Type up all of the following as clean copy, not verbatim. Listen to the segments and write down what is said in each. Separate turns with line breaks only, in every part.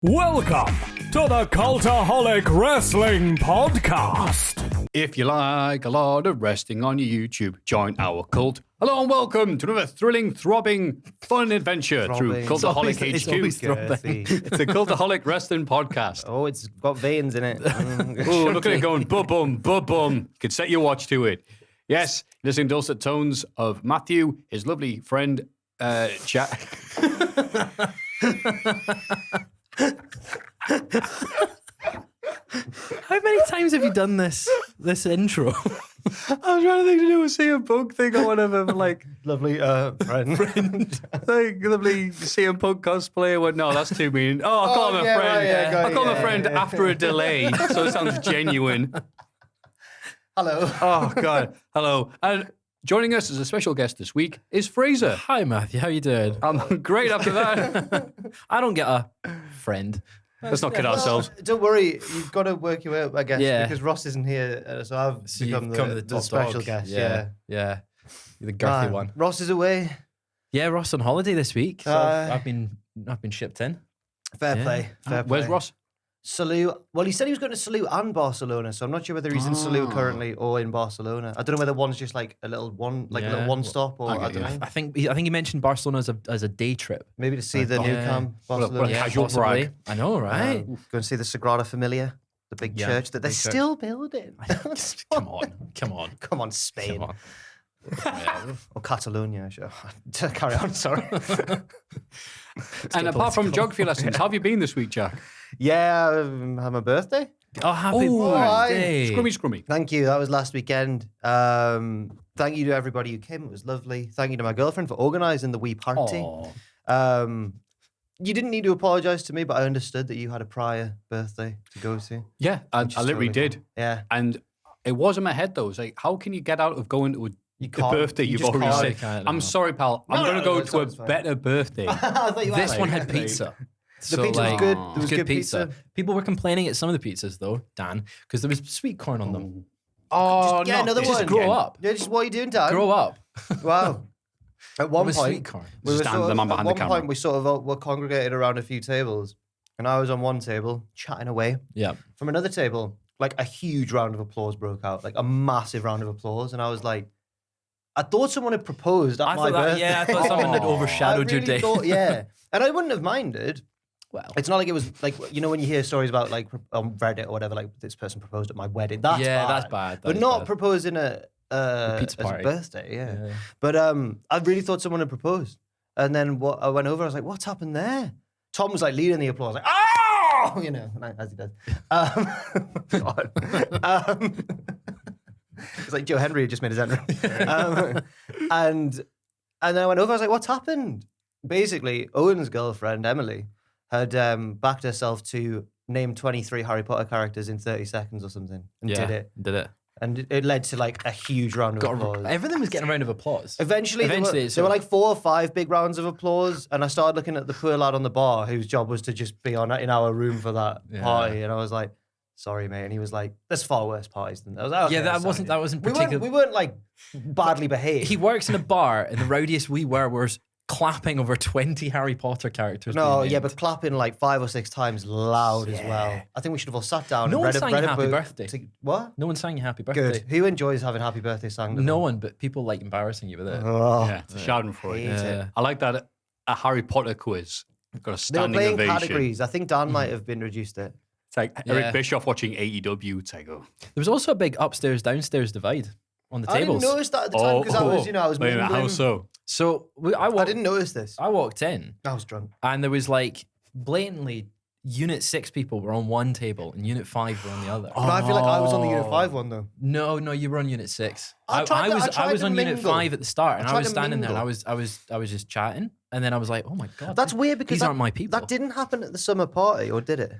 Welcome to the Cultaholic Wrestling Podcast.
If you like a lot of wrestling on your YouTube, join our cult. Hello and welcome to another thrilling, throbbing, fun adventure through Cultaholic HQ. It's the Cultaholic Wrestling Podcast.
Oh, it's got veins in it.
Oh, look at it going, ba-bum, ba-bum. You can set your watch to it. Yes, listening to dulcet tones of Maffew, his lovely friend, Jack.
How many times have you done this intro?
I was trying to think to do a CM Punk thing or whatever, but like
Lovely friend.
like lovely CM Punk cosplayer. What? No, that's too mean. Oh, I call him a friend.
Right, yeah,
I call him a friend after a delay, so it sounds genuine.
Hello.
Oh God, hello. And joining us as a special guest this week is Fraser.
Hi, Matthew. How you doing?
I'm great after that.
I don't get a friend.
Let's not kid ourselves.
Don't worry, you've got to work your way up, I guess,
Yeah.
because Ross isn't here, so I've become the
top
special
dog.
guest.
Yeah. You're the girthy one.
Ross is away.
Yeah, Ross on holiday this week. So I've been shipped in.
Fair
Yeah.
play. Fair
Where's
play.
Ross?
Salou. Well, he said he was going to Salou and Barcelona, so I'm not sure whether he's in Salou currently or in Barcelona. I don't know whether one's just like a little one stop, or I don't know.
I think he mentioned Barcelona as a day trip.
Maybe to see the new camp,
What a
Barcelona.
casual
possibly.
brag.
I know, right?
Go and see the Sagrada Familia, the big church that they're
big church.
still building.
Come on.
Come on, Spain.
Come on.
Or Catalonia, sure. Carry on, sorry.
And apart from geography lessons, how have you been this week, Jack?
Yeah, had my birthday.
Oh, happy birthday.
Scrummy.
Thank you. That was last weekend. Thank you to everybody who came. It was lovely. Thank you to my girlfriend for organising the wee party.
Aw.
You didn't need to apologise to me, but I understood that you had a prior birthday to go to.
Yeah, I
Which is
literally
totally
did.
Yeah.
And it was in my head, though. It was like, how can you get out of going to a
can't.
birthday
You
you've
just
already
can't.
said? I'm sorry, pal. I'm going to go to a better birthday.
I thought you
This
had,
one
like,
had pizza.
The pizza was good. There was good pizza.
People were complaining at some of the pizzas, though, Dan, because there was sweet corn on them.
Oh,
Yeah, another
Just
one.
grow up.
Yeah, just what are you doing, Dan?
Grow up.
Wow. At one
With
point,
sweet corn.
we were
Stand
sort
the
of-
man behind the
at one
camera.
point, we sort of were congregated around a few tables, and I was on one table chatting away.
Yeah.
From another table, like a huge round of applause broke out, like a massive round of applause, and I was like, I thought someone had proposed at
I
my
thought
birthday.
I thought someone had overshadowed
I
your
really
day.
thought, yeah, and I wouldn't have minded.
Well,
It's not like it was like, you know, when you hear stories about like on Reddit or whatever, like this person proposed at my wedding. That's
yeah,
bad.
that's bad.
But not proposing
pizza
as a
party.
birthday, yeah.
Yeah.
But I really thought someone had proposed. And then I went over, I was like, what's happened there? Tom was like leading the applause, like, oh, you know, as he does. God. It's like Joe Henry had just made his entrance. And then I went over, I was like, what's happened? Basically, Owen's girlfriend, Emily, had backed herself to name 23 Harry Potter characters in 30 seconds or something, and did it. And it led to like a huge round of applause.
Everything was getting a round of applause.
Eventually there were like 4 or 5 big rounds of applause, and I started looking at the poor lad on the bar whose job was to just be in our room for that party, and I was like, "Sorry, mate," and he was like, "There's far worse parties than that." I was like, okay,
Yeah, that
sorry,
wasn't
dude.
particular.
We weren't like badly behaved.
He works in a bar, and the rowdiest we were was clapping over 20 Harry Potter characters.
No,
being
yeah,
named.
but clapping like 5 or 6 times loud as well. I think we should have all sat down
No
and
one
read
sang
a
happy
book
birthday.
What?
No one sang you happy birthday.
Good. Who enjoys having happy birthday sang?
No one, but people like embarrassing you with it.
Oh,
Yeah, it's a schadenfreude.
hate it.
I like that a Harry Potter quiz. Got a
They were
standing
playing
ovation.
categories. I think Dan might have been reduced it.
It's like
Yeah.
Eric Bischoff watching AEW. It's like, oh.
There was also a big upstairs downstairs divide on the
I
tables.
didn't notice that at the time because I was
Wait a minute, how
mingling.
so?
So
I didn't notice this.
I walked in,
I was drunk.
and there was like blatantly Unit 6 people were on one table and Unit 5 were on the other.
But I feel like I was on the Unit 5 one though.
No, you were on Unit 6.
I
I
tried
was
to
on Unit
mingle.
5 at the start, and
I
I
tried
was
to
standing there, and
mingle.
I was just chatting, and then I was like, oh my god,
That's weird because
these aren't my people.
That didn't happen at the summer party, or did it?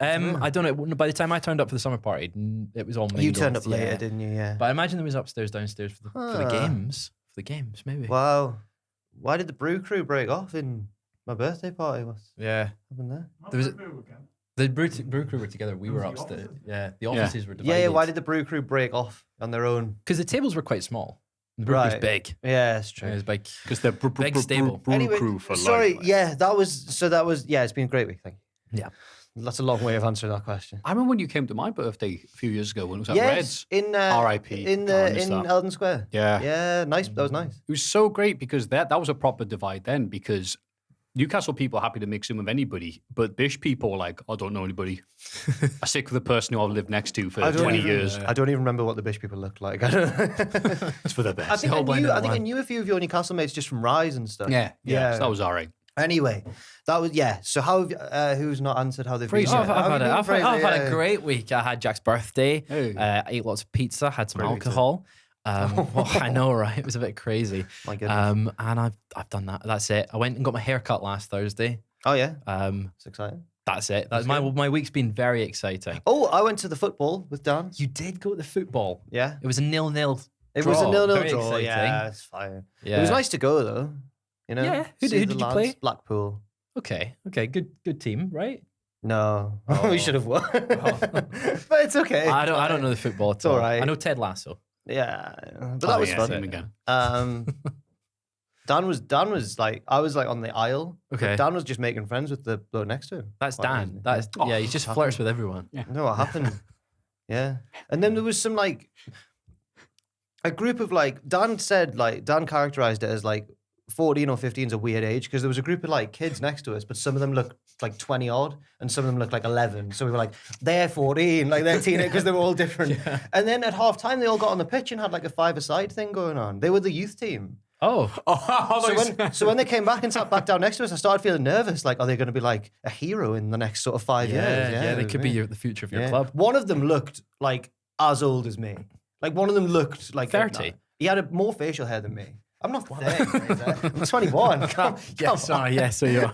I don't know. By the time I turned up for the summer party, it was all mingled.
You turned up later,
yeah.
didn't you? Yeah.
But I imagine there was upstairs, downstairs for the
Huh.
games. For the games, maybe.
Wow. Why did the brew crew break off in my birthday party? What's
Yeah.
happened there?
There was the brew crew were together. We were upstairs. Yeah, the offices were divided.
Yeah. Why did the brew crew break off on their own?
Because the tables were quite small. The brew was
Right.
big.
Yeah, it's
It
true.
was big.
Because they're
Big stable.
brew
Anyway,
crew for
sorry.
life.
Yeah, that was. Yeah, it's been a great week. Thank you.
Yeah.
That's a long way of answering that question.
I remember when you came to my birthday a few years ago when it was at
Yes,
Reds.
in
R.I.P.
in Eldon Square.
Yeah.
Yeah, nice. That was nice.
It was so great because that was a proper divide then, because Newcastle people are happy to mix in with anybody, but Bish people are like, I don't know anybody. I stick with the person who I've lived next to for 20 years.
I don't even remember what the Bish people looked like. I don't
It's for the best.
I think I knew a few of your Newcastle mates just from Rise and stuff.
Yeah. So that was all right.
Anyway, that was So how have who's not answered how they've been?
Fraser. I've had a great week. I had Jack's birthday.
Hey.
Ate lots of pizza. Had some alcohol. Well, I know, right? It was a bit crazy.
My goodness.
And I've done that. That's it. I went and got my hair cut last Thursday.
Oh yeah.
It's
exciting.
That's it. My week's been very exciting.
Oh, I went to the football with Dan.
You did go to the football.
Yeah.
It was a 0-0.
It was a 0-0
Very
draw.
exciting.
Yeah, it's fine.
Yeah.
It was nice to go though. You know.
Yeah. Who
See
did
the
you
lads.
play?
Blackpool.
Okay. Good team, right?
No,
Oh.
we should have won. But it's okay.
I don't know the football at
It's
all.
all right.
I know Ted Lasso.
Yeah, but that was fun.
Same again.
Dan was like, I was like on the aisle.
Okay.
But Dan was just making friends with the bloke next to him.
That's
Quite
Dan.
easily.
That is he just flirts with everyone.
Yeah.
No, what happened? Yeah, and then there was some like a group of like Dan characterized it as like 14 or 15 is a weird age because there was a group of like kids next to us, but some of them looked like 20 odd and some of them looked like 11. So we were like, they're 14, like they're teenagers because they were all different. Yeah. And then at half time, they all got on the pitch and had like a five-a-side thing going on. They were the youth team.
Oh.
So when they came back and sat back down next to us, I started feeling nervous. Like, are they going to be like a hero in the next sort of 5 years?
Yeah, they could be the future of your club.
One of them looked like as old as me. Like one of them looked like
30.
He had more facial hair than me. I'm not 30. Fraser. I'm 21. Come
Sorry, yeah, so you are.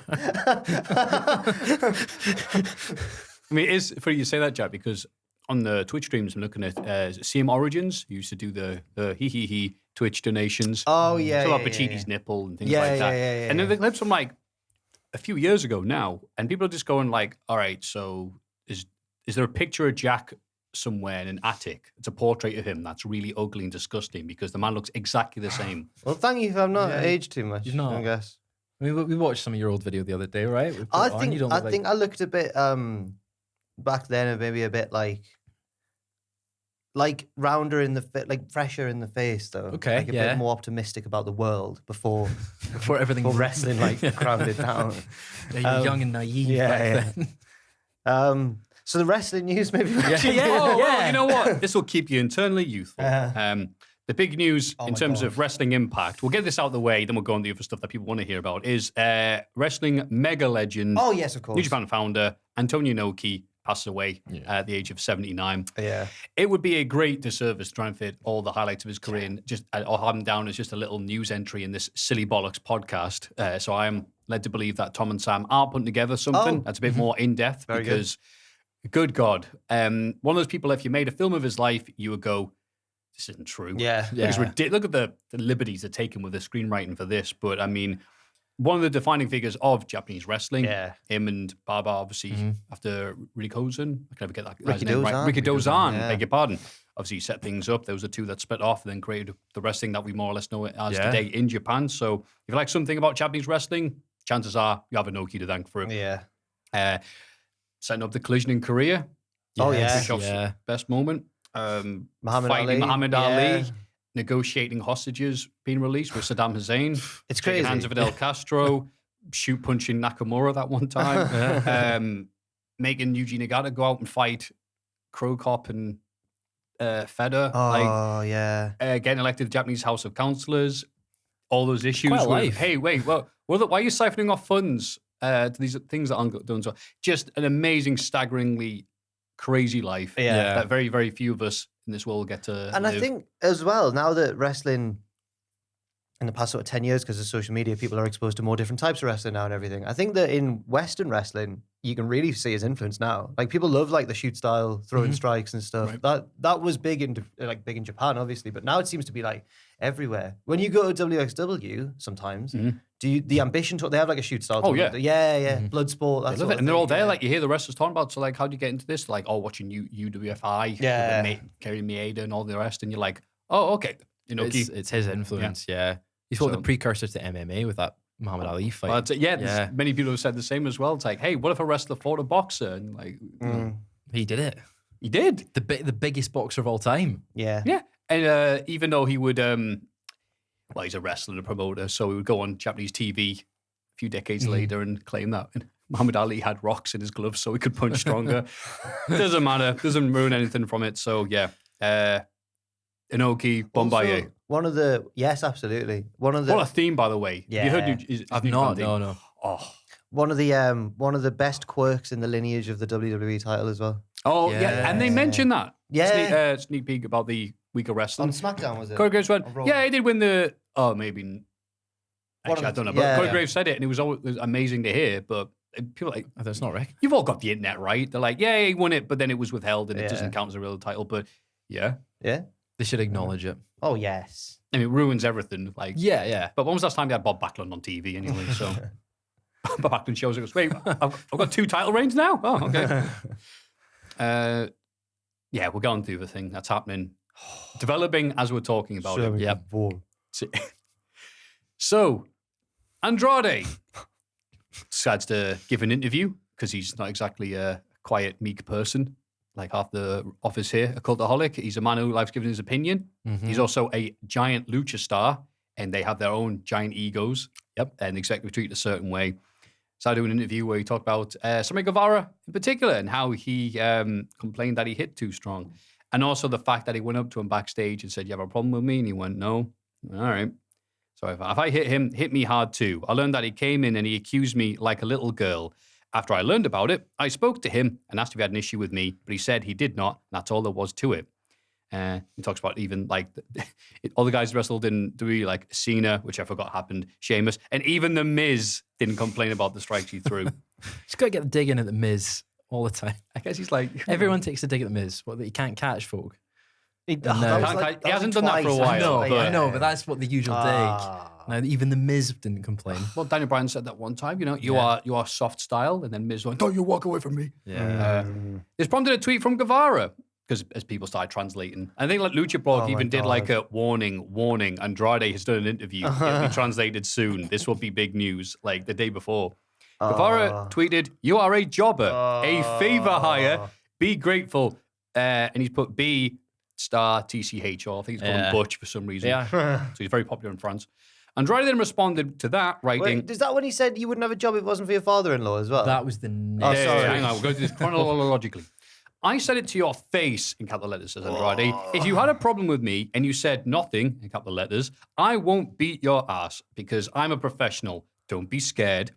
I mean, it is funny you say that, Jack, because on the Twitch streams I'm looking at CM Origins, who used to do the he Twitch donations.
Oh, yeah.
So about Pachini's nipple and things like that.
Yeah,
and then the clips from like a few years ago now, and people are just going like, all right, so is there a picture of Jack somewhere in an attic? It's a portrait of him that's really ugly and disgusting because the man looks exactly the same.
Well, thank you for not aged too much.
You've not.
I guess.
I mean, we watched some of your old video the other day, right?
I think I looked a bit back then, maybe a bit like rounder in the like fresher in the face though.
Okay,
like a bit more optimistic about the world before
everything
wrestling like ground it down.
Yeah, you're young and naive back then.
So the wrestling news maybe.
Well, you know what? This will keep you internally youthful. The big news in terms of wrestling impact, we'll get this out of the way, then we'll go on the other stuff that people want to hear about, is wrestling mega legend.
Oh, yes, of course.
New Japan founder Antonio Inoki passed away at the age of 79.
Yeah.
It would be a great disservice to try and fit all the highlights of his career in or have him down as just a little news entry in this silly bollocks podcast. So I am led to believe that Tom and Sam are putting together something that's a bit more in-depth because, good God, one of those people, if you made a film of his life, you would go, this isn't true.
Yeah.
Because look at the liberties they're taking with the screenwriting for this. But I mean, one of the defining figures of Japanese wrestling, him and Barber, obviously, after Rikozen, I can never get that guy's name right. Rikidozan, beg your pardon. Obviously, set things up. Those are two that split off and then created the wrestling that we more or less know it as today in Japan. So if you like something about Japanese wrestling, chances are you have Inoki to thank for it.
Yeah.
Setting up the Collision in Korea. Bischoff's best moment. Muhammad Ali, negotiating hostages being released with Saddam Hussein.
It's crazy.
Hands of Fidel Castro, shoot punching Nakamura that one time. Making Yuji Nagata go out and fight Crow Cop and Feder. Getting elected to the Japanese House of Councillors. All those issues. Hey, wait, why are you siphoning off funds to these things that aren't done? So just an amazing, staggeringly crazy life that very, very few of us in this world get to
And
live.
I think as well, now that wrestling in the past sort of 10 years, because of social media, people are exposed to more different types of wrestling now and everything. I think that in Western wrestling, you can really see his influence now. Like people love like the shoot style, throwing strikes and stuff. Right. That was big in Japan, obviously, but now it seems to be like everywhere. When you go to WXW, sometimes the ambition they have like a shoot style. Blood sport. That
and they're all there. Like you hear the wrestlers talking about. So like, how do you get into this? Like, watching UWFI, Kerry Maeda and all the rest, and you're like, oh, okay.
It's his influence. Yeah. He's one of the precursors to MMA with that Muhammad Ali fight.
But many people have said the same as well. It's like, hey, what if a wrestler fought a boxer? And like,
he did it.
He did.
The biggest boxer of all time.
Yeah.
Yeah. And even though he would, well, he's a wrestler and a promoter, so he would go on Japanese TV a few decades later and claim that Muhammad Ali had rocks in his gloves so he could punch stronger. Doesn't matter. Doesn't ruin anything from it. So, yeah. Inoki, Bombaye.
Yes, absolutely. What
a theme, by the way.
Yeah.
Have you heard
I've not, no.
Oh.
One of the best quirks in the lineage of the WWE title as well.
Oh, yeah. And they mentioned that.
Yeah.
Sneak peek about the week of wrestling.
On SmackDown, was it?
Corey Graves went, yeah, he did win the... Oh, maybe... Actually, I don't know. But Corey Graves said it, and it was amazing to hear, but people are like...
That's not right.
You've all got the internet, right? They're like, yeah, he won it, but then it was withheld, and it doesn't count as a real title, but yeah.
Yeah?
They should acknowledge it.
Oh, yes.
I mean, it ruins everything. Like,
yeah.
But when was the last time they had Bob Backlund on TV anyway? So Bob Backlund shows it goes, wait, I've got 2 title reigns now? Oh, okay. Yeah, we're going through the thing that's happening. Developing as we're talking about it.
Yep.
So, Andrade decides to give an interview because he's not exactly a quiet, meek person like half the office here, a cultaholic. He's a man who likes giving his opinion.
Mm-hmm.
He's also a giant lucha star, and they have their own giant egos. Yep. And expect to be treated a certain way. So I do an interview where he talked about Sammy Guevara in particular and how he complained that he hit too strong. And also the fact that he went up to him backstage and said, you have a problem with me? And he went, no. All right. So if I hit him, hit me hard too. I learned that he came in and he accused me like a little girl. After I learned about it, I spoke to him and asked if he had an issue with me, but he said he did not. And that's all there was to it. He talks about even like all the guys wrestled in WWE, like Cena, which I forgot happened, Sheamus, and even The Miz didn't complain about the strikes he threw.
He's got to get the dig in at The Miz all the time.
I guess he's like...
Everyone takes a dig at The Miz, that he can't catch folk.
He hasn't done that for a while.
I know, but that's what the usual dig. Now, even The Miz didn't complain.
Well, Daniel Bryan said that one time, you are soft style, and then Miz went, don't you walk away from me.
Yeah.
This prompted a tweet from Guevara, because as people started translating, I think like Lucha Blog even did like a warning, Andrade has done an interview, it'll be translated soon, this will be big news, like the day before. Guevara tweeted, you are a jobber, a favor hire, be grateful, and he's put B star TCH, or I think he's called him Butch for some reason. Yeah. So he's very popular in France. Andrade then responded to that, writing...
Wait, is that when he said you wouldn't have a job if it wasn't for your father-in-law as well?
That was the
next... Oh, sorry.
Hang on, we'll go through this chronologically. I said it to your face, in capital letters, says Andrade. If you had a problem with me and you said nothing, in capital letters, I won't beat your ass because I'm a professional. Don't be scared.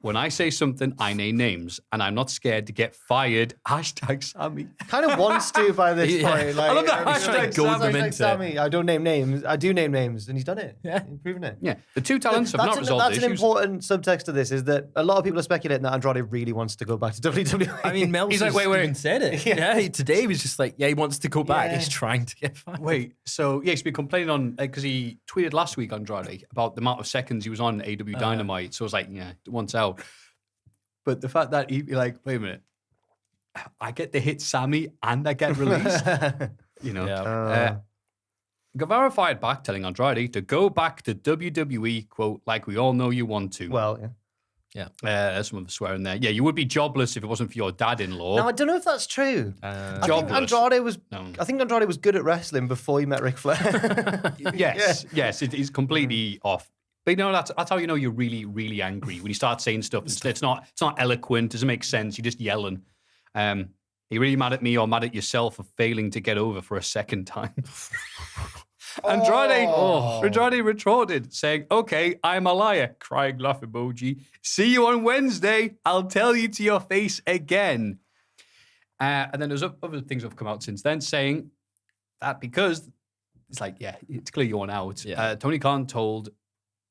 When I say something, I name names, and I'm not scared to get fired. Hashtag Sami.
Kind of wants to by this point. Like,
I love that hashtag.
Sami. I don't name names. I do name names, and he's done it. Yeah, he's proven it.
Yeah, the two talents have not resolved
That's
issues.
an important subtext to this, is that a lot of people are speculating that Andrade really wants to go back to WWE.
I mean, Mel's
like, wait.
even said it. Yeah, today he was just like, he wants to go back. He's trying to get fired.
Wait, so he's been complaining on, because he tweeted last week, Andrade, about the amount of seconds he was on AEW Dynamite. So I was like, once out. But the fact that he'd be like, wait a minute, I get to hit Sami and I get released. Guevara fired back, telling Andrade to go back to WWE, quote, like we all know you want to.
Well,
yeah. There's some of the swearing there. Yeah, you would be jobless if it wasn't for your dad-in-law.
No, I don't know if that's true. I think Andrade was good at wrestling before he met Ric Flair.
Yes, it's completely off. But that's how you know you're really, really angry. When you start saying stuff, it's not eloquent, doesn't make sense, you're just yelling. Are you really mad at me or mad at yourself for failing to get over for a second time? Andrade retorted, saying, okay, I'm a liar, crying laugh emoji. See you on Wednesday. I'll tell you to your face again. And then there's other things that have come out since then saying that because it's like, it's clear you're out. Yeah. Tony Khan told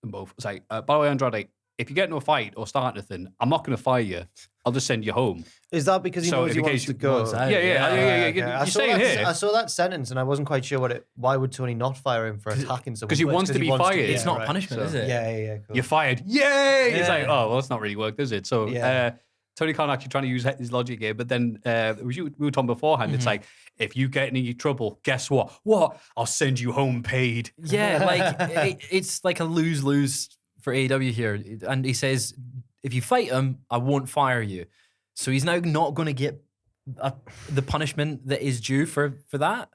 them both, it's like, by the way, Andrade, if you get into a fight or start anything, I'm not going to fire you. I'll just send you home.
Is that because he knows he wants to go?
Yeah. You're staying here.
I saw that sentence and I wasn't quite sure why would Tony not fire him for attacking someone?
Because he wants to be fired.
It's not punishment, is it?
Yeah. Cool.
You're fired. Yay! It's like, well, that's not really worked, is it? So Tony Khan actually trying to use his logic here, but then we were talking beforehand, it's like, if you get in any trouble, guess what? I'll send you home paid.
Yeah, like it's like a lose-lose for AEW here, and he says, if you fight him, I won't fire you. So he's now not going to get the punishment that is due for that.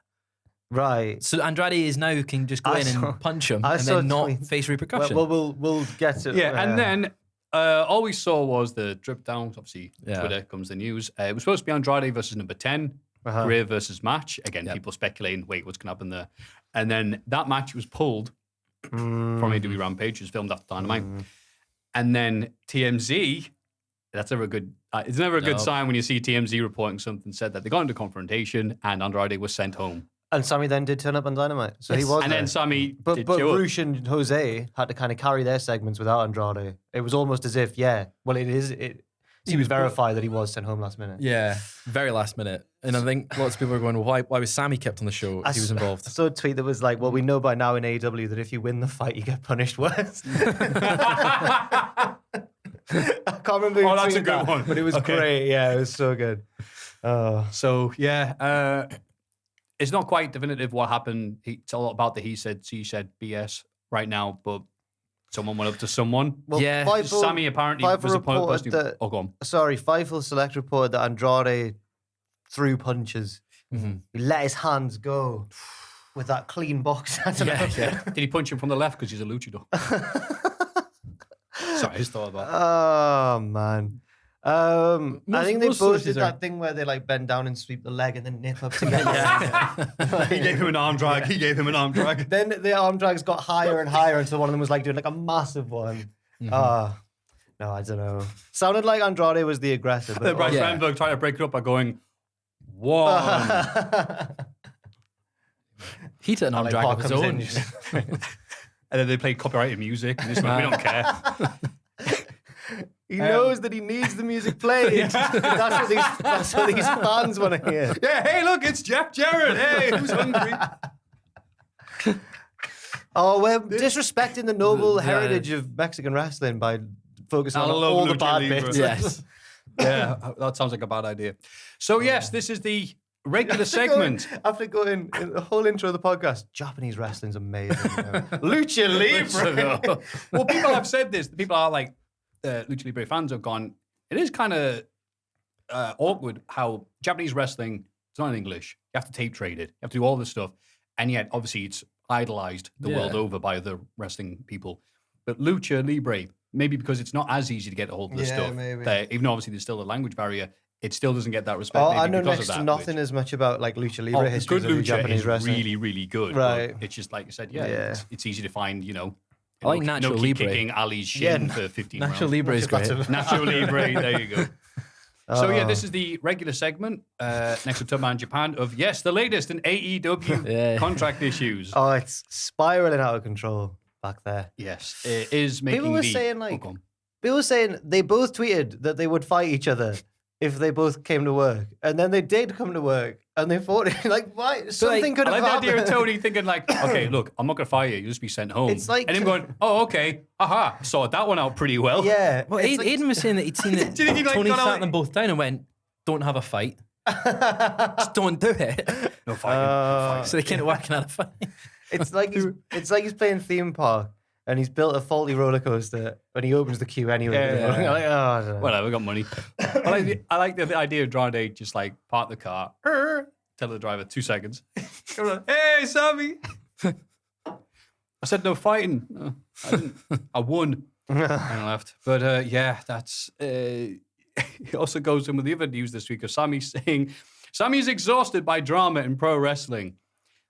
Right.
So Andrade is now can just go in and punch him and then not face repercussion.
Well, we'll get to
and then all we saw was the drip down. Obviously, Twitter comes the news. It was supposed to be Andrade versus number 10, career versus match. Again, people speculating, wait, what's going to happen there? And then that match was pulled from AEW Rampage. It was filmed after Dynamite. And then TMZ, that's never a good... it's never a good sign when you see TMZ reporting something, said that they got into confrontation and Andrade was sent home.
And Sami then did turn up on Dynamite. So he was
And then Sami
But
did
Roosh and Jose had to kind of carry their segments without Andrade. It was almost as if, it was verified that he was sent home last minute.
Yeah, very last minute. And I think lots of people are going, well, why was Sami kept on the show if he was involved?
I saw a tweet that was like, well, we know by now in AEW that if you win the fight, you get punished worse. I can't remember who
that's a
tweeted
good
that,
one.
but it was great. Yeah, it was so good.
It's not quite definitive what happened. It's all about the he said, she said BS right now, but someone went up to someone.
Well,
Sami apparently was a person who... Oh, go on.
Sorry, Fightful Select reported that Andrade threw punches. He let his hands go with that clean box. I don't know.
Did he punch him from the left because he's a luchador? Sorry, I just thought about that.
Oh, man. I think they both did that thing where they like bend down and sweep the leg and then nip up together.
He gave him an arm drag.
Then the arm drags got higher and higher until one of them was like doing like a massive one. No, I don't know. Sounded like Andrade was the aggressor. But
Bryce Remsburg tried to break it up by going, one.
He took an arm drag of his own.
And then they played copyrighted music. And this one, we don't care.
He knows that he needs the music played. That's what these fans want to hear.
Yeah, hey, look, it's Jeff Jarrett. Hey, who's hungry?
Oh, we're disrespecting the noble heritage of Mexican wrestling by focusing on all the bad bits.
Yes.
Yeah, that sounds like a bad idea. So, yes, this is the regular segment.
After going the whole intro of the podcast, Japanese wrestling's amazing. Lucha Libre.
Well, people have said this. People are like, Lucha Libre fans have gone, it is kind of awkward how Japanese wrestling, it's not in English. You have to tape trade it. You have to do all this stuff. And yet, obviously, it's idolized the world over by other wrestling people. But Lucha Libre, maybe because it's not as easy to get a hold of the stuff. Even though, obviously, there's still a language barrier, it still doesn't get that respect.
I know next to nothing as much about like Lucha Libre history
good Lucha
Japanese
is
wrestling.
really, really good.
Right.
It's just like you said, it's easy to find,
I like Nacho Libre.
Kicking Ali's shin for 15 rounds.
Nacho Libre is great.
Nacho Libre, there you go. So this is the regular segment, next to Tubman Japan, of the latest in AEW contract issues.
Oh, it's spiraling out of control back there.
Yes, it is making
people were saying they both tweeted that they would fight each other if they both came to work, and then they did come to work, and they fought. Like, why? Something could have happened.
I like the idea of Tony thinking like, okay, look, I'm not going to fire you. You'll just be sent home.
It's like,
and him going, oh, okay, aha, sorted that one out pretty well.
Yeah.
Well, Aiden was saying that he'd seen that Tony sat them both down and went, don't have a fight. Just don't do it.
No fighting.
So they can't work out a fight.
It's like he's playing theme park. And he's built a faulty roller coaster, and he opens the queue anyway.
I don't know. Whatever, we got money. I like the idea of Andrade just like park the car, tell the driver 2 seconds. Hey, Sami. I said no fighting. No, I didn't. I won. And I left. But that's. He also goes in with the other news this week of Sami saying Sami's exhausted by drama in pro wrestling.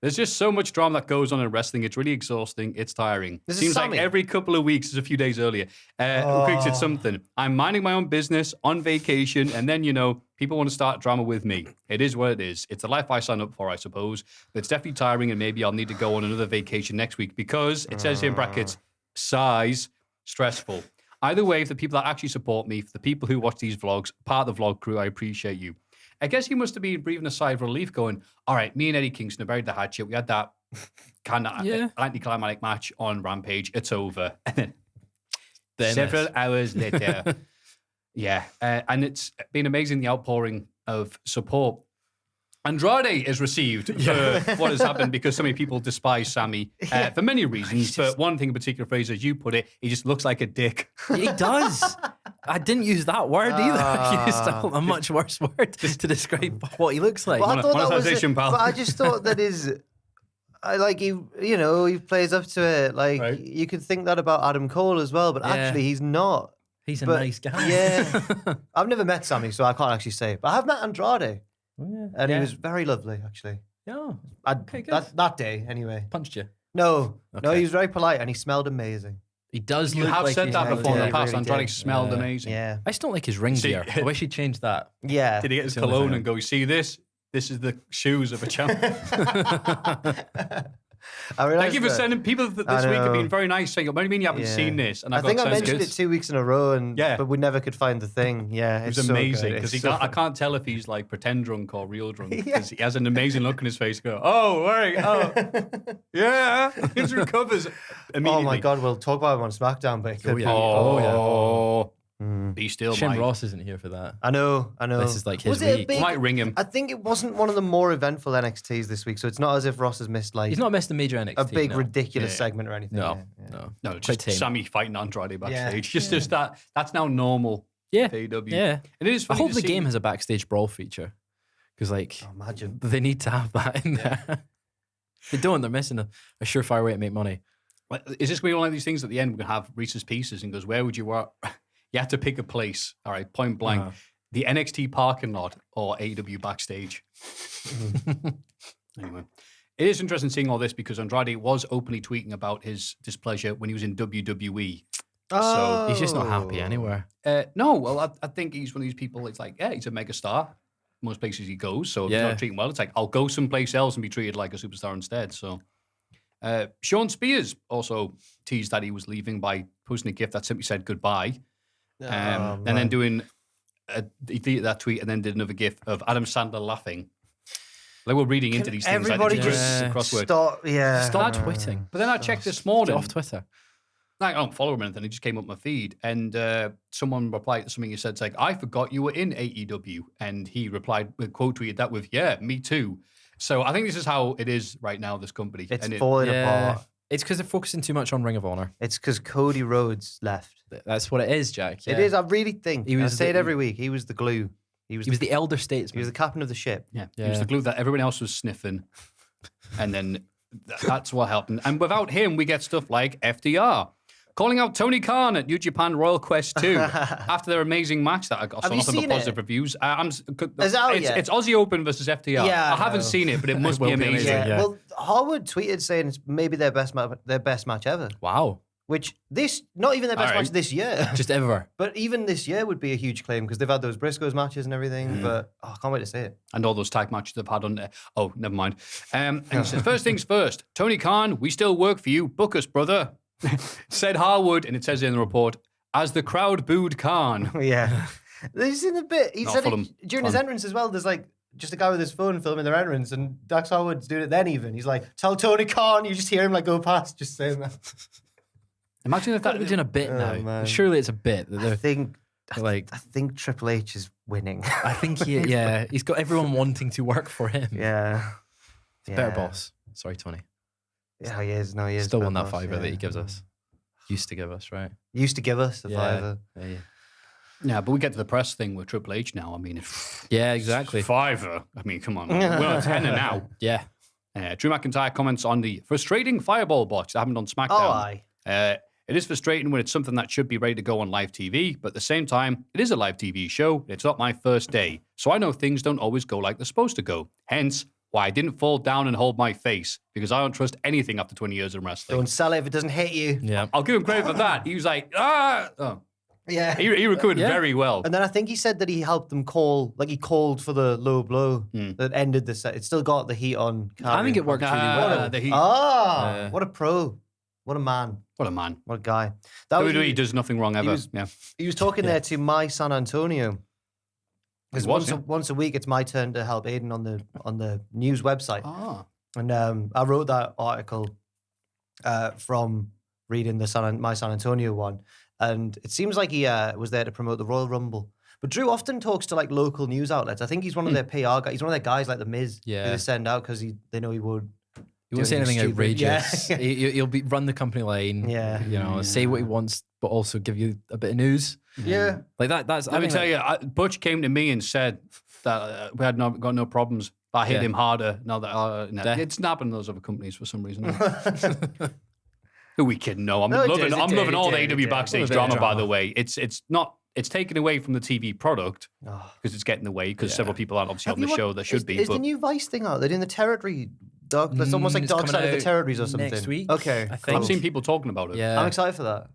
There's just so much drama that goes on in wrestling. It's really exhausting. It's tiring. Seems like every couple of weeks, is a few days earlier, created something. I'm minding my own business, on vacation, and then, people want to start drama with me. It is what it is. It's the life I signed up for, I suppose. But it's definitely tiring, and maybe I'll need to go on another vacation next week because it says here in brackets, size, stressful. Either way, for the people that actually support me, for the people who watch these vlogs, part of the vlog crew, I appreciate you. I guess he must have been breathing a sigh of relief going, all right, me and Eddie Kingston have buried the hatchet. We had that kind of anticlimactic match on Rampage. It's over. And then several hours later. And it's been amazing, the outpouring of support Andrade is received for what has happened because so many people despise Sami for many reasons. But one thing in particular, Fraser, as you put it, he just looks like a dick.
He does. I didn't use that word either. I used a much worse word to describe what he looks like.
Well, I thought that was
monetization, pal.
but I just thought that he plays up to it. Like
Right.
you could think that about Adam Cole as well, but actually he's not.
He's a
But,
nice guy.
Yeah. I've never met Sami, so I can't actually say. But I have met Andrade, and he was very lovely, actually.
Yeah.
Good. That day, anyway.
Punched you.
No,
Okay.
he was very polite, and he smelled amazing.
He does
You
look
have
like
said
he's
that
had
before in
yeah,
the past.
really
Andrade
did.
smelled
Yeah.
amazing.
Yeah,
I just don't like his ring
See-
gear. I wish he'd changed that.
yeah.
Did he get his
It's the only
cologne
thing.
and go, you see this? This is the shoes of a champ.
I realized
Thank you for
that-
sending people this
I
week have
know.
been very nice saying, what do you mean you haven't
Yeah.
seen this? And
I think I mentioned
good.
it 2 weeks in a row,
Yeah.
but we never could find the thing. Yeah,
It was
it's
amazing
so good.
because
It's
I
so
can't tell if he's like pretend drunk or real drunk
Yeah.
because he has an amazing look on his face. Go, oh, right, oh, yeah, he recovers immediately.
Oh my God, we'll talk about him on SmackDown, but it could be.
Oh, be still,
Shane
Mike.
Ross isn't here for that.
I know.
This is like his
Was it a
week.
big-
Might ring him.
I think it wasn't one of the more eventful NXTs this week, so it's not as if Ross has missed like
He's not missed a major NXT.
a big
no.
ridiculous
Yeah.
segment or anything.
No,
Yeah.
no.
No,
Quite
just
tame.
Sami fighting Andrade backstage.
Yeah.
Just that. That's now normal.
Yeah.
for AEW.
Yeah.
And it is
I
funny
hope
to
the
see-
game has a backstage brawl feature because, like,
Oh, imagine.
they need to have that in there. If they don't, they're missing a surefire way to make money.
Like, is this going to be one of these things at the end? We're going to have Reese's Pieces and goes, where would you work? You have to pick a place. All right, point blank.
Uh-huh.
The NXT parking lot or AEW backstage. Anyway, it is interesting seeing all this because Andrade was openly tweeting about his displeasure when he was in WWE.
Oh.
He's just not happy anywhere.
No, well, I think he's one of these people. It's like, yeah, he's a megastar. Most places he goes. So if he's
Yeah.
not treating well, it's like, I'll go someplace else and be treated like a superstar instead. So Sean Spears also teased that he was leaving by posting a gift that simply said goodbye. And then doing he deleted that tweet and then did another gif of Adam Sandler laughing. Like we're reading into these things.
Everybody
like
just
the crossword.
stop. Yeah.
Stop tweeting.
But then I checked this
Get
morning.
off Twitter.
Like, I don't follow him or anything. He just came up my feed, and someone replied to something he said. It's like, I forgot you were in AEW, and he replied, quote tweeted that with, "Yeah, me too." So I think this is how it is right now. This company,
It's
and
falling
Yeah.
apart.
It's because they're focusing too much on Ring of Honor.
It's because Cody Rhodes left.
That's what it is, Jack.
It
Yeah.
is. I really think.
He
I
was
say it
the-
every week. He was the glue.
He was the elder statesman.
He was the captain of the ship.
yeah, he
Yeah.
was the glue that everyone else was sniffing, and then that's what helped. And without him, we get stuff like FDR. Calling out Tony Khan at New Japan Royal Quest 2 after their amazing match that I got
Have
saw
you
nothing but
seen
positive
it?
reviews.
Is it out yet?
It's Aussie Open versus FTR.
Yeah,
I haven't
no.
seen it, but it must
It
be
will be
amazing.
amazing.
Yeah.
Yeah.
Well, Harwood tweeted saying it's maybe their best match ever.
Wow.
Which not even their best
All right.
match this year.
Just ever.
But even this year would be a huge claim because they've had those Briscoes matches and everything. But I can't wait to see it.
And all those tag matches they've had on there. Oh, never mind. And he says, first things first, Tony Khan, we still work for you. Book us, brother. Said Harwood, and it says in the report, as the crowd booed Khan.
Yeah. He's in the bit. He
Not
said
full
it
of
during his
fun.
entrance as well. There's like just a guy with his phone filming their entrance, and Dax Harwood's doing it then even. He's like, tell Tony Khan. You just hear him like go past, just saying that.
Imagine if
They're
that
doing a bit
Oh,
now.
man.
Surely it's a bit. That
I
they're,
think
like,
I think Triple H is winning.
I think he's got everyone wanting to work for him.
yeah.
Better boss. Sorry, Tony.
Yeah, he is. No, he is.
Still
better
won that
boss,
fiver that
yeah.
he gives us. Used to give us, right?
Used to give us the
Yeah.
fiver.
Yeah.
Yeah, but we get to the press thing with Triple H now. I mean,
Yeah, exactly.
fiver. I mean, come on. We're on tenner now.
Yeah.
Drew McIntyre comments on the frustrating fireball botch that happened on SmackDown.
Oh, aye.
It is frustrating when it's something that should be ready to go on live TV, but at the same time, it is a live TV show. It's not my first day, so I know things don't always go like they're supposed to go. Hence, why I didn't fall down and hold my face, because I don't trust anything after 20 years in wrestling.
Don't sell it if it doesn't hit you.
Yeah.
I'll give him credit for that. He was like, Oh.
Yeah.
He recovered
Yeah.
very well.
And then I think he said that he helped them call, like he called for the low blow that ended the set. It still got the heat on.
I think it worked really well.
The heat.
What a pro. What a man.
What a man.
What a guy. That was,
WWE does nothing wrong ever.
was-
Yeah.
he was talking there to my San Antonio. Because
He was,
once a week, it's my turn to help Aiden on the news website.
Ah.
And I wrote that article from reading the my San Antonio one. And it seems like he was there to promote the Royal Rumble. But Drew often talks to like local news outlets. I think he's one of their PR guys. He's one of their guys like the Miz who they send out because they know he would.
He won't say anything
stupid.
outrageous.
Yeah.
He'll run the company line.
Yeah.
You know, say what he wants, but also give you a bit of news.
Yeah.
Like that. That's.
Let me tell you, Butch came to me and said that we had got no problems. I hit him harder. Now that it's napping those other companies for some reason. Who are we kidding? No, I'm loving all the AEW backstage drama. By the way, it's not. It's taken away from the TV product because it's getting away because several people aren't obviously on the show that should be.
Is the new Vice thing out? They're doing the territory. It's almost like Dark Side of the Territories or something.
Next week.
Okay,
I think.
I've seen people talking about it.
Yeah,
I'm excited for that.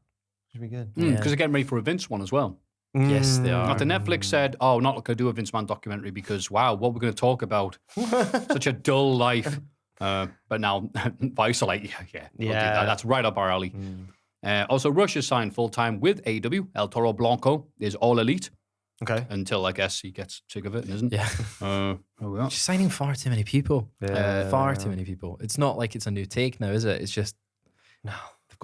Should be good.
Because they're getting ready for a Vince one as well.
Yes, they are.
After Netflix said, "Oh, not going to do a Vince McMahon documentary because wow, what we're going to talk about? Such a dull life." But now Vice are like, yeah, that's right up our alley. Also, Rush is signed full time with AEW. El Toro Blanco is all elite.
Okay.
Until I guess he gets sick of it and isn't.
Yeah.
There we are.
She's signing far too many people.
Yeah.
Far too many people. It's not like it's a new take now, is it? It's just
No.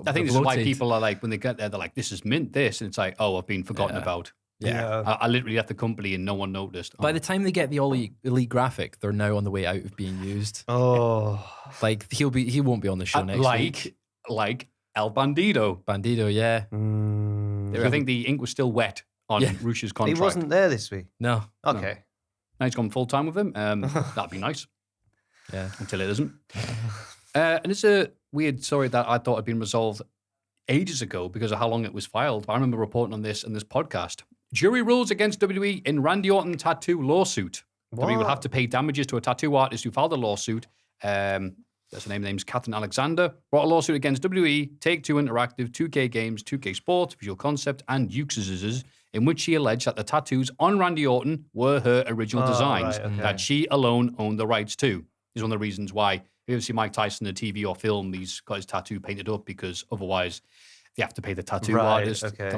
I think this is why people are like, when they get there, they're like, this is mint this. And it's like, oh, I've been forgotten about.
Yeah.
I literally left the company and no one noticed.
by the time they get the all elite graphic, they're now on the way out of being used.
Oh.
Like he won't be on the show next week.
Like El Bandido.
Bandido, yeah.
I think the ink was still wet on Rush's contract.
He wasn't there this week.
No.
Okay.
Now he's gone full time with him. That'd be nice.
Yeah.
Until it isn't. And it's a weird story that I thought had been resolved ages ago because of how long it was filed. I remember reporting on this in this podcast. Jury rules against WWE in Randy Orton tattoo lawsuit. WWE will have to pay damages to a tattoo artist who filed a lawsuit. That's the name's Catherine Alexander. Brought a lawsuit against WWE, Take-Two Interactive, 2K Games, 2K Sports, Visual Concept, and Uxes, in which she alleged that the tattoos on Randy Orton were her original designs that she alone owned the rights to. Is one of the reasons why if you ever see Mike Tyson in the TV or film, he's got his tattoo painted up because otherwise they have to pay the tattoo artist. Okay.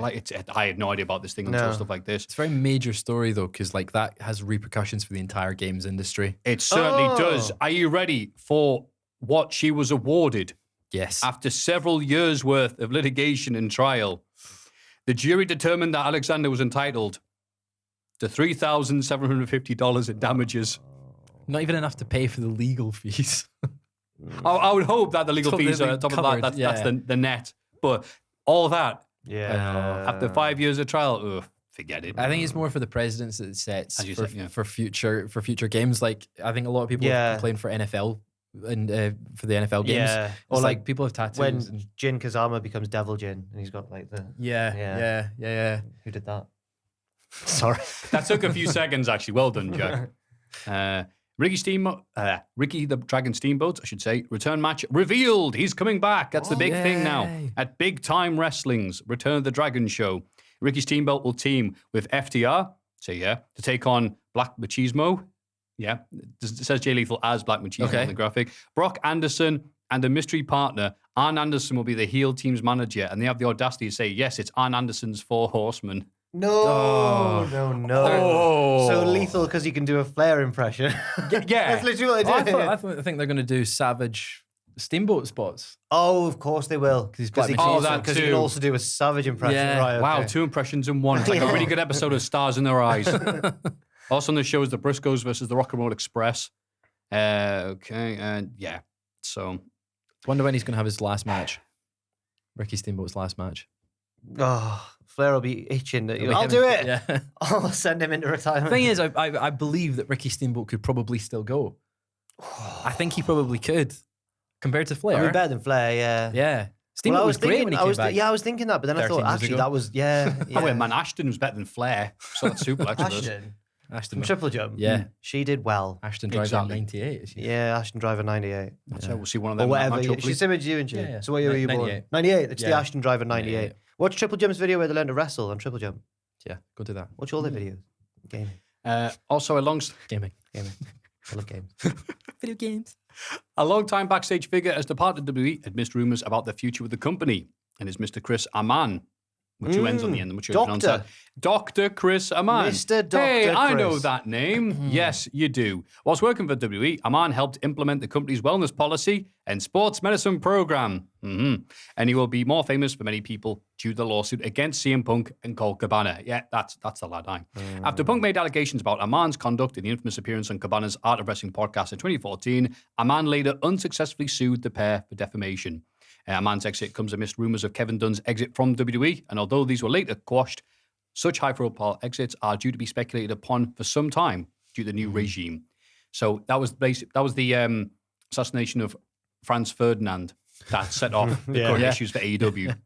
I had no idea about this thing until stuff like this.
It's a very major story though, because like that has repercussions for the entire games industry.
It certainly does. Are you ready for what she was awarded?
Yes.
After several years worth of litigation and trial, the jury determined that Alexander was entitled to $3,750 in damages.
Not even enough to pay for the legal fees.
I would hope that the legal fees are on top of that. That's the net. But all that, after 5 years of trial, forget it.
I think it's more for the precedents that it sets for future games. Like I think a lot of people have complained for NFL and for the NFL games.
Yeah.
Or like people have tattoos.
When Jin Kazama becomes Devil Jin and he's got like the...
Yeah.
Who did that? Sorry.
That took a few seconds, actually. Well done, Jack. Ricky the Dragon Steamboat, I should say, return match revealed. He's coming back. That's the big thing now. At Big Time Wrestling's Return of the Dragon show, Ricky Steamboat will team with FTR, to take on Black Machismo. Yeah, it says Jay Lethal as Black Machismo on the graphic. Brock Anderson and a mystery partner. Arn Anderson will be the heel team's manager, and they have the audacity to say, yes, it's Arn Anderson's Four Horsemen.
No. So Lethal because he can do a Flair impression.
Yeah.
That's literally what they do.
I think they're going to do Savage Steamboat spots.
Oh, of course they will. Because he can also do a Savage impression.
Yeah.
Right, okay.
Wow, 2 impressions in one. It's like a really good episode of Stars in Their Eyes. Also on the show is the Briscoes versus the Rock and Roll Express. So.
Wonder when he's going to have his last match. Ricky Steamboat's last match.
Oh, Flair will be itching. I'll do it.
Yeah.
I'll send him into retirement.
The thing is, I believe that Ricky Steamboat could probably still go. I think he probably could, compared to Flair.
I mean, better than Flair, yeah.
Yeah. Steamboat was great when he came back.
Yeah, I was thinking that, but then I thought, actually, that was,
Oh, wait, man, Ashton was better than Flair. So that's super.
Ashton. Triple Jump.
Yeah.
She did well.
Ashton Driver 98.
Yeah, Ashton Driver 98.
So we'll see one of them.
Or whatever. She's similar to you, isn't she?
Yeah.
So what year were you born? 98. It's the Ashton Driver 98. Watch Triple Jump's video where they learn to wrestle on Triple Jump.
Yeah, go do that.
Watch all their videos. Gaming.
Also,
Gaming.
I love games.
Video games.
A long-time backstage figure has departed WWE amidst rumors about the future with the company, and is Mr. Chris Amann. which ends on the end, which you pronounce that. Dr. Chris Amann.
Mr. Dr.
Hey, I
Chris.
know that name. Yes, you do. Whilst working for WWE, Amann helped implement the company's wellness policy and sports medicine program. And he will be more famous for many people due to the lawsuit against CM Punk and Colt Cabana. Yeah, that's the lad. After Punk made allegations about Amann's conduct in the infamous appearance on Cabana's Art of Wrestling podcast in 2014, Amann later unsuccessfully sued the pair for defamation. Amann's exit comes amidst rumours of Kevin Dunn's exit from WWE, and although these were later quashed, such high-profile exits are due to be speculated upon for some time due to the new regime. So that was the assassination of Franz Ferdinand that set off the current issues for AEW.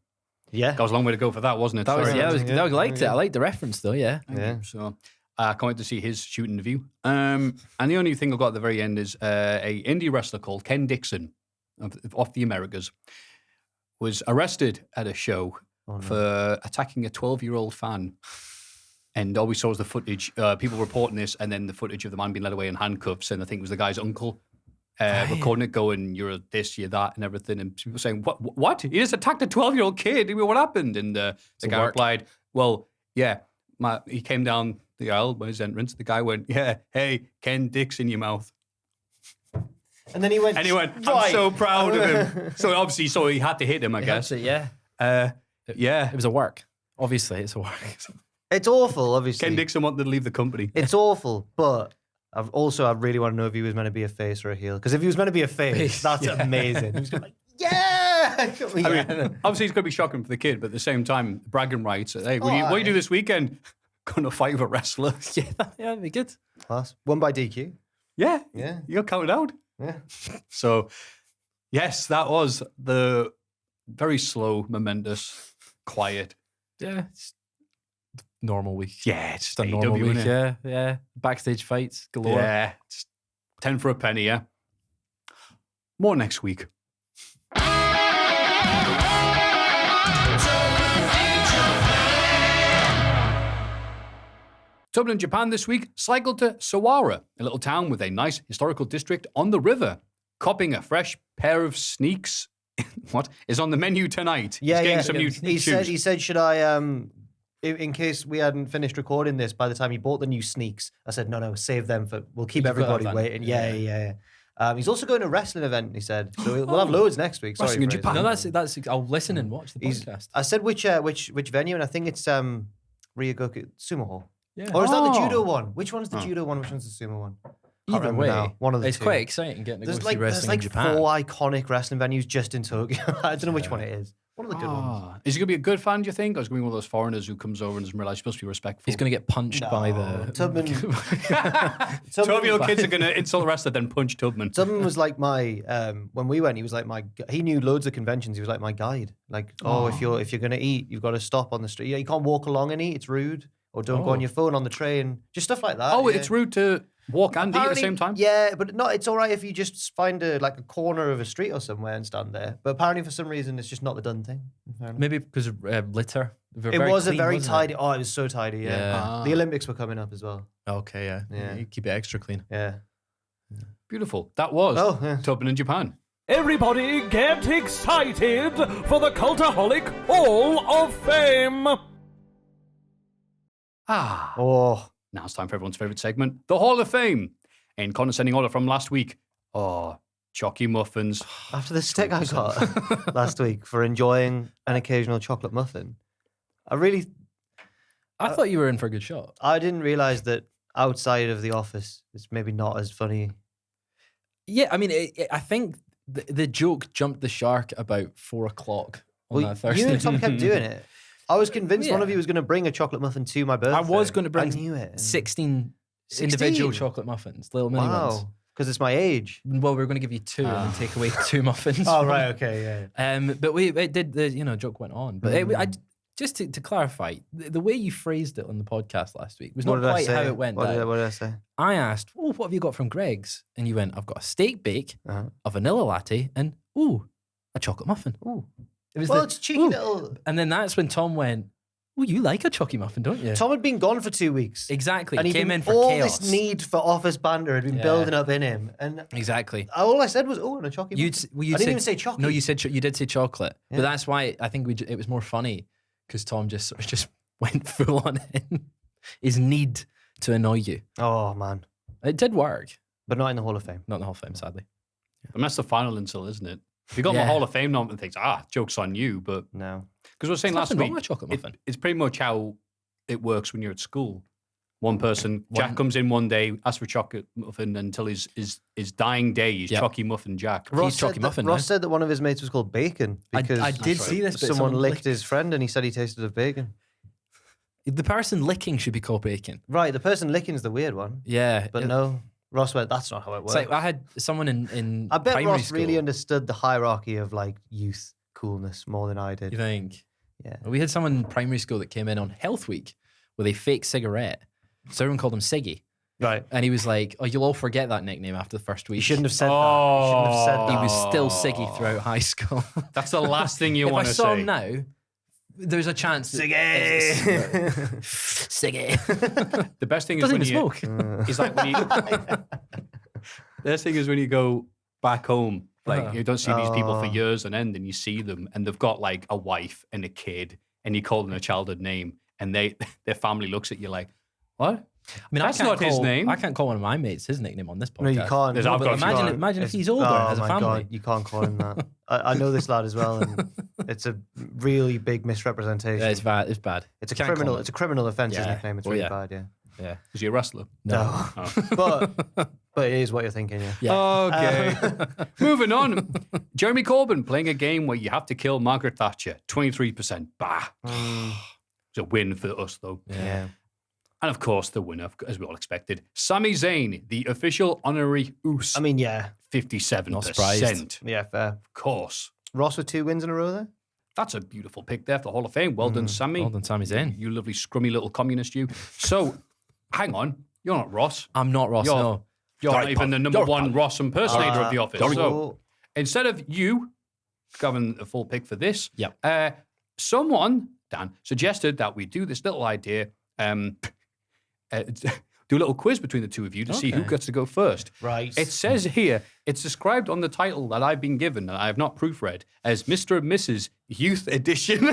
Yeah.
That was a long way to go for that, wasn't it?
I liked it.
Yeah.
I liked the reference though. Yeah.
So I can't wait to see his shoot interview. And the only thing I got at the very end is a indie wrestler called Ken Dixon of the Americas was arrested at a show for attacking a 12-year-old fan. And all we saw was the footage, people reporting this, and then the footage of the man being led away in handcuffs. And I think it was the guy's uncle recording it, going, "You're this, you're that," and everything. And people saying, "What? He just attacked a 12-year-old kid? What happened?" And the guy replied, "Well, yeah, he came down the aisle by his entrance. The guy went, 'Yeah, hey, Ken Dix in your mouth.'"
And then he went,
"I'm so proud of him." So obviously, he had to hit him, I guess.
Yeah.
Yeah.
It was a work. Obviously, it's a work.
It's awful, obviously.
Ken Dixon wanted to leave the company.
It's awful, but I really want to know if he was meant to be a face or a heel. Because if he was meant to be a face, that's amazing. He was going to be like, yeah!
Obviously, it's going to be shocking for the kid, but at the same time, bragging rights. Hey, what do you do this weekend? Going to fight with a wrestler.
Yeah, that'd be good.
Class. Won by DQ.
Yeah.
Yeah.
You got counted out.
Yeah.
So, yes, that was the very slow, momentous, quiet.
Yeah. It's normal week.
Yeah, it's
Just a normal
AEW,
week.
isn't it?
Yeah. Backstage fights galore.
Yeah. It's 10 for a penny, yeah. More next week. Dublin, Japan this week cycled to Sawara, a little town with a nice historical district on the river. Copping a fresh pair of sneaks is on the menu tonight.
Yeah,
He's getting
yeah.
some new shoes.
He said, should I, in case we hadn't finished recording this by the time he bought the new sneaks, I said, no, save them we'll keep everybody waiting. Yeah. He's also going to a wrestling event, he said. So we'll have loads next week. Sorry,
Wrestling in
Fraser.
Japan.
No, that's. I'll listen and watch the podcast.
I said which venue, and I think it's Ryogoku Sumo Hall.
Yeah.
Or is that the judo one? Which one's the judo one? Which one's the sumo one? Can't
Either
remember
way,
now. One of the
it's
two.
quite exciting getting to go see wrestling in Japan.
There's 4 iconic wrestling venues just in Tokyo. I don't know which one it is. One of the good ones.
Is he going to be a good fan, do you think? Or is he going to be one of those foreigners who comes over and doesn't realize he's supposed to be respectful?
He's going to get punched by the...
Tubman.
12-year-old kids are going to insult the wrestler, then punch Tubman.
Tubman was like my, when we went, he was like he knew loads of conventions. He was like my guide. Like, if you're going to eat, you've got to stop on the street. You can't walk along and eat. It's rude. Or don't go on your phone on the train. Just stuff like that.
It's rude to walk and eat at the same time?
Yeah, but it's all right if you just find a corner of a street or somewhere and stand there. But apparently for some reason, it's just not the done thing.
Maybe because of litter.
It was a very tidy... Oh, it was so tidy, yeah. The Olympics were coming up as well.
Okay, yeah. You keep it extra clean.
Yeah.
Beautiful. That was Tubman in Japan.
Everybody get excited for the Cultaholic Hall of Fame!
Oh.
Now it's time for everyone's favourite segment, the Hall of Fame. In condescending order from last week. Chalky muffins.
After the stick I got last week for enjoying an occasional chocolate muffin, I
thought you were in for a good shot.
I didn't realise that outside of the office, it's maybe not as funny.
Yeah, I mean, I think the joke jumped the shark about 4 o'clock on that Thursday.
You and Tom kept doing it. I was convinced one of you was going to bring a chocolate muffin to my birthday.
I was going to bring
I knew it.
16 individual chocolate muffins, little mini ones.
Because it's my age.
Well, we were going to give you 2 and then take away 2 muffins.
Oh, right, okay, yeah.
But it did, the joke went on. But just to clarify, the way you phrased it on the podcast last week was not quite how it went.
What did I say?
I asked, what have you got from Greg's? And you went, I've got a steak bake, a vanilla latte, and, a chocolate muffin.
Ooh.
It's
cheeky little...
And then that's when Tom went, you like a chocolate muffin, don't you?
Tom had been gone for 2 weeks.
Exactly.
And
he came in for
all
chaos.
This need for office banter had been building up in him. And
exactly.
All I said was, and a chocolate muffin. I didn't even say chocolate.
No, you did say chocolate. Yeah. But that's why I think it was more funny. because Tom just went full on in his need to annoy you.
Oh, man.
It did work.
But not in the Hall of Fame.
Not in the Hall of Fame, sadly.
And that's the final insult, isn't it? If you got my
Yeah.
Hall of Fame nom and things, joke's on you. But
No.
because we were saying
There's
last
nothing wrong
week,
with chocolate muffin.
it's pretty much how it works when you're at school. One person, Jack comes in one day, asks for chocolate muffin until his dying day. He's Chocky Muffin Jack.
Ross Chocky Muffin.
Ross said that one of his mates was called Bacon because
I did see this, but
someone licked his friend and he said he tasted of bacon.
The person licking should be called bacon.
Right, the person licking is the weird one.
Yeah.
But no, Ross went, that's not how it works.
It's like I had someone in
I bet
primary
Ross
school.
really understood the hierarchy of like youth coolness more than I did.
You think?
Yeah.
We had someone in primary school that came in on Health Week with a fake cigarette. So everyone called him Siggy.
Right.
And he was like, "Oh, you'll all forget that nickname after the first week."
You shouldn't have said that. You shouldn't have said that.
He was still Siggy throughout high school.
That's the last thing you
If I
want to
saw
say.
him now, there's a chance.
Siggy!
Siggy.
The best thing is
Doesn't
when
even
you
smoke.
He's like when you. The best thing is when you go back home, like you don't see these people for years on end, and you see them, and they've got like a wife and a kid, and you call them a childhood name, and their family looks at you like, what?
I mean,
That's
I can't
not his
call,
name.
I can't call one of my mates his nickname on this podcast.
No, you can't.
There's-
No,
I've
but
got
you
to.
can't.
Imagine if
It's-
he's older and has a
my
family.
God, you can't call him that. I know this lad as well, and it's a really big misrepresentation.
Yeah, it's bad. It's bad.
It's a
Can't call
criminal.
him.
It's a criminal offence. His
Yeah.
nickname. It's
Well,
really
yeah.
bad. Yeah.
Yeah.
Is he a wrestler?
No. But it is what you're thinking. Yeah.
Yeah.
Okay. Moving on. Jeremy Corbyn playing a game where you have to kill Margaret Thatcher. 23%. Bah. It's a win for us, though.
Yeah.
And of course, the winner, as we all expected, Sami Zayn, the official honorary Oos.
I mean, yeah.
57%.
Not surprised.
Yeah. Fair.
Of course.
Ross with 2 wins in a row there.
That's a beautiful pick there for the Hall of Fame. Well done, Sammy.
Well done, Sami Zayn.
You lovely, scrummy little communist, you. So, hang on. You're not Ross.
I'm not Ross.
You're,
No.
you're
Sorry,
not even
pal.
the number
You're
one
pal.
Ross impersonator of the office.
Oh.
So, instead of you having a full pick for this,
Yep.
someone, Dan, suggested that we do this little idea, do a little quiz between the two of you to see who
Okay.
gets to go first.
Right.
It says here, it's described on the title that I've been given, and I have not proofread, as Mr. and Mrs. Youth Edition.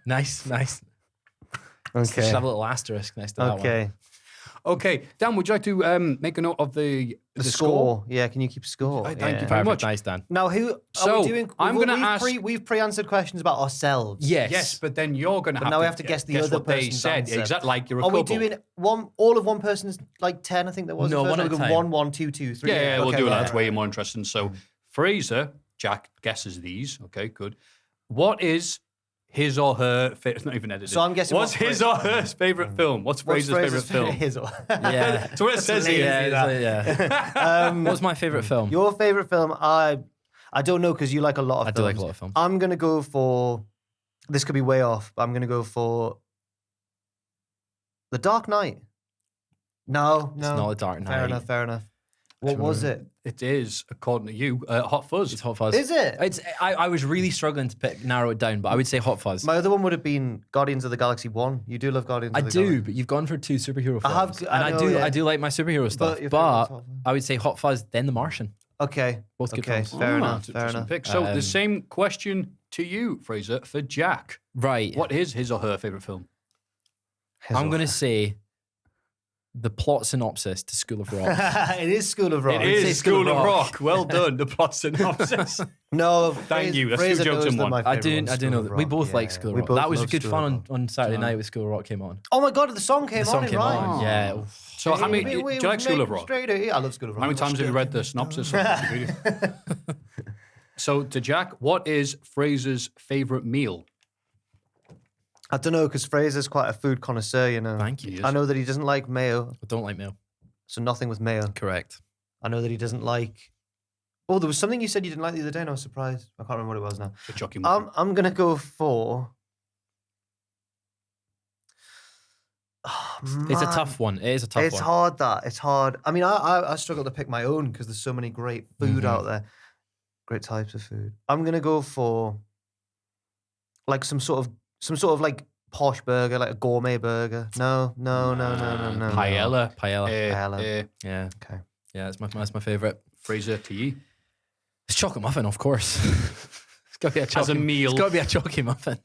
Nice.
Okay.
Just have a little asterisk next to that one.
Okay.
Okay, Dan, would you like to make a note of the
Score. Yeah. Can you keep score?
Thank
Yeah.
you very
Perfect.
much.
Nice, Dan.
Now, who are
So,
we doing?
I'm
we've-
gonna
we've
ask-
we've pre-answered questions about ourselves.
Yes.
Yes, but then you're going to have
now
to
we have to guess the other
what they
person's
said.
answer.
Exactly, like you're a
Are we
couple.
doing all of one person's like 10? I think there was.
No,
the first
one at
We're
a
going
time.
1, 1, 2, 2, 3.
Yeah, we'll
Okay,
do that.
yeah.
That's way more interesting. So, Fraser, Jack guesses these. Okay, good. What is his or her? It's not even edited.
So I'm guessing
What's
what
his or her favorite film? What's Fraser's favorite film?
His or
Yeah.
That's what it says here.
Yeah. What's my favorite film?
Your favorite film? I don't know because you like a lot of
I
films.
do like a lot of films.
I'm gonna go for. This could be way off, but I'm gonna go for The Dark Knight. No,
It's not The Dark Knight.
Fair enough. What was it?
It is, according to you, Hot Fuzz.
It's Hot Fuzz.
Is it?
I was really struggling to narrow it down, but I would say Hot Fuzz.
My other one would have been Guardians of the Galaxy 1. You do love Guardians
I
of the
do,
Galaxy.
but you've gone for 2 superhero films.
I have-
and
I know, yeah.
I do like my superhero stuff,
your
but
favourite's Hot Fuzz.
I would say Hot Fuzz, then The Martian.
Okay.
Both good
Okay.
films.
Fair enough.
It's an
Fair
interesting
enough.
pick. So the same question to you, Fraser, for Jack.
Right.
What is his or her favorite film?
I'm going to say the plot synopsis to School of Rock.
It is School of Rock.
It is School of Rock. Well done. The plot synopsis.
No,
Thank you. That's two
Fraser
jokes
knows
in
that
one.
my
I
favourite
do
one's
know
School
that.
of
We
Rock.
both like
Yeah,
School
we
of Rock.
both
That was
love
good
School
fun
of Rock.
on Saturday night with School of Rock came on.
Oh my God, the song came
The
on.
song
in
came
Rhyme.
on. Yeah.
So how many? Do you like School of Rock?
I love School of Rock.
How many times have you read the synopsis? So to Jack, what is Fraser's favorite meal?
I don't know, because Fraser's quite a food connoisseur, you know.
Thank you.
I know that he doesn't like mayo,
I don't like mayo.
so nothing with mayo.
Correct.
I know that he doesn't like... Oh, there was something you said you didn't like the other day, and I was surprised. I can't remember what it was now.
The Chucky Muffin.
I'm going to go for... Oh,
It's a
man.
tough one. It is a tough
It's
one.
hard, that. It's hard. I mean, I struggle to pick my own because there's so many great food out there. Great types of food. I'm going to go for like some sort of like posh burger, like a gourmet burger. No.
Paella.
Paella.
Yeah.
Okay.
Yeah, that's my favorite.
Fraser to you.
It's chocolate muffin, of course. It's got to be a
As a meal.
It's got to be a chalky muffin.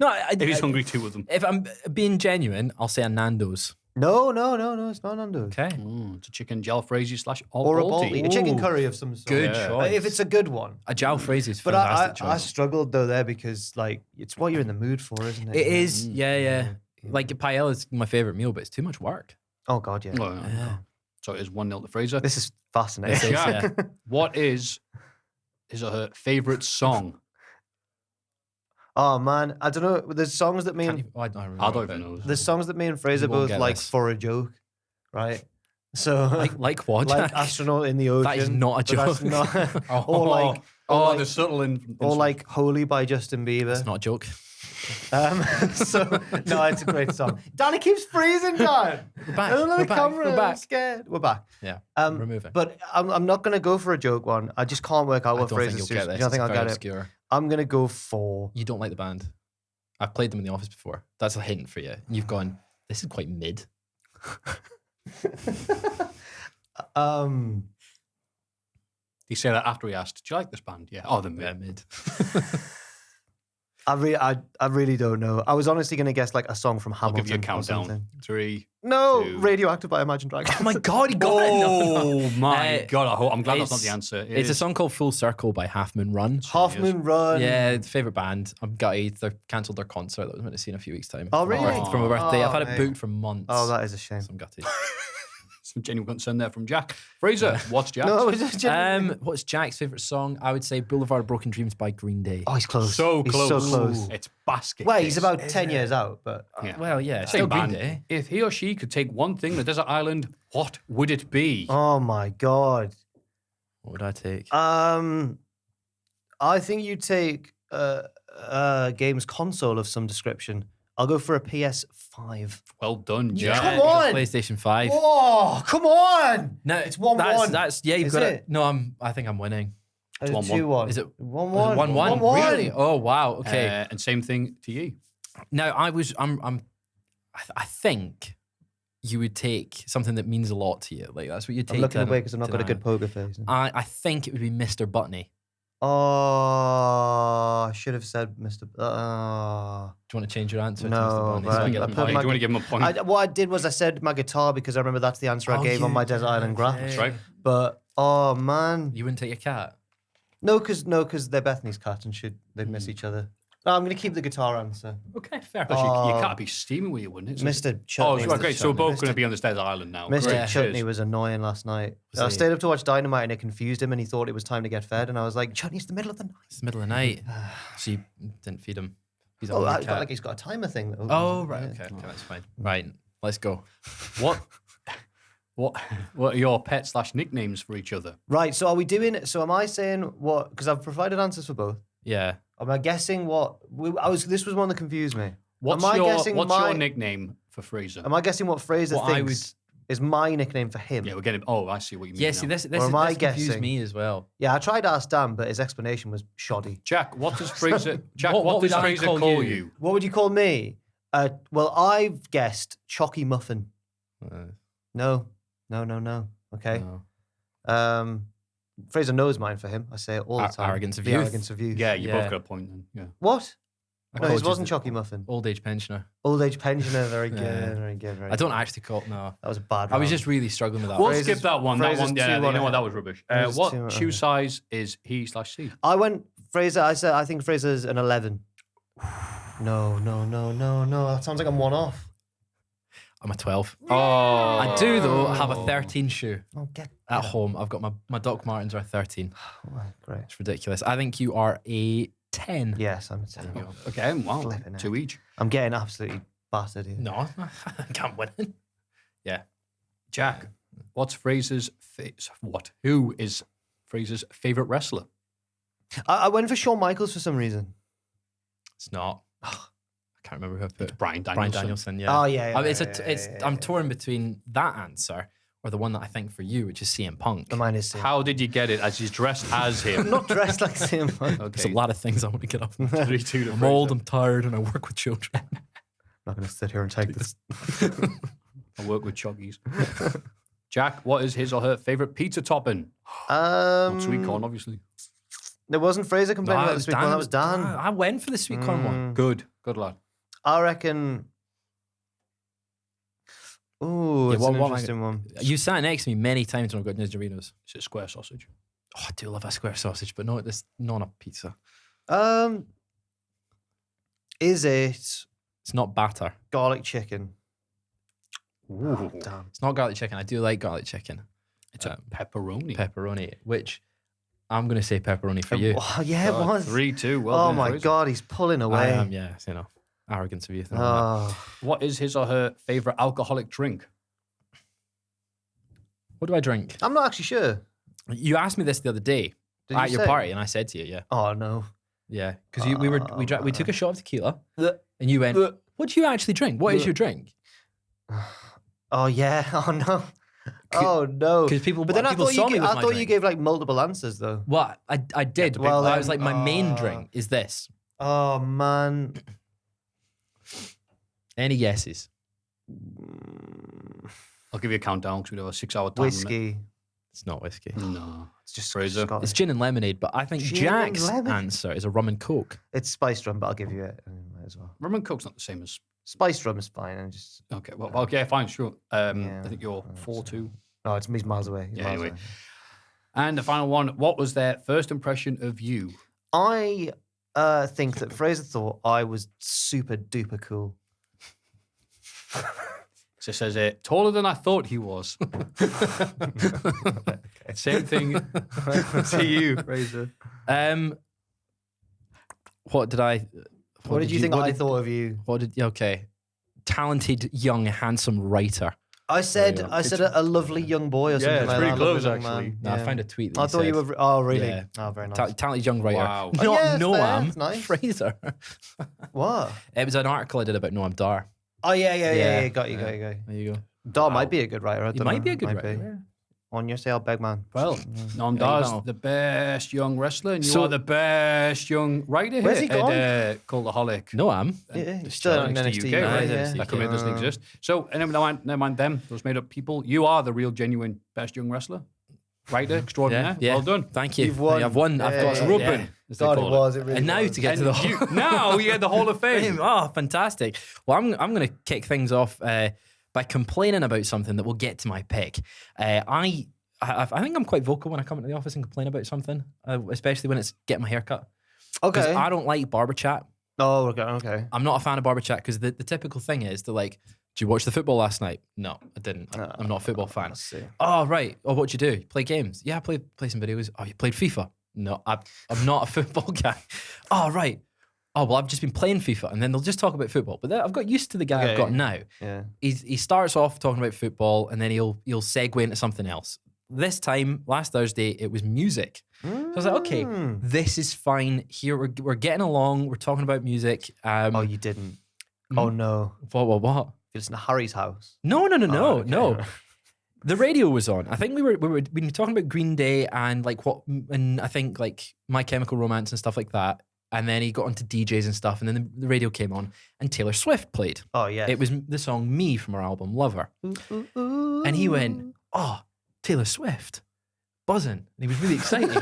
No,
If he's hungry, 2 of them.
If I'm being genuine, I'll say a Nando's.
No, it's not Nando's.
Okay.
It's a chicken jalfrezi /
Or a balti. A chicken curry of some sort.
Good choice.
If it's a good one.
A jalfrezi's
But
fantastic
I
choice.
struggled though there because like it's what you're in the mood for, isn't it?
It is, yeah. Like paella is my favorite meal, but it's too much work.
Oh God, yeah.
Well, so it is 1-0 to Fraser.
This is fascinating.
This is,
Jack, what is his or her favourite song?
Oh man, I don't know. There's songs that me and
I don't remember.
I don't even know.
there's songs that me and Fraser
You won't
both
get
like
this.
for a joke, right? So
Like what?
like
Jack?
astronaut in the ocean.
That is not a
but that's
joke.
not- or like
the subtle
or like Holy by Justin Bieber.
It's not a joke.
So no, it's a great song. Danny keeps freezing, Dan.
We're back.
I don't know
We're
the
back.
camera.
We're
I'm
back.
scared. We're back.
Yeah.
We're
moving.
But I'm not gonna go for a joke one. I just can't work out
I
what
don't think
Fraser's
you'll get
choosing.
this.
You don't think
It's
I'll
very
get it?
obscure.
I'm gonna go for.
You don't like the band. I've played them in the office before. That's a hint for you. You've gone, this is quite mid.
He said that after he asked, "Do you like this band?" Yeah. Oh, the
Yeah,
mid.
mid.
I really don't know. I was honestly gonna guess like a song from
I'll
Hamilton.
give you a
or
countdown.
something.
3.
No,
2.
Radioactive by Imagine Dragons.
Oh my God, he got it.
Oh my
Uh,
God! I'm glad that's not the answer. It
It's a
is-
song called Full Circle by Half Moon Run.
Half Moon Run.
Yeah, favourite band. I'm gutted. They've cancelled their concert that was meant to see in a few weeks' time.
Oh,
For my
really?
birth- For my birthday.
Oh,
I've had it
mate.
booked for months.
Oh, that is a shame.
So I'm gutted.
Some genuine concern there from Jack. Fraser, what's Jack?
No, it was just
What's Jack's favourite song? I would say Boulevard of Broken Dreams by Green Day.
oh, he's close.
So
He's
close.
so close.
It's basket.
Well, he's
case.
about 10 years out, but
Yeah.
Well, yeah,
Same
still Green
band.
Day.
If he or she could take one thing to Desert Island, what would it be?
oh my God.
What would I take?
I think you take a games console of some description. I'll go for a PS5.
Well done,
Yeah.
Jack.
Come on!
PlayStation 5.
Oh, come on!
No,
It's 1-1.
That's yeah. You've
Is
got
it?
it. No, I think I'm winning.
It's
1-1.
2-1.
Is it
1-1?
1-1?
1-1.
Really? Oh wow. Okay.
And same thing to you.
Now I think you would take something that means a lot to you. Like that's what you take.
I'm looking
to-
away because I've not
to
got a
now.
good poker face.
I think it would be Mr. Butney.
Oh, I should have said Mr.
Do you want to change your answer?
No,
to Mr. Butney?
but
So I
I
get a
put
point.
Do you want to give him a point?
What I did was I said my guitar because I remember that's the answer I gave on my Desert Island graph.
That's right.
But oh man,
You wouldn't take your cat.
no, because they're Bethany's cat and they'd miss each other. No, I'm gonna keep the guitar answer.
Okay, fair.
Because you can't be steaming with you, wouldn't it?
Mr.
Oh,
Chutney.
so, great. So we're both
Mr.
going to be on this desert island now.
Mr.
Great.
Chutney
Cheers.
was annoying last night.
Was
I
he?
stayed up to watch Dynamite and it confused him and he thought it was time to get fed. And I was like, Chutney, it's the middle of the night.
It's the middle of the night. So you didn't feed him. He's a
Oh,
lonely
I,
cat.
like he's got a timer thing. That
Oh,
opens it.
right.
Yeah.
Okay, that's fine. Right, let's go.
What are your pet / nicknames for each other?
Right. So are we doing? So am I saying what? Because I've provided answers for both.
Yeah.
Am I guessing what? This was one that confused me.
What's
am I
your
guessing
your nickname for Fraser?
Am I guessing what Fraser
What I
thinks is my nickname for him?
Yeah, we're getting. Oh, I see what you mean.
Yeah,
now.
see, this
Or am I
confused
guessing?
me as well.
Yeah, I tried to ask Dan, but his explanation was shoddy.
Jack, what does Fraser? Jack,
What
what
would
does
I
Fraser
call
call
you?
you?
What would you call me? Well, I've guessed Chalky Muffin. No. Okay.
No.
Fraser knows mine for him. I say it all the time.
Arrogance of
the
youth.
arrogance of youth.
Yeah, you
Yeah.
both got a point then. Yeah.
What?
I
No,
called
his
you
wasn't
the
Chalky Muffin.
Old age pensioner.
Old age pensioner. Very good.
Yeah.
Very good. Very
I don't
good.
actually call. No,
That was a bad.
I was
round.
just really struggling with that.
We'll
Fraser's-
skip that one. That
Fraser's
one. Yeah,
2-1
you know what?
ahead.
That was rubbish.
Fraser's
What
2-1
shoe
ahead.
size is he/she?
I went Fraser. I think Fraser's an 11. No. That sounds like I'm one off.
I'm a 12.
Oh,
I do though have a 13 shoe
Oh, get
at home. I've got my Doc Martens are a 13.
Oh, great.
It's ridiculous. I think you are a 10.
Yes, I'm a 10.
There you go.
Okay, wow.
Flipping
2 each.
I'm getting absolutely battered here.
No, I can't win. Yeah.
Jack, what's Fraser's Who is Fraser's favorite wrestler?
I went for Shawn Michaels for some reason.
It's not. I can't remember who I put.
Brian Danielson.
Brian Danielson, yeah.
Oh, yeah.
I'm torn between that answer or the one that I think for you, which is CM Punk.
Mine is CM.
How did you get it as he's dressed as him?
I'm not dressed like CM Punk.
There's a lot of things I want to get off.
3-2 to
I'm
Fraser.
old, I'm tired, and I work with children.
I'm not going to sit here and take this.
I work with choggies. Jack, what is his or her favorite pizza topping?
Um,
Sweet corn, obviously.
There wasn't Fraser complaining about the sweet corn. That was Dan.
I went for the sweet corn one.
Good lad.
I reckon. Ooh, it's an interesting one.
You sat next to me many times when I've got Ninja Doritos.
Is it square sausage?
Oh, I do love a square sausage, but not on a pizza.
Is it?
It's not batter.
Garlic chicken.
Ooh.
Damn.
It's not garlic chicken. I do like garlic chicken.
It's a pepperoni.
Pepperoni, which I'm going to say pepperoni for you.
Oh, yeah, it was.
3-2. Well
oh
done,
my
Fraser.
God, he's pulling away.
I am, yeah. You know, arrogance of youth.
What is his or her favorite alcoholic drink?
What do I drink?
I'm not actually sure.
You asked me this the other day
Did
at
you
your
say?
party, and I said to you, yeah.
Oh no.
Yeah, because we took a shot of tequila,
The-
and you went, "What do you actually drink? What is your drink?"
Oh yeah. Oh no. Oh no.
Because people,
But then
people saw me with
I
my
thought
drink.
you gave like multiple answers though.
Well, I did.
Well,
Well, I was
then,
like, my main drink is this.
Oh man.
Any guesses?
I'll give you a countdown because we have a 6-hour time limit.
Whiskey.
It's not whiskey.
No.
It's just
Fraser.
Scottish.
It's gin and lemonade, but I think
Gin and
Jack's
lemonade?
answer is a rum and coke.
It's spiced rum, but I'll give you it as well.
Rum and Coke's not the same as...
Spiced rum is fine. And just
Okay, well, okay, fine, sure. I
Yeah,
think you're
that's
4-2.
no, he's miles away. He's
Yeah,
miles
anyway.
away.
And the final one, what was their first impression of you?
I think that Fraser thought I was super duper cool.
So it says it taller than I thought he was. Same thing to you, Fraser.
What did I?
What did you think I thought of you?
What did? Okay, talented, young, handsome writer.
I said
go.
a lovely young boy or something
it's
like
pretty
that.
close,
A lovely young
actually.
man.
No, I
Yeah.
found a tweet. That
I
he
thought you
said,
were. Oh, really?
Yeah.
Oh, very nice.
talented young writer.
Wow.
Oh, yeah, it's
Not
fair,
Noam.
it's nice.
Fraser.
What?
It was an article I did about Noam Dar.
Oh, yeah.
Yeah.
Got you.
There you go.
Dar might be a good writer. I
He
don't
might
know.
be a good
Might
writer.
On your sale, big man.
Well, Noam
There you
Dar's
go.
the best young wrestler, and you
So-
are the best young writer
Where's
here
he gone?
at Cultaholic.
Noam.
Yeah,
It's
still in
NXT
NXT,
UK,
right?
right?
Yeah.
That company doesn't exist. So, and never mind them, those made up people. You are the real, genuine best young wrestler. Writer extraordinaire.
Yeah.
Well done.
Thank you.
You've won.
I've won. I've got
It's
Yeah.
rubbing, as they
God, it
call
was. It really
And now
was.
to get to the
And now you get the Hall of Fame.
Oh, fantastic. Well, I'm going to kick things off by complaining about something that we'll get to my pick. I think I'm quite vocal when I come into the office and complain about something, especially when it's getting my hair cut. Because
Okay.
I don't like Barber Chat.
Oh, okay.
I'm not a fan of Barber Chat because the typical thing is they're like, did you watch the football last night? No, I didn't. I'm not a football fan.
Let's see.
Oh, right. Oh, what'd you do? You play games? Yeah, I play some videos. Oh, you played FIFA? No, I'm not a football guy. Oh, right. Oh, well, I've just been playing FIFA. And then they'll just talk about football. But I've got used to the guy I've
Okay.
got now.
Yeah.
He starts off talking about football and then he'll segue into something else. This time, last Thursday, it was music. So I was like, okay, this is fine. Here, we're getting along. We're talking about music.
Oh, you didn't. Oh no.
What?
You listen to Harry's House.
No.
Oh, okay.
No. The radio was on. I think we were talking about Green Day and I think like My Chemical Romance and stuff like that. And then he got onto DJs and stuff, and then the radio came on, and Taylor Swift played.
Oh yeah.
It was the song "Me" from her album Lover, and he went, "Oh, Taylor Swift, buzzing," and he was really excited.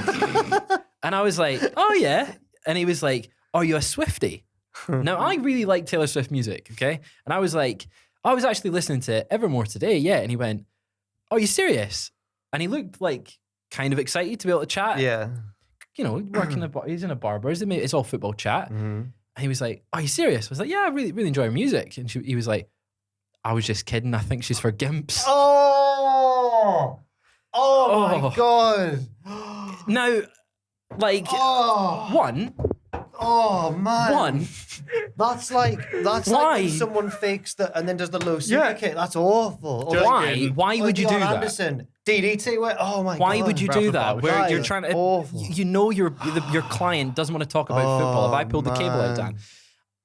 And I was like, "Oh yeah," and he was like, "Are you a Swiftie?" Now I really like Taylor Swift music, okay, and I was like, I was actually listening to Evermore today, yeah, and he went, "Are you serious?" And he looked like kind of excited to be able to chat.
Yeah.
You know, he's in a barber. It's all football chat. And he was like, "Are you serious?" I was like, "Yeah, I really, really enjoy her music." And he was like, "I was just kidding. I think she's for gimps."
Oh my
Oh.
god.
Now, like, one,
man. That's like
Why?
when someone fakes that and then does the low super kick. That's awful. Or
why? Why would you do that?
Anderson, DDT. Oh my god.
Why would you do that?
Barber
Where
Chat.
you're trying to,
Awful.
you know, your client doesn't want to talk about football. If I pulled the cable out, Dan,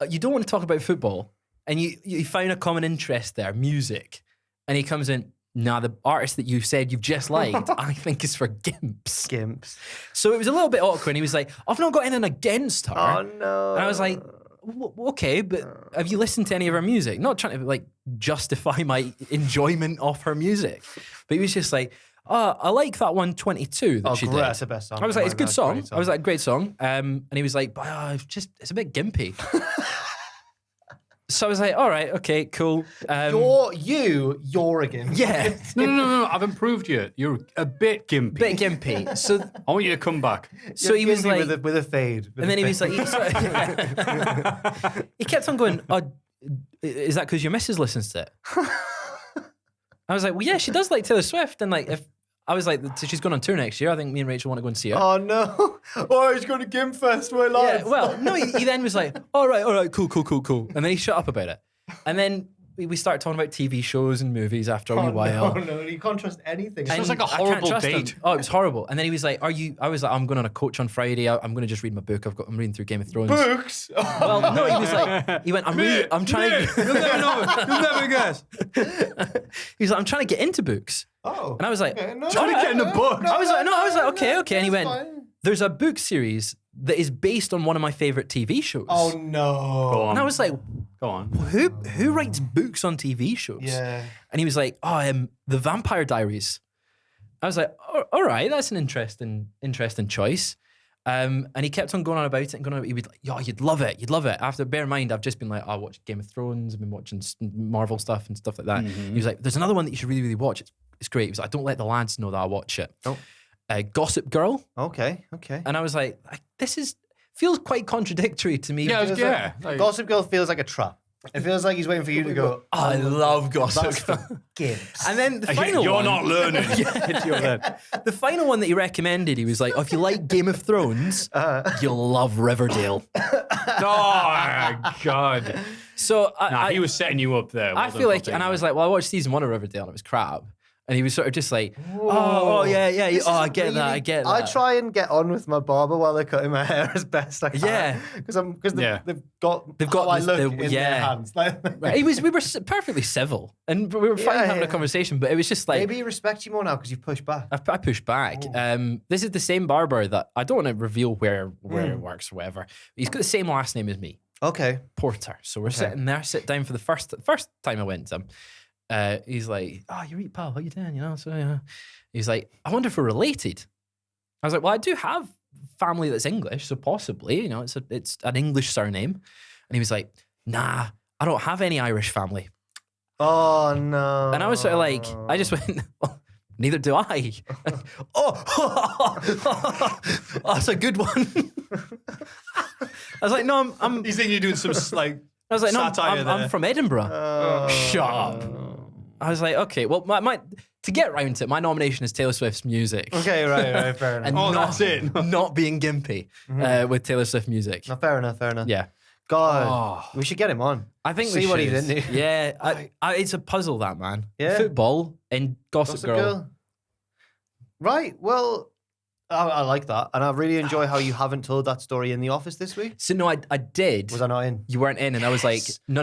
you don't want to talk about football, and you find a common interest there, music, and he comes in. Nah, the artist that you said you've just liked, I think is for gimps.
Gimps.
So it was a little bit awkward. And he was like, "I've not got anything against her."
Oh no.
And I was like, "Okay, but have you listened to any of her music?" Not trying to like justify my enjoyment of her music, but he was just like, I like that one 22 that she
great.
did.
That's the best song.
I was like, it's a good song.
Song.
I was like, great song. And he was like, but it's a bit gimpy. So I was like, all right, okay, cool.
You're again.
Yeah.
No. I've improved you. You're a bit gimpy.
Bit gimpy. So
I want you to come back.
So he was like,
with a fade.
and then he was like, he kept on going, oh, is that because your missus listens to it? I was like, well, yeah, she does like Taylor Swift. And like, if I was like, so she's going on tour next year. I think me and Rachel want to go and see her.
Oh, no. Oh, he's going to Gimfest, my lads.
Yeah, well, no, he then was like, all right, cool. And then he shut up about it. And then we started talking about TV shows and movies after a wee while.
No, you can't trust anything.
It sounds like a
I can't
horrible
trust him.
date.
Oh, it was horrible. And then he was like, I was like, I'm going on a coach on Friday. I'm going to just read my book. I'm reading through Game of Thrones.
Books?
Well, no, he was like, he went, I'm trying to.
You'll never know. You'll never guess.
He's like, I'm trying to get into books.
Oh.
And I was like,
Okay, no,
Trying to get in the book.
I was like, okay. And he went,
fine.
there's a book series that is based on one of my favorite TV shows.
Oh, no.
Go on.
And I was like,
Go on.
who writes books on TV shows?
Yeah.
And he was like, The Vampire Diaries. I was like, all right, that's an interesting choice. And he kept on going on about it and going on. He was like, you'd love it. After, bear in mind, I've just been like, I watched Game of Thrones. I've been watching Marvel stuff and stuff like that.
Mm-hmm.
He was like, there's another one that you should really, really watch. It's great. He was like, don't let the lads know that I watch it.
Oh.
Gossip Girl.
Okay.
And I was like, feels quite contradictory to me.
Yeah,
Feels
yeah.
like- Gossip Girl feels like a trap. It feels like he's waiting for you to go,
Oh, I love Gossip
that's
Girl.
for Gibbs.
And then the final
You're
one,
not learning.
the final one that he recommended, he was like, if you like Game of Thrones, you'll love Riverdale.
Oh, God.
So
He was setting you up there.
I feel like, and I was like, well, I watched season 1 of Riverdale and it was crap. And he was sort of just like, yeah.
This
I
is
get that. I get that.
I try and get on with my barber while they're cutting my hair as best I can.
Yeah.
Because they've got how I
this-
look
the-
in
yeah.
their hands. Like,
We were perfectly civil and we were fine having a conversation, but it was just like,
maybe he respects you more now because you've pushed back.
I pushed back. This is the same barber that I don't want to reveal where it works or whatever. He's got the same last name as me,
Okay.
Porter. So we're sitting there, sit down for the first time I went to him. He's like, oh, you're right, pal. How you doing? You know, so yeah. He's like, I wonder if we're related. I was like, well, I do have family that's English, so possibly, you know, it's an English surname. And he was like, nah, I don't have any Irish family.
Oh, no.
And I was sort of like, I just went, well, neither do I. That's a good one. I was like, no, I'm
You think you're doing some like
I was like, no,
satire
I'm
there.
from Edinburgh. Shut up. I was like, okay, well, my to get round to it, my nomination is Taylor Swift's music.
Okay, right, fair enough.
And
that's it.
Not being gimpy with Taylor Swift music.
No, fair enough.
Yeah.
God, we should get him on.
I think
See
we
what
should.
he's into.
Yeah, it's a puzzle, that, man.
Yeah.
Football and Gossip Girl.
Right, well, I like that. And I really enjoy how you haven't told that story in the office this week.
So, no, I did.
Was I not in?
You weren't in, and I was like, no.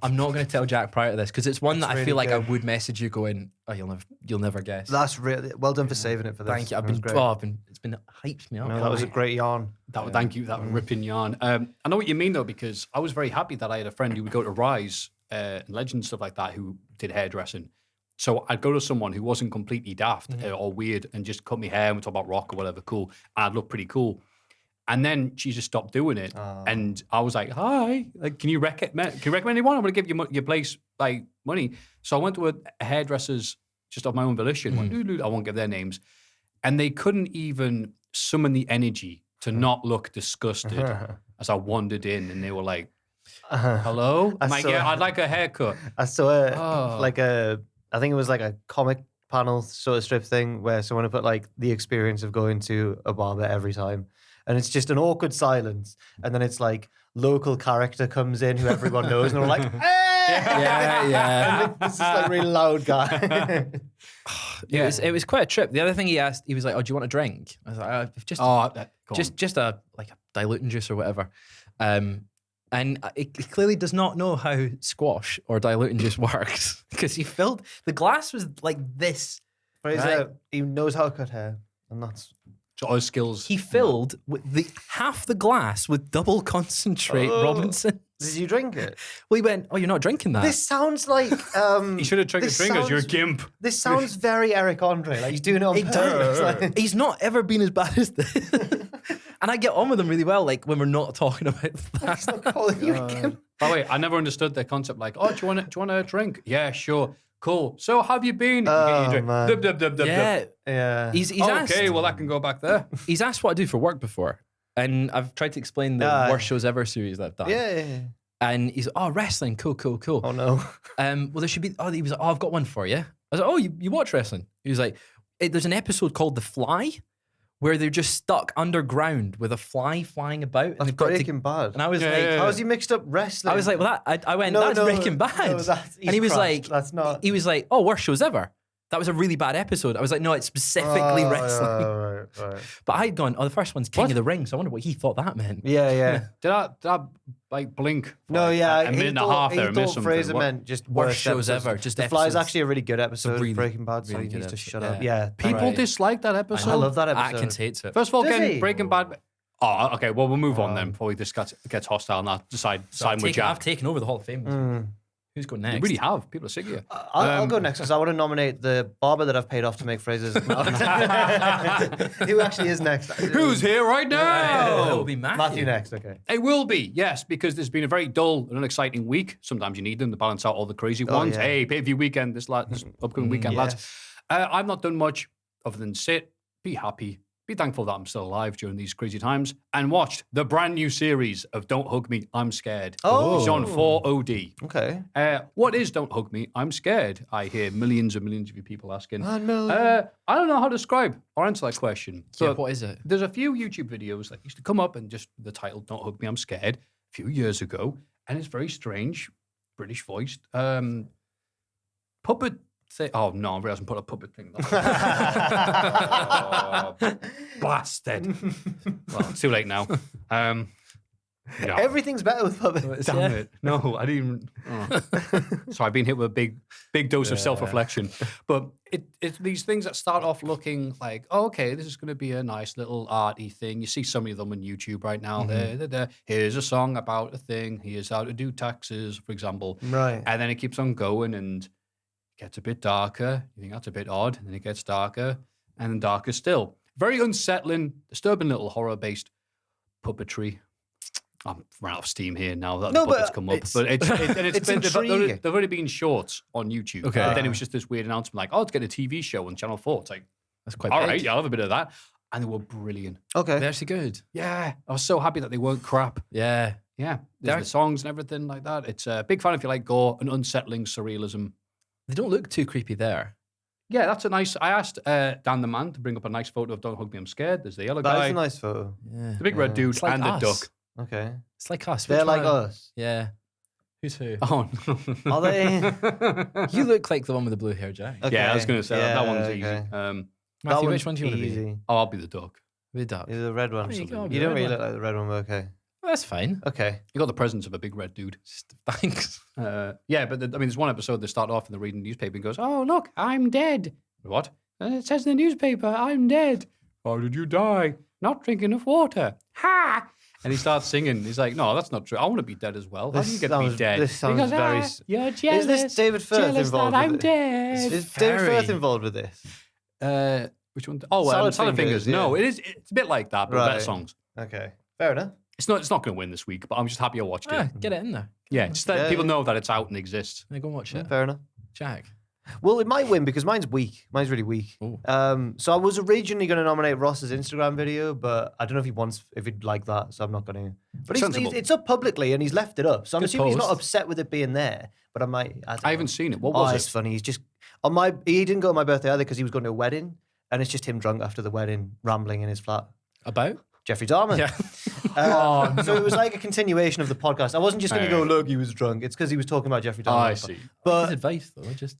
I'm not going to tell Jack prior to this because it's one
That's
that I
really
feel like I
good.
would message you going, oh, you'll never guess.
That's really well done for saving it for this.
Thank you.
That was great.
It's been hyped me up.
No, that was a great yarn.
Thank you. That ripping yarn. I know what you mean though, because I was very happy that I had a friend who would go to Rise and Legend stuff like that who did hairdressing. So I'd go to someone who wasn't completely daft or weird and just cut me hair and we talk about rock or whatever, cool. And I'd look pretty cool. And then she just stopped doing it. And I was like, hi, like, can you recommend anyone? I'm going to give you your place like money. So I went to a hairdresser's just of my own volition. Went, "Doo-doo," I won't give their names. And they couldn't even summon the energy to not look disgusted as I wandered in. And they were like, hello? I'm like, yeah, I'd like a haircut.
I saw I think it was like a comic panel sort of strip thing where someone had put like the experience of going to a barber every time. And it's just an awkward silence. And then it's like local character comes in who everyone knows and they're like, hey!
Yeah.
And this is like really loud guy.
It was quite a trip. The other thing he asked, he was like, oh, do you want a drink? I was like, just a diluting juice or whatever. And it clearly does not know how squash or diluting juice works because the glass was like this.
Fraser, he knows how to cut hair. And that's...
So all skills.
He filled with half the glass with double concentrate Robinson.
Did you drink it?
Well, he went, oh, you're not drinking that.
This sounds like
You should have tried to drink us. You're a gimp.
This sounds very Eric Andre. Like he's doing it on purpose. Like,
He's not ever been as bad as this. And I get on with him really well, like when we're not talking about that.
he's not calling you a gimp.
By the way, I never understood the concept like, oh, do you want a drink? Yeah, sure. Cool. So have you been? You get your drink.
man.
Dub, dub, dub, dub,
Yeah.
dub.
Yeah.
He's asked,
Okay, well, that can go back there.
he's asked what I do for work before. And I've tried to explain the worst shows ever series that I've done.
Yeah.
And he's like, oh, wrestling, cool.
Oh no.
Well, there should be, he was like, oh, I've got one for you. I was like, oh, you watch wrestling? He was like, there's an episode called The Fly where they're just stuck underground with a fly flying about. And
That's
they've got to,
Breaking Bad.
and I was
Yeah,
like,
yeah, yeah.
How has he mixed up wrestling?
I was like, well, I went,
No,
that's
no,
Breaking Bad.
no, that's-
and he was
he's
like,
crushed. That's not.
he was like, oh, worst shows ever. That was a really bad episode. I was like, no, it's specifically wrestling.
Right.
But I had gone, oh, the first one's King of the Ring, so I wonder what he thought that meant.
Yeah.
Did I like blink? For
No,
like
yeah.
a minute and a half there and
He
miss
thought
something?
Fraser
What?
meant just
Worst
worst
shows
episodes.
ever, just
The Fly is
episodes.
actually a really good episode of
really,
Breaking Bad, so
really
he
good
needs to
episode.
shut up.
Yeah.
Yeah.
People
right.
dislike that episode.
I love that episode.
Atkins hates it.
First of all,
Does
again,
he?
Breaking Bad. Oh, okay. Well, we'll move on then before this gets hostile and I decide side with
I've
Jack.
taken over the Hall of Fame. Who's going next?
You really have. People are sick of you.
I'll go next because I want to nominate the barber that I've paid off to make Fraser's. Who actually is next?
Who's here right
It
now?
will be Maffew.
Matthew next? Okay.
It will be, yes, because there's been a very dull and unexciting week. Sometimes you need them to balance out all the crazy ones.
yeah.
Hey, pay-per-view weekend, this upcoming weekend, lads. I've not done much other than sit, be happy, be thankful that I'm still alive during these crazy times, and watched the brand new series of Don't Hug Me, I'm Scared.
Oh.
It's on 4OD.
Okay.
What is Don't Hug Me, I'm Scared? I hear millions and millions of you people asking.
I know.
I don't know how to describe or answer that question.
Yeah,
But
what is it?
there's a few YouTube videos that used to come up and just the title "Don't Hug Me, I'm Scared" a few years ago, and it's very strange, British voiced puppet thing. Oh no, I realised I put a puppet thing. Oh, bastard! Well, it's too late now. Yeah.
Everything's better with puppets.
Damn it! No, I didn't. Oh. So I've been hit with a big dose of self-reflection. But it's these things that start off looking like, oh, okay, this is going to be a nice little arty thing. You see some of them on YouTube right now. Here's a song about a thing. Here's how to do taxes, for example.
Right.
And then it keeps on going and gets a bit darker. You think that's a bit odd. And then it gets darker and then darker still. Very unsettling, disturbing little horror-based puppetry. I'm run out of steam here now that the puppets come up. But it's
intriguing.
they've already been shorts on YouTube.
Okay.
But then it was just this weird announcement like, oh, it's getting a TV show on Channel 4. It's like,
That's quite
all
big.
right, yeah, I'll have a bit of that. And they were brilliant.
Okay.
They're actually good.
Yeah. I was so happy that they weren't crap.
Yeah.
Yeah. There's the songs and everything like that. It's a big fan if you like gore and unsettling surrealism.
They don't look too creepy there.
Yeah, that's a nice. I asked Dan the Man to bring up a nice photo of Don't Hug Me, I'm Scared. There's the yellow
That
guy,
is a nice photo.
Yeah.
the big red dude,
It's like
and
us.
the duck.
Okay.
It's like us.
They're
Which
like
one?
us.
Yeah. Who's who?
Oh, no.
Are they?
You look like the one with the blue hair, Jack.
Okay.
Yeah, I was going to say that one's
okay.
easy.
That
Matthew,
one's
which one do you want to be?
easy.
I'll be the duck.
The duck.
You're the red one.
Oh, you
You,
can be the
don't
red
really
one.
look like the red one, but okay.
Well, that's fine.
Okay.
You got the presence of a big red dude.
Thanks.
Yeah, but there's one episode they start off and they're reading the newspaper and goes, "Oh look, I'm dead." What? It says in the newspaper, "I'm dead." How did you die? Not drinking enough water. Ha! And he starts singing. He's like, "No, that's not true. I want to be dead as well. How do you get to be dead?"
This sounds
He goes,
very.
You're jealous.
Is this David Firth
jealous
involved
that
with
I'm
it?
dead.
Is David
very-
Firth involved with this?
Which one? Oh,
Salad
Salad
Fingers,
Fingers. No,
yeah.
it's a bit like that, but
Right.
better songs.
Okay. Fair enough.
It's not going to win this week, but I'm just happy I watched it.
Get it in there.
Yeah, just that
Yeah,
people
yeah.
know that it's out and exists.
Yeah, go and watch it.
Fair enough.
Jack.
Well, it might win because mine's weak. Mine's really weak.
Ooh.
So I was originally going to nominate Ross's Instagram video, but I don't know if he'd like that, so I'm not going to. But
Sensible.
it's up publicly and he's left it up, so I'm
Good
assuming he's not
post.
upset with it being there. But I might.
I haven't seen it. What
Oh,
was
it's
it?
funny. He's just on my. He didn't go on my birthday either because he was going to a wedding, and it's just him drunk after the wedding, rambling in his flat.
About?
Jeffrey Dahmer.
Yeah.
So it was like a continuation of the podcast. I wasn't just going to go, look, he was drunk. It's because he was talking about Jeffrey
Oh,
Dahmer.
I see.
His
But
advice, though. Just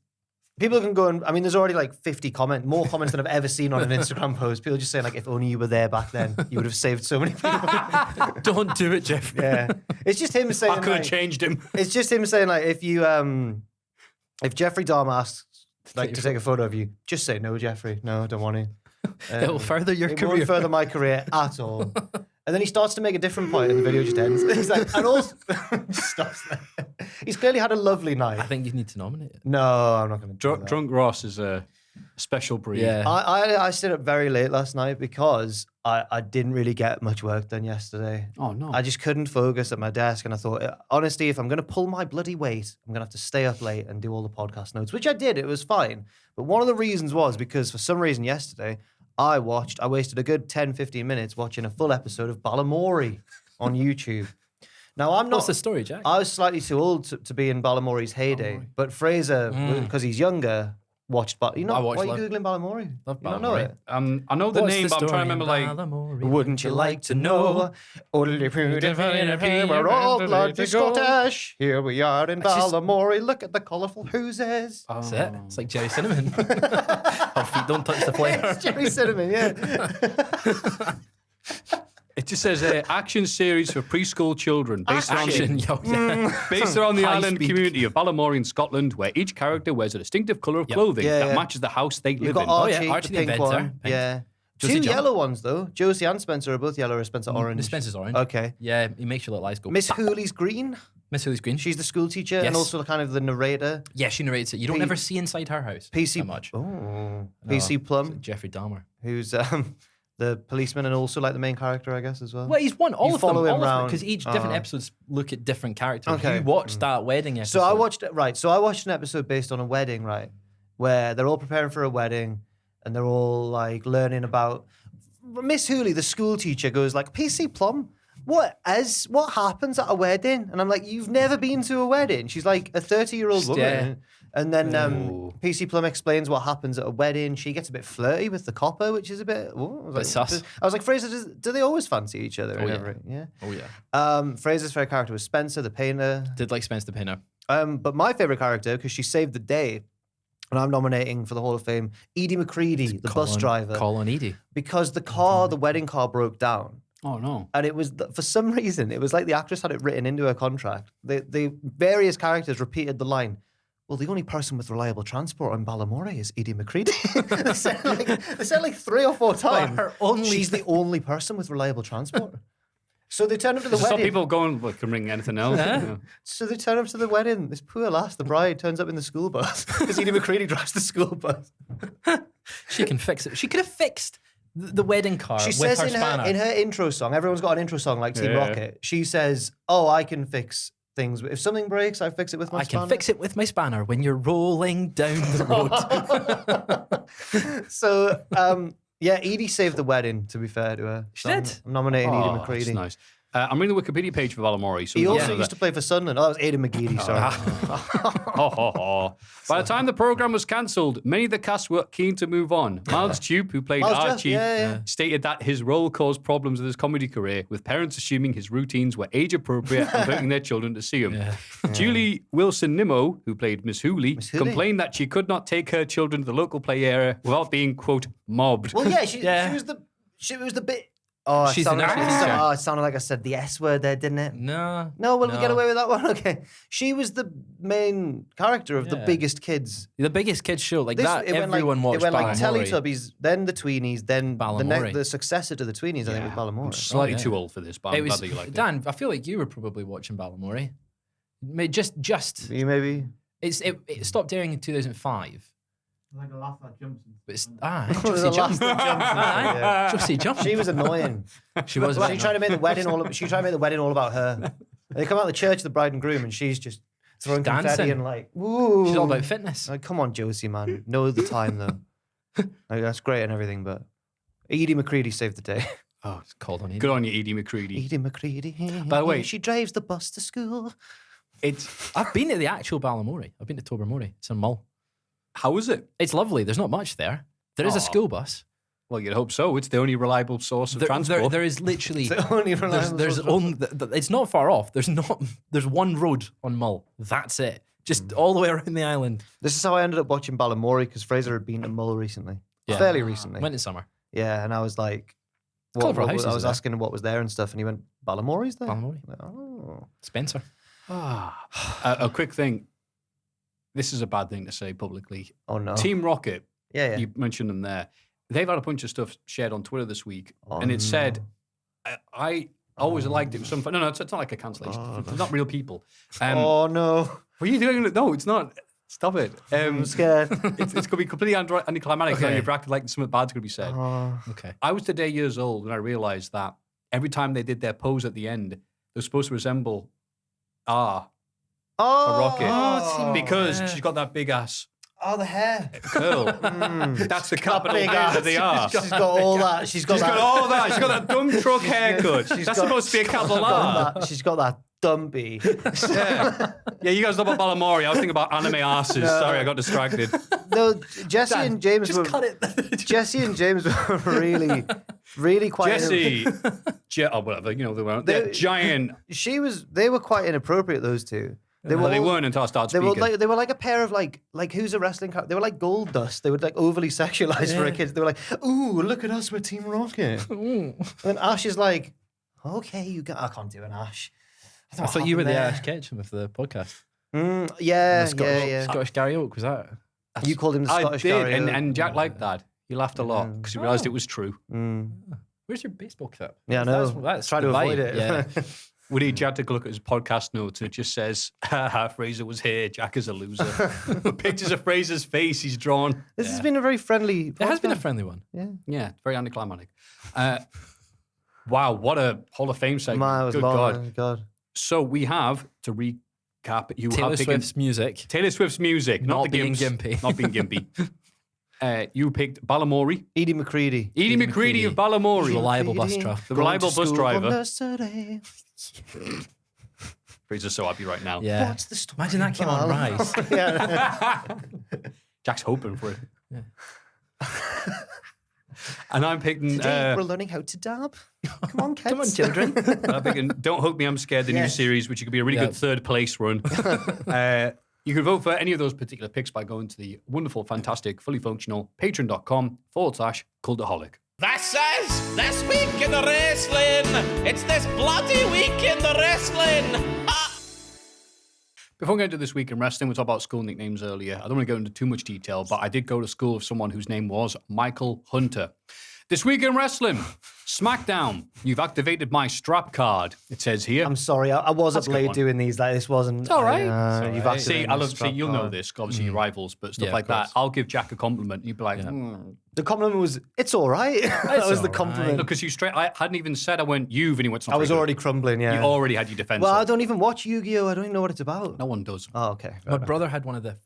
people can go and, I mean, there's already like 50 more comments than I've ever seen on an Instagram post. People just saying like, if only you were there back then, you would have saved so many people.
don't do it, Jeffrey.
Yeah. It's just him saying
I could have
like,
changed him.
it's just him saying like, if Jeffrey Dahmer asks like to take a photo of you, just say no, Jeffrey. No, I don't want to.
It will further your
It
career.
won't further my career at all. And then he starts to make a different point, and the video just ends. He's like, and also just stops there. He's clearly had a lovely night.
I think you need to nominate it.
No, I'm not going to do that.
Drunk Ross is a special breed.
Yeah.
I stayed up very late last night because I didn't really get much work done yesterday.
Oh, no.
I just couldn't focus at my desk, and I thought, honestly, if I'm going to pull my bloody weight, I'm going to have to stay up late and do all the podcast notes, which I did. It was fine. But one of the reasons was because for some reason yesterday, I wasted a good 10, 15 minutes watching a full episode of Balamori on YouTube. Now, I'm not...
What's the story, Jack?
I was slightly too old to be in Balamori's heyday, but Fraser, because he's younger, watched... Why are you Googling Balamori?
Love
You don't know
Balamori.
it?
I know the name, but I'm trying to remember, like...
Wouldn't you like to know? Only we're all bloody Scottish. Here we are in Balamori. Look at the colourful houses.
That's it. It's like Jerry Cinnamon. Our feet don't touch the floor.
It's Jerry Cinnamon, yeah.
It just says action series for preschool children based around the
High
island
speed.
community of Balamori in Scotland, where each character wears a distinctive colour of clothing that matches the house they
You've
live
got
in.
Archie,
Archie
the
the
pink
inventor,
one.
pink.
Yeah.
Josie
Two
John.
yellow ones, though. Josie and Spencer are both yellow, or Spencer orange.
Spencer's orange.
Okay.
Yeah, he makes your little eyes go.
Miss
pop.
Hooley's green.
Miss Hooley's green.
She's the school teacher and
Yes.
also kind of the narrator.
Yeah, she narrates it. You don't ever see inside her house.
PC
that much.
Oh.
No,
PC
it's
Plum,
like Jeffrey Dahmer.
who's the policeman and also like the main character, I guess, as well.
Well, he's won all
You
of them.
follow him
All of them,
round.
because each different episodes look at different characters.
Okay.
You watched that wedding episode.
So I watched it, right. So I watched an episode based on a wedding, right, where they're all preparing for a wedding and they're all like learning about Miss Hooley, the school teacher, goes like, PC Plum, what happens at a wedding? And I'm like, you've never been to a wedding. She's like a 30-year-old woman.
Yeah.
And then PC Plum explains what happens at a wedding. She gets a bit flirty with the copper, which is a bit...
Sus.
I was like, Fraser, do they always fancy each other?
yeah. Oh, yeah.
Fraser's favorite character was Spencer, the painter.
Did like Spence the Painter.
But my favorite character, because she saved the day, and I'm nominating for the Hall of Fame, Edie McCready, the bus driver.
Colin Edie.
Because the wedding car broke down.
Oh, no.
And it was, for some reason, it was like the actress had it written into her contract. The various characters repeated the line, well, the only person with reliable transport on Balamori is Edie McCready. they said like 3 or 4 times. She's the only person with reliable transport. So they turn up to the wedding.
Some people going, well, can ring anything else. Yeah.
So they turn up to the wedding. This poor lass, the bride, turns up in the school bus because Edie McCready drives the school bus.
She can fix it. She could have fixed the wedding car
She
with
says
her
in
spanner.
her intro song, everyone's got an intro song like Team
Yeah.
Rocket. She says, "Oh, I can fix things. If something breaks, I fix it with my
I
spanner."
can fix it with my spanner when you're rolling down the road.
So, yeah, Edie saved the wedding. To be fair to her,
She
So
did.
I'm nominating Edie
Oh,
McCready.
that's nice. I'm reading the Wikipedia page for Balamori. So
He
we
also
know
used
that-
to play for Sunderland. Oh, that was Aidan McGeady. Sorry.
By the time the program was cancelled, many of the cast were keen to move on. Miles Tupe, who played
Miles Tupe,
Archie,
yeah.
stated that his role caused problems with his comedy career, with parents assuming his routines were age appropriate and bringing their children to see him. Julie Wilson Nimmo, who played Miss Hooley,
Hooley.
complained that she could not take her children to the local play area without being, quote, mobbed.
Well, yeah, she was the bit. Oh,
She's the nursery teacher.
it sounded like I said the S word there, didn't it?
No.
No, will we get away with that one? Okay. She was the main character of the
Yeah.
biggest kids.
The biggest kids show like
This-
that.
it went
Everyone watched
It went like
Balamori.
Teletubbies, then the Tweenies, then
Balamori.
the successor to the Tweenies, I think, was
I'm
Balamori.
slightly
yeah.
too old for this, but
It
I'm
was
glad that you liked it.
Dan. I feel like you were probably watching Balamori. Just
You maybe?
it stopped airing in 2005.
Like a laugh that jumps.
But it's
The
Josie
last
Jump.
that jumped, yeah.
Josie Jump.
She was annoying.
She was.
She tried to make the wedding all about her. They come out of the church, the bride and groom, and she's just throwing confetti
dancing.
and like, woo.
She's all about fitness.
Like, come on, Josie, man. Know the time though. Like, that's great and everything, but Edie McCready saved the day.
Oh,
It's called on you.
good on you, Edie McCready.
Edie McCready.
By the way-
she drives the bus to school.
I've been to the actual Balamori. I've been to Tobermory. It's in Mull.
How was it?
It's lovely. There's not much there. There is
Aw.
a school bus.
Well, you'd hope so. It's the only reliable source of
There
transport.
there is literally.
It's the only reliable
There's
source.
only. It's not far off. There's one road on Mull. That's it. Just all the way around the island.
This is how I ended up watching Balamori because Fraser had been to Mull recently.
Yeah.
Fairly recently.
Went in summer.
Yeah, and I was like,
Colourful
I
houses
was
there.
asking him what was there and stuff, and he went, Balamori's there?
Balamori.
I'm like, oh.
Spencer.
A quick thing. This is a bad thing to say publicly.
Oh, no.
Team Rocket,
Yeah.
you mentioned them there. They've had a bunch of stuff shared on Twitter this week,
Oh,
and it said I always liked it. Some no, it's not like a cancellation. It's not real people.
Oh no!
What are you doing? No, it's not. Stop it.
I'm scared.
It's going to be completely anticlimactic.
Okay.
You've acted like something bad's going to be said.
Okay.
I was today years old when I realised that every time they did their pose at the end, they're supposed to resemble a rocket because she's got that big ass
Oh, the hair.
curl. That's the capital
big
B
ass.
of the R.
She's got all that. She's got
all that. She's got that dumb truck haircut. That's supposed to be a capital R.
She's got that dumpy.
Yeah, you guys know about Balamori. I was thinking about anime asses. Sorry, I got distracted.
No, Jesse and James were.
Cut it.
Jesse and James were really quite.
Jesse, or whatever, you know, they were they're giant.
They were quite inappropriate. Those two. They
weren't until I started speaking.
They were like a pair of like who's a wrestling character? They were like gold dust. They were like overly sexualized for a kid. They were like, ooh, look at us, we're Team Rocket. And Ash is like, okay, I can't do an Ash.
I thought you were the Ash Ketchum of the podcast.
Yeah.
Scottish karaoke, was that?
You called him the Scottish
I did,
karaoke.
and Jack liked that. He laughed a lot because he realised it was true.
Where's your baseball cap?
Yeah, I know.
That's
Try to
the
avoid
vibe.
it.
Yeah.
When he had to look at his podcast notes, and it just says, Fraser was here, Jack is a loser. Pictures of Fraser's face he's drawn.
This has been a very friendly.
It has been a
podcast.
friendly one.
Yeah, very anticlimactic. Wow, what a Hall of Fame segment.
Man, it was
Good
long,
God. So we have, to recap, you
Taylor
have
Swift's music.
Taylor Swift's music,
Not
the
being
Gimps.
gimpy.
Not being gimpy. You picked Balamori.
Edie McCready.
Edie McCready of Balamori.
Reliable bus driver.
The reliable bus driver.
Yesterday.
Fraser's so happy right now.
Yeah.
What's the story?
Imagine that came on Rise.
Jack's hoping for it. And I'm picking...
Today we're learning how to dab. Come on, kids.
Come on, children.
I'm picking Don't Hook Me, I'm Scared, the new
Yes.
series, which could be a really good third place run. You can vote for any of those particular picks by going to the wonderful, fantastic, fully functional patreon.com/Cultaholic.
This is This Week in the Wrestling. It's this bloody week in the wrestling.
Before we get into This Week in Wrestling, we talked about school nicknames earlier. I don't want to go into too much detail, but I did go to school with someone whose name was Michael Hunter. This Week in Wrestling, SmackDown. You've activated my strap card, it says here.
I'm sorry, I was
That's
up
a good
late
one.
doing these. Like this wasn't.
It's all right.
You've
See,
activated my strap
you'll know
card.
this, obviously your rivals, but stuff
Yeah,
like
of
that.
course.
I'll give Jack a compliment, and you'd be like,
The compliment was, "It's all right." That was the
all
compliment.
Look, because I hadn't even said I went, you've, and he went, "It's not
I was
very good."
already crumbling. Yeah.
You already had your defense.
Well, I
up.
don't even watch Yu-Gi-Oh. I don't even know what it's about.
No one does.
Oh, okay.
My brother had one of the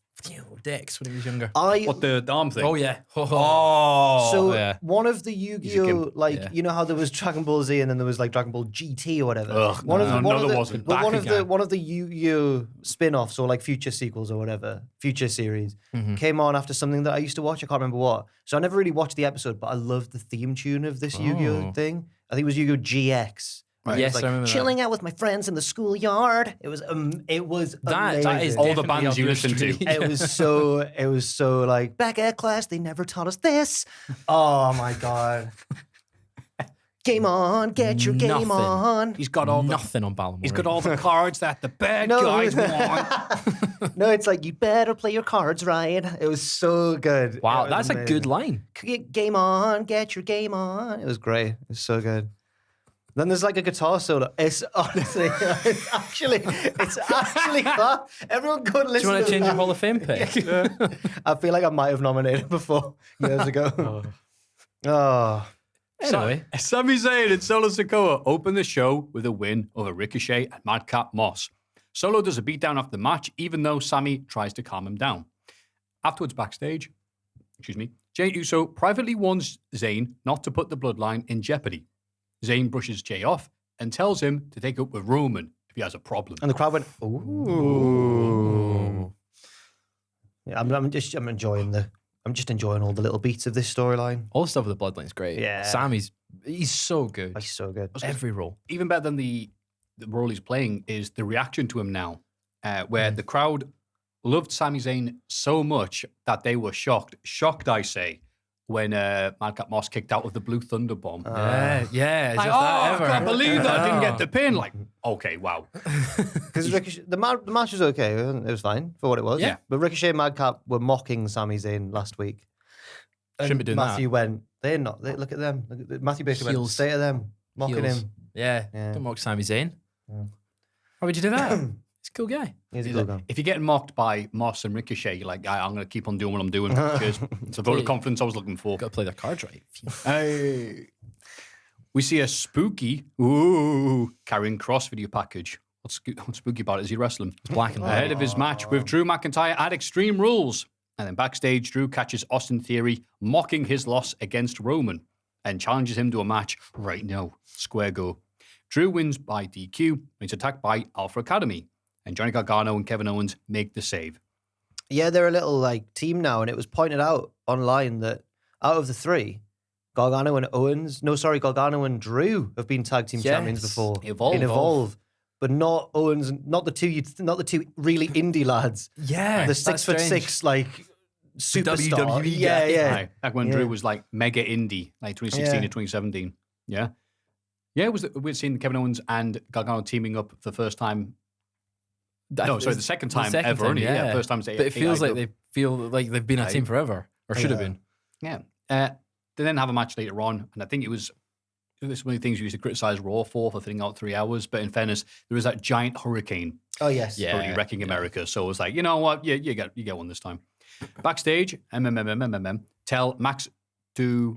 decks when he was younger.
What, the arm thing?
Oh, yeah.
So
yeah.
one of the
a
Yu-Gi-Oh,
gimp.
like
Yeah.
you know how there was Dragon Ball Z and then there was like Dragon Ball GT or whatever.
Ugh,
one of the,
no,
one of
there
the,
wasn't.
but one of the
Bakugan.
one of the Yu-Gi-Oh spin-offs or like future sequels or whatever, future series came on after something that I used to watch. I can't remember what. So I never really watched the episode, but I loved the theme tune of this Yu-Gi-Oh thing. I think it was Yu-Gi-Oh GX. Right?
Yes,
it was
I remember that.
chilling out with my friends in the schoolyard. It was
That is
amazing.
All the
definitely
bands
up
you
your
listen to.
street.
It was so like back at class they never taught us this. Oh my god. Game on, get your game
Nothing.
on.
He's got all the,
Nothing on Ballamore.
he's got all the cards that the bad
No.
guys want.
No, it's like you better play your cards right. It was so good.
Wow,
It was
that's a good
amazing.
line.
Game on, get your game on. It was great. It was so good. Then there's like a guitar solo. It's honestly, it's actually class. Everyone go and
Do
listen
you want to change your
that.
Hall of Fame pick?
I feel like I might have nominated before years ago. Oh.
Anyway,
Sami Zayn and Solo Sikoa open the show with a win over Ricochet and Madcap Moss. Solo does a beatdown after the match, even though Sami tries to calm him down. Afterwards, backstage, Jey Uso privately warns Zayn not to put the bloodline in jeopardy. Zayn brushes Jey off and tells him to take it up with Roman if he has a problem.
And the crowd went, ooh. Yeah, I'm just enjoying all the little beats of this storyline.
all the stuff with the bloodline's great.
Yeah.
He's so good.
He's so good.
Every role.
Even better than the role he's playing is the reaction to him now, where the crowd loved Sami Zayn so much that they were shocked, I say, when Madcap Moss kicked out with the Blue Thunder Bomb.
Yeah. Is
Like,
that
I
ever?
can't believe that I didn't get the pin. Like, okay, wow.
Because the match was okay. It was fine for what it was.
Yeah.
But Ricochet and Madcap were mocking Sami Zayn last week. And
Shouldn't be doing
Matthew
that.
went, they're not. Look at them. Matthew basically went,
Heels.
say to them, Mocking
heels.
him.
Yeah. Don't mock Sami Zayn. Why would you do that? He's a cool guy.
He's a cool guy.
If you're getting mocked by Moss and Ricochet, you're like, I'm going to keep on doing what I'm doing. Cheers. It's a vote of confidence I was looking for.
Got to play their cards right.
Hey. We see a spooky, carrying cross video package. What's spooky about it? Is he wrestling?
It's black and white.
Ahead of his match with Drew McIntyre at Extreme Rules. And then backstage, Drew catches Austin Theory mocking his loss against Roman and challenges him to a match right now. Square go. Drew wins by DQ and he's attacked by Alpha Academy. And Johnny Gargano and Kevin Owens make the save.
Yeah, they're a little like team now, and it was pointed out online that out of the three, Gargano and Drew have been tag team champions before in Evolve, but not Owens, not the two really indie lads.
Yeah,
the 6'6" like superstar.
WWE
Yeah.
Right. Back when Drew was like mega indie, like 2016 to 2017. Yeah. Yeah, we'd seen Kevin Owens and Gargano teaming up for the first time. The second time ever. Only, first time.
But it feels like they've been a team forever, or should have been.
Yeah. They then have a match later on, and I think it was one of the things we used to criticize Raw for thinning out 3 hours. But in fairness, there was that giant hurricane.
Oh yes,
totally wrecking America. So it was like, you know what? Yeah, you get one this time. Backstage, tell Max to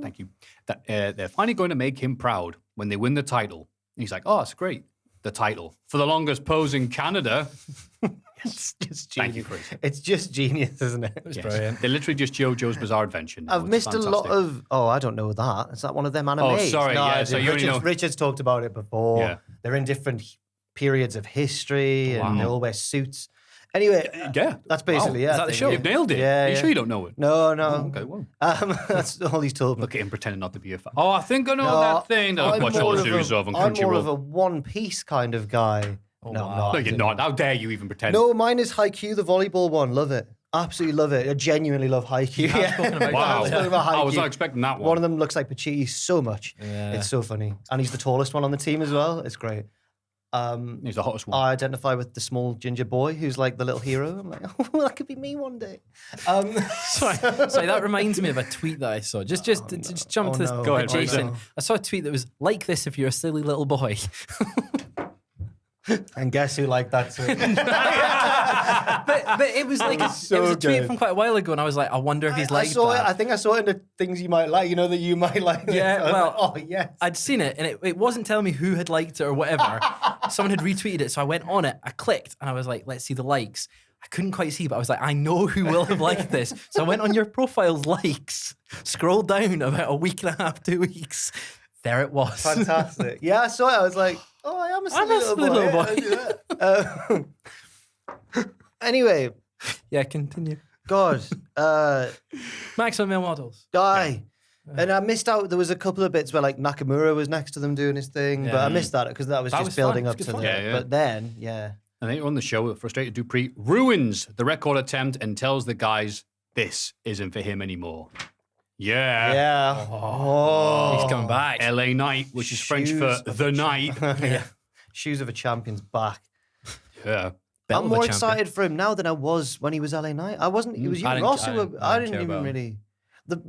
thank you that they're finally going to make him proud when they win the title. And he's like, oh, it's great. The title for the longest pose in Canada.
It's just genius.
Thank you, Fraser.
It's just genius, isn't it?
It's brilliant. They're literally just JoJo's Bizarre Adventure. Now.
I've missed a lot of. Oh, I don't know that. Is that one of them animes?
Oh, sorry.
No,
So you only know.
Richard's talked about it before.
Yeah.
They're in different periods of history, and they all wear suits. Anyway, that's basically
Is that the show?
You've nailed it.
Yeah,
Are you sure you don't know it?
No.
Okay, well.
That's all he's told me.
Look at him pretending not to be a fan. Oh, I think I know that thing that I've watched all the series of on
I'm more of
Crunchyroll.
a One Piece kind of guy. No, I'm not.
No, you're not. How dare you even pretend?
No, mine is Haikyuu, the volleyball one. Love it. Absolutely love it. I genuinely love Haikyuu.
Wow.
I'm talking about
I was
Haikyuu.
not expecting that one.
One of them looks like Pachitti so much.
Yeah.
It's so funny. And he's the tallest one on the team as well. It's great.
He's the hottest one.
I identify with the small ginger boy who's like the little hero. I'm like, oh, that could be me one day.
Sorry, that reminds me of a tweet that I saw. Just jump to this.
no.
Go ahead,
Oh,
Jason.
no.
I saw a tweet that was like this if you're a silly little boy.
And guess who liked that too?
but it was like
so
it was a tweet
good.
from quite a while ago, and I was like, I wonder if he's like
saw
that.
it. I think I saw it in the things you might like. You know that you might like.
Yeah,
I was
well,
like, oh yes.
I'd seen it, and it wasn't telling me who had liked it or whatever. Someone had retweeted it, so I went on it, I clicked, and I was like, let's see the likes. I couldn't quite see, but I was like, I know who will have liked this. So I went on your profile's likes, scrolled down about a week and a half, 2 weeks. There it was.
Fantastic. Yeah, I saw it. I was like, oh, I am a silly little boy. Anyway,
Yeah, continue.
God,
Maximum male models.
die. And I missed out. There was a couple of bits where like Nakamura was next to them doing his thing, but I missed that because that was
That
just
was
building
fun.
up
It's
to
good
that.
fun.
Yeah.
But then,
And later on the show, a frustrated Dupree ruins the record attempt and tells the guys this isn't for him anymore. Yeah.
yeah. Oh.
He's coming back.
LA Knight, which is French
Shoes
for
of
the
a
night.
Yeah. Shoes of a champion's back.
Yeah.
Belt
I'm
of a
more
champion.
excited for him now than I was when he was LA Knight. I wasn't. It was you,
I
and
didn't-
Ross,
I
who
didn't-
were.
I
I
didn't
didn't
care
even
about him.
really.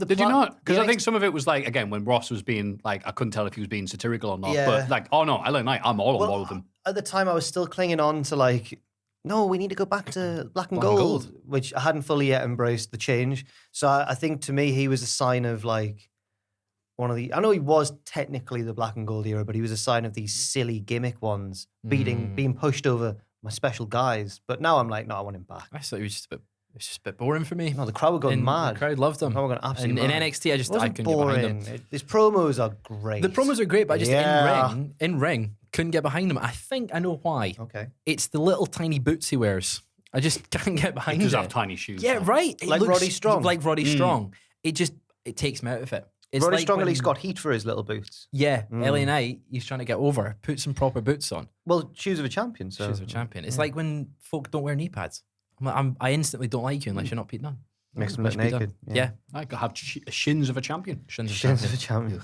Did you not? Because
the
I think some of it was like, again, when Ross was being like, I couldn't tell if he was being satirical or not.
Yeah.
But like, oh no, LA Knight, I'm all on board with him.
At the time, I was still clinging on to like, no, we need to go back to black and
Black and
gold,
gold.
which I hadn't fully yet embraced the change. So I think to me, he was a sign of like one of the. I know he was technically the black and gold era, but he was a sign of these silly gimmick ones being pushed over my special guys. But now I'm like, no, I want him back.
I thought it was just a bit boring for me.
No, the crowd were going mad.
The crowd loved him.
The crowd were going absolutely
in
mad.
NXT,
It
I
wasn't
couldn't get behind
boring.
him.
His promos are great.
The promos are great, but I just
Yeah.
in ring couldn't get behind him. I think I know why.
Okay.
It's the little tiny boots he wears. I just can't get behind
He does
it.
have tiny shoes.
Yeah,
though.
right. It
Like
looks
Roddy Strong.
Like Roddy Strong. It takes me out of it. It's
Roddy
like
Strong at
when-
least got heat for his little boots.
Yeah, LA Knight, he's trying to get over. Put some proper boots on.
Well, shoes of a champion. So
Shoes of a champion. It's like when folk don't wear knee pads. I instantly don't like you unless you're not Pete Dunne.
Makes them
Unless
look
you're Pete
naked.
Dunne. Yeah.
I could have shins of a champion.
Shins of a
Shoes
champion.
of a champion.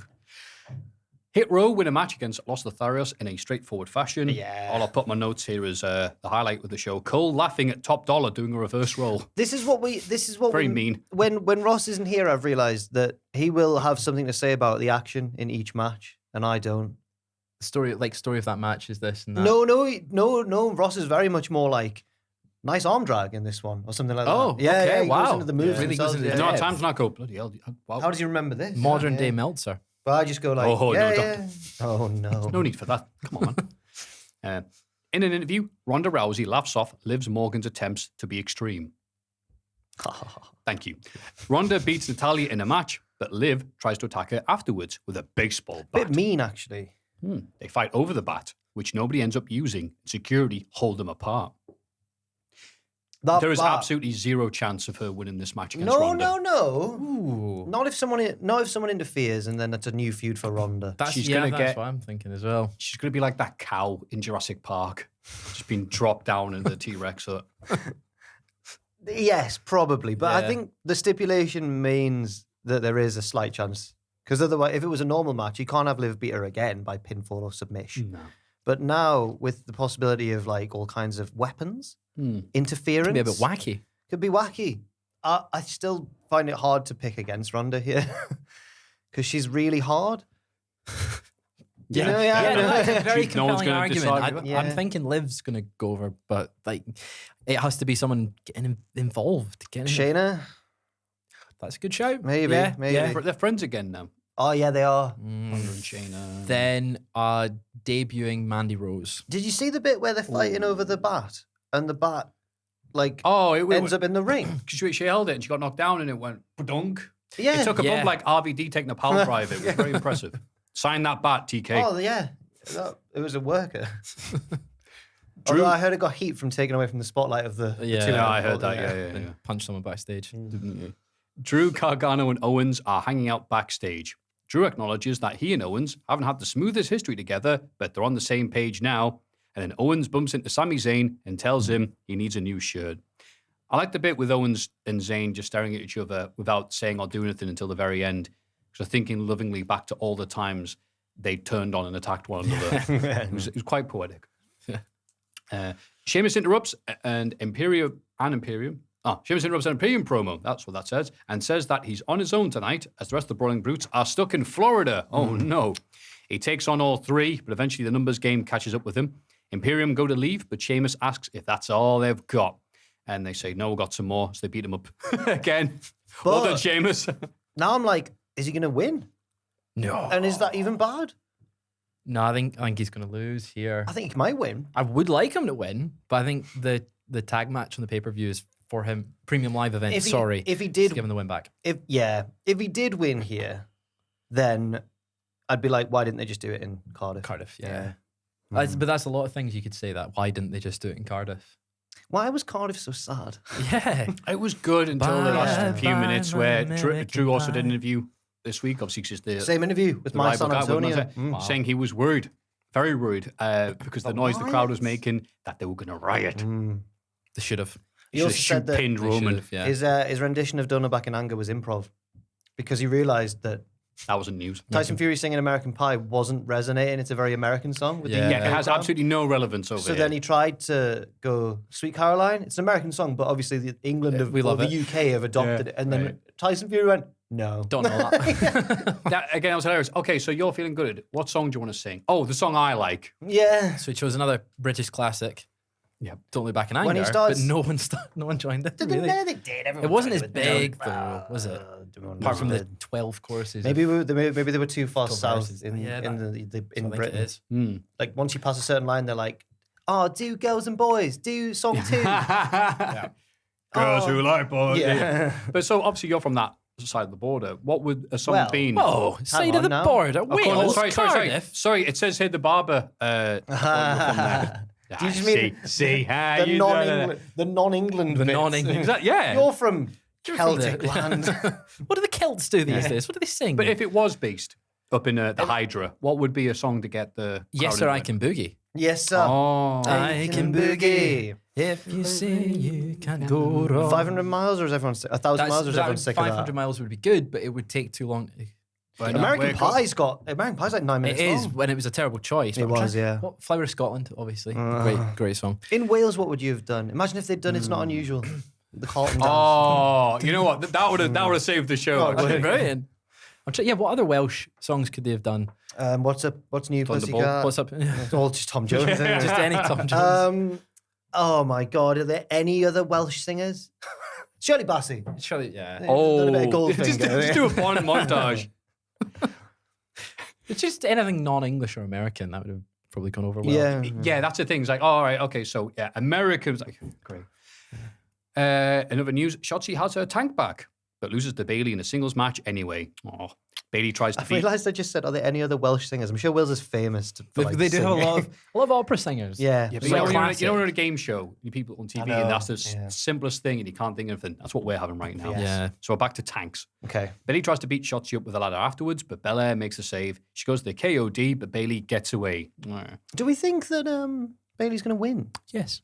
Hit Row win a match against Los Lotharios in a straightforward fashion.
Yeah.
All I put my notes here is the highlight with the show. Cole laughing at Top Dollar doing a reverse roll.
This is what
Very mean.
When Ross isn't here, I've realised that he will have something to say about the action in each match. and I don't.
Story of that match is this and that.
No. Ross is very much more like nice arm drag in this one or something like that.
Oh,
yeah,
okay,
yeah. He
wow.
goes into the moves.
Really goes into
You
the
know, at
depth.
times when I go, bloody hell. Wow.
How does he remember this?
Modern day
Yeah.
Meltzer.
But I just go like,
Oh, no,
yeah,
don't.
yeah. Oh no.
No need for that. Come on, man. In an interview, Ronda Rousey laughs off Liv Morgan's attempts to be extreme. Thank you. Ronda beats Natalya in a match, but Liv tries to attack her afterwards with a baseball bat.
Bit mean, actually.
They fight over the bat, which nobody ends up using. Security hold them apart. There is absolutely zero chance of her winning this match against Ronda.
No.
Ooh.
Not if someone interferes, and then that's a new feud for Ronda.
She's gonna
that's
get-
what I'm thinking as well.
She's going to be like that cow in Jurassic Park, just being dropped down into the T-Rex.
Yes, probably. But I
Yeah.
think the stipulation means that there is a slight chance. Because otherwise, if it was a normal match, you can't have Liv beat her again by pinfall or submission.
No.
But now, with the possibility of like all kinds of weapons, interference,
Could be a bit wacky.
Could be wacky. I still find it hard to pick against Ronda here because she's really hard.
Yeah.
You know,
Yeah, no, that's a very
No one's
compelling
gonna
argument.
decide with
it.
I'm
Yeah.
thinking Liv's going to go over, but like it has to be someone getting involved.
Shayna,
That's a good shout.
Maybe,
Yeah,
maybe.
yeah.
They're friends again now.
oh yeah, they are.
Ronda and Shayna.
Then debuting Mandy Rose.
Did you see the bit where they're fighting over the bat and the bat like
Oh, it
ends up in the ring?
She held it and she got knocked down and it went dunk.
Yeah.
It took a
Yeah.
bump like RVD taking a power drive. It was very impressive. Sign that bat, TK.
Oh yeah, it was a worker. Although I heard it got heat from taking away from the spotlight of the
Yeah.
two
Yeah, I
involved,
heard that. Yeah.
And punch someone backstage.
Drew, Gargano, and Owens are hanging out backstage. Drew acknowledges that he and Owens haven't had the smoothest history together, but they're on the same page now. And then Owens bumps into Sami Zayn and tells him he needs a new shirt. I like the bit with Owens and Zayn just staring at each other without saying or doing anything until the very end. Because I'm thinking lovingly back to all the times they turned on and attacked one another. it was quite poetic. Sheamus interrupts and Imperium. Sheamus interrupts an Imperium promo. That's what that says. And says that he's on his own tonight as the rest of the Brawling Brutes are stuck in Florida. Oh, no. He takes on all three, but eventually the numbers game catches up with him. Imperium go to leave, but Sheamus asks if that's all they've got. And they say, no, we've got some more. So they beat him up again. Well done, Sheamus.
Now I'm like, is he going to win?
No.
And is that even bad?
No, I think he's going to lose here.
I think he might win.
I would like him to win, but I think the tag match on the pay-per-view is for him. Premium live event,
If he
Just
did,
give him the win back.
if he did win here, then I'd be like, why didn't they just do it in Cardiff?
Cardiff, yeah. But that's a lot of things you could say that. Why didn't they just do it in Cardiff?
Why was Cardiff so sad?
Yeah.
It was good until the last few
Bye,
minutes
bye,
where
American
Drew also did an
Pie.
interview this week, obviously, because the
Same interview with
the
my
rival
San
guy, wasn't
Antonio.
it? Saying he was worried, very worried, because the noise the crowd was making that they were going to riot.
They should have.
He also said that
pinned
They
Roman.
should've, yeah.
his rendition of Don't Know Back in Anger was improv because he realized that
That wasn't news.
Tyson Fury singing American Pie wasn't resonating. It's a very American song. With
Yeah.
the
Yeah, it
UK
has
crowd.
absolutely no relevance over
So
here.
then he tried to go Sweet Caroline. It's an American song, but obviously the England
We
or
love
the
it.
UK have adopted it. And then
right.
Tyson Fury went, no.
Don't know that.
That, again, that was hilarious. Okay, so you're feeling good. What song do you want to sing? Oh, the song I like.
Yeah.
So he chose another British classic.
Yeah.
Don't Look Back in Anger.
When he starts-
but no one joined it. Really.
They did. Everyone
It wasn't
tried
as
to do it.
big though, was it? Apart from the 12 choruses.
Maybe maybe they were too far
12
south
verses.
in
Yeah,
in
that-
the
I
in
think
Britain.
it is.
Like once you pass a certain line, they're like, "Oh, do girls and boys do song 2?"
Girls who like boys.
Yeah.
But so obviously you're from that side of the border. What would a song
Well,
been?
Oh, side
on
of the
now.
border.
Oh, come on,
Wales,
sorry.
Cardiff.
Sorry, it says here the barber.
Do you just mean the non-England
The
bits?
non-England.
Yeah.
You're from
You're from
Celtic
the-
land.
What do the Celts do these days? What do they sing?
But if it was based up in the Hydra, what would be a song to get the
Yes,
crowd
sir,
into
I
it?
can boogie.
Yes, sir.
Oh.
I can boogie. If you say you can go wrong.
500 miles, or is everyone 1,000 miles, or is everyone sick of
500
that?
miles would be good, but it would take too long.
American Pie's like 9 minutes
It is
long.
when it was a terrible choice.
It
but I'm
was,
trying-
yeah.
What, Flower of Scotland, obviously. Great song.
In Wales, what would you have done? Imagine if they'd done It's Not Unusual. The Carlton dance.
Oh, you know what? That would have saved the show.
Oh,
actually.
would.
Brilliant. What other Welsh songs could they have done?
What's new, Pussycat?
What's up?
It's all just Tom Jones. isn't it?
Just any Tom Jones.
Oh my God, are there any other Welsh singers? Shirley Bassey.
Surely, yeah.
Done a bit of
just
Goldfinger.
do a porn montage.
It's just anything non-English or American that would have probably gone over well.
Yeah, that's the thing. It's like, all right, okay, so yeah, Americans, like, great. In other news, Shotzi has her tank back, but loses to Bailey in a singles match anyway. Oh, Bailey tries to
I realised I just said, are there any other Welsh singers? I'm sure Wales is famous for
They do have a lot of opera singers.
Yeah.
Yeah, but
It's
you know,
like
when
classic.
you're on a game show, you people on TV,
I know,
and that's the
yeah.
simplest thing, and you can't think of anything. That's what we're having right now.
Yes.
Yeah.
So we're back to tanks.
Okay.
Bailey tries to beat Shotzi up with a ladder afterwards, but Belair makes a save. She goes to the KOD, but Bailey gets away.
Do we think that Bailey's going to win?
Yes,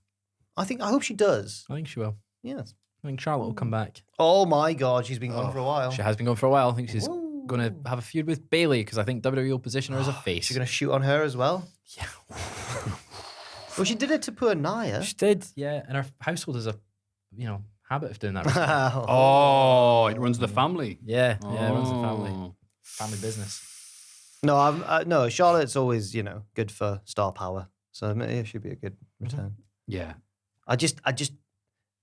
I hope she does.
I think she will.
Yes.
I think Charlotte will come back.
Oh my God, she's been gone for a while.
She has been going for a while. I think she's
Ooh.
going to have a feud with Bailey because I think WWE will position her as a face.
She's going to shoot on her as well?
Yeah.
Well, she did it to poor Nia.
She did, yeah. And her household has a, habit of doing that.
Oh, it runs the family.
Yeah, it runs the family.
Oh.
Family business.
No, no, Charlotte's always, good for star power. So it should be a good return.
Yeah.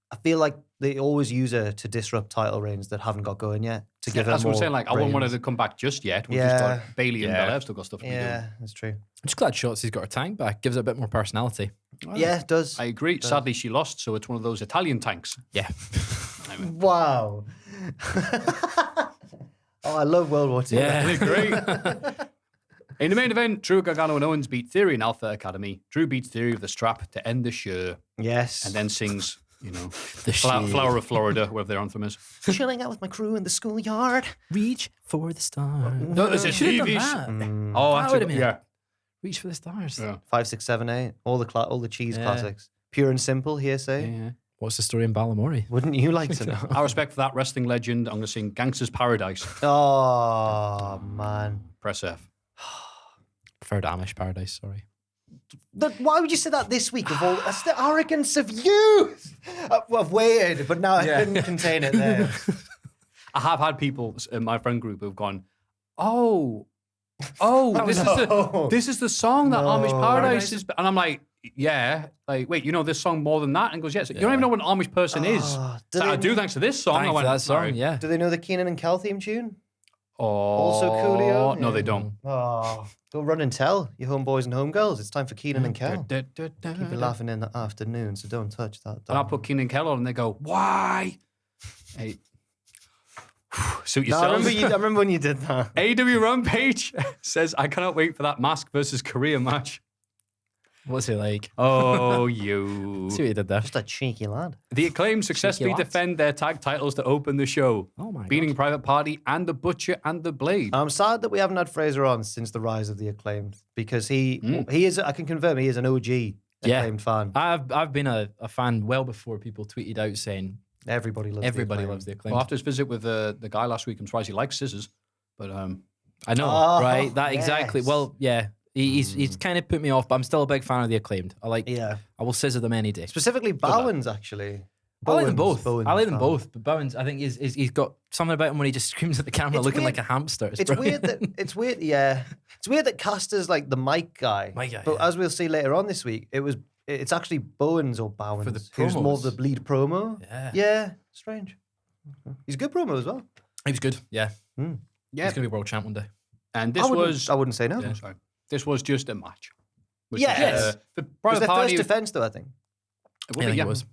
I feel like they always use her to disrupt title reigns that haven't got going yet. To give her
That's what I'm
more
saying. Like, I wouldn't want her
reigns.
to come back just yet. We've
Yeah.
just got Bailey and
Yeah.
Belair still got stuff to be doing.
Yeah, that's true.
I'm just glad Shotzi's got her tank back. Gives it a bit more personality.
Yeah, it does.
I agree. Sadly, she lost, so it's one of those Italian tanks.
Yeah.
Wow. I love World War II.
Yeah.
Great. In the main event, Drew Gargano and Owens beat Theory and Alpha Academy. Drew beats Theory with the strap to end the show,
Yes.
and then sings,
The
Flower of Florida, wherever their anthem is.
chilling out with my crew in the schoolyard.
Reach for the stars.
No, there's a
Should have
TV.
done that.
Oh,
That
actually,
would've been-
yeah.
Reach for the stars.
Yeah.
5, 6, 7, 8. All the cheese
Yeah.
classics. Pure and simple, hearsay.
Yeah.
What's the story in Ballamori?
Wouldn't you like to know?
Our respect for that wrestling legend. I'm going to sing Gangster's Paradise.
Oh, man.
Press F.
Preferred Amish Paradise, sorry.
Why would you say that this week? That's the arrogance of you. I've waited, but now I couldn't contain it there.
I have had people in my friend group who've gone, this is the song that Amish Paradise is, and I'm like, yeah, like, wait, you know this song more than that? And he goes, yes. You don't even know what an Amish person is.
do
So
they-
I do thanks to this song.
Thanks
I
for
went,
that song,
sorry.
yeah.
Do they know the Keenan and Kel theme tune?
Oh,
Also Coolio?
No,
Yeah.
they don't.
Oh, go run and tell your homeboys and homegirls. It's time for Keenan and Kel. Keep you laughing in the afternoon, so don't touch that.
And I put Keenan and Kel on, and they go, why? Hey, suit
No, I
yourselves.
remember when you did that.
AEW Rampage says, I cannot wait for that Mask versus Korea match.
What's it like?
Oh, you.
See what you did there.
Just a cheeky lad.
The Acclaim successfully
lads.
defend their tag titles to open the show,
Oh my
beating
God.
Private Party and the Butcher and the Blade.
I'm sad that we haven't had Fraser on since the rise of the Acclaimed because he is. I can confirm he is an OG Acclaimed fan.
I've been a fan well before people tweeted out saying
Everybody loves.
everybody
the
loves the Acclaim.
Well, after his visit with the guy last week, I'm surprised he likes scissors. But
I know,
Oh,
right? That exactly.
yes.
Well, yeah. He's kind of put me off, but I'm still a big fan of the Acclaimed.
Yeah,
I will scissor them any day.
specifically Bowens actually.
I like them both.
Bowens
I like them
fan.
both. But Bowens, I think he's got something about him when he just screams at the camera,
It's
looking
weird.
like a hamster.
It's weird that it's weird that Caster's like the mic guy.
Mic guy,
but
yeah.
as we'll see later on this week, it's actually Bowens or Bowens
For the
who's more of
promos.
the lead promo.
Yeah.
Strange. He's a good promo as well.
He was good. Yeah.
yeah,
He's gonna be world champ one day.
and this
I
was
wouldn't say no.
sorry, this was just a match. Which
Yes.
the
It was
Private
their
Party
first defense, though. I think.
It would
I
be,
think
yeah.
it was.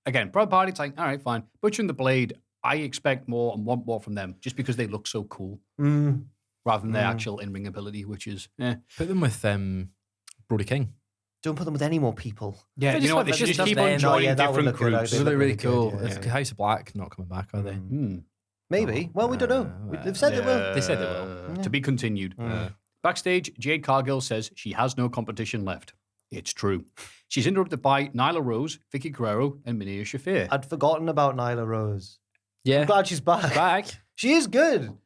Again, Private Party, it's like, all right, fine. Butcher and the Blade, I expect more and want more from them just because they look so cool rather than their actual in-ring ability, which is,
Put them with Brody King.
Don't put them with any more people.
Yeah, you know what? They should just keep on
them.
joining
that would
different
look good,
groups.
They
They
look
look really
really good,
cool.
yeah.
If House of Black not coming back, are they?
Maybe. Well, we don't know. They've said they will.
They said they will.
To be continued. Backstage, Jade Cargill says she has no competition left. It's true. She's interrupted by Nyla Rose, Vicky Guerrero, and Minia Shafir.
I'd forgotten about Nyla Rose.
Yeah.
I'm glad she's back.
Back.
She is good.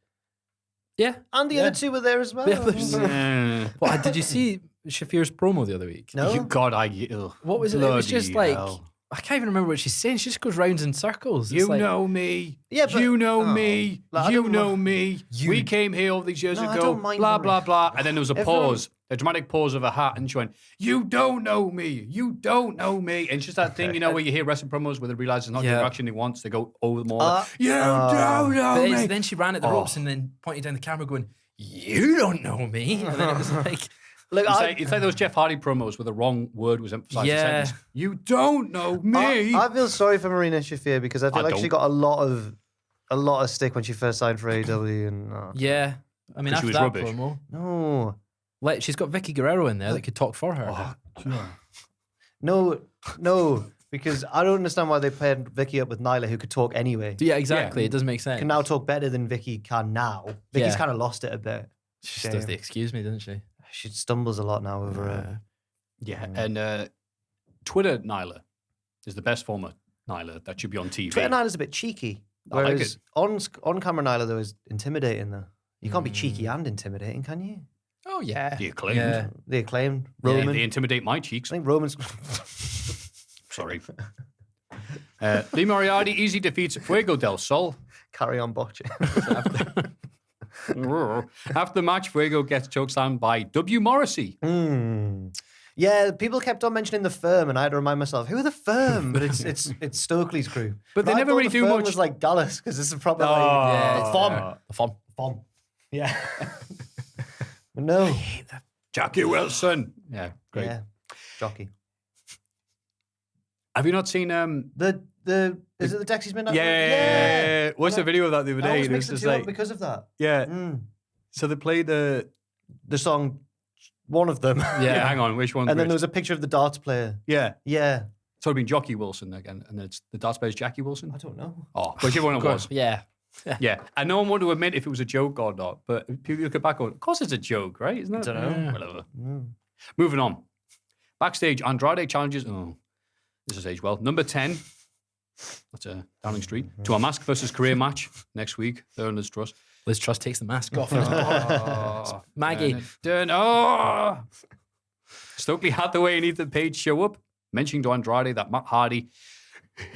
Yeah.
And the other two were there as well.
The others.
Uh,
Well, did you see Shafir's promo the other week?
No?
God, ugh,
What was it? It was just
bloody
like
hell.
I can't even remember what she's saying. She just goes rounds in circles.
You know me.
Yeah, but-
you know
oh,
me.
like, I
you
don't
know
mind-
me. We came here all these years
No, I
ago.
don't mind
Blah,
them.
blah, blah. And then there was a
Everyone-
pause, a dramatic pause of a hat, and she went, you don't know me. You don't know me. And it's just that thing, where you hear wrestling promos where they realize it's not the reaction they want, so they go over them all. You don't know
But
me.
then she ran at the ropes and then pointed down the camera going, you don't know me. And then it was like...
Look,
It's like those Jeff Hardy promos where the wrong word was emphasized.
Yeah.
A sentence. You don't know me.
I feel sorry for Marina Shafir because I feel like she
don't.
got a lot of stick when she first signed for AEW and
Yeah. I mean,
'Cause she
after
was
that
rubbish.
promo...
no.
Like, she's got Vicky Guerrero in there that could talk for her.
No, because I don't understand why they paired Vicky up with Nyla, who could talk anyway.
Yeah, exactly. It doesn't make sense.
Can now talk better than Vicky can now. Vicky's
Yeah.
kind of lost it a bit.
She just does
Shame.
the excuse me, doesn't she?
She stumbles a lot now over it.
Yeah, and Twitter Nyla is the best form of Nyla that should be on TV.
Twitter Nyla's a bit cheeky.
I like
Whereas on camera Nyla, though, is intimidating, though. You can't be cheeky and intimidating, can you?
Oh, yeah.
The Acclaimed.
Yeah.
The Acclaimed,
Yeah,
Roman.
they intimidate my cheeks.
I think Roman's...
Sorry. Lee Moriarty easy defeats Fuego del Sol.
Carry on botching.
After the match, Fuego gets chokeslammed by W. Morrissey.
Yeah, people kept on mentioning the Firm, and I had to remind myself, who are the Firm? But it's Stokely's crew.
But they
I
never
thought
really
the
do
Firm
much.
was like Gallus, because it's a proper
Yeah,
like,
it's
Fom.
The fun.
Fom. Yeah. But no.
Jackie Wilson. Yeah, great.
Yeah. Jockey.
Have you not seen
Is it the Dexys Midnight?
Yeah. Watched the video of that the other
I
day.
always
And it
mix
was
the
just
two up
like,
because of that.
yeah.
Mm.
So they played the.
The song, one of them.
Yeah, hang on. Which one?
And then there was a picture of the darts player.
Yeah.
Yeah.
So it'd been Jockey Wilson again, and it's the darts player's Jackie Wilson.
I don't know.
Oh, whichever one it was.
Yeah.
Yeah, and no one wanted to admit if it was a joke or not. But people look back on, of course, it's a joke, right? Isn't it?
I don't know.
Yeah. Whatever. Moving on. Backstage, Andrade challenges. Oh, this is aged well. Number 10. That's a Downing Street. To a mask versus career match next week. There in Liz Truss.
Liz Truss takes the mask off.
Oh,
Maggie.
Oh. Stokely Hathaway and Ethan Page show up, mentioning to Andrade that Matt Hardy.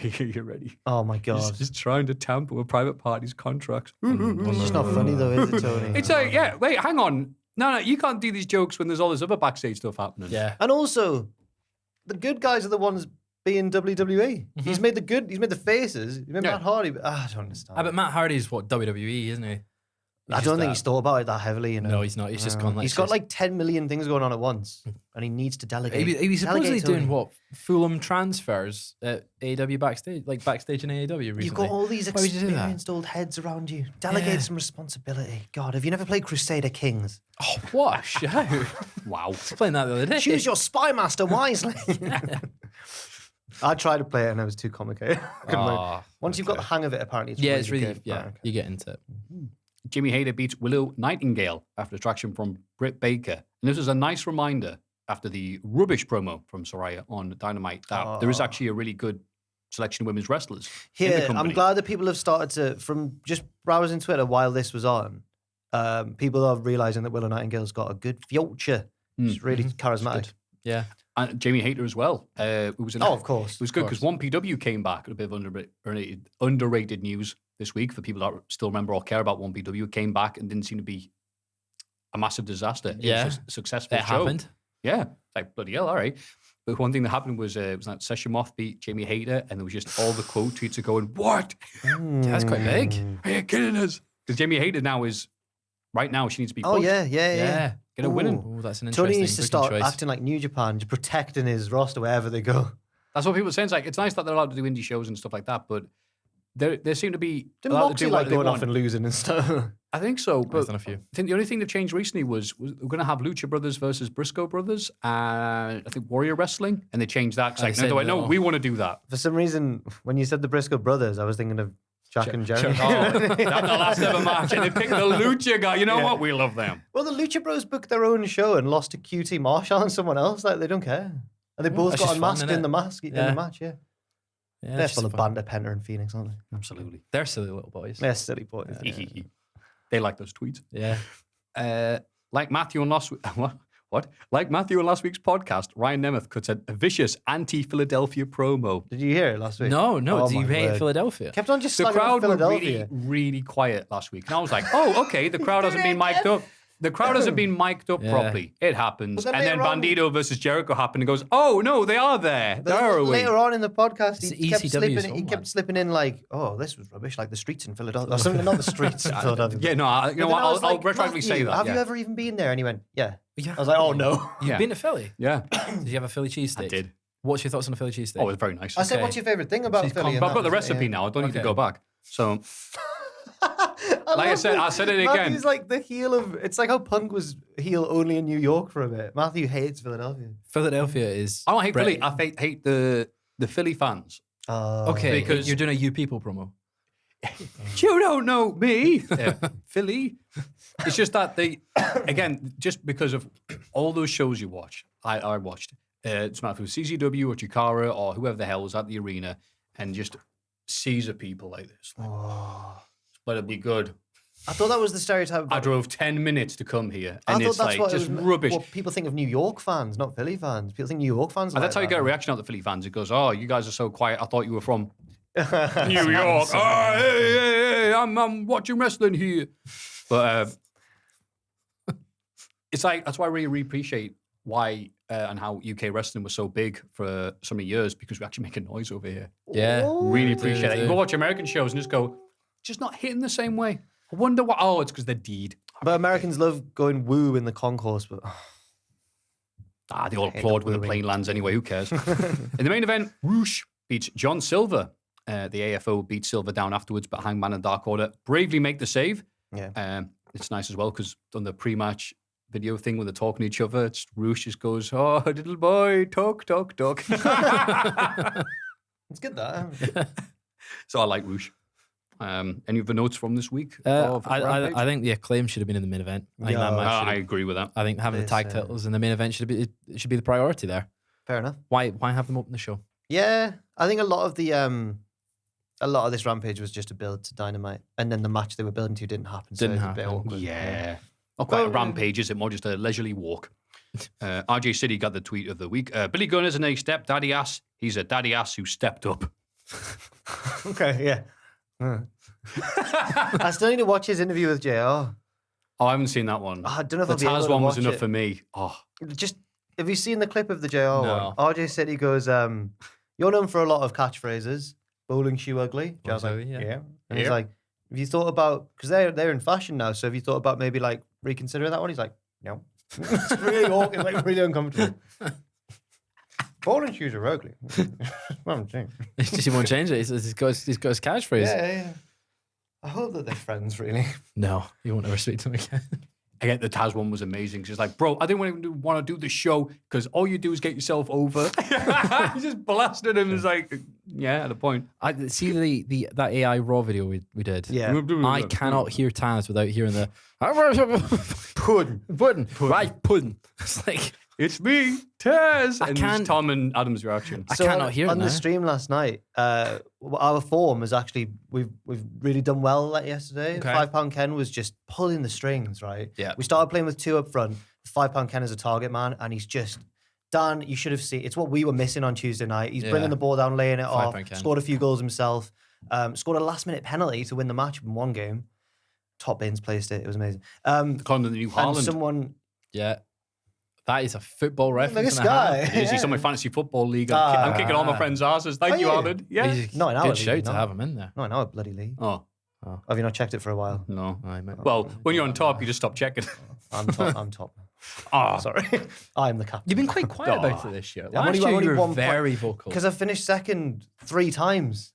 You're ready.
Oh my God.
He's trying to tamper with private parties' contracts.
It's just not funny though, is it, Tony?
It's like, yeah, wait, hang on. No, you can't do these jokes when there's all this other backstage stuff happening.
Yeah.
And also, the good guys are the ones being WWE. He's made the faces. He made
Yeah.
Matt Hardy. But, I don't understand.
But Matt Hardy's what, WWE, isn't he?
I don't think he's thought about it that heavily. You know?
No, he's not. He's just gone like
He's got like 10 million things going on at once, and he needs to delegate.
He was supposedly
Delegate, Tony.
doing what? Fulham transfers at AEW backstage, like backstage in AEW recently.
You've got all these
Why would you do that?
experienced old heads around you. Delegate
Yeah.
some responsibility. God, have you never played Crusader Kings?
Oh, what a show.
Wow.
I was playing that the other day.
Choose your spy master wisely. I tried to play it and it was too complicated. Couldn't learn.
Oh,
Once you've got the hang of it, apparently it's
yeah,
really
it's really,
good.
yeah,
Right, okay.
you get into it.
Jimmy Hayter beats Willow Nightingale after distraction from Britt Baker. And this was a nice reminder after the rubbish promo from Soraya on Dynamite that there is actually a really good selection of women's wrestlers in the
Here,
company.
I'm glad that people have started to, from just browsing Twitter while this was on, people are realizing that Willow Nightingale's got a good future. She's really charismatic.
Yeah.
And Jamie Hayter as well. It was
Oh, of course.
It was good because 1PW came back. A bit of underrated news this week for people that still remember or care about 1PW. It came back and didn't seem to be a massive disaster.
Yeah.
It was a successful
It
show.
happened.
Yeah. Like, bloody hell, all right. But one thing that happened was that Session Moth beat Jamie Hayter and there was just all the quote tweets are going, what?
Yeah, that's quite big.
Are you kidding us? Because Jamie Hayter now is, right now, she needs to be
Oh,
pushed.
yeah.
Get her winning.
Oh, that's an interesting
Tony needs to
booking
start
choice.
acting like New Japan, just protecting his roster wherever they go.
That's what people are saying. It's like, it's nice that they're allowed to do indie shows and stuff like that, but they seem to be
Didn't
allowed to
Moxley
do
like
what they
going off
want.
and losing and stuff?
I think so,
He's
but
done a few.
I think the only thing that changed recently was we're going to have Lucha Brothers versus Briscoe Brothers, and I think Warrior Wrestling, and they changed that.
They
Like,
said
no,
no.
we want to do that.
For some reason, when you said the Briscoe brothers, I was thinking of Jack and Jerry.
That's the last ever match, and they picked the Lucha guy. You know what? We love them.
Well, the Lucha Bros booked their own show and lost to QT Marshall and someone else. Like, they don't care. And they both
that's
got
just fun,
unmasked
innit?
in the mask in the match, yeah.
Yeah,
They're
it's
full
just
of
fun.
banter, Penta and Phoenix, aren't they?
Absolutely.
They're silly little boys.
They're silly boys.
They like those tweets.
Yeah.
Like Maffew and Lost. What What? Like Maffew in last week's podcast, Ryan Nemeth cuts a vicious anti-Philadelphia promo.
Did you hear it last week?
No.
Oh,
Do you
my
hate
word.
Philadelphia?
Kept on just
The
slagging off
crowd were
Philadelphia.
really, really quiet last week. And I was like, oh, okay, the crowd hasn't been mic'd up. The crowd hasn't been mic'd up
Yeah.
properly. It happens.
But
And
then
then
later on-
Bandito versus Jericho happened and goes, oh, no, they are there.
But
They're away.
later on in the podcast,
It's
he kept
ECW's
slipping. He
homeland.
kept slipping in like, "Oh, this was rubbish," like the streets in Philadelphia or something. Not the streets in Philadelphia.
Yeah, no,
But then I
I'll
was like,
retroactively say
"Matthew,
that.
Have
yeah.
you ever even been there? And he went, "Yeah."
Yeah.
I was like, "Oh no."
You've
Yeah.
been to Philly?
Yeah,
Did you have a Philly cheesesteak?
I did.
What's your thoughts on a Philly cheesesteak?
Oh, it was very nice.
I said,
Okay.
"What's your favorite thing about Philly?"
But I've got the recipe now. I don't need to
Okay.
go back. So, like I said it again.
Matthew's like the heel of. It's like how Punk was heel only in New York for a bit. Matthew hates Philadelphia.
Philadelphia is.
I don't hate Philly.
Brit-
I hate the Philly fans.
Okay,
Because-
you're doing a You People promo.
You don't know me, Philly. It's just that again, just because of all those shows you watch, I watched. It's not if it was CZW or Chikara or whoever the hell was at the arena, and just Caesar people like this. Like, but it'd be good.
I thought that was the stereotype.
I
About,
drove 10 minutes to come here,
I
and
thought
it's
that's
like
what
just
it was,
rubbish.
What people think of New York fans, not Philly fans. People think New York fans.
And
like
that's how you
that.
get a reaction out of the Philly fans. It goes, "Oh, you guys are so quiet. I thought you were from New York. Oh, hey, I'm watching wrestling here." But it's like, that's why I really appreciate why and how UK wrestling was so big for so many years, because we actually make a noise over here.
Yeah.
Really
do,
appreciate that.
do.
You go watch American shows and just go, just not hitting the same way. I wonder what, oh, it's because they're deed.
But Americans love going woo in the concourse, but
They all
hate
applaud
the
when the
wooing.
plane lands anyway. Who cares? In the main event, Roosh beats John Silver. The AFO beat Silver down afterwards, but Hangman and Dark Order bravely make the save.
yeah.
It's nice as well because on the pre-match video thing when they're talking to each other, it's Roosh just goes, "Oh, little boy, talk."
It's good that.
So I like Roosh. Any other notes from this week? of Rampage?
I think the Acclaim should have been in the main event. I think that
Yeah.
match should
I
have-
agree with that.
I think having the tag
This,
titles in the main event should be the priority there.
Fair enough.
Why have them open the show?
Yeah, I think a lot of this Rampage was just a build to Dynamite, and then the match they were building to didn't happen. So
Didn't
it was a bit
happen.
awkward.
Yeah. Not quite a
Well,
rampage, is it? More just a leisurely walk. RJ City got the tweet of the week. Billy Gunn isn't a step-daddy ass. He's a daddy ass who stepped up.
Okay. Yeah. I still need to watch his interview with JR.
Oh, I haven't seen that one.
I don't know if
The
I'll be able
Taz
to
one was
watch
enough
it.
for me. Oh,
Just have you seen the clip of the JR
No.
one? RJ said he goes, "You're known for a lot of catchphrases. Bowling shoe ugly." JR's like,
yeah.
yeah. And he's
Yeah.
like, "Have you thought about because they're in fashion now? So have you thought about maybe like reconsidering that one?" He's like, "No." It's really awkward, like really uncomfortable. Bowling shoes are ugly. What I'm saying.
He won't change it. He's got his catchphrase.
Yeah. I hope that they're friends, really.
No, you won't ever speak to him again.
again, the Taz one was amazing. She's like, "Bro, I didn't want to do the show because all you do is get yourself over." He just blasted him. It's like, yeah, at a point.
I see that AI Raw video we did.
Yeah.
I cannot hear Taz without hearing the pudding. Right, pudding. It's like
It's me, Taz. And
can't-
it's Tom and Adam's reaction.
I cannot hear it
on
now.
the stream last night. Our form is actually we've really done well like yesterday.
Okay.
£5 Ken was just pulling the strings, right?
Yeah.
We started playing with 2 up front. £5 Ken is a target man, and he's just Dan. You should have seen. It's what we were missing on Tuesday night. He's
Yeah.
bringing the ball down, laying it off.
£5 Ken.
Scored a few goals himself. Scored a last minute penalty to win the match in one game. Top Bins placed it. It was amazing.
Calling the new
And
Haaland.
someone.
Yeah. That is a football
Look at
reference.
this
and a
guy.
half.
Is he on my fantasy football league? I'm kicking all my friends' asses. Thank you,
Are you?
Haaland. Yeah.
He's a
No, in our
good
league,
shout to
no.
have him in there.
No, in our bloody league.
Oh,
Have you not checked it for a while?
no.
I might-
Well, when you're on top, you just stop checking.
I'm top. I'm top.
Ah,
Sorry. I'm the captain.
You've been quite quiet about it this year.
I'm
Last
only-
year
I'm only
you were
1 point-
very vocal.
Because I finished second 3 times.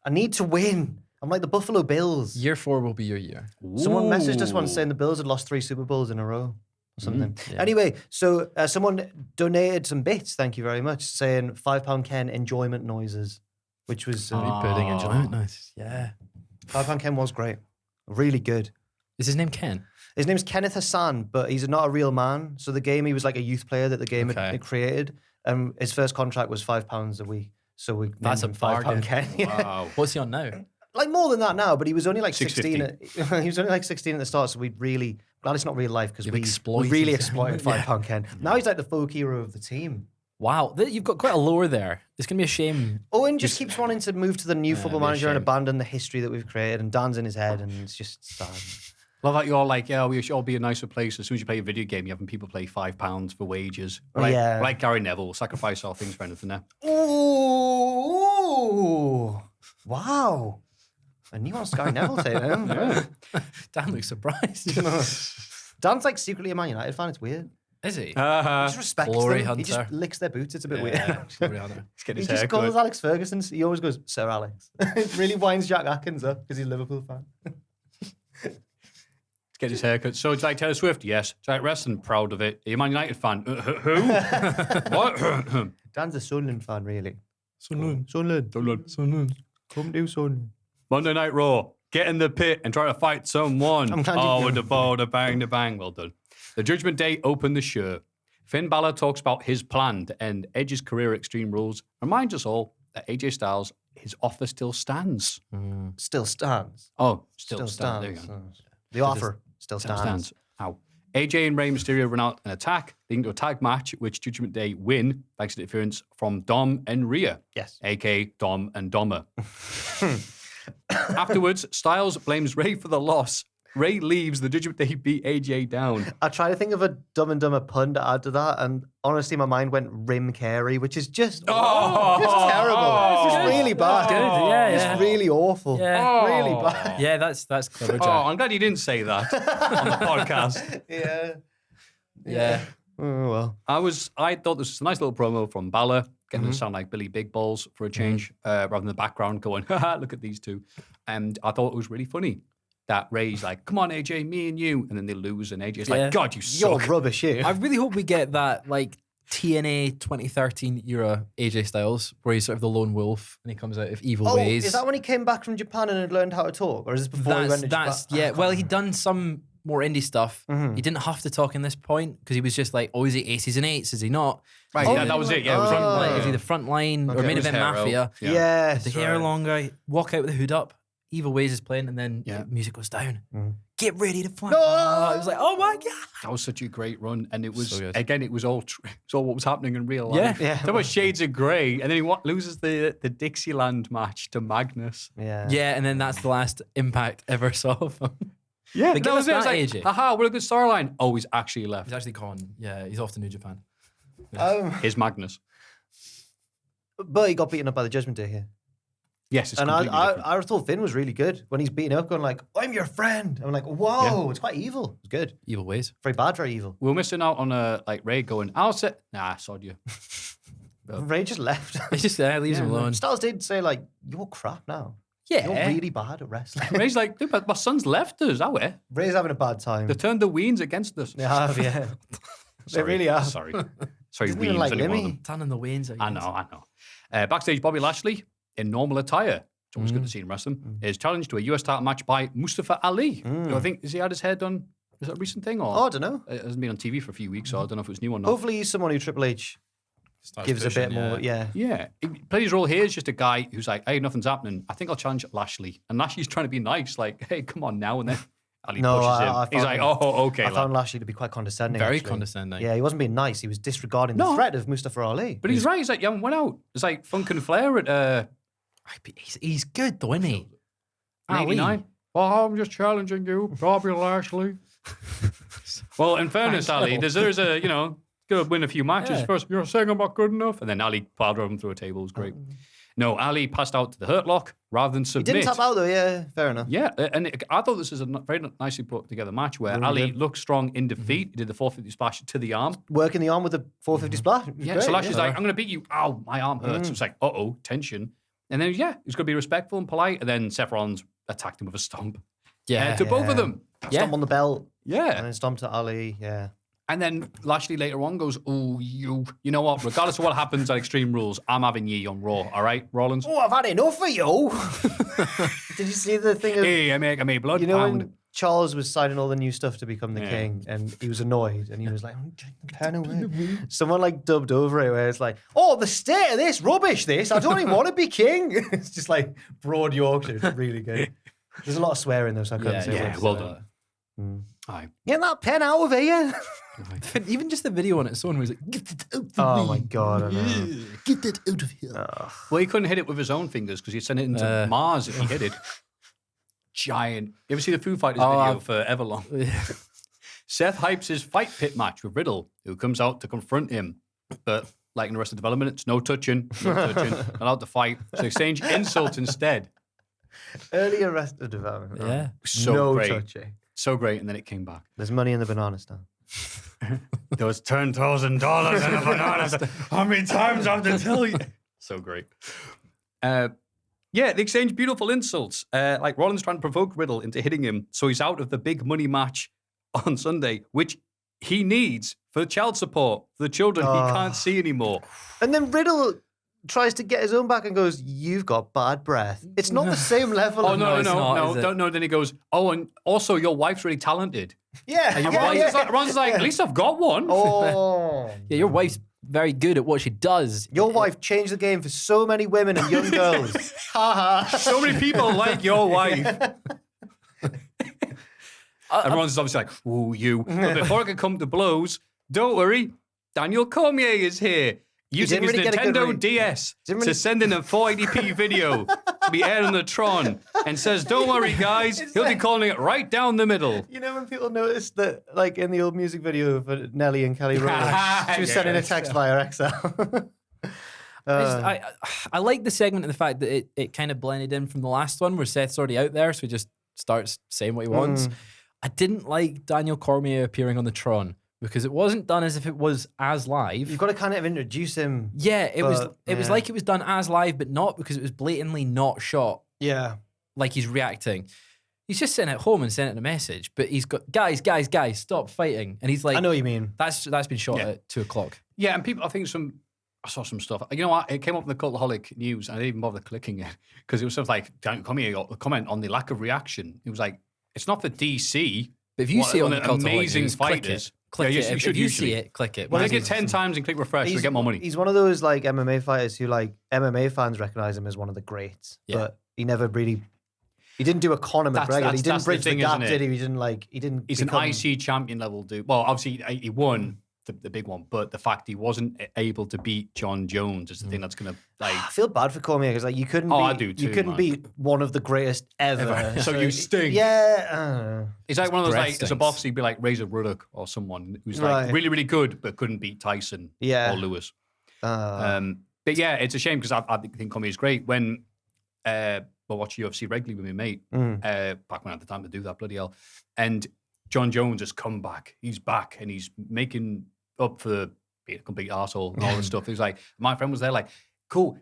I need to win. I'm like the Buffalo Bills.
Year 4 will be your year.
Someone messaged us once
Ooh.
saying the Bills had lost 3 Super Bowls in a row or something.
yeah.
Anyway, so someone donated some bits, thank you very much, saying £5 Ken enjoyment noises, which was
Pudding enjoyment. Nice. Yeah.
£5 Ken was great. Really good.
Is his name Ken?
His name's Kenneth Hassan, but he's not a real man. So the game, he was like a youth player that the game
Okay.
had created. His first contract was £5 a week. So we
That's
named
a
him £5
bargain.
Ken. Yeah.
Wow.
What's he on now?
Like more than that now, but he was only like 16.
650.
He was only like 16 at the start, so we'd really Glad it's not real life because
You've
we
exploited
really
him.
exploited £5 Ken. Now he's like the folk hero of the team.
Wow, you've got quite a lore there. It's going to be a shame.
Owen just keeps wanting to move to the new football
be a
manager and
shame.
abandon the history that we've created, and Dan's in his head, and it's just sad.
Love that you're like, yeah, we should all be a nicer place. As soon as you play a video game, you're having people pay £5 for wages. Like,
yeah.
like Gary Neville, we'll sacrifice all things for anything there.
Ooh, wow. A new on Sky Neville tape.
Yeah.
Dan looks surprised.
Dan's like secretly a Man United fan. It's weird.
Is he?
He just respects
Glory
them. He
hunter.
just licks their boots. It's a bit weird.
Glory hunter.
Let's get
He
his
just
hair
calls
cut.
Alex Ferguson. He always goes, Sir Alex. It really winds Jack Atkins up because he's a Liverpool fan.
Let's get his hair cut. So, do you like Taylor Swift? Yes. Do you like wrestling? Proud of it. Are you a Man United fan? Who? What?
Dan's a Sunderland fan, really.
Sunderland.
Sunderland. Come do Sunderland.
Monday Night Raw. Get in the pit and try to fight someone.
I'm glad you-
Oh, with the ball, the bang, the bang. Well done. The Judgment Day opened the show. Finn Balor talks about his plan to end Edge's career at Extreme Rules. Reminds us all that AJ Styles, his offer still stands.
Still stands.
Oh, still stands. There you go.
The offer still
Still
stands.
stands. Ow. AJ and Rey Mysterio run out an attack, leading to a tag match, which Judgment Day win thanks to interference from Dom and Rhea.
Yes.
A.k.a. Dom and Dommer. Afterwards, Styles blames Rey for the loss. Rey leaves. The Judgment Day beat AJ down.
I tried to think of a Dumb and Dumber pun to add to that, and honestly, my mind went Rim Carey, which is just, terrible. It's just really bad.
Good, yeah,
It's
yeah.
really awful.
Yeah.
Really bad.
Yeah, that's clever, Jack.
Oh, I'm glad you didn't say that on the podcast.
Yeah.
yeah.
Oh, well.
I thought this was a nice little promo from Balor, getting to sound like Billy Big Balls for a change, rather than the background going, haha, look at these two. And I thought it was really funny that Ray's like, come on, AJ, me and you. And then they lose, and AJ's
Yeah.
like, God, you
You're
suck.
rubbish, you.
I really hope we get that, like, TNA 2013 era AJ Styles, where he's sort of the lone wolf and he comes out of evil ways.
Is that when he came back from Japan and had learned how to talk? Or is this before he went to Japan?
Yeah, well, he'd done some more indie stuff. He didn't have to talk in this point because he was just like, oh, is he aces and eights? Is he not?
Right, yeah, that was it. Yeah, it was
Oh.
Like, is he the front line or
Okay.
main
His
event
hair out.
mafia?
Yeah.
Yes.
The hair
right.
longer, walk out with the hood up. Evil Ways is playing, and then
Yeah.
music goes down. Get ready to fly.
No!
Oh, it was like, oh my god.
That was such a great run. And it was,
So good.
again, it was all what was happening in real life.
Yeah.
Yeah.
There were shades of grey. And then he loses the Dixieland match to Magnus.
Yeah.
Yeah, and then that's the last impact ever saw of him.
Yeah,
They give
that was
us
it. I was
that,
like,
AJ.
haha, what a good storyline. Oh, he's actually left.
He's actually gone. Yeah, he's off to New Japan.
Here's Magnus.
But he got beaten up by the Judgment Day here.
Yes, it's
And
completely different.
I thought Finn was really good when he's beating up, going like, I'm your friend. I'm like, whoa, it's quite evil. It's good.
Evil Ways.
Very bad, very evil.
We were missing out on like Ray going, I'll sit. Nah, sod you.
Ray just left.
It's just leaves him alone.
Styles did say like, you're crap now.
Yeah.
You're really bad at wrestling.
Ray's like, dude, my son's left us, are we?
Ray's having a bad time.
They turned the Weens against us.
They have, yeah. They really have.
Sorry. Sorry,
Didn't even
Weens,
like
only one of
Lemmy.
them.
Tan and the Wains.
I know. Backstage, Bobby Lashley, in normal attire, it's always good to see him wrestling, is challenged to a US title match by Mustafa Ali. Do I think, has he had his hair done? Is that a recent thing? Or
Oh, I don't know.
It hasn't been on TV for a few weeks, so I don't know if it was new or not.
Hopefully he's someone who Triple H gives a bit more, yeah.
Yeah, he plays his role here as just a guy who's like, hey, nothing's happening. I think I'll challenge Lashley. And Lashley's trying to be nice, like, hey, come on now. And then Ali
No,
pushes him.
I
He's
found-
like, oh, okay.
I
lad."
found Lashley to be quite condescending.
Very
actually.
condescending.
Yeah, he wasn't being nice. He was disregarding
No.
the threat of Mustafa Ali.
But he's right. He's like, you haven't went out. It's like Funk and Flair at
He's good though, isn't he? Ali.
89. Well, I'm just challenging you, Bobby Lashley. Well, in fairness, Ali, there's a, going to win a few matches.
Yeah.
First, you're saying I'm not good enough. And then Ali piled him through a table. It was great. No, Ali passed out to the Hurt Lock rather than
He
submit.
didn't tap out though, yeah, fair enough.
Yeah, and I thought this is a very nicely put together match where
Really
Ali
good.
looked strong in defeat. He did the 450 splash to the arm.
Working the arm with a 450 splash. It was
Yeah,
great,
so Lashley's like, I'm going to beat you. Ow, my arm hurts. It's like, uh-oh, tension. And then, he's going to be respectful and polite. And then Seth Rollins attacked him with a stomp.
Yeah.
To both of them.
Stomp on the belt and
Yeah.
then stomp to Ali, yeah.
And then Lashley later on goes, oh, you know what? Regardless of what happens at Extreme Rules, I'm having ye on Raw. All right, Rollins?
Oh, I've had enough of you. Did you see the thing of,
Hey, I make blood
you know
pound.
when Charles was signing all the new stuff to become the
Yeah.
king and he was annoyed and he was like, take the pen away. Someone like dubbed over it where it's like, oh, the state of this, rubbish this. I don't even want to be king. It's just like broad Yorkshire. It's really good. There's a lot of swearing though, so I couldn't say
yeah,
words.
well done. Aye.
Get that pen out of here.
Even just the video on its own was like, get it out of
Oh
me.
my God. I know.
Get it out of here.
Well, he couldn't hit it with his own fingers because he'd send it into Mars if he hit it. Giant. You ever see the Foo Fighters video for Everlong? Seth hypes his fight pit match with Riddle, who comes out to confront him. But like in the rest of Development, it's no touching, not allowed to fight. So exchange insults instead.
Early Arrested Development. Right?
Yeah.
So
no
great.
touchy.
So great, and then it came back.
There's money in the banana stand.
There was $10,000 in a banana stand. How many times I have to tell you? So great. Yeah, they exchange beautiful insults. Like Rollins trying to provoke Riddle into hitting him, so he's out of the big money match on Sunday, which he needs for child support for the children he can't see anymore.
And then Riddle tries to get his own back and goes, "You've got bad breath." It's not the same level.
Oh,
of
no,
it's not,
no.
is it?
Don't know. Then he goes, oh, and also your wife's really talented.
Yeah,
And
yeah.
Ron's like, at least I've got one.
Oh,
Yeah, your wife's very good at what she does.
your wife changed the game for so many women and young girls. Ha ha.
So many people like your wife. And Ron's obviously like, ooh, you. But before I can come to blows, don't worry, Daniel Cormier is here. Using his
didn't really get a good
Nintendo
read.
DS
Didn't
to
really-
send in a 480p video to be aired on the Tron and says, don't worry, guys, he'll be calling it right down the middle.
You know when people noticed that, like in the old music video for Nelly and Kelly Rowland, she was sending a text via XL.
I like the segment and the fact that it kind of blended in from the last one where Seth's already out there, so he just starts saying what he wants. I didn't like Daniel Cormier appearing on the Tron because it wasn't done as if it was as live.
You've got to kind of introduce him.
Yeah, it was
yeah.
like it was done as live, but not because it was blatantly not shot
Yeah.
like he's reacting. He's just sitting at home and sending a message, but he's got guys, stop fighting, and he's like,
I know what you mean.
that's been shot at 2:00.
Yeah, and people, I saw some stuff. You know what? It came up in the Cultaholic news, and I didn't even bother clicking it because it was sort of like, Daniel Cormier got a comment on the lack of reaction. It was like, it's not for DC.
But if you see it on the Cultaholic
amazing
news,
fighters.
click
Yeah,
it.
you
If
should
you
usually.
see it, click it.
Well, they
Because
get 10 times and click refresh to get more money.
He's one of those like MMA fighters who like MMA fans recognize him as one of the greats,
Yeah.
but he never really. He didn't do a Conor McGregor. He didn't bridge the gap,
isn't it?
did he? He didn't like. He didn't.
He's
become,
an IC champion level dude. Well, obviously he won the big one, but the fact he wasn't able to beat John Jones is the thing that's going to like.
I feel bad for Cormier because like you couldn't.
Oh,
beat,
I do too,
You couldn't
man.
beat one of the greatest ever.
So you stink.
Yeah.
It's like one of those
breath
like as a
stinks.
boxer, you'd be like Razor Ruddock or someone who's like
Right.
really, really good but couldn't beat Tyson
Yeah.
or Lewis.
Uh,
But yeah, it's a shame because I think Cormier is great. When I watch UFC regularly with my mate, back when I had the time to do that, bloody hell. And John Jones has come back. He's back and he's making up for being a complete arsehole and all this stuff. He's like, my friend was there like, cool.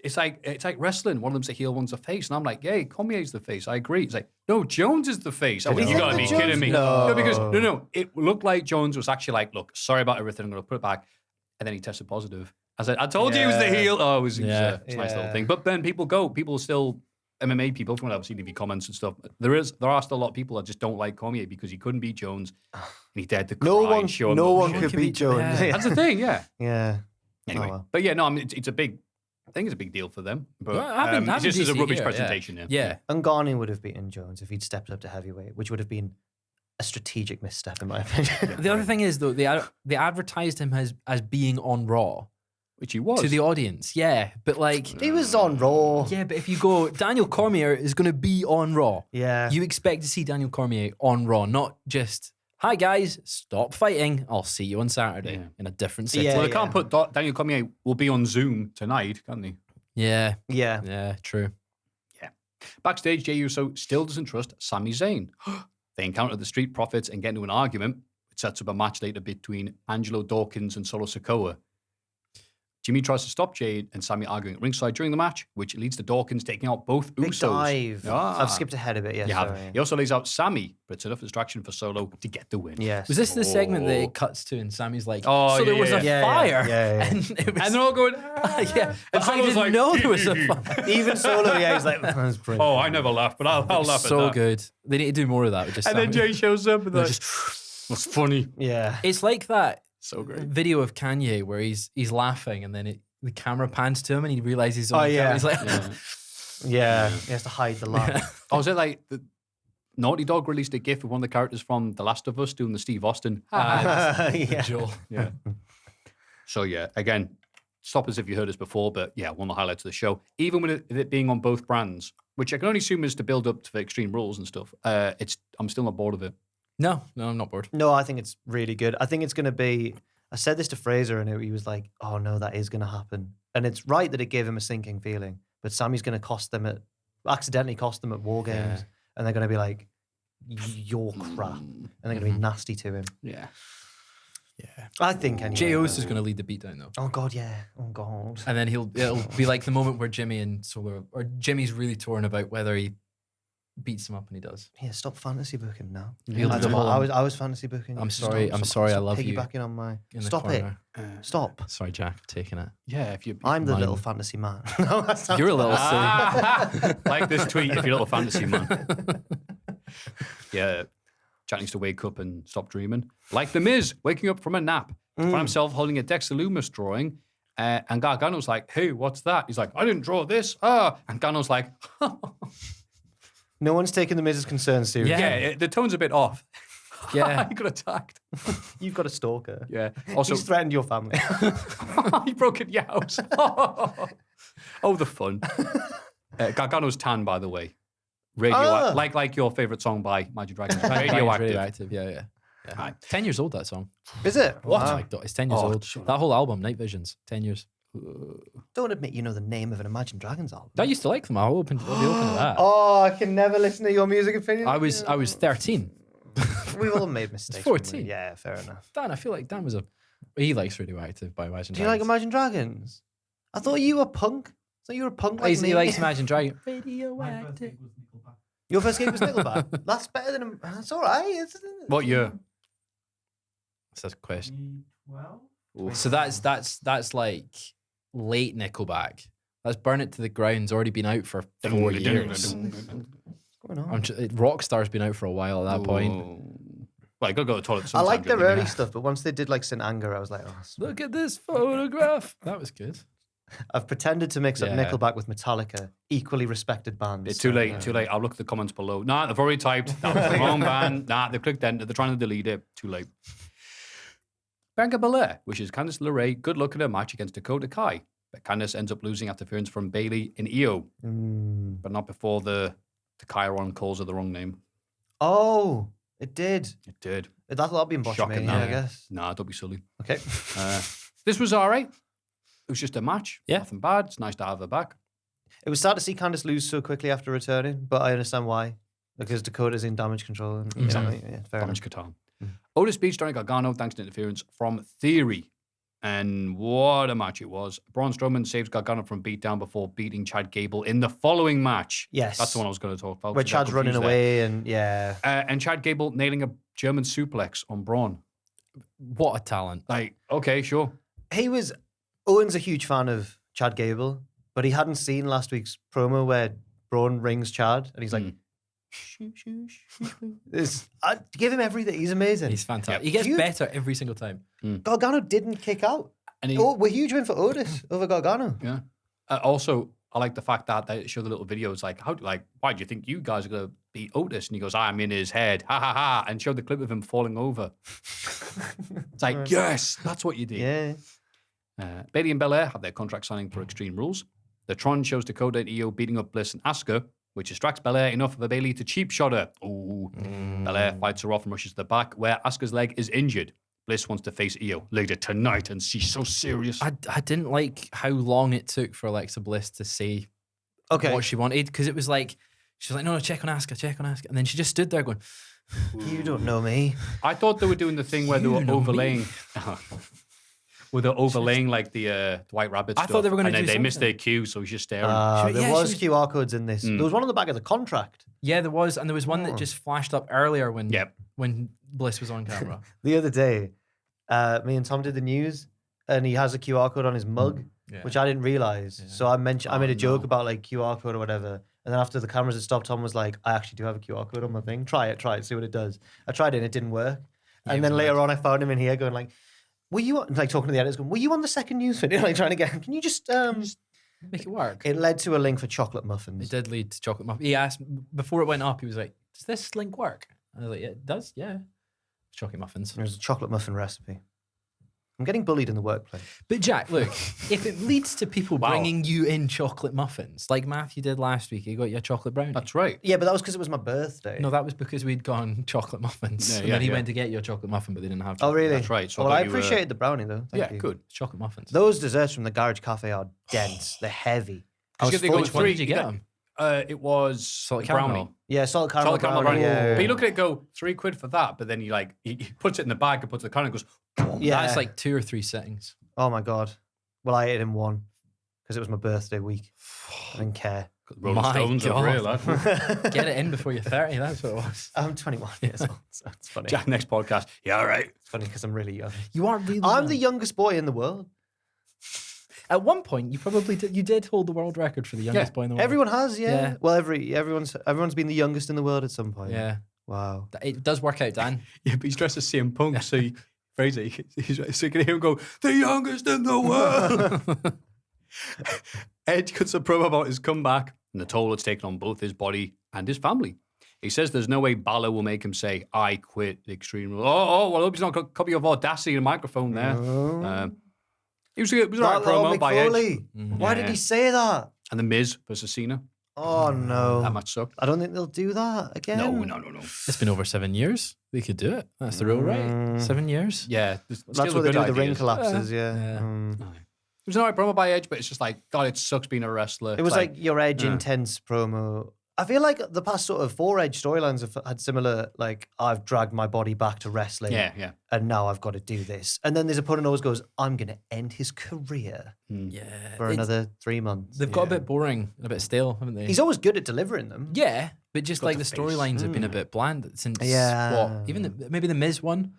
It's like wrestling. One of them's a heel, one's a face. And I'm like, yeah, Cormier's the face. I agree. He's like, no, Jones is the face. I went,
you
you
think
gotta be
that
kidding me.
Jones-
No, because no. It looked like Jones was actually like, look, sorry about everything. I'm gonna put it back. And then he tested positive. I said, I told you he was the
Yeah.
heel. Oh, it was
Yeah.
it's a nice little
Yeah.
thing. But then people still MMA people, from what I've seen in the comments and stuff. There are still a lot of people that just don't like Cormier because he couldn't beat Jones and he dared to cry.
no
and
one.
show
No one
emotion.
could beat Jones.
yeah.
That's the thing, yeah.
Yeah.
Anyway,
Oh, well.
but yeah, no, I mean, it's a big. I think it's a big deal for them. But
Well, having
it's just as a
DC
rubbish
here,
presentation.
Yeah.
Ngannou would have beaten Jones if he'd stepped up to heavyweight, which would have been a strategic misstep in my opinion.
The other thing is though, they advertised him as being on Raw
Which he was.
to the audience. Yeah, but like,
He was on Raw.
yeah, but if you go, Daniel Cormier is going to be on Raw.
Yeah.
You expect to see Daniel Cormier on Raw, not just, hi guys, stop fighting. I'll see you on Saturday
Yeah.
in a different city.
Yeah.
Well, they can't put Daniel Cormier will be on Zoom tonight, can they?
Yeah,
Yeah.
yeah, true.
Backstage, Jey Uso still doesn't trust Sami Zayn. They encounter the Street Profits and get into an argument, which sets up a match later between Angelo Dawkins and Solo Sikoa. Jimmy tries to stop Jay and Sami arguing at ringside during the match, which leads to Dawkins taking out both
Big
Usos.
dive.
Ah.
I've skipped ahead a bit. Yeah.
You have.
Sorry.
He also lays out Sami, but it's enough distraction for Solo to get the win.
Yes.
Was this the segment that
Oh.
it cuts to and Sammy's like,
Oh,
so there
yeah,
was
yeah,
a
yeah.
fire?
Yeah.
And it was,
And they're all going,
yeah,
And
I
Solo's
didn't
like,
know there was a fire.
Even Solo, yeah, he's like, that's brilliant.
oh, I never laugh, but I'll laugh at
So
that.
good. They need to do more of that. With just
And then
Sami.
Jay shows up and
They're
like,
just-
that's funny.
Yeah.
It's like that
So great.
video of Kanye where he's laughing and then the camera pans to him and he realizes he's on
Oh,
the
yeah.
camera. He's like,
Yeah.
Yeah. He has to hide the laugh.
Oh, is it like Naughty Dog released a GIF of one of the characters from The Last of Us doing the Steve Austin.
Yeah.
Joel.
Yeah. So yeah, again, stop us if you heard us before, but yeah, one of the highlights of the show. Even with it being on both brands, which I can only assume is to build up to the Extreme Rules and stuff. I'm still not bored of it.
No, I'm not bored.
No, I think it's really good. I think it's going to be. I said this to Fraser, and he was like, "Oh no, that is going to happen." And it's right that it gave him a sinking feeling. But Sami's going to accidentally cost them at War Games, and they're going to be like, "You're crap," and they're going to be nasty to him.
Yeah.
Yeah.
I think anyway.
Jey Uso is going to lead the beatdown though.
Oh God, yeah. Oh God.
And then it'll be like the moment where Jimmy and Solo, or Jimmy's really torn about whether he beats him up, and he does.
Yeah, stop fantasy booking now.
He'll do the whole-
I was fantasy booking.
I'm sorry, I love you.
Piggybacking on my.
in the
Stop it.
corner.
Stop.
Sorry, Jack, for taking it.
Yeah, if you...
I'm the
Mine.
little fantasy man. No, that's not-
You're a little silly.
like this tweet if you're a little fantasy man. Yeah, Jack needs to wake up and stop dreaming. Like The Miz, waking up from a nap. Find himself holding a Dexter Lumis drawing. And Gargano's like, hey, what's that? He's like, I didn't draw this. And Gargano's like,
No one's taking the Miz's concerns seriously.
yeah, the tone's a bit off.
Yeah.
He got attacked.
You've got a stalker.
Yeah. Also,
He's threatened your family.
he broke into your house. Oh, the fun. Gargano's tan, by the way. Like your favorite song by Imagine Dragons. Radioactive.
Radioactive, yeah.
Aye.
10 years old, that song.
Is it?
What?
Wow.
Oh my God, it's 10 years
Oh,
old.
shut
That whole album, Night Visions, 10 years.
Don't admit you know the name of an Imagine Dragons album.
I used to like them. I'll be open to that.
Oh, I can never listen to your music opinion.
I was 13.
We've all made mistakes.
14.
Yeah, fair enough.
Dan, I feel like Dan he likes Radioactive by Imagine
Do you like
Dragons.
Imagine Dragons? I thought you were punk. I thought you were a punk like me.
He likes Imagine Dragons.
My first
Radioactive.
gig was Nickelback.
Your first gig was Nickelback. That's better than. That's all right.
What year?
That's a question.
2012?
So that's like late Nickelback. That's Burn It to the Ground's already been out for 4 years.
What's going on?
Rockstar's been out for a while at that point.
Well, I gotta go to the toilet
I
sometime.
like their
during the
early
day.
stuff, but once they did like St. Anger, I was like, oh,
Look at this photograph. That was good.
I've pretended to mix up
Yeah.
Nickelback with Metallica, equally respected bands.
It's too late. Too late. I'll look at the comments below. Nah, they've already typed. That was the wrong band. Nah, they've clicked enter. They're trying to delete it. Too late. Bianca Belair wishes Candice LeRae good luck in her match against Dakota Kai. But Candice ends up losing interference from Bayley in EO, but not before the Chiron calls her the wrong name.
Oh, it did.
It did.
That'll be in
Shocking,
Botchamania,
that.
I guess.
Nah, don't be silly.
Okay.
This was all right. It was just a match.
Yeah.
Nothing bad. It's nice to have her back.
It was sad to see Candice lose so quickly after returning, but I understand why. Because Dakota's in damage control. And,
Exactly.
Yeah, fair
Damage
enough.
Qatar. Otis beats Johnny Gargano thanks to interference from Theory. And what a match it was. Braun Strowman saves Gargano from beatdown before beating Chad Gable in the following match.
Yes.
That's the one I was going to talk about.
Where
because I got
Chad's running
confused
away and yeah.
there. And Chad Gable nailing a German suplex on Braun.
What a talent.
Like, okay, sure.
Owen's a huge fan of Chad Gable, but he hadn't seen last week's promo where Braun rings Chad and he's like, shoo, shoo, shoo, shoo. Give him everything. He's amazing.
He's fantastic.
Yep.
He gets
Huge.
better every single time.
Gargano didn't kick out.
And he,
We're huge win for Otis over Gargano.
yeah. Also, I like the fact that they show the little videos like, why do you think you guys are going to beat Otis? And he goes, I'm in his head. Ha ha ha. And showed the clip of him falling over. It's like, yes, that's what you did.
Yeah.
Bayley and Belair have their contract signing for Extreme Rules. The Tron shows Dakota and Io beating up Bliss and Asuka, which distracts Belair enough for Bayley to cheap shot her. Ooh. Belair fights her off and rushes to the back, where Asuka's leg is injured. Bliss wants to face Io later tonight, and she's so serious.
I didn't like how long it took for Alexa Bliss to say
Okay.
what she wanted, because it was like, she was like, no, check on Asuka. And then she just stood there going,
You don't know me.
I thought they were doing the thing where they were overlaying. Where they're overlaying like the White Rabbit
I
stuff.
thought they were gonna
and then
do
they missed their
something.
cue, so he's just staring.
There
yeah,
was
she
QR codes in this. There was one on the back of the contract.
yeah, there was. And there was one that just flashed up earlier when
Yep.
when Bliss was on camera.
The other day, me and Tom did the news, and he has a QR code on his mug,
Yeah.
which I didn't realize. So I made a joke about like QR code or whatever. And then after the cameras had stopped, Tom was like, I actually do have a QR code on my thing. Try it, see what it does. I tried it and it didn't work. And then later on, I found him in here going like, were you on, like talking to the editors going, were you on the second news video? Like trying to get, can you just,
Make it work.
it led to a link for chocolate muffins.
It did lead to chocolate muffin. He asked, before it went up, he was like, does this link work? And I was like, yeah, it does, yeah. Chocolate muffins.
There's a chocolate muffin recipe. I'm getting bullied in the workplace.
But Jack, look, if it leads to people
Wow.
bringing you in chocolate muffins, like Maffew did last week, he got you a chocolate brownie.
That's right.
Yeah, but that was because it was my birthday.
No, that was because we'd gone chocolate muffins.
Yeah,
and
yeah,
then he
yeah.
went to get you a chocolate muffin, but they didn't have
Oh,
chocolate.
really?
That's right. So
Well,
I
I
thought you were-
appreciated the brownie, though. Thank
Yeah,
you.
good.
Chocolate muffins.
Those desserts from the Garage Cafe are dense. They're heavy. I was
They go
full-
Which one
three-
did you get them?
It was
Salted
brownie.
caramel.
Yeah, salted caramel.
Solid caramel
brownie.
brownie.
Yeah,
But you look at it, go £3 for that, but then he puts it in the bag and puts it in the car and goes,
yeah.
That's like 2 or 3 settings.
Oh my god. Well, I ate it in one because it was my birthday week. I didn't care.
Rolling
My
Stones over
God.
here, lad.
Get it in before you're 30. That's what it was.
I'm 21 years old, so it's funny.
Jack, next podcast. Yeah, all right.
It's funny because I'm really young.
You are really.
I'm
young.
the youngest boy in the world.
At one point, you probably did. You did hold the world record for the youngest boy in the world.
Everyone has, yeah.
Yeah.
Well, everyone's been the youngest in the world at some point.
Yeah,
Wow.
it does work out, Dan.
Yeah, but he's dressed as CM Punk, so Fraser, so you can hear him go, the youngest in the world. Edge cuts a promo about his comeback and the toll it's taken on both his body and his family. He says there's no way Balor will make him say, I quit the Extreme Rules. Well, I hope he's not got a copy of Audacity and a microphone there. It was a right promo by Edge.
Why did he say that?
And the Miz versus Cena.
Oh, no.
That match sucked.
I don't think they'll do that again.
No.
It's been over 7 years. We could do it. That's the rule, right? 7 years.
Yeah.
That's what they do with the ring collapses, yeah.
Yeah.
Mm.
It was an alright promo by Edge, but it's just like, God, it sucks being a wrestler.
It was like your Edge
yeah.
intense promo. I feel like the past sort of 4 Edge storylines have had similar, like, I've dragged my body back to wrestling.
yeah.
And now I've got to do this. And then his opponent always goes, I'm going to end his career
Yeah.
for another 3 months.
They've got a bit boring, and a bit stale, haven't they?
He's always good at delivering them.
yeah, but just like the
the face.
storylines have been a bit bland since
Yeah.
what? Even maybe the Miz one.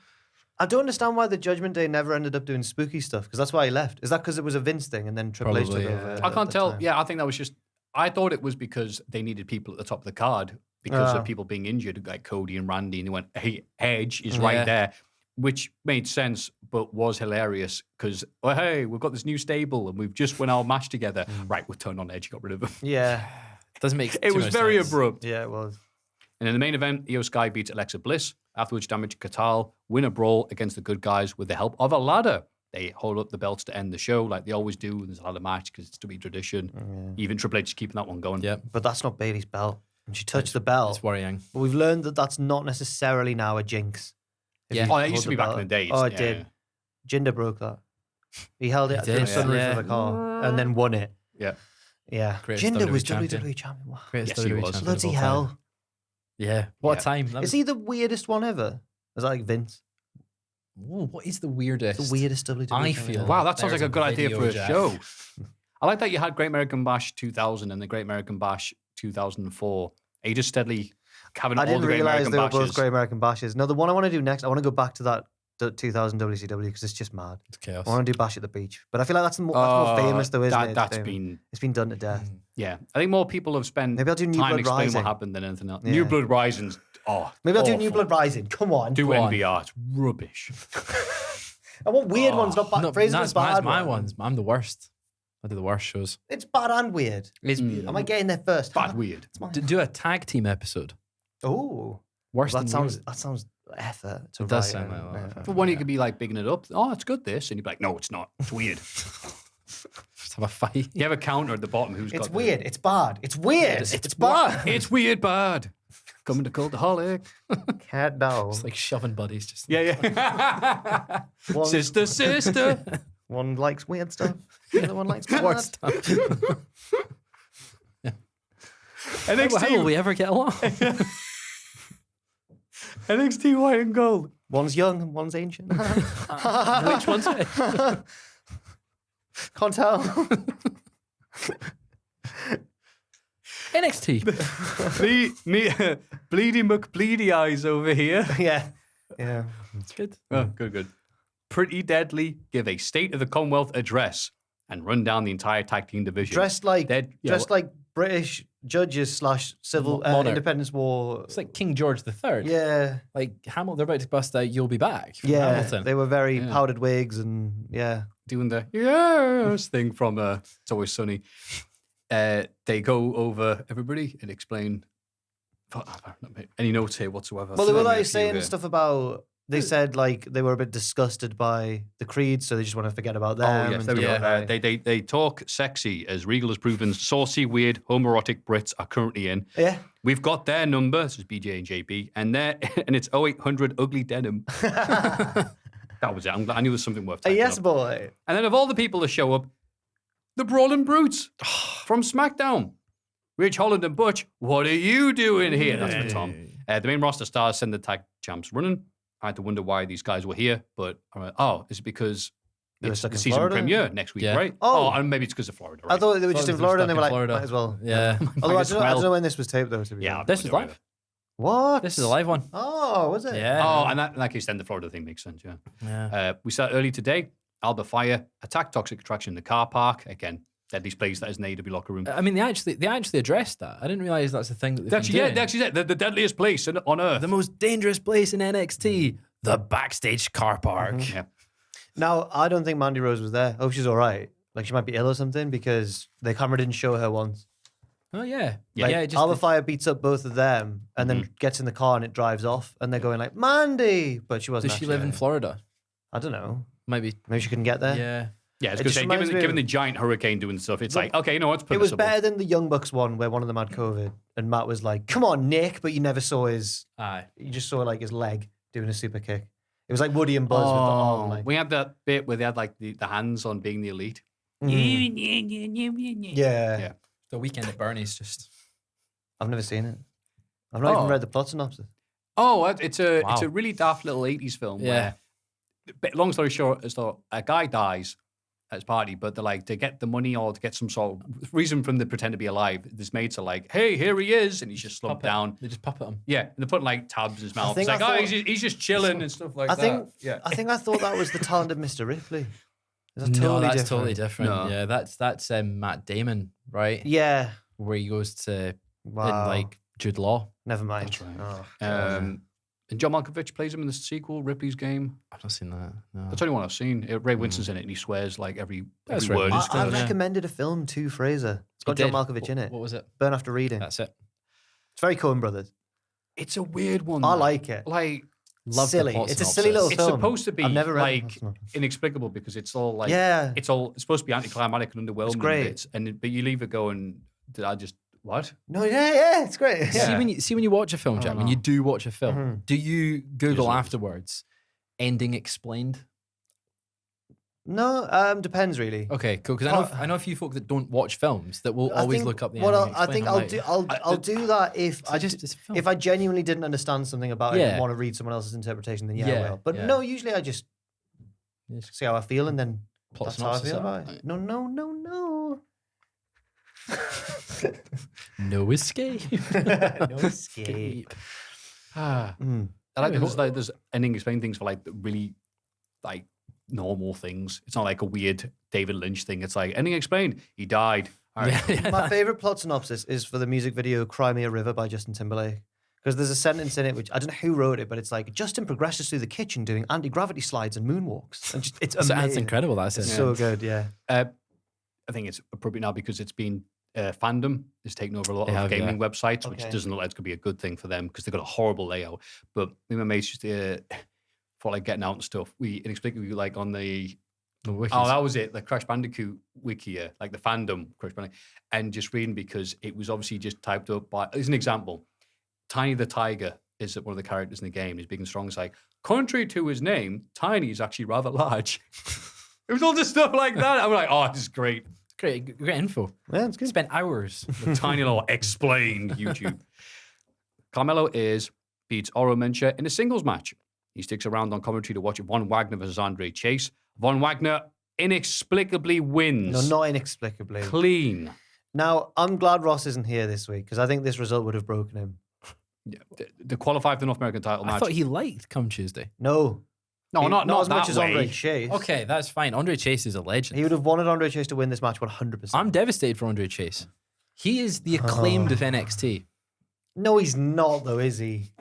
I don't understand why the Judgment Day never ended up doing spooky stuff, because that's why he left. Is that because it was a Vince thing and then Triple H took
Probably,
over?
yeah.
I
at
can't
the
tell.
time?
Yeah, I think that was just. I thought it was because they needed people at the top of the card because
Ah.
of people being injured, like Cody and Randy, and they went, "Hey, Edge is right
Yeah.
there," which made sense, but was hilarious because, oh, hey, we've got this new stable and we've just won our match together. Right, we'll turn on Edge, got rid of him.
Yeah.
Doesn't make.
It
too
was
much
very
sense.
abrupt.
Yeah, it was.
And in the main event, Io Sky beats Alexa Bliss. Afterwards, Damage Katal win a brawl against the good guys with the help of a ladder. They hold up the belts to end the show like they always do. There's a ladder match because it's to be tradition. Even Triple H is keeping that one going.
Yep.
But that's not Bailey's belt. And she touched the belt.
It's worrying.
But we've learned that that's not necessarily now a jinx. If
Yeah.
you
Oh, that
hold
used to be back in
belt.
the days.
Oh, it
Yeah,
did. Jinder broke that. He held it
He
through the
did,
sunroof
yeah.
of the car and then won it.
Yeah.
Yeah.
Greatest
Jinder was
WWE
WWE champion. Wow.
Greatest
Yes, he
WWE
was.
champion of
Bloody
all time.
hell.
Yeah. What
Yeah.
a time. That
Is he the weirdest one ever? Is that like Vince?
Ooh, what is the weirdest?
The weirdest WWE
I
champion
feel-
ever.
Wow, that sounds
There's
like a
a
good idea
video,
for a
Jack.
show. I like that you had Great American Bash 2000 and the Great American Bash 2004. Are you just steadily having
I
all
didn't
the Great
realize
American
they were
Bashes?
both Great American Bashes. No, the one I want to do next, I want to go back to that 2000 WCW because it's just mad.
It's chaos.
I want to do Bash at the Beach. But I feel like that's more famous though, isn't it?
That's
It's
been,
It's been done to death.
yeah. I think more people have spent
Maybe I'll do New
time
Blood
explaining
Rising.
what happened than anything else.
Yeah.
New Blood Rising's,
Maybe I'll do New
awful.
Blood Rising. Come on.
Do
Go on.
NBR, it's rubbish.
I want weird ones, not bad.
No,
Fraser
that's
was bad.
my
one.
ones. I'm the worst. I do the worst shows.
It's bad and weird.
It's
Am I getting there first?
Bad weird.
It's mine.
do a tag team episode.
Oh,
Worse
that
than
sounds effort. To
It does
write
sound
and-
like a lot of effort.
But one you could be like bigging it up. Oh, it's good this. And you'd be like, no, it's not. It's weird.
Just have a fight.
You have a counter at the bottom who's
It's
got
weird. It's bad. It's weird. It's bad.
It's weird bad. Coming to Cultaholic.
Cat no.
It's like shoving buddies. Just
Yeah, yeah.
One,
sister.
one likes weird stuff. The other one likes bad.
worst stuff.
NXT,
How will we ever get along?
NXT White and Gold.
One's young and one's ancient.
Which one's it?
Can't tell.
NXT.
Bleedy McBleedy Eyes over here.
yeah. Yeah.
It's good.
Oh, good. Pretty Deadly give a State of the Commonwealth address and run down the entire tag team division.
Dressed like
They're-
like British judges / civil
Monarch.
Independence War.
It's like King George III.
Yeah.
Like Hamilton, they're about to bust out "You'll Be Back." From
Yeah.
Hamilton.
They were very
Yeah.
powdered wigs and yeah.
doing the yes thing from It's Always Sunny. They go over everybody and explain Any notes here whatsoever?
Well, they were like
Maffew
saying
here.
stuff about. They said like they were a bit disgusted by the Creed, so they just want to forget about them.
Oh yes,
and
there we go.
stuff like that.
They talk sexy as Regal has proven. Saucy, weird, homoerotic Brits are currently in.
Yeah.
We've got their number. This is BJ and JB, and it's 0800 ugly denim. That was it. I'm glad I knew there was something worth.
Yes,
up.
boy.
And then of all the people that show up, the Brawling Brutes from SmackDown. Rich Holland and Butch, what are you doing here? That's for Tom. The main roster stars send the tag champs running. I had to wonder why these guys were here, but is it because
They were
it's
stuck
the
in
season
Florida?
premiere next week,
Yeah.
right?
Oh.
And maybe it's because of Florida.
I
Right?
thought they were just in Florida, and they were like,
Florida.
might as well.
Yeah.
Although I
Might as
don't
well.
know when this was taped, though, to be
Yeah,
honest.
This was live.
What?
This is a live one.
Oh, was it?
Yeah.
Oh, and in that case, then the Florida thing makes sense, yeah.
Yeah.
We start early today. Albert Fire, attack toxic attraction in the car park. Again, deadly place that is an AEW locker room.
I mean, they actually addressed that. I didn't realize that's a thing that
They
they've
actually,
been
yeah,
doing.
they actually said the deadliest place on earth.
The most dangerous place in NXT, the backstage car park.
Yeah.
Now, I don't think Mandy Rose was there. I hope she's all right. Like, she might be ill or something because the camera didn't show her once.
Oh yeah,
Yeah.
Like, Alba Fire beats up both of them and then gets in the car and it drives off. And they're going like, Mandy! But she wasn't
Does she
actually
live in
there.
Florida?
I don't know.
Maybe.
Maybe she couldn't get there.
Yeah.
Yeah, it's
It
because
just reminds me
given
of-
the giant hurricane doing stuff, it's like, okay, you know what's
It was
permissible.
better than the Young Bucks one where one of them had COVID and Matt was like, come on, Nick, but you never saw
Aye.
you just saw like his leg doing a super kick. It was like Woody and Buzz with the arm. Like,
We had that bit where they had like the hands on being the elite.
yeah.
The Weekend at Bernie's just.
I've never seen it. I've not even read the plot synopsis.
Oh, it's a
Wow.
really daft little 80s film
Yeah.
where, but long story short, is that a guy dies at his party, but they're like, to get the money or to get some sort of reason for them to pretend to be alive, this mates are like, hey, here he is, and he's just slumped down.
They just puppet him.
Yeah, and they're putting like tabs in his mouth. It's
think
like,
I
oh,
thought-
he's just chilling and stuff like
I
that.
think
Yeah.
I thought that was the talented Mr. Ripley. Is that
No, that's
different?
totally different.
No.
Yeah, that's Matt Damon, right?
Yeah.
Where he goes to
Wow.
in like Jude Law.
Never mind.
That's right.
Oh, God.
And John Malkovich plays him in the sequel, Ripley's Game.
I've not seen that. No.
That's the only one I've seen. Ray Winston's in it, and he swears like every
That's right.
word.
Winston.
I
yeah.
recommended a film to Fraser. It's got
You
John
did.
Malkovich in it.
What was it?
Burn After Reading.
That's it.
It's very Coen Brothers.
It's a weird one.
I
though.
like it.
Like,
Love
silly.
The plot
It's a
synopsis.
silly little
it's
film.
supposed to be
I've never read
like
the synopsis.
inexplicable because it's all like
Yeah.
it's supposed to be anticlimactic and underwhelming.
It's great.
Bits, but you leave it going. Did I just what?
No, yeah, it's great.
Yeah.
See when you watch a film, Jack, when you do watch a film,
Mhm.
do you Google
Usually.
afterwards ending explained?
No, depends really.
Okay, cool. Because I know a few folk that don't watch films that will
I
always
think
look up the
what
ending
I
explained.
think
I'm
I'll
like,
do. I'll do that if
it's a film.
if I genuinely didn't understand something about it and
Yeah.
want to read someone else's interpretation, then I
Yeah,
will. But
yeah.
no, usually I just
Yes.
see how I feel and then
Plot
that's how I
synopsis
feel
up.
about it. No.
No escape.
No escape.
I like that there's ending explain things for like really like normal things. It's not like a weird David Lynch thing. It's like ending explained. He died. All right.
My favorite plot synopsis is for the music video "Cry Me a River" by Justin Timberlake. Because there's a sentence in it which I don't know who wrote it, but it's like Justin progresses through the kitchen doing anti-gravity slides and moonwalks. And just, it's amazing.
That's incredible. That's
It's
it.
so good, yeah.
I think it's appropriate now because it's been fandom has taken over a lot
They
of
have,
gaming websites, which
Okay.
doesn't look like it's going to be a good thing for them because they've got a horrible layout. But me and my mates used to, for like getting out and stuff, we inexplicably like on the
wikis.
that was it, the Crash Bandicoot wiki, like the fandom Crash Bandicoot, and just reading because it was obviously just typed up by, as an example, Tiny the Tiger is one of the characters in the game. He's big and strong. It's like, contrary to his name, Tiny is actually rather large. It was all just stuff like that. I'm like, oh, this is great.
Great info.
Yeah, it's good.
Spent hours.
The tiny little explained YouTube. Carmelo beats Oro Mencha in a singles match. He sticks around on commentary to watch Von Wagner versus Andre Chase. Von Wagner inexplicably wins.
No, not inexplicably.
Clean.
Now, I'm glad Ross isn't here this week because I think this result would have broken him.
Yeah, to qualify for the North American title
I
match.
thought he liked Come Tuesday.
No.
No, not
as
that
much as
way.
Andre Chase.
Okay, that's fine. Andre Chase is a legend.
He would have wanted Andre Chase to win this match 100%.
I'm devastated for Andre Chase. He is the acclaimed of NXT.
No, he's not, though, is he?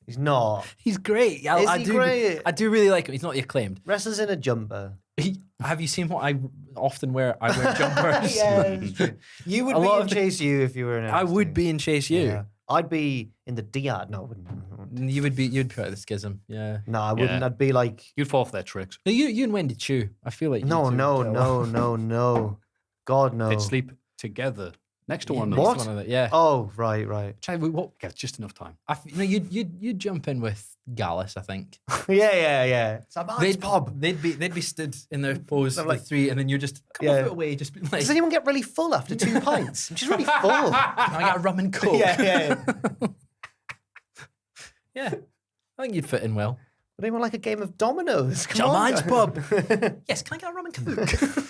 He's not.
He's great.
Is he great?
I do really like him. He's not the acclaimed.
Wrestles in a jumper.
Have you seen what I often wear? I wear jumpers.
Yeah, it's true. You would
A
be
lot
in
of the-
Chase U if you were in
I would
NXT.
be in Chase U.
Yeah. I'd be in the Diad. No, I wouldn't.
You'd be out of the schism. Yeah.
No, I wouldn't.
Yeah.
I'd be like,
You'd fall for their tricks.
No, you and Wendy Chu. I feel like you
no,
two
no,
would get
no,
along.
no. God, no.
They'd sleep together next to one
next
another.
to one another, yeah.
Oh, right.
Okay, just enough time.
You'd jump in with Gallus, I think.
yeah. It's a man's pub.
They'd be stood in their pose,
I'm
the
like-
three, and then you're just come
Yeah.
a foot away, just be like,
Does anyone get really full after 2 pints? I'm just really full.
I got rum and coke.
yeah.
Yeah. I think you'd fit in well.
Would anyone like a game of dominoes? Come
Shall
on,
mine's
guys.
pub. Yes, can I get a rum and coke?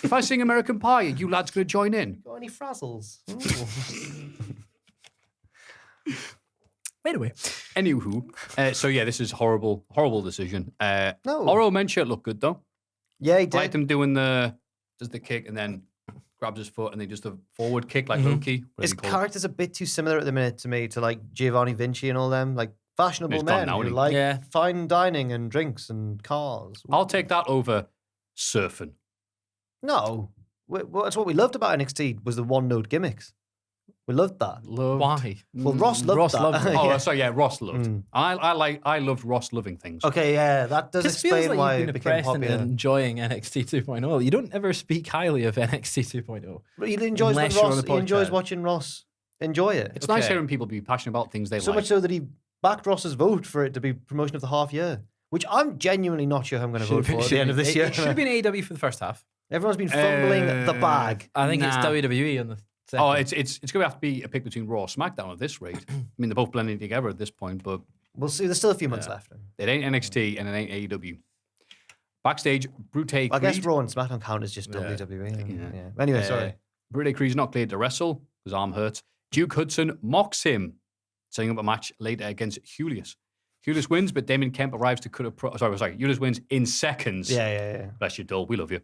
If I sing American Pie, are you lads going to join in?
Got any frazzles?
Anyway,
Anywho, so yeah, this is horrible decision.
No.
Oro Mensah looked good though.
Yeah, he
I like
did.
him doing does the kick and then grabs his foot and then just a forward kick like Loki.
His character's a bit too similar at the minute to me to like Giovanni Vinci and all them, like fashionable
He's gone
men
now,
who
isn't he?
like
Yeah.
fine dining and drinks and cars.
I'll take that over surfing.
No, that's what we loved about NXT was the one-note gimmicks. We loved that.
why?
Well, Ross loved that.
loved it.
Oh,
Yeah.
sorry, yeah, Ross loved.
Mm.
I loved Ross loving things.
Okay, yeah, that does
Just feels
explain
like
why
you've
it
been
became
oppressed and
popular.
enjoying NXT 2.0. You don't ever speak highly of NXT 2.0.
But he enjoys when
Unless you're on
Ross.
the
He enjoys
podcast.
watching Ross enjoy it.
It's nice
Okay.
hearing people be passionate about things they
So
like.
much so that he backed Ross's vote for it to be promotion of the half year, which I'm genuinely not sure who I'm going to vote for at the end of this year.
It should have been AEW for the first half.
Everyone's been fumbling the bag.
I think it's
Nah.
WWE on the second.
Oh, it's going to have to be a pick between Raw or SmackDown at this rate. I mean, they're both blending together at this point, but
We'll see. There's still a few months left.
it ain't NXT and it ain't AEW. Backstage, Brute Creed.
I guess Raw and SmackDown count as just WWE. Yeah. Anyway, sorry.
Brute Creed's not cleared to wrestle. His arm hurts. Duke Hudson mocks him, setting up a match later against Julius. Julius wins, but Damon Kemp arrives to cut a pro. Sorry. Julius wins in seconds.
Yeah.
Bless you, Dull. We love you.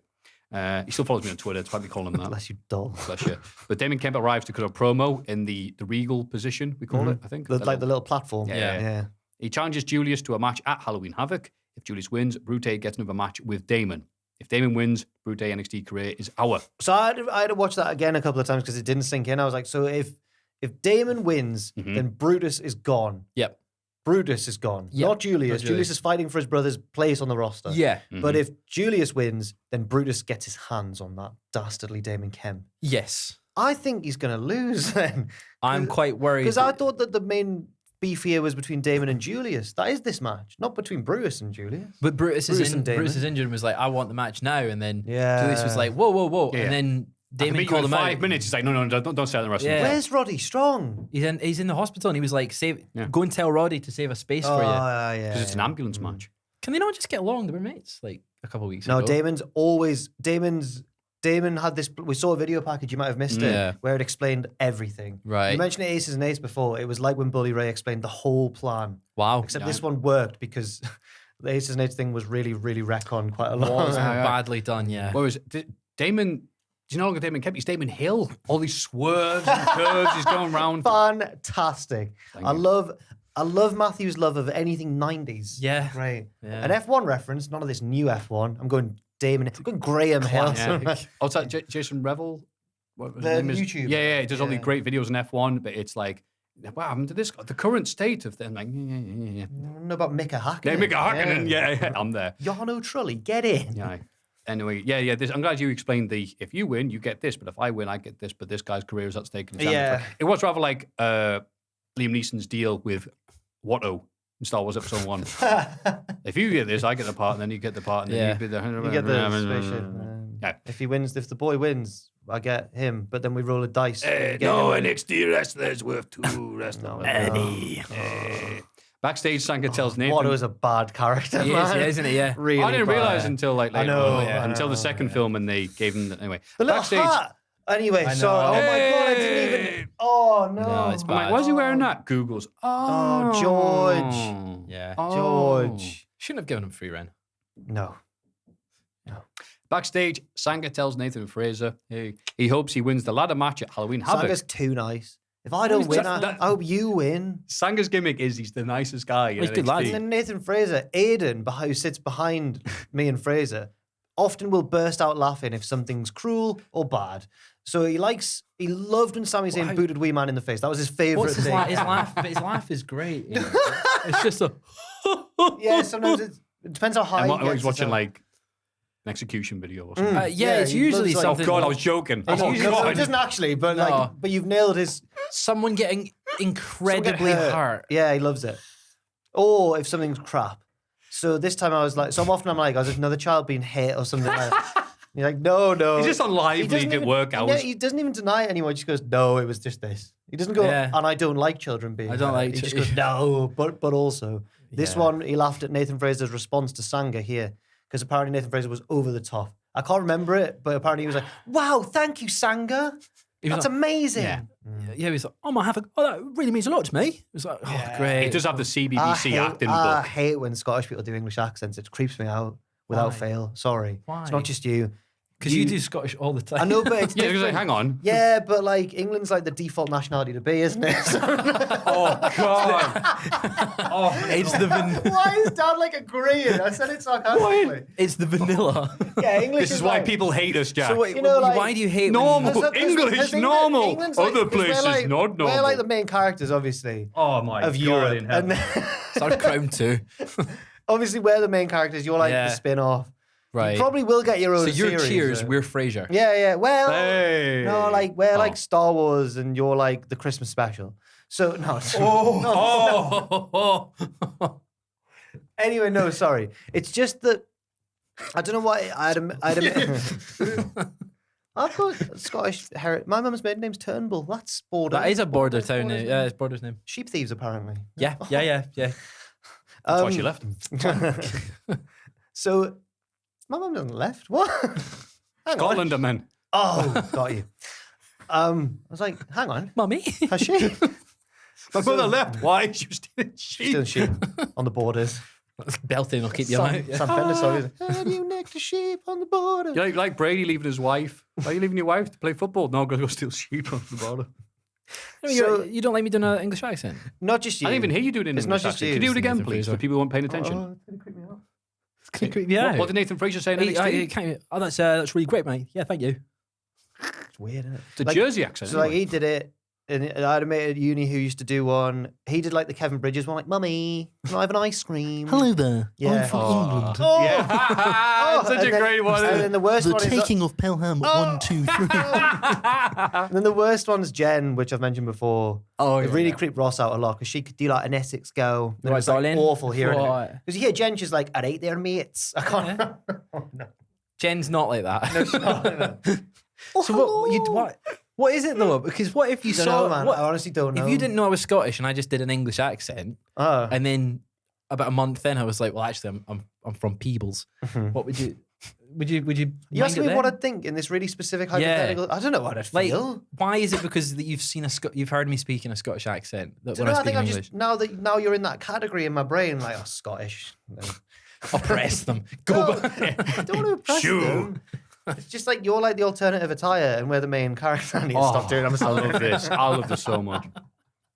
He still follows me on Twitter. It's probably calling him that.
Bless you, dull.
Bless you. But Damon Kemp arrives to cut a promo in the regal position, we call it, I think.
The little platform.
Yeah. He challenges Julius to a match at Halloween Havoc. If Julius wins, Brute gets another match with Damon. If Damon wins, Brute NXT career is our.
So I had to watch that again a couple of times because it didn't sink in. I was like, so if Damon wins, then Brutus is gone.
Yep.
Brutus is gone.
Yep.
Not Julius.
Not Julius.
Julius is fighting for his brother's place on the roster.
Yeah.
But if Julius wins, then Brutus gets his hands on that dastardly Damon Kemp.
Yes.
I think he's going to lose then.
I'm quite worried.
Because I thought that the main beef here was between Damon and Julius. That is this match, not between Brutus and Julius.
But Brutus
Brutus
is
and Damon.
Brutus is injured and was like, I want the match now. And then
Yeah.
Julius was like, whoa.
Yeah.
And then
I can
Damon
beat you
called
in
him
5
out.
minutes. He's like, no, don't start the rest
Yeah.
of
Where's Roddy Strong?
He's in the hospital and he was like,
Yeah.
go and tell Roddy to save a space for you.
Yeah.
Because it's an ambulance match.
Can they not just get along? They were mates like a couple of weeks
No,
ago.
Damon had this. We saw a video package. You might have missed
Yeah.
it, where it explained everything.
Right.
You mentioned Aces and Ace before. It was like when Bully Ray explained the whole plan.
Wow.
Except this one worked because the Aces and Ace thing was really, really retconned quite a lot.
Was badly done, yeah.
Whereas Damon, he's no longer Damon Kemp, he's Damon Hill. All these swerves and curves he's going around.
Fantastic.
Thank
I
you.
love Matthew's love of anything 90s.
Yeah.
Right.
Yeah.
An F1 reference, none of this new F1. I'm going Damon. I'm going Graham Hill.
Yeah. Oh, it's that Jason Revel? What was his
The
name?
YouTube.
Yeah, he does all these
Yeah.
great videos in F1, but it's like, wow, happened to this? The current state of them. Like, yeah.
Know about Mika Hakkinen.
Yeah, Mika Hakkinen, yeah, I'm there.
Jarno Trulli, get in.
Yeah. Anyway, yeah. I'm glad you explained if you win, you get this, but if I win, I get this. But this guy's career is at stake.
Yeah.
It was rather like Liam Neeson's deal with Watto in Star Wars Episode 1. If you get this, I get the part, and then you get the part, and then
Yeah.
you get the...
You get the spaceship.
Yeah.
If the boy wins, I get him. But then we roll a dice. and you get
No
him.
NXT wrestlers worth 2 wrestlers. Backstage, Sanka tells Nathan...
Watto is a bad character,
He is,
man.
yeah, isn't he? Yeah.
Really
I didn't
bad.
realize until like later
know,
on,
I
until the
know,
second film, and they gave him... Anyway,
The little
Backstage...
hat. Anyway,
I
so
know.
oh my god, I didn't
Hey!
even. Oh no,
No, it's
I'm like, why is he wearing that? Google's.
Oh, George.
Yeah.
George.
Shouldn't have given him free reign.
No.
Backstage, Sanga tells Nathan Fraser he hopes he wins the ladder match at Halloween Havoc.
Sanga's too nice. If I don't win, I hope you win.
Sanga's gimmick is he's the nicest guy. in
He's a good lad.
NXT.
And then Nathan Fraser, Aiden, who sits behind me and Fraser, often will burst out laughing if something's cruel or bad. So he loved when Sami Zayn booted Wee Man in the face. That was his favorite
What's his
thing.
laugh? His laugh, but his laugh is great. You know? It's just a.
Yeah, sometimes it depends how high.
He's watching like an execution video or something.
Yeah, it's
he
usually
loves, like-
something.
Oh God, I was joking.
No, it doesn't actually, but but you've nailed his.
Someone getting incredibly
Someone get
hurt.
Yeah, he loves it. Or if something's crap. So this time I was like, so often I'm like, there's another child being hit or something like that. You're like, no.
He's just on
He
lively
doesn't
at
even-
work
Yeah,
hours.
he doesn't even deny it anymore. He just goes, no, it was just this. He doesn't go,
Yeah.
and I don't like children being
I don't
hurt.
like
He just
children.
goes, no, but also. This
Yeah.
one, he laughed at Nathan Fraser's response to Sanga here, because apparently Nathan Fraser was over the top. I can't remember it, but apparently he was like, wow, thank you, Sanga.
He was
That's
like-
amazing.
Yeah, he was like, that really means a lot to me. It was like, great.
He does have the CBBC acting
I
book.
hate when Scottish people do English accents. It creeps me out without
Why?
fail. Sorry.
Why?
It's not just you.
Because you do Scottish all the time.
I know, but it's
Yeah, he was like,
different.
hang on.
Yeah, but like England's like the default nationality to be, isn't it?
Oh God.
It's the
Why is Dad like agreeing? I said it sarcastically.
it's the vanilla.
Yeah, English
This is why
like,
people hate us, Jack.
So wait,
You know, like-
why do you hate
Normal.
when you-
English, normal.
England's
Other
'cause we're
places,
like,
not normal.
We're like the main characters, obviously,
Oh my
of
God
Europe.
in
And
heaven.
It's our Crown too.
obviously, we're the main characters. You're like
Yeah.
the spin-off.
Right.
You probably will get your own
So you're
series.
Cheers, we're Frasier.
Yeah. Well,
Hey.
no, like we're
Oh.
like Star Wars, and you're like the Christmas special. So no. Anyway, no, sorry. It's just that I don't know why I'd I've got Scottish heritage. My mum's maiden name's Turnbull. That's border.
That is a border town.
Border's
Yeah,
name.
it's Border's name.
Sheep thieves, apparently.
Yeah.
That's why she left.
So my mum hasn't left. What? Hang on.
Scotland, men.
Oh, got you. I was like, hang on.
Mummy.
Has she?
My mother left. Why? She was stealing sheep.
Still sheep on the borders.
Belting will keep you
Sam,
out. Yeah.
Sam Fender song. And you nicked a sheep on the border.
You're like Brady leaving his wife. Why are you leaving your wife to play football? No, I'm going to go steal sheep on the border.
So-
You don't like me doing an English accent?
Not just you.
I didn't even hear you do it in
It's
English
not just
accent.
you,
Can you do it
it's
again,
Nathan
please,
Fraser.
for people who weren't paying attention?
Oh, it's going to creep me out.
Can you creep me out?
What did Nathan Fraser say in
Hey,
NXT?
oh, that's really great, mate. Yeah, thank you.
It's weird, isn't it?
It's a
Like-
Jersey accent.
So like
anyway.
he did it, and I had a mate at uni who used to do one. He did like the Kevin Bridges one, like, "Mummy, can I have an ice cream?"
there.
Yeah.
England.
Yeah, it's such
and
a
then-
great one.
And then the worst one is,
of Pelham. 1, 2, 3.
and then the worst one's Jen, which I've mentioned before.
Oh,
It really creeped Ross out a lot because she could do like an Essex go. And it
Right,
was like
darling.
awful hearing it.
What?
Because you hear Jen, she's like, "I ate their mates." I can't. Oh, no.
Jen's not like that.
No, she's not.
So what is it though? Because what if you
Don't
saw
know, man.
what-
I honestly don't know.
if you didn't know I was Scottish and I just did an English accent,
Oh.
and then about a month in I was like, well, actually, I'm from Peebles. What would you? Would you?
You
mind
asked
it
me
then?
what I'd think in this really specific hypothetical. I don't know what I'd
like.
feel.
Why is it because that you've seen you've heard me speak in a Scottish accent that
So
when
no,
I
I
speak
think I'm
English,
just now you're in that category in my brain, like Scottish. No.
oppress them? Go
No,
back.
I don't want to oppress
Shoo.
them. It's just like you're like the alternative attire, and we're the main character. I need to stop doing. I'm
I
sorry.
love this. I love this so much.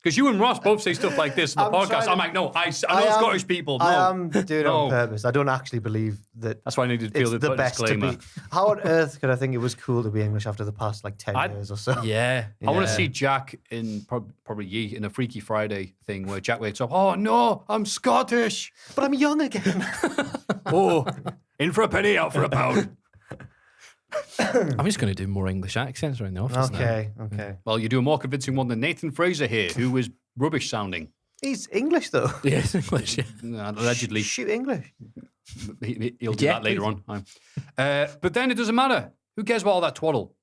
Because you and Ross both say stuff like this in the
I'm
podcast.
trying to-
I'm like, no, I know
am-
Scottish people. No.
I am doing it on
No.
purpose. I don't actually believe that.
That's why I needed to feel
It's
the
the best to
disclaimer.
be. How on earth could I think it was cool to be English after the past like 10 years or so?
Yeah,
I want to
yeah.
see Jack in probably ye in a Freaky Friday thing where Jack wakes up. Oh no, I'm Scottish.
But I'm young again.
Oh, in for a penny, out for a pound.
I'm just going to do more English accents around the office now.
Okay.
Well, you do a more convincing one than Nathan Fraser here, who was rubbish sounding.
He's English though.
Yeah, it's English. Yeah.
Allegedly.
Shoot English.
He'll do
Yeah,
that later on. But then it doesn't matter. Who cares about all that twaddle?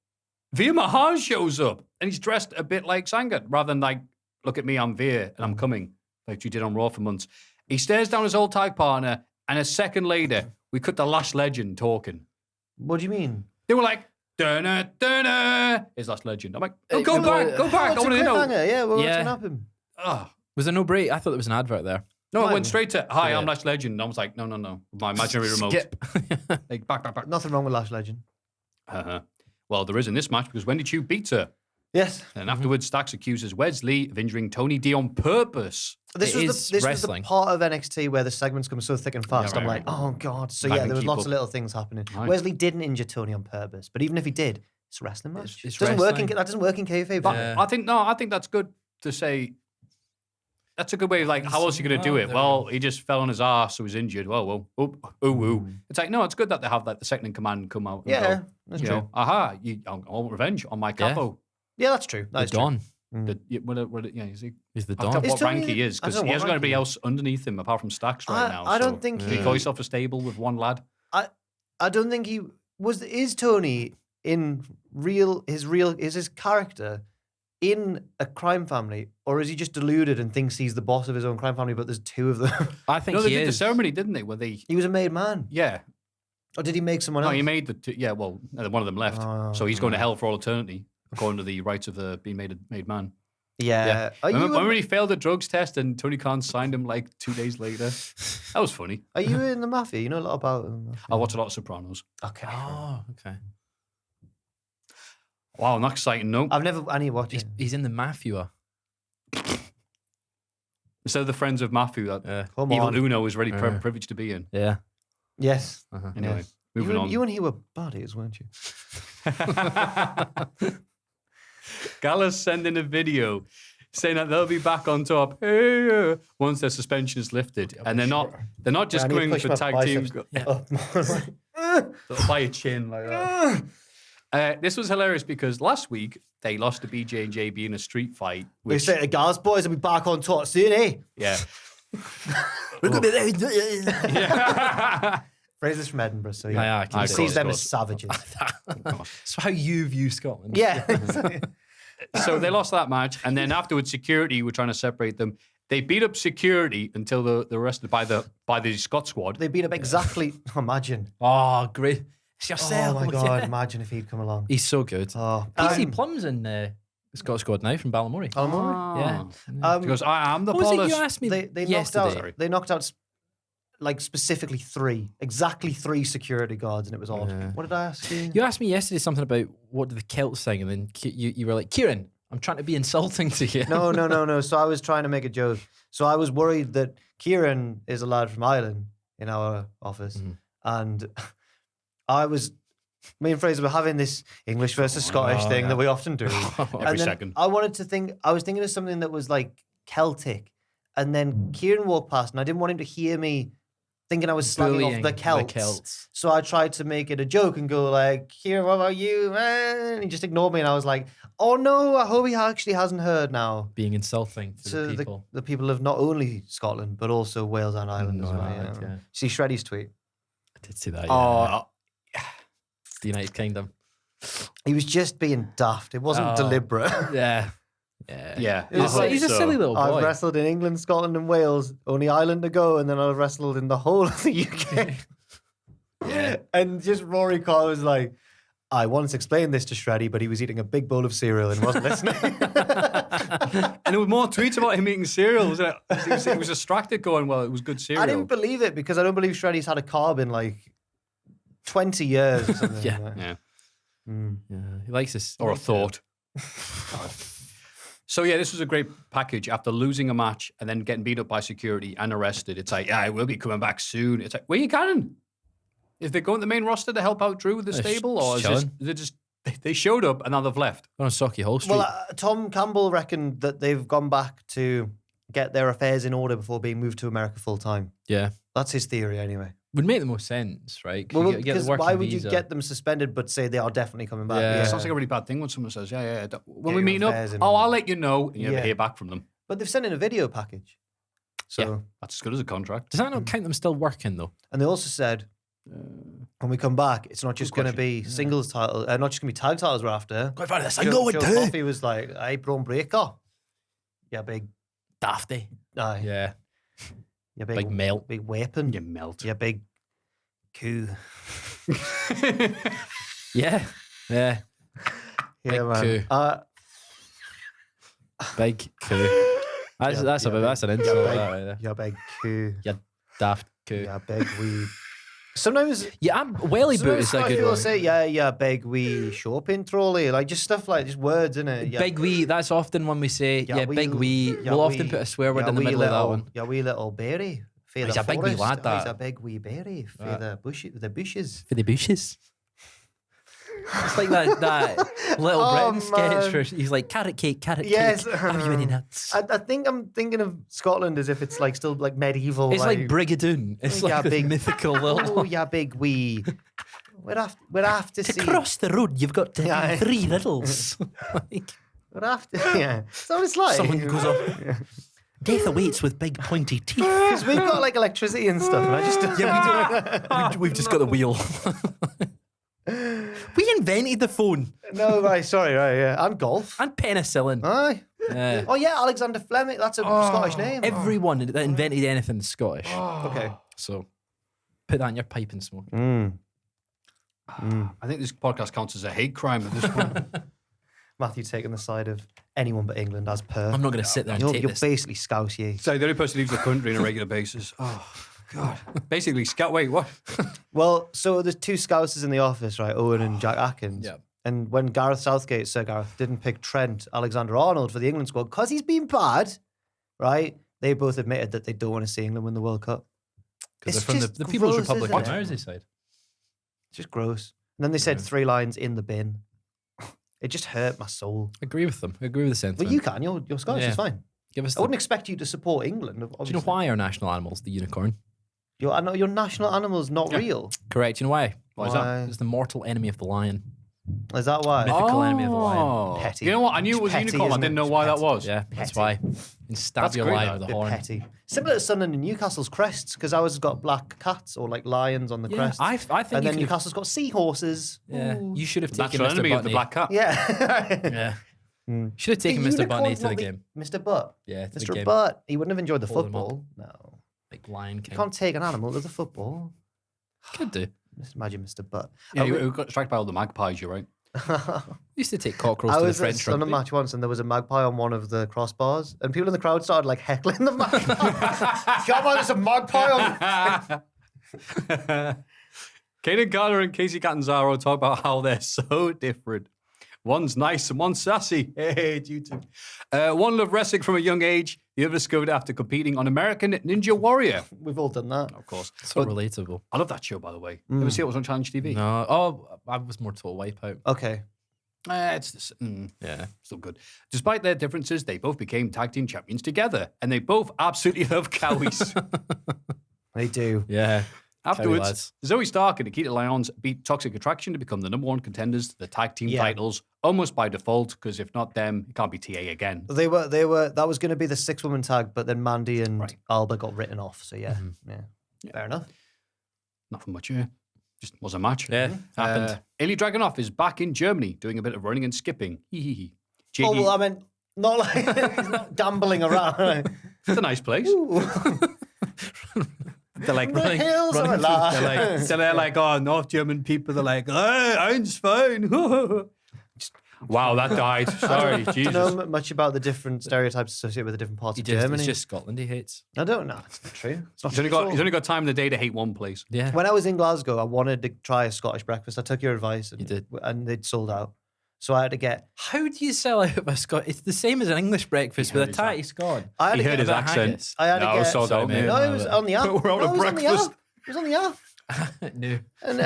Veer Mahan shows up and he's dressed a bit like Sanga rather than like, look at me, I'm Veer and I'm coming, like you did on Raw for months. He stares down his old tag partner and a second later, we cut the Lash Legend talking.
What do you mean?
They were like, "Dunna, dunna," his Last Legend. I'm like, oh,
Hey,
go
the
back,
boy-
go back. I
It's a
want to know.
cliffhanger. Yeah, well, what's
Yeah.
going to happen?
Oh.
Was there no break? I thought there was an advert there.
No, it
Mine.
went straight to, hi,
Yeah.
I'm Lash Legend. I was like, no. My imaginary remote.
Skip.
Like, back.
Nothing wrong with Lash Legend.
Uh-huh. Well, there is in this match because Wendy Chu beats her.
Yes.
And afterwards, Stax accuses Wesley of injuring Tony D on purpose.
This
It
was
is
the
wrestling.
part of NXT where the segments come so thick and fast.
Yeah,
I'm
right,
like, oh god. So
I
yeah,
can
there was
keep
lots
up.
of little things happening.
Right.
Wesley didn't injure Tony on purpose, but even if he did, It's a wrestling match.
It's
doesn't work in,
wrestling.
that doesn't work in kayfabe.
But
Yeah.
I think that's good to say. That's a good way of like, how else are you going to do it? Well, he just fell on his ass, so he's injured. Well, It's like, no, it's good that they have like the second in command come out. And
Yeah,
go,
that's
you
true.
know, aha, I want revenge on my capo.
Yeah, that's true.
The
That's true.
Don.
He's
He's the
I
Don.
forgot
Is
what rank
Tony-
he is
I
because
don't know
he
what
hasn't got
rank
anybody
he is.
else underneath him apart from Stacks right now.
I don't
so
think
he call yourself a stable with one lad.
I don't think he was. Is Tony in his character in a crime family, or is he just deluded and thinks he's the boss of his own crime family? But there's two of them.
I think
No, they
he
did the
is.
ceremony, didn't they? Where they,
He was a made man,
yeah,
or did he make someone
no,
else?
he made the two, yeah. Well, one of them left, so he's going to hell for all eternity, according to the rights of the being made man.
Yeah. Are you
Remember he failed the drugs test and Tony Khan signed him like 2 days later? That was funny.
Are you in the Maffew? You know a lot about him.
I watch a lot of Sopranos.
Okay.
Oh, okay.
Wow, not exciting. No.
I've never any watched it.
He's in the Maffew.
Instead of the friends of Maffew that
Come
evil
on.
Uno is really privileged to be in.
Yeah.
Yes.
Anyway,
Yes.
moving on.
You and he were buddies, weren't you?
Gallus sending a video saying that they'll be back on top once their suspension is lifted, and they're not just
I need to
going
push
for
my
tag team.
biceps
By your chin like that. This was hilarious because last week they lost to BJ and JB in a street fight.
We
Which,
say to Gals boys, will be back on top soon, eh?
yeah,
Fraser's from Edinburgh, so
Yeah,
yeah.
I can
He
see
sees
it.
them as savages.
That's how you view Scotland.
Yeah.
so they lost that match, and then afterwards, security were trying to separate them. They beat up security until they're arrested by the Scott squad.
They beat up exactly. Imagine.
Oh, great. It's
Oh
yourself.
my God.
Yeah.
Imagine if he'd come along.
He's so good.
Oh,
PC Plum's in the Scott squad now from Ballamore.
Alamori.
Yeah.
He goes, I am the
What was it
polish.
you asked me
They knocked
yesterday?
out. They knocked out like specifically exactly three security guards, and it was odd.
Yeah.
What did I ask you?
You asked me yesterday something about what do the Celts thing, and then you were like, Kieran, I'm trying to be insulting to you.
No. So I was trying to make a joke. So I was worried that Kieran is a lad from Ireland in our office, and me and Fraser were having this English versus Scottish thing that we often do.
Every second.
I was thinking of something that was like Celtic, and then Kieran walked past, and I didn't want him to hear me thinking I was slagging
Bullying
off the Celts.
Celts.
So I tried to make it a joke and go like, Kieran, what about you? And he just ignored me, and I was like, oh no, I hope he actually hasn't heard now.
Being insulting to
To
the people.
the people of not only Scotland, but also Wales and Ireland as well.
Right,
Yeah.
yeah.
See Shreddy's tweet?
I did see that.
Oh,
The United Kingdom.
He was just being daft. It wasn't
Oh.
deliberate.
Yeah.
yeah.
He's a silly little boy.
I've wrestled in England, Scotland, and Wales, only Ireland to go, and then I've wrestled in the whole of the UK.
Yeah.
And just Rory Carr was like, I once explained this to Shreddy, but he was eating a big bowl of cereal and wasn't listening.
And there were more tweets about him eating cereal, wasn't it? He was distracted going, well, it was good cereal.
I didn't believe it because I don't believe Shreddy's had a carb in like 20 years or something.
Yeah.
like that.
Yeah.
Yeah. He likes this.
Or a thought. So yeah, this was a great package. After losing a match and then getting beat up by security and arrested, it's like, yeah, we'll be coming back soon. It's like, where you going? Is they going to the main roster to help out Drew with the
They're
stable, or is
chilling.
they just they showed up and now they've left?
on Socky Hall Street.
Well, Tom Campbell reckoned that they've gone back to get their affairs in order before being moved to America full time.
yeah.
That's his theory anyway.
Would make the most sense, right? 'Cause
Well,
you get the
because
working
why would
visa.
you get them suspended but say they are definitely coming back?
Yeah.
It sounds like a really bad thing when someone says, yeah. When
Get
we
your
meet up,
affairs in
I'll
order.
let you know. And you never
Yeah.
hear back from them.
But they've sent in a video package. So,
Yeah. That's as good as a contract.
Does that not count them still working though?
and they also said when we come back, it's not just going to be singles title, not just going to be tag titles we're after.
Quite funny, that's
Joe Coffey was like, "Hey, Braun Breaker, yeah, big,
Dafty.
aye,
Yeah.
yeah,
Big melt.
big weapon,
You melt.
yeah, big coup."
Yeah. Yeah.
Yeah,
Big
man.
coup. Big coup. That's an insult. that right there.
Yeah, big coup.
Yeah, daft coup.
Yeah, big wee. Sometimes
Yeah, welly boot is a
Scottish
good
people
one.
say, yeah, big wee shopping trolley, like just stuff like just words, innit? Yeah,
Big wee, that's often when we say, yeah, big wee.
yeah,
We'll often
wee-
put a swear word
yeah,
in the
wee
middle of that
little-
one.
Yeah, wee little berry. For
He's
the
a big wee
forest.
lad,
Oh, he's
that.
a big wee berry for
Right.
the bushes.
For the bushes. It's like that Little Britain sketch where he's like, carrot cake,
Yes.
have you any nuts?
I think I'm thinking of Scotland as if it's like still like medieval.
It's like Brigadoon. It's like this mythical little...
Oh, yeah, big wee. We'd have to see.
To cross the road, you've got to do 3 riddles. Like,
We'd have to, yeah. So it's like.
someone goes off. Death awaits with big pointy teeth.
Because we've got like electricity and stuff, and I just
Yeah, we've just got the wheel. We invented the phone
no, right, sorry, right, yeah, and golf.
and penicillin.
Aye.
Yeah.
Oh yeah, Alexander Fleming. That's a Scottish name.
Everyone that invented anything is Scottish.
Okay.
So put that in your pipe and smoke.
I think this podcast counts as a hate crime at this point.
Maffew taking the side of anyone but England as per.
I'm not going to sit there and
You're
take this.
basically Scouse,
So the only person who leaves the country on a regular basis. Oh, God. Basically, wait, what?
Well, so there's 2 Scousers in the office, right? Owen and Jack Atkins.
Yeah.
And when Sir Gareth, didn't pick Trent Alexander-Arnold for the England squad because he's been bad, right? They both admitted that they don't want to see England win the World Cup.
Because
It's
they're from
just
the People's
gross,
Republic
isn't
of
it?
Merseyside.
It's just gross. And then they said 3 lines in the bin. It just hurt my soul.
Agree with them. Agree with the sentiment.
But you can. You're Scottish.
Yeah.
It's fine.
Give us
I wouldn't expect you to support England.
Do you know
Obviously.
why our national animal is the unicorn?
Your national animal is not real.
Correct. You know why?
Why is that?
Why?
It's the mortal enemy of the lion.
Is that why?
Mythical enemy of the lion.
Petty.
You know what? I knew it was a
Petty,
unicorn. I
isn't
didn't
it?
know why that
Petty.
was.
Yeah, that's
Petty.
why. And stab
That's
you
great,
alive with a
Bit
horn.
petty. Similar to Sunderland and Newcastle's crests, because ours has got black cats or like lions on the
Yeah,
crest.
I think
and
you
then
could-
Newcastle's got seahorses.
Yeah,
Ooh.
you should have taken
Natural
Mr.
enemy of the
Butney.
black cat.
Yeah.
Yeah. Should have taken
The
Mr. Bunny
unicorn's
to the
not
game.
Mr. Butt.
Yeah, to the
Mr.
game.
Butt. He wouldn't have enjoyed the
Hold him up.
football. No.
Like Lion King.
You can't take an animal to the football.
Could do.
Just imagine Mr. Butt.
Yeah, you got distracted by all the magpies, you're right.
Used to take cockroaches
I
to the
was
French
on a
rugby.
match once and there was a magpie on one of the crossbars and people in the crowd started like heckling the magpie. Come on, there's a magpie on.
Kaden Carter and Casey Catanzaro talk about how they're so different. One's nice and one's sassy. Hey, it's you two. One loved wrestling from a young age. The other discovered after competing on American Ninja Warrior.
We've all done that.
Of course.
So relatable.
I love that show, by the way. Ever see it was on Challenge TV?
No. Oh, I was more Total Wipeout.
Okay.
It's
Yeah.
still good. Despite their differences, they both became tag team champions together, and they both absolutely love cowies.
They do.
Yeah.
Afterwards,
lads.
Zoe Stark and Nikita Lyons beat Toxic Attraction to become the #1 contenders to the tag team titles, almost by default, because if not them, it can't be TA again.
They were, that was going to be the 6-woman tag, but then Mandy and Alba got written off. So yeah. Fair enough.
Not for much, yeah. Just was a match.
Yeah. Happened.
Ilya Dragunov is back in Germany doing a bit of running and skipping. JD,
Oh, well, I meant not like he's not gambling around.
it's a nice place. They're like
The hills are alive.
they're like, oh, North German people. They're like, oh, I'm fine. Wow, that died. Sorry,
Do you
Jesus.
know much about the different stereotypes associated with the different parts of Germany?
It's just Scotland he hates.
I don't know. It's not true. It's not
He's only got time in the day to hate one place.
Yeah.
When I was in Glasgow, I wanted to try a Scottish breakfast. I took your advice. And,
You did.
And they'd sold out. So I had to get...
How do you sell out of a Scot? It's the same as an English breakfast with a tatty scone.
I had
He
to
heard
get
his
a bit of
accent.
haggis.
I had to
No,
get...
sold out, mate.
No, it was on the app.
We're out
No,
of
it was on the
breakfast.
app. It was on the app.
No.
And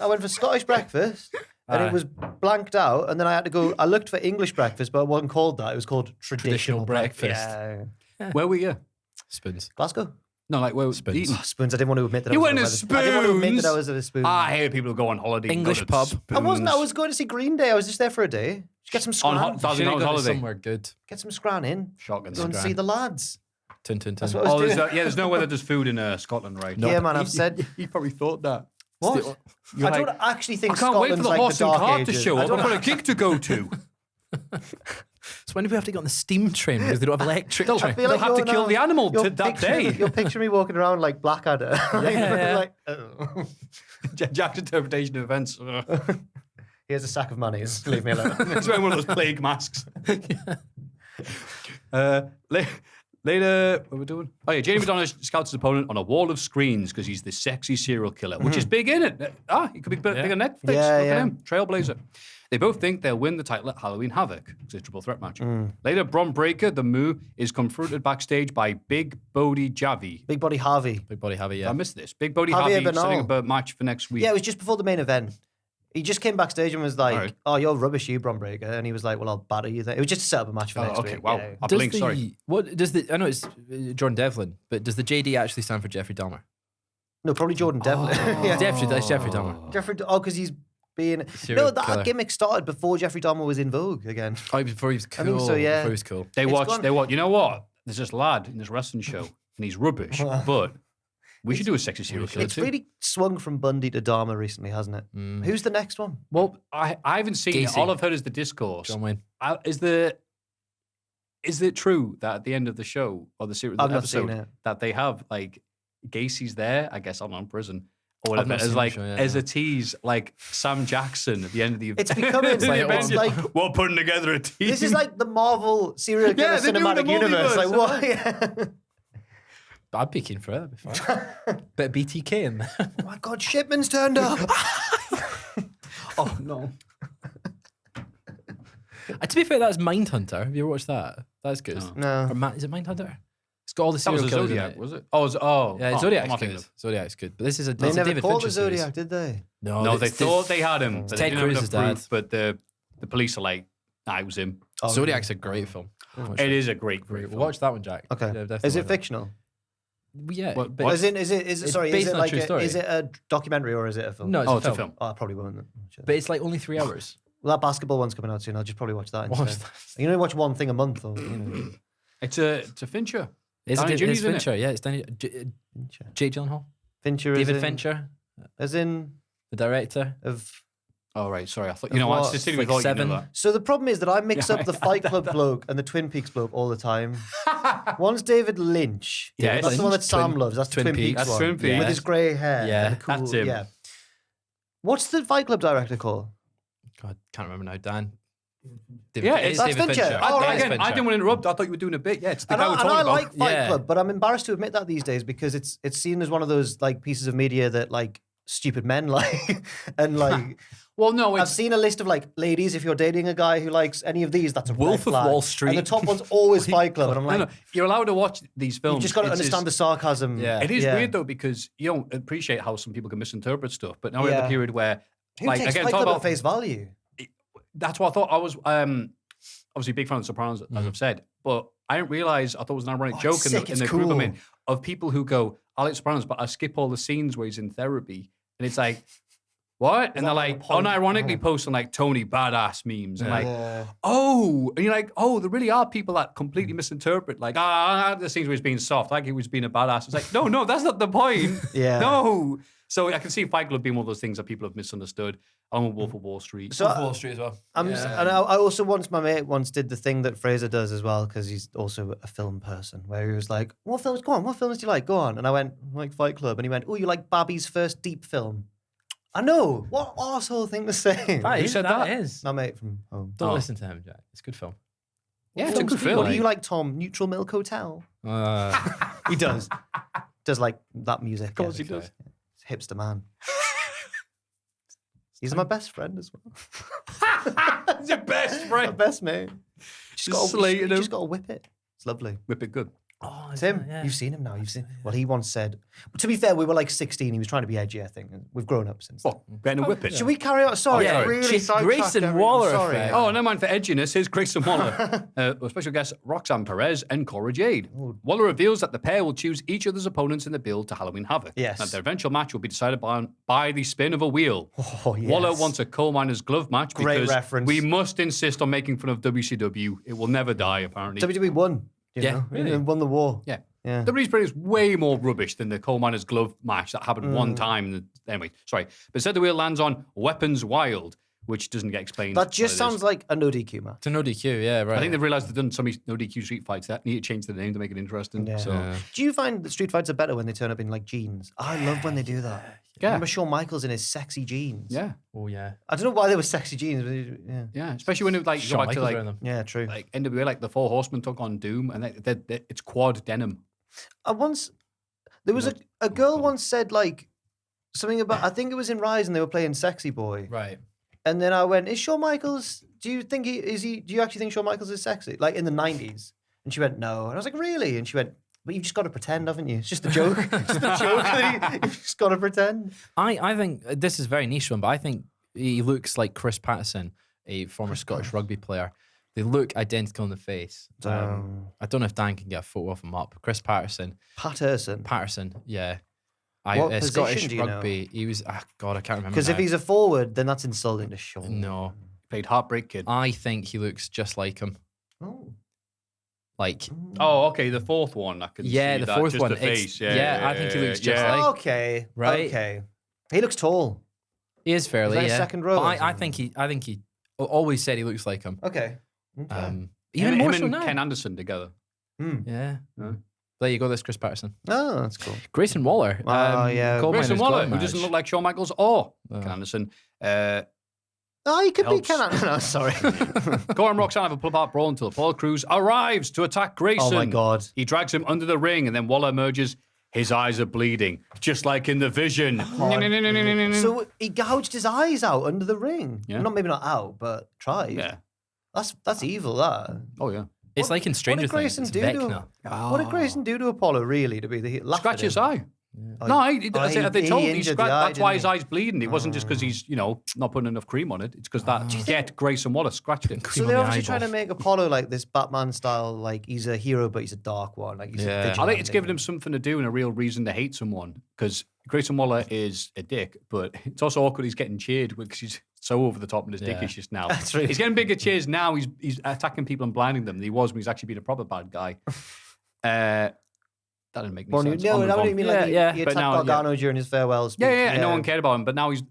I went for Scottish breakfast, and it was blanked out. And then I had to go. I looked for English breakfast, but it wasn't called that. It was called traditional breakfast. Yeah.
Where were you?
Spoons.
Glasgow.
No, like where
Spoons.
eating?
Oh, Spoons. I didn't want to admit that.
You
I was
went
at
to
Weatherspoons. I didn't want to admit
Spoons?
that I was at a Spoons.
I hate people who go on holiday. and go
English
to
pub.
I wasn't. I
Spoons.
was going to see Green Day. I was just there for a day. Just get some scran.
On
Should've
$1,000
gone to
holiday.
somewhere good.
Get some scran in.
Shotgun.
Go and
Scran.
see the lads.
Tun, tun, tun.
That's what I was doing.
There's no way that there's food in Scotland, right?
Yeah, man. I've said.
You probably thought that.
What?
You're
I
like,
don't actually think
I can't wait for
Scotland's
the
like
horse
the
and
Dark
cart to
Ages.
show
I
up.
don't
I've got a gig to go to.
So when do we have to get on the steam train because they don't have electric
They'll,
train?
feel
they'll
like
have to
you're
kill
now-
the animal
you're
to that
picturing-
day.
You're picturing me walking around like Blackadder.
Yeah.
Like, oh.
Jack's interpretation of events.
Here's a sack of monies. Leave me alone.
He's wearing one of those plague masks. Later, what are we doing? Oh yeah, Jamie Madonna scouts his opponent on a wall of screens because he's the sexy serial killer, which is big, isn't it? He could be big on Netflix.
Yeah,
Look
yeah.
at him, Trailblazer. They both think they'll win the title at Halloween Havoc because it's a triple threat match. Later, Bron Breakker, the Moo, is confronted backstage by Big Bodie Javi.
Big Body Harvey.
Big body have it,
I
yeah.
missed this. Big Bodie
Javier
Javi
Bernal.
setting up a match for next week.
Yeah, it was just before the main event. He just came backstage and was like,
All right.
"Oh, you're rubbish, you Bron Breakker," and he was like, "Well, I'll batter you." Then it was just to set up a match for next
okay,
week.
wow.
Yeah.
I blinked, sorry.
What does the? I know it's Jordan Devlin, but does the JD actually stand for Jeffrey Dahmer?
No, probably Jordan Devlin. yeah.
That's Jeffrey Dahmer.
Because he's being
Serial
that
killer.
gimmick started before Jeffrey Dahmer was in vogue again.
Oh, before he was cool.
I think so, yeah.
Before he was cool.
They
It's
watch.
gone-
They watch. You know what? There's this lad in this wrestling show, and he's rubbish. But we should do a sexy serial killer
It's
too.
really swung from Bundy to Dahmer recently, hasn't it? Who's the next one?
Well, I haven't seen it.
Gacy.
All I've heard is the discourse.
John Wayne.
Is it true that at the end of the show or the series
I've not
episode
seen it.
that they have like Gacy's there? I guess I'm on prison or
I've
whatever.
not
As
seen the
like
show, yeah,
as
no.
a tease, like Sam Jackson at the end of the
It's becoming
the
like,
Avengers,
like-
we're putting together a team.
This is like the Marvel serial killer
Yeah, they're doing
cinematic
the
universe. Like
multiverse,
what? Yeah.
I'd be keen for it. That'd be fun. Bit of BTK in there.
Oh my God, Shipman's turned up.
Oh no. To be fair, that's Mindhunter. Have you ever watched that? That's good.
No.
Or is it Mindhunter? It's got all the
that was
serial
a
killers in
Zodiac,
it.
was it? Oh,
Yeah,
I'm
Zodiac's
not
good.
thinking of-
Zodiac's good. But this is a,
They
it's a
never
David
called
Fincher
the Zodiac,
series.
did they?
No, they thought they had him. But they
Ted
didn't have
Cruz's
enough
dad.
proof, but the police are like, nah, it was him.
Oh,
Zodiac's a great film. Watch
It
it.
is a great film.
Watch that one, Jack.
Okay.
Yeah, definitely
Is it
watch that.
fictional?
Yeah.
What-
but
what-
Is it? Is it?
It's
Sorry. Is
based
it
on a
like
true story.
Is it a documentary or is it a film?
No,
Oh, it's a film.
Oh, I probably won't.
But it's like only 3 hours.
Well, that basketball one's coming out soon. I'll just probably watch that
Watch
instead.
that.
You know, watch one thing a month, or you know.
It's a Fincher.
Is
Danny
it?
Jr.'s
It's
in it.
Fincher. Yeah, it's Danny. Jake Gyllenhaal.
Fincher
David
is in,
Fincher,
as in
the director.
of.
Oh, right, sorry. I thought
Of
I
what?
was just thinking
Like
thought you
Seven?
knew that.
So the problem is that I mix
Yeah,
up the
I
Fight Club bloke and the Twin Peaks bloke all the time. One's David Lynch.
Yeah,
that's the one that
Lynch.
Sam
Twin-
loves. That's the
Twin
Twin Peaks
Peaks.
That's
one.
Twin Peaks.
With his grey hair.
Yeah,
and the cool,
that's him.
Yeah. What's the Fight Club director called?
God, can't remember now. Dan.
Yeah,
it's
that's
David
Fincher.
Fincher.
Oh, right.
It is
Again, I
Fincher.
didn't want to interrupt. I thought you were doing a bit. Yeah, it's the
And
guy
I,
we're
and
talking
I
about.
like Fight
Yeah.
Club, but I'm embarrassed to admit that these days because it's seen as one of those like pieces of media that like stupid men like, and like
Well, no,
I've
it's
seen a list of like ladies. If you're dating a guy who likes any of these, that's a
Wolf
red
of
flag.
Wall Street.
And the top one's always Fight Club, and I'm like,
no. You're allowed to watch these films.
you've just got to
It's
understand the
just-
sarcasm.
Yeah.
It is weird though because you don't appreciate how some people can misinterpret stuff. But now we're in
Yeah.
the period where,
Who
like,
takes
again,
Fight
talk
Club
about
at face value?
that's what I thought. I was obviously a big fan of The Sopranos, as I've said, but I didn't realize I thought it was an ironic
Oh,
joke
it's
in
sick,
the
it's
group I'm
cool.
in of people who go, I like Sopranos, but I skip all the scenes where he's in therapy, and it's like, what? And they're like, unironically posting like Tony badass memes, and like, oh, and you're like, oh, there really are people that completely misinterpret, like, the scenes where he's being soft, like he was being a badass. It's like, no, that's not the point.
Yeah.
No. So I can see Fight Club being one of those things that people have misunderstood. I'm a Wolf of Wall Street.
So
Wall Street as well.
I'm just, and I also my mate once did the thing that Fraser does as well because he's also a film person where he was like, what films do you like? Go on. And I went, I like Fight Club. And he went, oh, you like Babby's first deep film? I know. What arsehole thing to say?
Who said that?
Is.
My mate from home.
Don't
Oh.
listen to him, Jack. It's a good film.
Yeah, it's a good
What
film.
do you like, Tom? Neutral Milk Hotel? He does. Does like that music. Of
course he does.
Hipster man. He's my best friend as well.
He's your best
My
friend.
best mate.
Just slating him.
Just got to whip it. It's lovely.
Whip it good.
Oh,
Tim, you've seen him now. You've seen. Well, he once said. To be fair, we were like 16. He was trying to be edgy, I think. And we've grown up since. then.
What? Getting a whip it?
Should we carry on? Sorry,
Yeah,
I really
Grayson
sidetracked everything.
Waller
Sorry.
effect.
Oh, never mind for edginess. Here's Grayson Waller. With special guests Roxanne Perez and Cora Jade. Waller reveals that the pair will choose each other's opponents in the build to Halloween Havoc.
Yes.
That their eventual match will be decided by the spin of a wheel.
Oh, yes.
Waller wants a coal miner's glove match
Great
because
reference.
we must insist on making fun of WCW. It will never die, apparently.
WWE won. You
Yeah,
know?
really?
And won the war.
Yeah.
Yeah.
WWE's brand is way more rubbish than the coal miner's glove match that happened one time. Anyway, sorry. But instead the wheel lands on Weapons Wild, which doesn't get explained.
That just
what it
sounds
is.
like a no DQ match.
It's an ODQ, yeah, right.
I think they've realised they've done so many no DQ street fights that need to change the name to make it interesting.
Yeah.
So
Do you find that street fights are better when they turn up in like jeans? I love when they do that.
Yeah.
Remember Shawn Michaels in his sexy jeans?
yeah,
Oh, yeah.
I don't know why they were sexy jeans, but yeah.
yeah. Especially when it like you go
Shawn
back to
Michaels
like
wearing them.
Yeah, true.
NWA, like the Four Horsemen took on Doom, and it's quad denim.
There was a girl once said like something about, I think it was in Rise and they were playing Sexy Boy.
Right.
And then I went, is Shawn Michaels, do you actually think Shawn Michaels is sexy? Like in the 90s? And she went, no. And I was like, really? And she went, but you've just got to pretend, haven't you? It's just a joke. It's just a joke that you've just got to pretend.
I think this is a very niche one, but I think He looks like Chris Patterson, a former Scottish rugby player. They look identical in the face. I don't know if Dan can get a photo of him up. Chris Patterson. Patterson, yeah.
What position
Scottish
do you
rugby.
know?
He was, God, I can't remember.
Because if
now.
he's a forward, then that's insulting to Sean.
No.
Played Heartbreak Kid.
I think he looks just like him.
Oh.
Like,
Oh, okay, the fourth one. I can see
the
that.
fourth
Just
one.
the face.
I think he looks just like.
Okay.
Right?
Okay. He looks tall.
He is fairly,
Is that
yeah.
a second row
But
or
I think he always said he looks like him.
Okay.
Even
him
more
and
so now.
Ken Anderson together.
Yeah.
Yeah.
There you go. That's Chris Patterson.
Oh, that's cool.
Grayson Waller.
Oh, yeah.
coal
Grayson
miners
Waller,
glove
who
match.
doesn't look like Shawn Michaels or
Oh.
Ken Anderson.
Oh, he could
Helps.
be Ken. No, sorry.
Cora and Roxanne have a pull-apart brawl until Paul Cruz arrives to attack Grayson.
Oh, my God.
He drags him under the ring, and then Waller emerges. His eyes are bleeding, just like in the Vision.
So he gouged his eyes out under the ring.
Yeah.
Maybe not out, but tried.
Yeah.
That's evil, that.
Oh, yeah.
It's like in Stranger
What did
Things.
Grayson
It's
do
Vecna.
to What did Grayson do to Apollo, really, to be the laugh
Scratch
at
his
him?
eye.
Oh,
No,
he
as they told
injured the eye,
that's why
didn't
his
he?
eye's bleeding. It wasn't just because he's, not putting enough cream on it. It's because that Grayson Waller scratched it.
So
on
they're
the
obviously trying to
eyeball.
make Apollo like this Batman style, like he's a hero, but he's a dark one. Like he's a
Yeah.
vigilante.
I think it's giving him something to do and a real reason to hate someone. Because Grayson Waller is a dick, but it's also awkward he's getting cheered because he's so over the top and his
Yeah.
dickishness now.
That's right.
He's getting bigger cheers now. He's attacking people and blinding them than he was when he's actually been a proper bad guy. That didn't make any sense.
No,
I'll move
that
on.
would mean like
Yeah,
he
but
attacked
now,
Gargano during his farewell speech.
Yeah, and no one cared about him. But now he's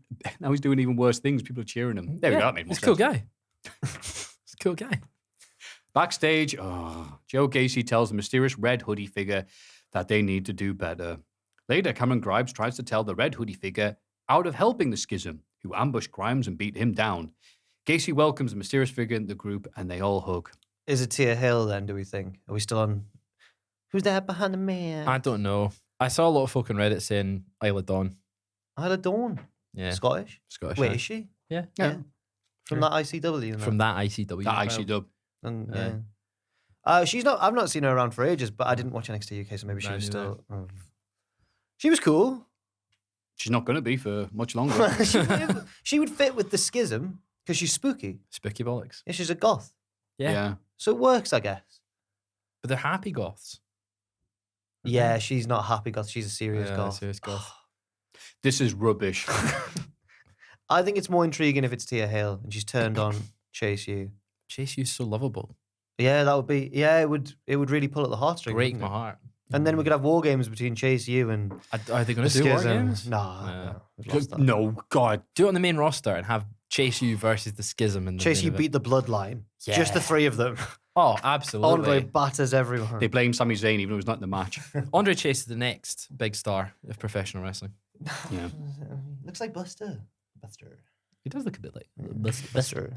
doing even worse things. People are cheering him. There we go. That made more
He's a cool
sense.
guy. He's a cool guy.
Backstage, Joe Gacy tells the mysterious red hoodie figure that they need to do better. Later, Cameron Grimes tries to tell the red hoodie figure out of helping the Schism, who ambush Grimes and beat him down. Gacy welcomes the mysterious figure into the group, and they all hug.
Is it Tia Hill then, do we think? Are we still on? Who's there behind the man?
I don't know. I saw a lot of folk on Reddit saying Isla Dawn.
Isla Dawn.
Yeah.
Scottish?
Scottish.
Wait,
aye.
is she?
Yeah.
Yeah.
From that ICW? and
From that ICW.
That IC dub.
And,
Yeah.
she's not. I've not seen her around for ages, but I didn't watch NXT UK, so maybe she
No,
was
neither.
still. She was cool.
She's not going to be for much longer.
she would fit with the Schism because she's spooky.
Spooky bollocks.
Yeah, she's a goth,
Yeah.
so it works, I guess.
But they're happy goths.
Yeah, she's not a happy goth. She's a serious
Yeah,
goth.
serious goth.
This is rubbish.
I think it's more intriguing if it's Tia Hill and she's turned on Chase U.
Chase U's so lovable.
Yeah, that would be. Yeah, it would really pull at the heartstrings.
Break
wouldn't
my
it?
heart.
And then we could have war games between Chase U and
Are they going
the
to do war
Schism.
games?
No, we've lost that.
No, God.
Do it on the main roster and have Chase U versus the Schism. And
Chase U beat the Bloodline.
Yeah.
Just the three of them.
Oh, absolutely.
Andre batters everyone.
They blame Sami Zayn even though he's not in the match.
Andre Chase is the next big star of professional wrestling.
Yeah.
Looks like Buster. Buster.
He does look a bit like
Buster.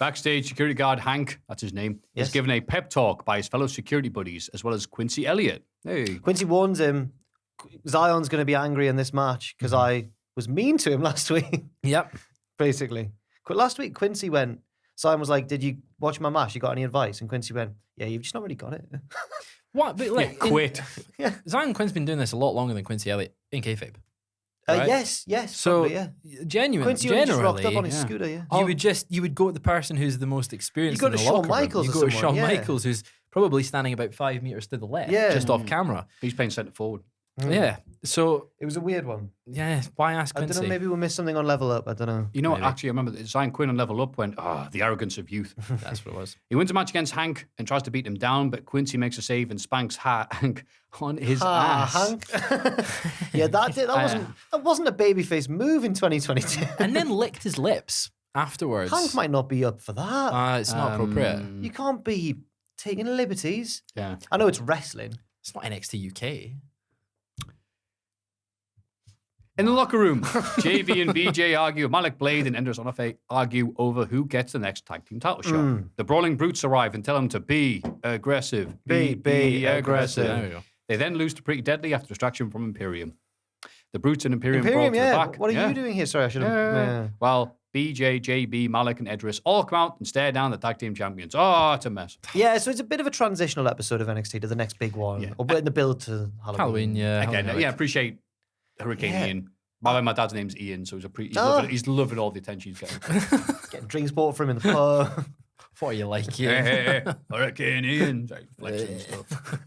Backstage, security guard Hank, that's his name,
Yes.
is given a pep talk by his fellow security buddies as well as Quincy Elliott. Hey.
Quincy warns him Zion's going to be angry in this match because I was mean to him last week,
Yep.
basically. Last week, Quincy went, Zion was like, did you watch my match? You got any advice? And Quincy went, yeah, you've just not really got it.
What? But like,
Quit.
Zion Quinn's been doing this a lot longer than Quincy Elliott in kayfabe. Right?
Yes,
So
probably, yeah.
Genuinely,
Quincy only just rocked up on his
yeah.
scooter, yeah.
you would go to the person who's the most experienced.
You go
in
to
the
Shawn
locker room.
Michaels
You
or
go to
someone,
Shawn
yeah.
Michaels, who's probably standing about 5 meters to the left,
Yeah.
just off camera.
He's playing centre forward.
Yeah. So
It was a weird one.
yeah, why ask
I
Quincy?
don't know, maybe we'll miss something on Level Up. I don't know.
You know,
Maybe.
actually, I remember that Zion Quinn on Level Up went, the arrogance of youth.
That's what it was.
He wins a match against Hank and tries to beat him down, but Quincy makes a save and spanks Hank on his ass.
Hank. Yeah, that wasn't a babyface move in 2022.
And then licked his lips afterwards.
Hank might not be up for that.
It's not appropriate.
You can't be taking liberties.
Yeah.
I know it's wrestling.
It's not NXT UK.
In the locker room, JV and BJ argue. Malik Blade and Ender Sonofe argue over who gets the next tag team title shot. The Brawling Brutes arrive and tell him to be aggressive. Be aggressive.
There we go.
They then lose to Pretty Deadly after distraction from Imperium. The Brutes and Imperium brawl
Imperium,
to the
yeah.
back.
What are you doing here? Sorry, I should have. Yeah.
Well, BJ, JB, Malik, and Edris all come out and stare down the tag team champions. Oh, it's a mess.
Yeah, so it's a bit of a transitional episode of NXT to the next big one.
Yeah.
Or in the build to Halloween.
Halloween, yeah.
Again,
Halloween,
yeah, appreciate Hurricane
Yeah.
Ian By the way, my dad's name's Ian, so he's loving all the attention he's getting.
Getting drinks bought for him in the pub.
What are you like?
Hey, Hurricane Ian. Like, flexing and stuff.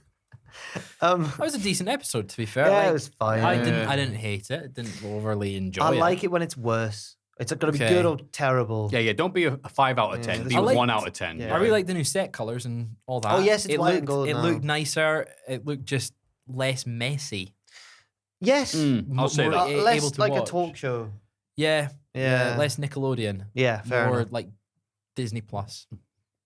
That was a decent episode, to be fair.
Yeah,
Like,
it was fine.
I didn't hate it. Didn't overly enjoy
I
it.
like it when it's worse. It's got to be
Okay.
good or terrible.
Yeah, don't be a 5 out of 10.
Yeah,
Be
I
a
liked-
1 out of 10.
Yeah.
I really like the new set colors and all that.
Oh, yes, it's
it
white
looked,
and gold
It
now.
looked nicer. It looked just less messy.
Yes.
I'll say
More
that.
able
Less
to
like
watch.
a talk show.
Yeah,
Yeah.
less Nickelodeon.
Yeah, fair
More
enough.
like Disney Plus.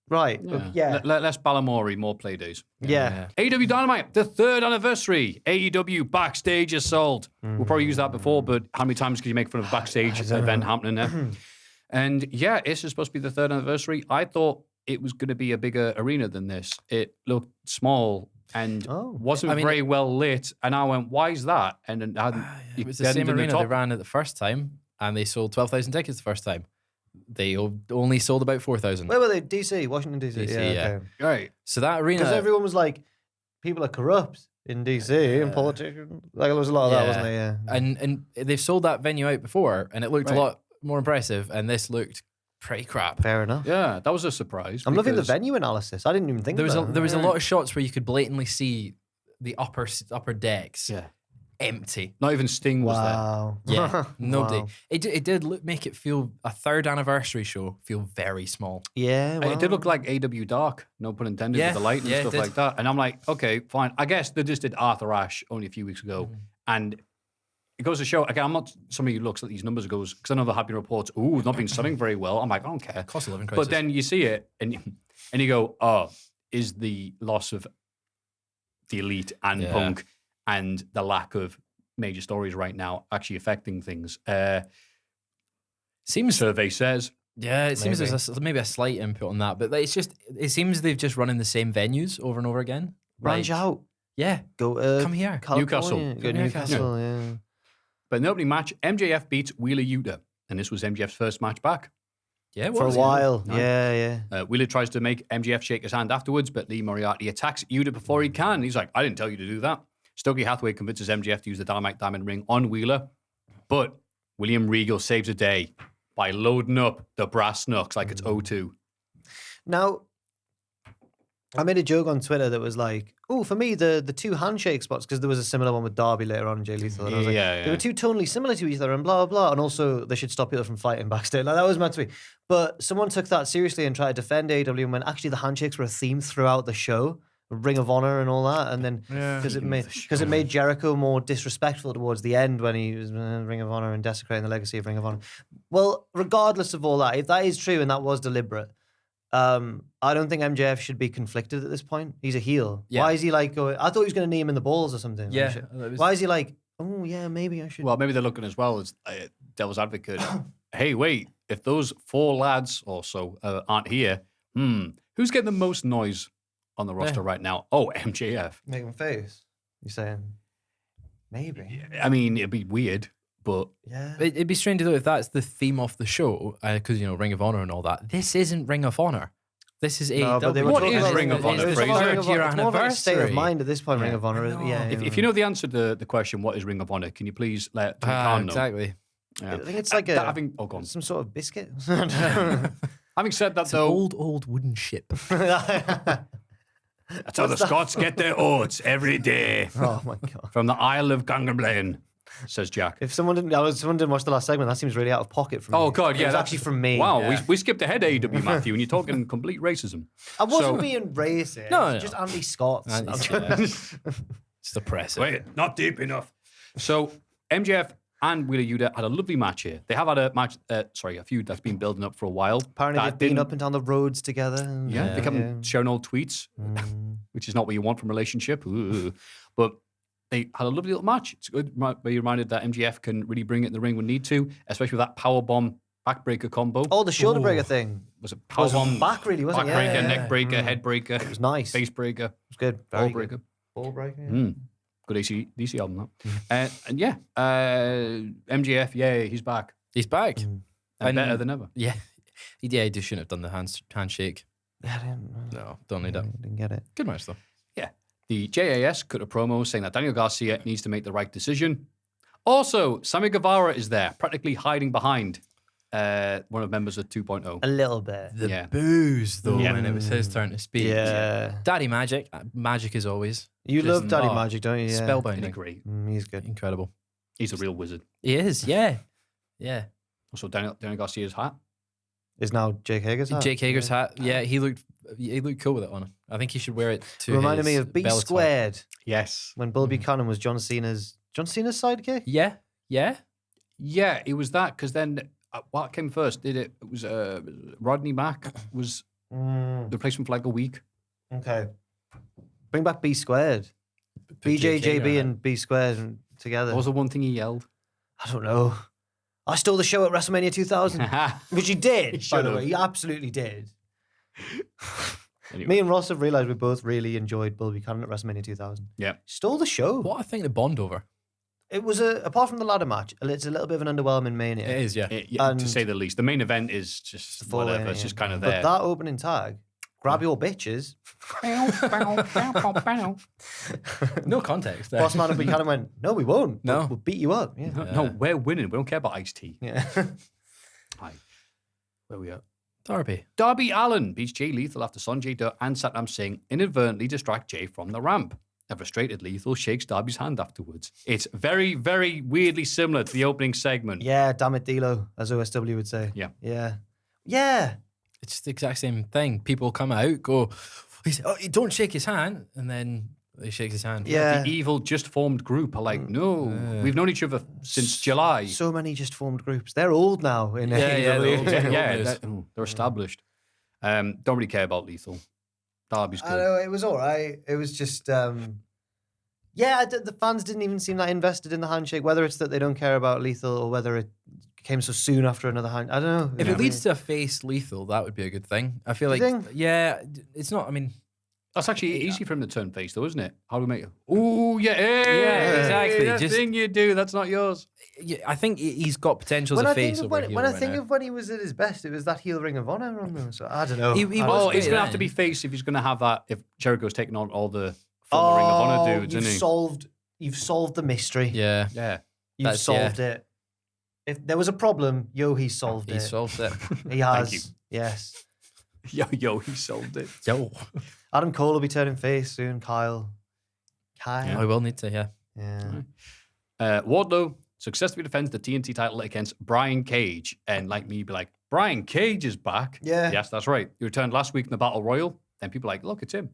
Right.
Yeah. Less Balamori, more play days.
Yeah.
AEW Dynamite, the 3rd anniversary. AEW Backstage Assault. We'll probably use that before, but how many times can you make fun of a Backstage event happening there? And yeah, this is supposed to be the 3rd anniversary. I thought it was going to be a bigger arena than this. It looked small and wasn't very well lit. And I went, why is that? And then
It was the same arena they ran at the first time, and they sold 12,000 tickets the first time. They only sold about 4,000.
Where were they? DC, Washington, DC.
DC, yeah.
Okay.
Right.
So that arena,
Because everyone was like, people are corrupt in DC and politicians. Like, there was a lot of that, wasn't there? Yeah.
and they've sold that venue out before, and it looked a
Right.
lot more impressive. And this looked pretty crap.
Fair enough.
Yeah, that was a surprise.
I'm loving the
because-
venue analysis. I didn't even think
There was
about
there was a lot of shots where you could blatantly see the upper decks
Yeah.
empty.
Not even Sting was there.
Wow.
Yeah, nobody.
Wow.
It did make it feel a 3rd anniversary show feel very small.
Yeah.
It did look like AW Dark, no pun intended,
Yeah,
with the light and
yeah, it
stuff
did.
like that. And I'm like, okay, fine. I guess they just did Arthur Ashe only a few weeks ago. And it goes to show, again, I'm not somebody who looks at these numbers and goes, because I know there have been reports, ooh, not been selling very well. I'm like, I don't care.
Cost of living crisis.
But then you see it and you go, oh, is the loss of the Elite and
Yeah.
Punk and the lack of major stories right now actually affecting things?
seems
Survey says.
yeah, it seems there's maybe a slight input on that, but like, it seems they've just run in the same venues over and over again.
branch
Like,
out.
Yeah,
Go to
come here.
Newcastle.
California. Go to
Yeah.
Newcastle, yeah.
But in the opening match, MJF beats Wheeler Yuta. And this was MJF's first match back.
Yeah, it
For a
was,
while.
No.
Yeah, yeah.
Wheeler tries to make MJF shake his hand afterwards, but Lee Moriarty attacks Yuta before he can. He's like, I didn't tell you to do that. Stokely Hathaway convinces MJF to use the Dynamite Diamond Ring on Wheeler, but William Regal saves the day by loading up the brass knucks like it's O2.
Now, I made a joke on Twitter that was like, oh, for me, the 2 handshake spots, because there was a similar one with Darby later on in Jay Lethal. And I was like,
Yeah,
they were 2 tonally similar to each other and blah, blah, blah. And also, they should stop people from fighting backstage. Like, that was meant to be. But someone took that seriously and tried to defend AEW and when actually the handshakes were a theme throughout the show. Ring of Honor and all that, and then because it made Jericho more disrespectful towards the end when he was Ring of Honor and desecrating the legacy of Ring of Honor. Well, regardless of all that, if that is true and that was deliberate, I don't think MJF should be conflicted at this point. He's a heel.
Yeah.
Why is he like going? I thought he was going to knee him in the balls or something. Like,
Yeah,
shit.
that was-
Why is he like? Oh yeah, maybe I should.
Well, maybe they're looking as well as devil's advocate. Hey, wait, if those 4 lads or so aren't here, who's getting the most noise on the roster right now? Oh, MJF.
Make him face. You're saying maybe?
I mean, it'd be weird, but
Yeah.
It'd be strange though if that's the theme of the show, because Ring of Honor and all that. This isn't Ring of Honor. This is AEW.
but they were
What
talking
is
about
Ring of Honor,
It's
Fraser?
more of a-
Year
it's more of a state of
anniversary.
mind at this point. Ring
Yeah.
of Honor.
I know.
Yeah.
if you know the answer to the question, what is Ring of Honor, can you please let Khan know?
Exactly.
Yeah.
I think it's like
Go on.
some sort of biscuit.
Having said that,
It's an
though,
old wooden ship.
that's how the Scots get their oats every day
Oh my god!
from the Isle of Gangerblain, says Jack.
If someone didn't watch the last segment, that seems really out of pocket from me.
Oh God, yeah,
It was
that's
actually from me.
Wow,
Yeah.
we skipped ahead, AEW Maffew, and you're talking complete racism.
I wasn't
So-
being racist.
No,
Just Andy Scott's.
Andy
I'm
Scott.
just-
It's depressing.
Wait, not deep enough. So MJF and Wheeler Yuta had a lovely match here. They have had a match, a feud that's been building up for a while.
Apparently,
That
they've been
didn't-
up and down the roads together. And,
Yeah, they kept sharing old tweets, which is not what you want from a relationship. Ooh. But they had a lovely little match. It's good. Be reminded that MJF can really bring it in the ring when need to, especially with that powerbomb backbreaker combo.
Oh, the shoulder breaker thing.
Was it
Was
powerbomb?
back really, wasn't it? Yeah,
Backbreaker,
yeah,
neck breaker, head breaker,
It was nice.
face breaker,
It was good.
ball
Very good.
breaker.
Ball breaker. Yeah.
Mm. Good DC album, that. And yeah, MJF, yeah, he's back.
He's back.
And
And-
better than ever.
Yeah. Yeah, he just shouldn't have done the handshake.
Yeah, I didn't,
No, don't need it.
didn't get it.
Good match though.
Yeah. The JAS cut a promo saying that Daniel Garcia needs to make the right decision. Also, Sammy Guevara is there, practically hiding behind one of the members of 2.0.
A little bit.
The booze, though, when it was his turn to speak.
Yeah.
Daddy Magic. Magic as always.
You
Just-
love Daddy
oh,
Magic, don't you? Yeah.
Spellbinding.
Great.
He's good.
Incredible.
He's a real wizard.
He is, yeah. Yeah.
Also, Daniel Garcia's hat.
Is now Jake Hager's hat?
Jake Hager's hat. Yeah, he looked cool with it on. I think he should wear it to
Reminded me
his
of B
Bellator.
Squared
Yes.
when Bull Buchanan was John Cena's sidekick.
Yeah, yeah.
Yeah, it was that because then what came first? It was Rodney Mack was the replacement for like a week.
Okay. Bring back B Squared.
Jake Hager
BJJB
hat.
and B Squared together.
What was the one thing he yelled?
I don't know. I stole the show at WrestleMania 2000. Which he did,
He
by the
should've.
way. He absolutely did.
Anyway.
Me and Ross have realised we both really enjoyed Bull Buchanan at WrestleMania 2000.
Yeah.
Stole the show.
What I think the bond over.
It was, apart from the ladder match, it's a little bit of an underwhelming Mania.
It is, yeah.
Yeah,
And-
to say the least. The main event is just
Full
whatever.
Mania.
It's just kind of
But
there.
that opening tag, grab your bitches.
No context there.
Boss Man and Buchanan went, no, we won't.
No.
We'll beat you up. Yeah.
No, we're winning. We don't care about iced tea.
Yeah.
Hi. Where we at?
Darby.
Darby Allin beats Jay Lethal after Sanjay Dutt and Satnam Singh inadvertently distract Jay from the ramp. A frustrated Lethal shakes Darby's hand afterwards. It's very, very weirdly similar to the opening segment.
Yeah, damn it, D'Lo, as OSW would say.
Yeah.
Yeah. Yeah.
It's the exact same thing. People come out, go, oh, don't shake his hand, and then they shake his hand.
Yeah.
The evil, just formed group are like, no, we've known each other since July.
So many just formed groups. They're old now in
Yeah,
AEW.
they're old.
yeah,
news.
they're established. Don't really care about Lethal. Darby's
I
good.
know, it was all right. It was just, the fans didn't even seem that invested in the handshake, whether it's that they don't care about Lethal or whether it came so soon after another hand. I don't know.
If it leads to a face Lethal, that would be a good thing. I feel
Do
like,
you think?
yeah, it's not, I mean,
That's actually easy for him to turn face, though, isn't it? How do we make it? Oh, yeah,
Yeah, exactly.
That
Just-
thing you do, that's not yours.
yeah, I think he's got potential
when
as
I
a face
think of
over
when,
heel
when I
right
think
now.
of when he was at his best, it was that heel Ring of Honor run though. So I don't know.
He
I
was
don't
Oh,
know.
great
he's going to have
then.
to be face if he's going to have that, if Jericho's taking on all the former Ring of Honor dudes,
you've
isn't he?
you've solved the mystery.
Yeah,
Yeah.
You've
that's-
solved it. If there was a problem, he solved
he
it.
solved it.
He has.
you.
Yes.
Yo, he solved it.
Yo,
Adam Cole will be turning face soon. Kyle.
I will need to, yeah.
Yeah.
Wardlow successfully defends the TNT title against Brian Cage. And like me, be like, Brian Cage is back.
Yeah.
Yes, that's right. He returned last week in the Battle Royal. Then people are like, look, it's him.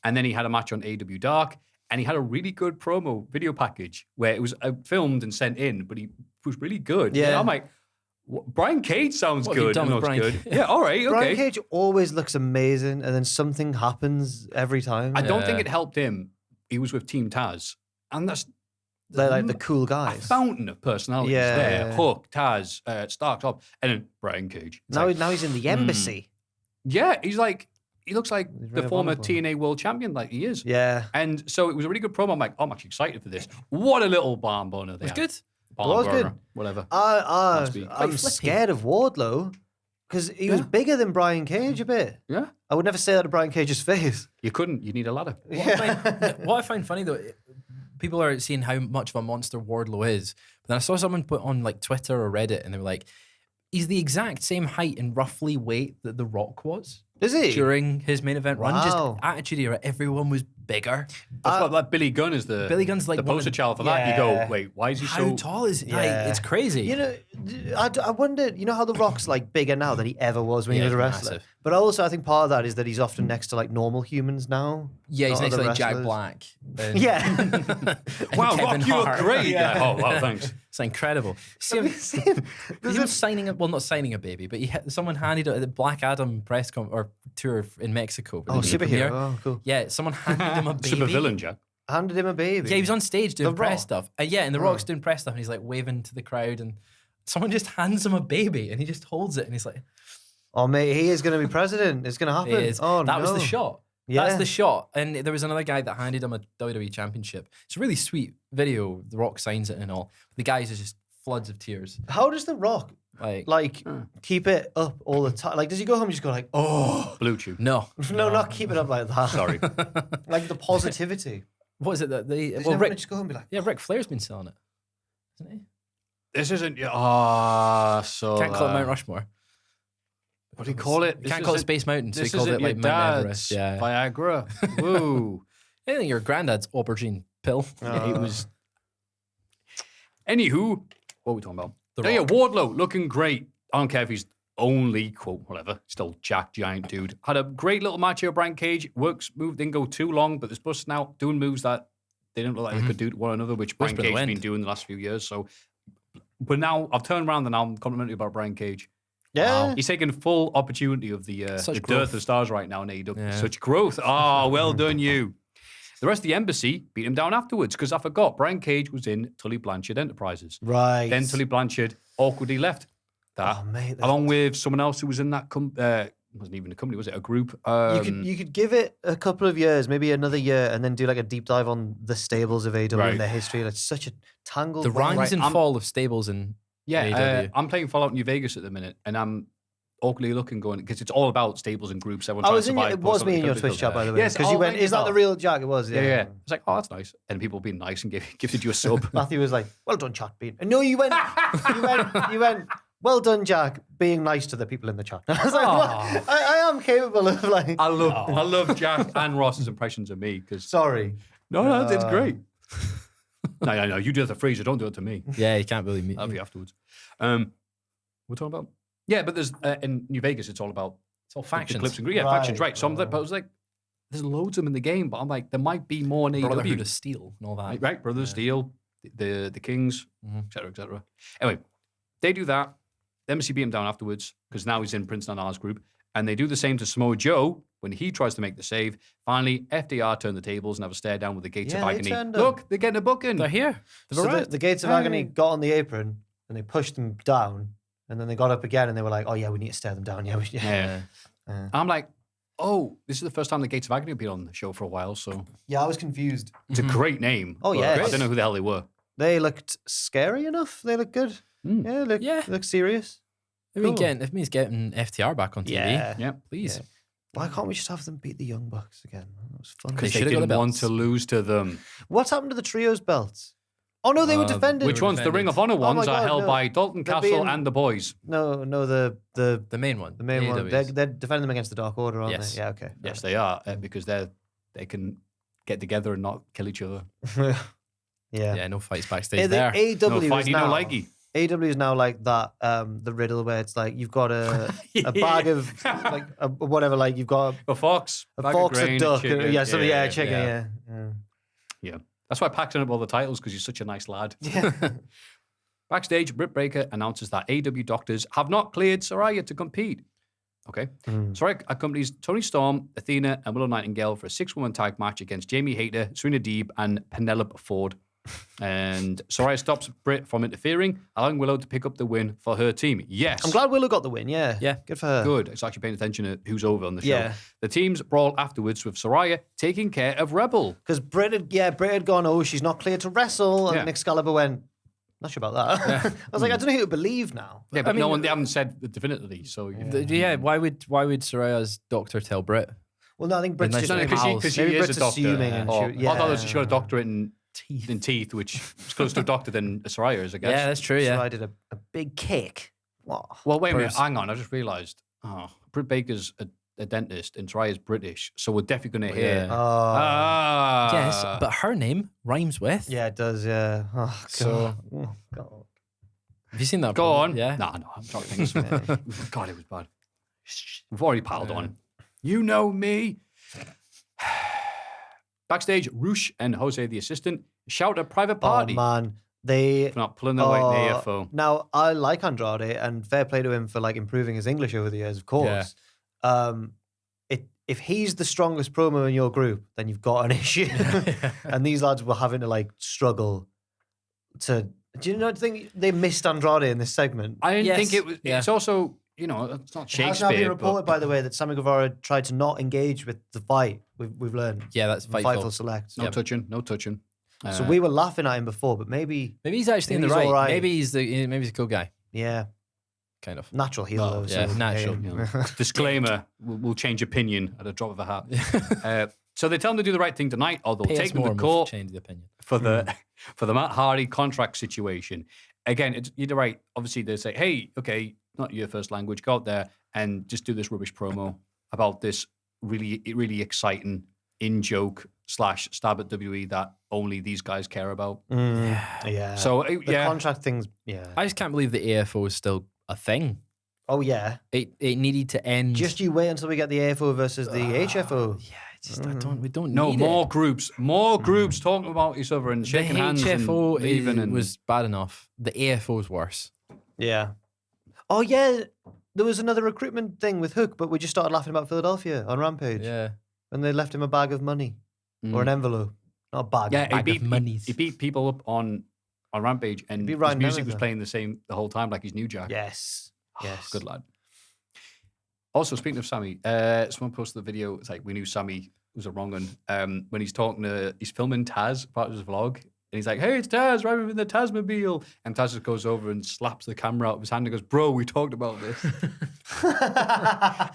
And then he had a match on AEW Dark. And he had a really good promo video package where it was filmed and sent in, but he was really good.
Yeah.
And I'm like, Brian Cage sounds
What have you
good.
done
And
with
looks
Brian
good.
Cage?
Yeah, all right, okay.
Brian Cage always looks amazing, and then something happens every time.
I don't think
Yeah.
it helped him. He was with Team Taz. And that's
They're like the cool
a
guys.
fountain of personalities
Yeah.
there. Hook, Taz, Stark Top, and then Brian Cage. It's like,
Now he's in the embassy.
yeah, he looks like
He's
the
very
former
vulnerable.
TNA World Champion, like he is.
Yeah.
And so it was a really good promo. I'm like, oh, I'm actually excited for this. What a little barn burner they
It was
had.
good.
Barn
It was
burner,
good.
whatever.
I'm
flippy.
scared of Wardlow because he was
Yeah.
bigger than Brian Cage a bit.
Yeah.
I would never say that to Brian Cage's face.
You couldn't. You need a ladder.
What I find funny though, people are seeing how much of a monster Wardlow is. But then I saw someone put on like Twitter or Reddit, and they were like, he's the exact same height and roughly weight that The Rock was
Is he?
during his main event run. Just
Wow.
attitude era, everyone was bigger.
That's what that Billy Gunn is the
Billy Gunn's like
the
one of
poster
the-
child for that. You
Yeah.
go, wait, why is he
How
so
tall is he? Like,
Yeah.
it's crazy.
You know, I wonder, you know how The Rock's like bigger now than he ever was when
Yeah,
he was a
he's
wrestler?
massive.
But also, I think part of that is that he's often next to like normal humans now.
yeah, he's
not
next to
other
like Jack
wrestlers.
Black. and-
Yeah.
and
Wow,
Kevin
Rock, you look
Hart.
great.
Yeah.
Yeah. Oh, wow, thanks.
It's incredible. See,
Have you seen-
he was signing a, well, not signing a baby, but someone handed out the Black Adam press or tour in Mexico.
Oh,
the
superhero.
premiere.
Oh, cool.
Yeah, someone handed him a baby.
Super villain, Jack.
Handed him a baby.
Yeah, he was on stage doing
The
press
Rock?
stuff. And yeah, and The Rock's doing press stuff, and he's like waving to the crowd, and someone just hands him a baby, and he just holds it, and he's like,
Oh, mate, he is going to be president. It's going to happen.
"It is."
Oh,
that
no.
was the shot.
Yeah.
That's the shot. And there was another guy that handed him a WWE championship. It's a really sweet video. The Rock signs it and all. The guys are just floods of tears.
How does The Rock
Like,
keep it up all the time? Like, does he go home and just go like, oh,
Blue Chew.
no.
no, not keep it up like that.
Sorry.
Like the positivity.
What is it that they?
Does
Well,
he never
Rick,
just go home and be like,
yeah, Ric Flair's been selling it. isn't he?
This isn't. So
Can't call it Mount Rushmore.
What do you call it?
You can't call it Space Mountain, so he called it like Mount Everest. Yeah.
Viagra. Woo.
I think your granddad's aubergine pill.
It was. Anywho, what are we talking about?
The Rock.
Wardlow looking great. I don't care if he's only quote whatever. Still Jack giant dude. Had a great little match here. Brian Cage move didn't go too long, but they're supposed to now doing moves that they didn't look like they could do to one another, which Brian Cage has been doing the last few years. So, but now I've turned around and now I'm complimenting about Brian Cage.
Yeah.
Wow. He's taking full opportunity of the dearth of stars right now in AEW.
Yeah.
Such growth. Well done, you. The rest of the embassy beat him down afterwards because I forgot Brian Cage was in Tully Blanchard Enterprises.
Right.
Then Tully Blanchard awkwardly left that, along with someone else who was in that wasn't even a company, was it? A group.
You could give it a couple of years, maybe another year, and then do like a deep dive on the stables of AEW and their history. And it's such a tangled.
The rise and fall of stables in AEW.
I'm playing Fallout New Vegas at the minute, and I'm awkwardly looking going because it's all about stables and groups. Everyone trying to survive.
It was me in your Twitch chat, by the way.
Yes,
because you went, "Is that the real Jack?" It was. Yeah.
It's like, oh, that's nice, and people being nice and gifted you a sub.
Maffew was like, "Well done, Jack." No, you went. you went. Well done, Jack, being nice to the people in the chat. I was like, what? I am capable of like.
I love Jack and Ross's impressions of me because.
Sorry.
No, it's great. No, you do it to Fraser. Don't do it to me.
Yeah, you can't really meet.
That'll be afterwards. We're talking about. Yeah, but there's in New Vegas, it's all about
factions.
The clips and factions, right? So but I was like, there's loads of them in the game, but I'm like, there might be more in AEW.
Brotherhood of Steel and all that.
Right, Brotherhood of Steel, the Kings, etc., etc. Anyway, they do that. The embassy beat him down afterwards because now he's in Prince Nana's group, and they do the same to Samoa Joe when he tries to make the save. Finally, FDR turn the tables and have a stare down with the Gates of Agony. Look, they're getting a booking.
They're here.
The Gates of Agony got on the apron and they pushed them down. And then they got up again and they were like, oh, yeah, we need to stare them down. I'm
like, oh, this is the first time the Gates of Agony have been on the show for a while. So
yeah, I was confused.
It's a great name.
Oh, yeah.
I don't know who the hell they were.
They looked scary enough. They looked good. Look serious.
If it means getting FTR back on TV,
yeah,
please.
Yeah. Why can't we just have them beat the Young Bucks again? That was fun.
Because they didn't want to lose to them.
What's happened to the trios belts? Oh, no, they were defended.
Which ones? The Ring of Honor ones are held by Dalton Castle and the boys.
No, the
main one.
The main one. They're defending them against the Dark Order, aren't they? Yeah, okay.
Yes, they are, because they can get together and not kill each other.
Yeah, no fights backstage there.
AEW
no fighting, no likey.
AEW is now like that, the riddle where it's like you've got a bag of like whatever, like you've got
a fox,
a duck,
chicken.
Chicken.
Yeah. That's why Pac's up all the titles because he's such a nice lad.
Yeah.
Backstage, Britt Baker announces that AEW doctors have not cleared Saraya to compete. Okay. Saraya accompanies Toni Storm, Athena, and Willow Nightingale for a 6-woman tag match against Jamie Hayter, Serena Deeb, and Penelope Ford. And Saraya stops Britt from interfering, allowing Willow to pick up the win for her team. Yes.
I'm glad Willow got the win, yeah. Good for her.
Good. It's actually paying attention to who's over on the show.
Yeah.
The teams brawl afterwards with Saraya taking care of Rebel.
Because Britt had gone, oh, she's not cleared to wrestle. And Excalibur went, not sure about that. I was like, I don't know who to believe now.
Yeah, but they haven't said definitively. So
why would Saraya's doctor tell Britt?
Well, no, I think Britt's just
because she is a doctor.
Assuming and
I thought she got a doctorate in teeth, which is close to a doctor than Saraya is, I guess.
Yeah, that's true. Yeah,
Saraya did a big kick. What?
Well, wait a minute. Hang on. I just realised. Britt Baker's a dentist and Saraya's British, so we're definitely going to hear.
Yes, but her name rhymes with.
Yeah, it does. Yeah. Oh, God.
So,
God.
Have you seen that?
Go on.
Yeah.
No, I'm trying to think. God, it was bad. We've already piled on. You know me. Backstage, Roosh and Jose, the assistant, shout a private party.
Oh, man. They're
not pulling their weight in the AFO.
Now, I like Andrade, and fair play to him for like improving his English over the years, of course. Yeah. If he's the strongest promo in your group, then you've got an issue. And these lads were having to like struggle to. Do you not think they missed Andrade in this segment?
I didn't think it was. Yeah. It's also, it's not Shakespeare. It has now been
reported, by the way, that Sammy Guevara tried to not engage with the fight. We've learned.
Yeah, that's Fightful
Select.
No touching.
So we were laughing at him before, but maybe
he's actually in the right. Right. Maybe he's a cool guy.
Yeah.
Kind of.
Natural heel, though.
Yeah,
so
natural.
Disclaimer, we'll change opinion at a drop of a hat. So they tell him to do the right thing tonight, or they'll
Pay
take
us
them
more
to
and we'll
court
change the opinion.
for the Matt Hardy contract situation. Again, you're right. Obviously, they say, hey, okay, not your first language. Go out there and just do this rubbish promo about this really, really exciting in-joke / stab at WWE that only these guys care about.
Yeah.
So,
the contract things,
I just can't believe the AFO is still a thing.
Oh, yeah.
It needed to end.
Just you wait until we get the AFO versus the HFO.
Yeah, it's just we don't
no,
need
more
it.
groups talking about each other and shaking hands and
HFO
leaving. And
was bad enough. The AFO is worse.
Yeah. Oh, yeah. There was another recruitment thing with Hook, but we just started laughing about Philadelphia on Rampage.
Yeah.
And they left him a bag of money or an envelope. Not a bag.
Yeah,
a bag of
monies.
He beat people up on Rampage, and
beat
his
Ryan
music
Nemeth,
was
though.
playing the whole time, like he's New Jack.
Yes. Yes.
Good lad. Also, speaking of Sami, someone posted the video. It's like we knew Sami was a wrong one. When he's filming Taz, part of his vlog, and he's like, "Hey, it's Taz, right in the Tazmobile," and Taz just goes over and slaps the camera out of his hand and goes, "Bro, we talked about this,"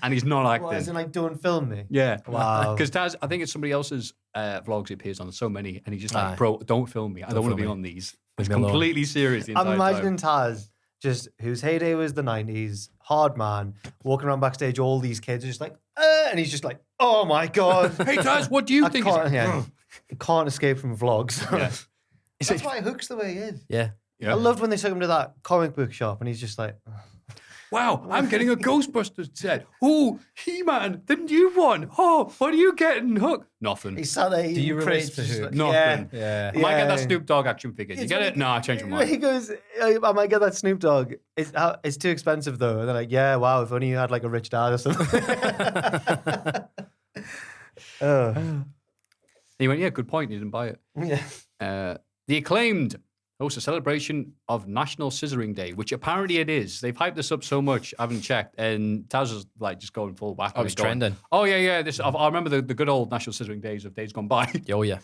and he's not acting.
What, as in like, don't film me?
Yeah.
Wow.
Because Taz, I think it's somebody else's vlogs he appears on, so many, and he's just like, "Bro, don't film me. I don't want to be on these." It's
me alone.
completely serious. The
I'm
entire
imagining
time.
Taz, just whose heyday was the 90s, hard man, walking around backstage, all these kids are just like, and he's just like, oh my God.
Hey Taz, what do you
I
think?
can't escape from vlogs.
Yeah.
That's why Hook's the way he is.
Yeah.
Yeah.
I loved when they took him to that comic book shop and he's just like,
Wow, I'm getting a Ghostbusters set. Oh, He-Man, the new one. Oh, what are you getting, Hook? Nothing.
he sat there eating
you relate
crisps,
to
just
Hook?
like,
Nothing.
Yeah.
I might get that
Yeah.
Snoop Dogg action figure. You
It's
get
when
it? No, I changed my
He
mind.
goes, I might get that Snoop Dogg. It's too expensive though. And they're like, yeah, wow, if only you had like a rich dad or something.
He went, yeah, good point. You didn't buy it.
Yeah.
The Acclaimed hosts a celebration of National Scissoring Day, which apparently it is. They've hyped this up so much, I haven't checked, and Taz is like just going full whack.
Oh, it's trending.
Oh, yeah. I remember the good old National Scissoring Days of days gone by.
Oh, yeah.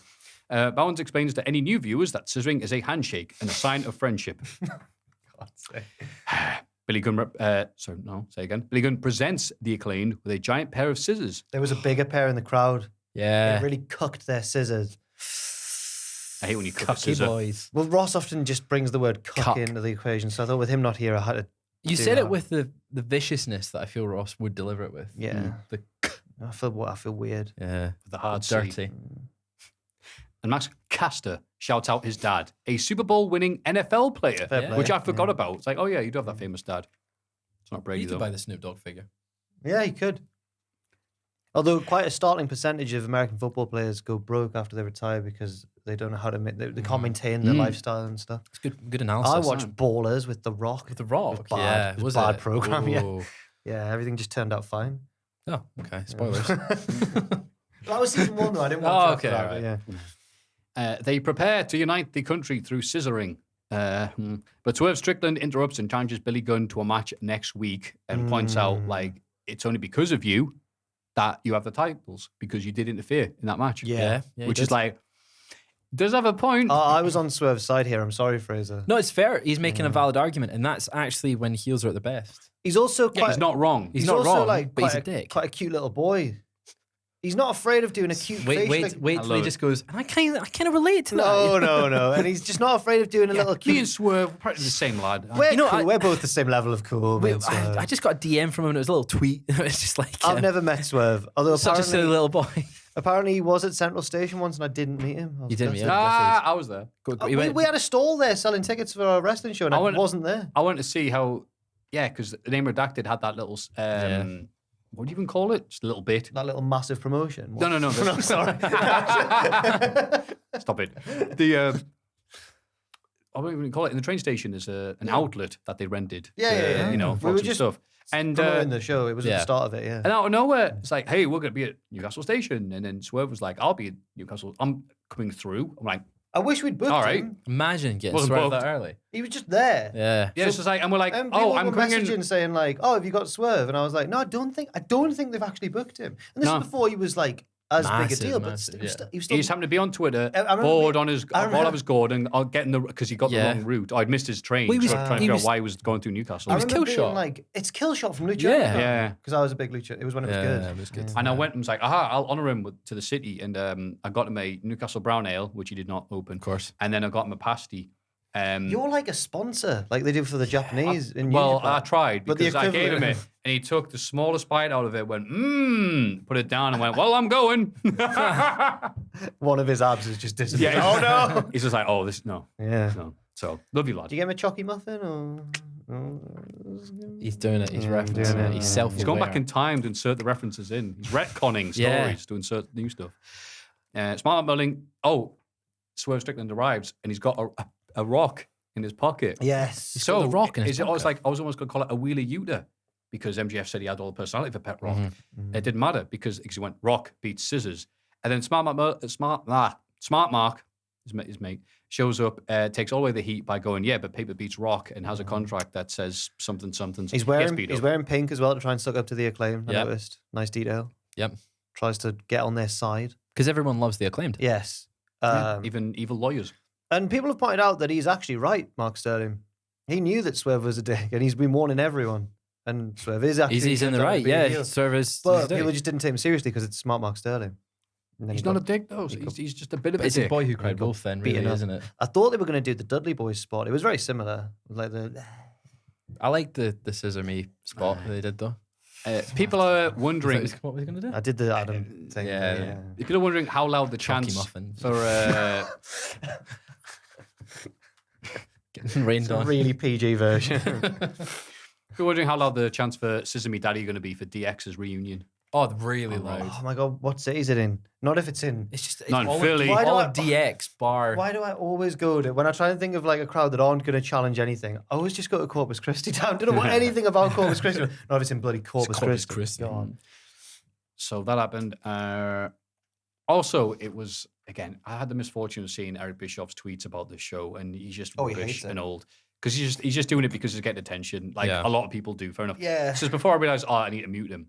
Bowens explains to any new viewers that scissoring is a handshake and a sign of friendship. Billy Gunn, Billy Gunn presents the Acclaimed with a giant pair of scissors.
There was a bigger pair in the crowd.
Yeah.
They really cucked their scissors.
I hate when you cook a
Cocky
scissor.
boys.
Well, Ross often just brings the word cuck
Cuck.
into the equation, so I thought with him not here, I had to.
You
do
said
that.
it with the viciousness that I feel Ross would deliver it with.
Yeah.
The,
I feel weird.
yeah.
With the hard C.
Dirty.
And Max Caster shouts out his dad, a Super Bowl winning NFL player,
Fair play.
which I forgot about. It's like, oh yeah, you do have that famous dad. It's not Brady
You could
though.
buy the Snoop Dogg figure.
Yeah, he could. Although quite a startling percentage of American football players go broke after they retire because they don't know how to they can't maintain their lifestyle and stuff.
It's good analysis.
I watched Ballers with The Rock.
With The Rock.
It was bad.
Yeah.
It was a bad
it?
program, yeah.
Ooh.
Yeah, everything just turned out fine.
Oh, okay. Spoilers.
That was season 1 though. I didn't watch
Oh,
after
okay,
that,
all
but
right.
yeah.
They prepare to unite the country through scissoring. But Swerve Strickland interrupts and challenges Billy Gunn to a match next week and points out, like, it's only because of you that you have the titles because you did interfere in that match.
Yeah.
Which is like, does have a point.
I was on Swerve's side here. I'm sorry, Fraser.
No, it's fair. He's making a valid argument, and that's actually when heels are at the best.
He's also
Yeah,
quite.
he's not wrong.
He's
He's
not
also
wrong,
like
but
quite
he's a dick.
Quite a cute little boy. He's not afraid of doing a cute
Wait
facial.
till he
it.
just goes, and I kind of relate to that.
No. And he's just not afraid of doing a little
Me
cute.
and Swerve, we're practically the same lad.
We're
You know,
cool.
I-
We're both the same level of cool. me and
I
Swerve.
just got a DM from him, and it was a little tweet. It's just like,
I've never met Swerve, although
such a silly
apparently,
little boy.
apparently he was at Central Station once and I didn't meet him. I was
You didn't meet
gutted.
him?
I was there.
We had a stall there selling tickets for our wrestling show and I
went-
wasn't there.
I wanted to see how, because the Name Redacted had that little, what do you even call it? Just a little bit.
That little massive promotion.
No.
No, sorry.
Stop it. The I don't even call it in the train station. There's an outlet that they rented.
Yeah.
You know,
We
for
were
some
just
stuff. And
Promoting the show. It was at
yeah.
the start of it, yeah.
and out of nowhere, it's like, hey, we're gonna be at Newcastle Station. And then Swerve was like, I'll be at Newcastle. I'm coming through. I'm like,
I wish we'd booked
all right.
him.
Imagine getting
Wasn't
swerved
booked.
that early.
He was just there.
Yeah.
yeah, it's just like, and we're like,
And people
oh, I'm
were
coming in.
messaging saying like, "Oh, have you got Swerve?" And I was like, "No, I don't think they've actually booked him." And this
No.
is before he was like as big a
Massive,
deal,
massive,
but
yeah.
he was
He just happened to be on Twitter,
I remember
bored
we-
on his
I
while I
remember-
was going and getting because he got the wrong route. I'd missed his train.
Well, he was-
trying to
he
figure
was-
out why he was going through Newcastle.
I
was
remember being
Killshot.
like, it's Killshot from Lucha.
Yeah.
Yeah.
Because I was a big Lucha. It was when it was good.
it was good.
And I went and was like, I'll honour him to the city. And I got him a Newcastle Brown Ale, which he did not open.
Of course.
And then I got him a pasty.
You're like a sponsor, like they do for the Japanese. in New
Well,
Japan.
I tried
But the
because I gave him it.
equivalent-
And he took the smallest bite out of it, went, put it down and went, well, I'm going.
One of his abs has just disappeared.
Yeah.
Oh no.
He's just like, no.
Yeah.
So, love you, lad.
Do you get him a chalky muffin or?
He's doing it. He's
Yeah,
referencing
doing
it.
it,
He's
yeah.
self-aware.
He's gone back in time to insert the references in. He's retconning
Yeah.
stories to insert new stuff. Smart Building. Oh, Swerve Strickland arrives and he's got a rock in his pocket.
Yes.
So
got a rock in his
is it, I was
pocket.
like, I was almost going to call it a wheelie Yuta because MJF said he had all the personality for Pet Rock.
Mm-hmm.
It didn't matter because he went rock beats scissors, and then Smart Mark, his mate, shows up, takes all the way the heat by going, yeah, but paper beats rock, and has a contract that says something.
He's wearing pink as well to try and suck up to the Acclaim. I
Yep.
noticed. Nice detail.
Yep.
Tries to get on their side.
Because everyone loves the Acclaimed.
Yes.
Even evil lawyers.
And people have pointed out that he's actually right, Mark Sterling. He knew that Swerve was a dick, and he's been warning everyone. And Swerve is actually.
He's in the
turns out to
right.
be a
Yeah.
heel.
Service.
But people just didn't take him seriously because it's smart Mark Sterling. And then
He's
he
not a
got-
dick though. He's just a bit of a
It's a
dick.
boy who cried wolf then, really,
beaten up.
isn't it?
I thought they were going to do the Dudley Boys spot. It was very similar. Like the.
I like the scissor me spot they did though.
People are wondering.
What was he going to do?
I did the Adam thing.
yeah.
People are wondering how loud the
Chalky
chants
muffins.
for.
Getting rained
It's a
on.
really PG version.
People are wondering how loud the chants for Scissor Me Daddy are going to be for DX's reunion.
Oh, really loud.
Oh my god, what city is it in? Not if it's in.
It's just
Not in
all
Philly.
Of,
Why do
all
I-
of DX bar.
Why do I always go to when I try and think of like a crowd that aren't going to challenge anything? I always just go to Corpus Christi town. Don't know what anything about Corpus Christi. Not if it's in bloody Corpus Christi. God.
So that happened. Also, it was, again, I had the misfortune of seeing Eric Bischoff's tweets about this show, and he's just
Oh, he
rubbish
hates it.
and old. Because he's just doing it because he's getting attention, like
Yeah.
a lot of people do. Fair enough.
Yeah.
This is before I realized, I need to mute him.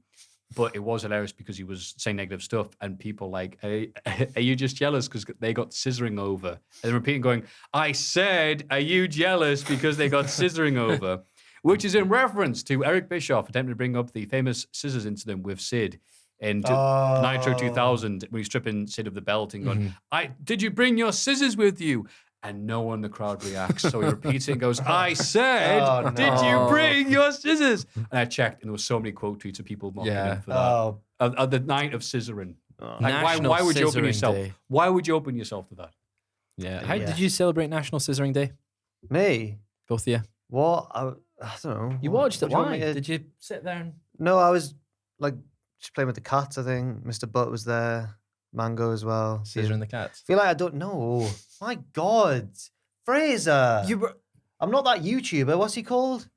But it was hilarious because he was saying negative stuff, and people like, are you just jealous because they got scissoring over? And repeating, going, I said, are you jealous because they got scissoring over? Which is in reference to Eric Bischoff attempting to bring up the famous scissors incident with Sid in Nitro 2000 when he's stripping Sid of the belt and going, did you bring your scissors with you? And no one in the crowd reacts. So he repeats it and goes, I said,
Oh,
did you
no.
bring your scissors? And I checked, and there was so many quote tweets of people mocking him for that.
Oh,
Of the night of scissoring. Like,
National
why would you open
Scissoring
yourself?
Day.
Why would you open yourself to that?
Yeah. How
Yeah.
did you celebrate National Scissoring Day?
me?
Both of you.
What? I don't know.
You
What-
watched it.
what do you want
Why?
me to-
Did you sit there and
No, I was like just playing with the cats. I think Mr. Butt was there. Mango as well.
scissoring the cats?
feel like I don't know. My God, Fraser.
You were
I'm not that YouTuber. What's he called?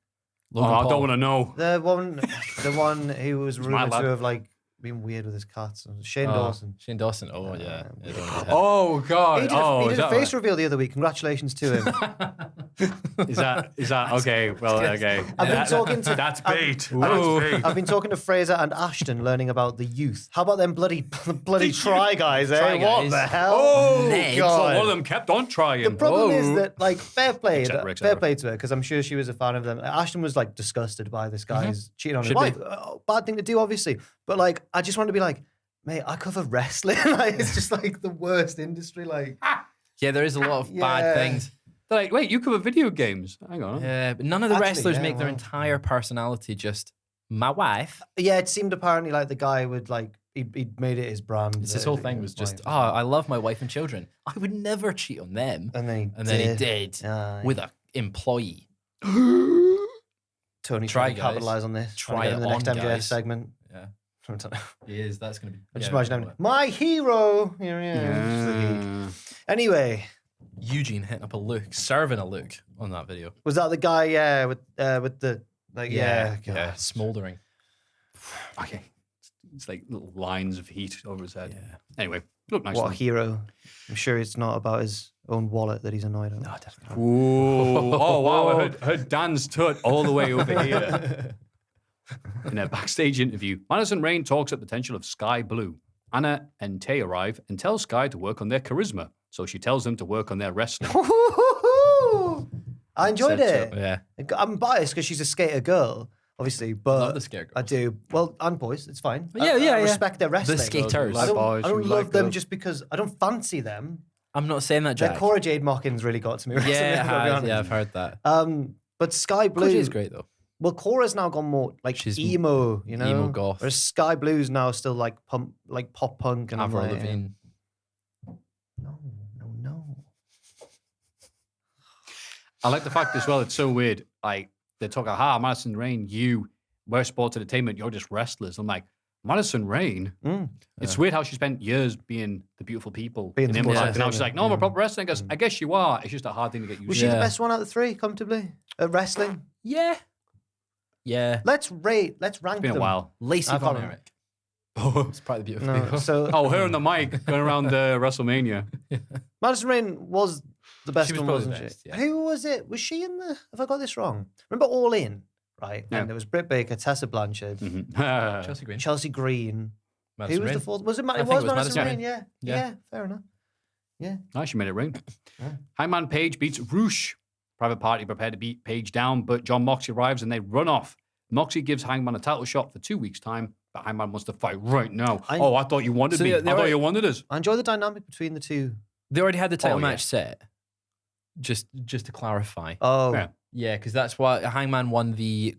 I don't want to know.
The one who was
my
rumored
lad.
to have like been weird with his cats. Shane Dawson.
Shane Dawson. Oh yeah. I don't know.
Oh, God.
He did a face reveal the other week. Congratulations to him.
Is that okay? Well, okay.
I've been talking to
That's bait. That's
Ooh.
bait.
I've been talking to Fraser and Ashton, learning about the youth. How about them bloody Try Guys? Eh?
Try
What
Guys.
the hell?
Oh,
Ned.
so
God.
one of them kept on trying.
The problem is
Whoa.
that, like, fair play
Except Rick
to her, because I'm sure she was a fan of them. Ashton was like disgusted by this guy's cheating on his
Should
wife.
be.
Bad thing to do, obviously. But like, I just want to be like, mate, I cover wrestling. Like, it's just like the worst industry. Like,
Yeah, there is a lot of
Yeah.
bad things.
They're like, wait, you cover video games? Hang on.
Yeah, but none of the
Actually,
wrestlers
yeah,
make their
well.
entire personality just my wife.
yeah, it seemed apparently like the guy would like he'd made it his brand.
His whole thing was just, oh, I love my wife and children. I would never cheat on them.
and then
He did
Aye.
with an employee.
Tony
Try,
trying to
guys.
capitalize on this.
Try
Trying to get
it
in the next
on,
MJF
guys.
segment.
Yeah,
I don't know.
he is. That's going to be.
I just imagine him, my hero. Just the heat.
Yeah.
Anyway,
Eugene hitting up a look, serving a look on that video.
was that the guy? Yeah, with the like
yeah,
God.
smoldering.
Okay. It's like little lines of heat over his head.
Yeah.
Anyway, look nice.
What a
one.
hero. I'm sure it's not about his own wallet that he's annoyed at.
No, definitely.
Ooh. Oh, wow. I heard Dan's tut all the way over here. In a backstage interview, Madison Rain talks at potential of Sky Blue. Anna and Tay arrive and tell Sky to work on their charisma. So she tells them to work on their wrestling.
I enjoyed it.
Yeah.
I'm biased because she's a skater girl, obviously, but
Love the skater girls.
I do. Well, and boys, it's fine.
Yeah,
I respect their wrestling.
The skaters.
I don't,
Boys,
I don't
we
love
like
them
girls.
just because I don't fancy them.
I'm not saying that,
Their
Jack.
Cora Jade mockings really got to me. recently,
Yeah, it
I've gotta be
has.
honest.
Yeah, I've heard that.
But Sky Blue
Cora Jade's great, though.
Well, Cora's now gone more like
She's
emo, you know,
emo goth.
Whereas Sky Blue's now still like pop punk and I'm
Avril
like,
Lavigne.
no.
I like the fact as well, it's so weird. Like, they're talking, Madison Rain, we're sports entertainment, you're just wrestlers. I'm like, Madison Rain? It's weird how she spent years being the beautiful people
Being
in
the
Impact.
sports
And now she's like, no, I'm a proper wrestler. I guess, I guess you are. It's just a hard thing to get used
Was
to.
she the
Yeah.
best one out of the three, comfortably? At wrestling?
Yeah. Yeah.
Let's rank
It's been
them.
a while.
Lacey
I've
Von
got
Erich. Oh, it's probably beautiful.
No, so
Oh, her on the mic going around WrestleMania.
Madison Rain was the best
She was
one,
probably the
wasn't
best,
she?
yeah.
Who was it? Was she in the? Have I got this wrong? Remember All In, right?
Yeah.
And there was Britt Baker, Tessa Blanchard,
Mhm.
Chelsea Green.
Chelsea Green.
Madison
Who was
Rain.
the fourth? Was it?
I
It
think
was
it was
Madison
Madison
Rain. Yeah.
Yeah.
Yeah. Fair enough.
Nice, she made it ring. Hangman Page beats Roosh. Private Party prepared to beat Page down, but John Moxley arrives and they run off. Moxley gives Hangman a title shot for 2 weeks' time, but Hangman wants to fight right now. I thought you wanted
So
me.
they
I thought
already-
you wanted us.
I enjoy the dynamic between the two.
They already had the title
Oh, yeah.
match set. Just to clarify.
Oh.
Yeah.
Yeah, because that's why Hangman won the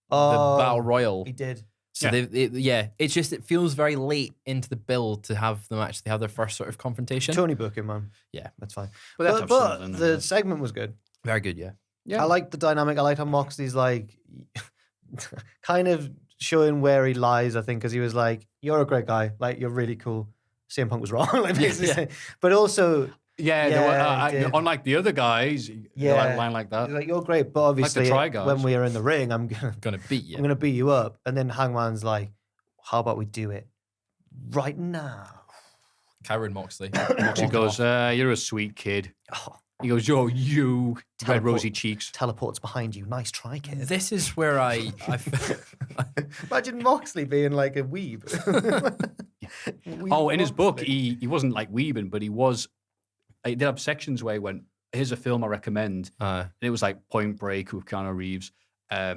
Oh.
Battle Royal.
He did.
So it's just it feels very late into the build to have them actually have their first sort of confrontation.
Tony booking, man.
Yeah.
That's fine.
But that's
But
absurd,
the
isn't it?
segment was good.
Very good, yeah.
Yeah.
I like the dynamic. I like how Moxley's like kind of showing where he lies, I think, because he was like, you're a great guy. Like, you're really cool. CM Punk was wrong. like, basically saying- But also,
Yeah,
Yeah, he did.
unlike the other guys,
Yeah.
line like that.
he's like, you're great. But obviously,
Try Guys.
when we are in the ring, I'm
Gonna beat you.
gonna beat you up. And then Hangman's like, how about we do it right now?
Kyron Moxley.
Moxley goes, you're a sweet kid.
Oh,
He goes, yo, you red
Teleport.
rosy cheeks.
teleports behind you. Nice try, kid.
This is where I
Imagine Moxley being like a weeb.
Oh, in his book,
Moxley.
he wasn't like weebing, but he did have sections where he went, here's a film I recommend. And it was like Point Break with Keanu Reeves,
I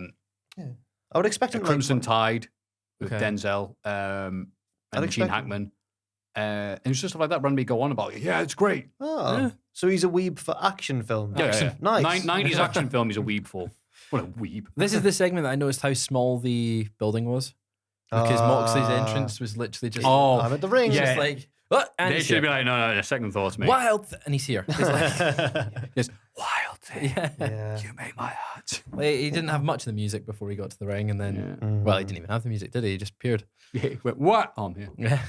would expect him to
Crimson
like,
Tide with
Okay.
Denzel,
I'd
and Gene
expect-
Hackman. And it was just stuff like that. Randy go on about, yeah, it's great.
Oh, so he's a weeb for action films.
Yeah.
Nice.
90s action film he's a weeb for. What a weeb.
This is the segment that I noticed how small the building was. Because Moxley's entrance was literally just
Oh,
I'm at the ring.
just
yeah.
like what? And
They
he's
should be
here.
like, no, second thoughts, mate.
Wild and he's here. He's like,
Yes, wild thing.
yeah.
Yeah.
You make my heart.
Well, he didn't have much of the music before he got to the ring, and then
Yeah.
well, he didn't even have the music, did he? He just appeared.
Yeah, he went, what? Oh, I'm here.
Yeah.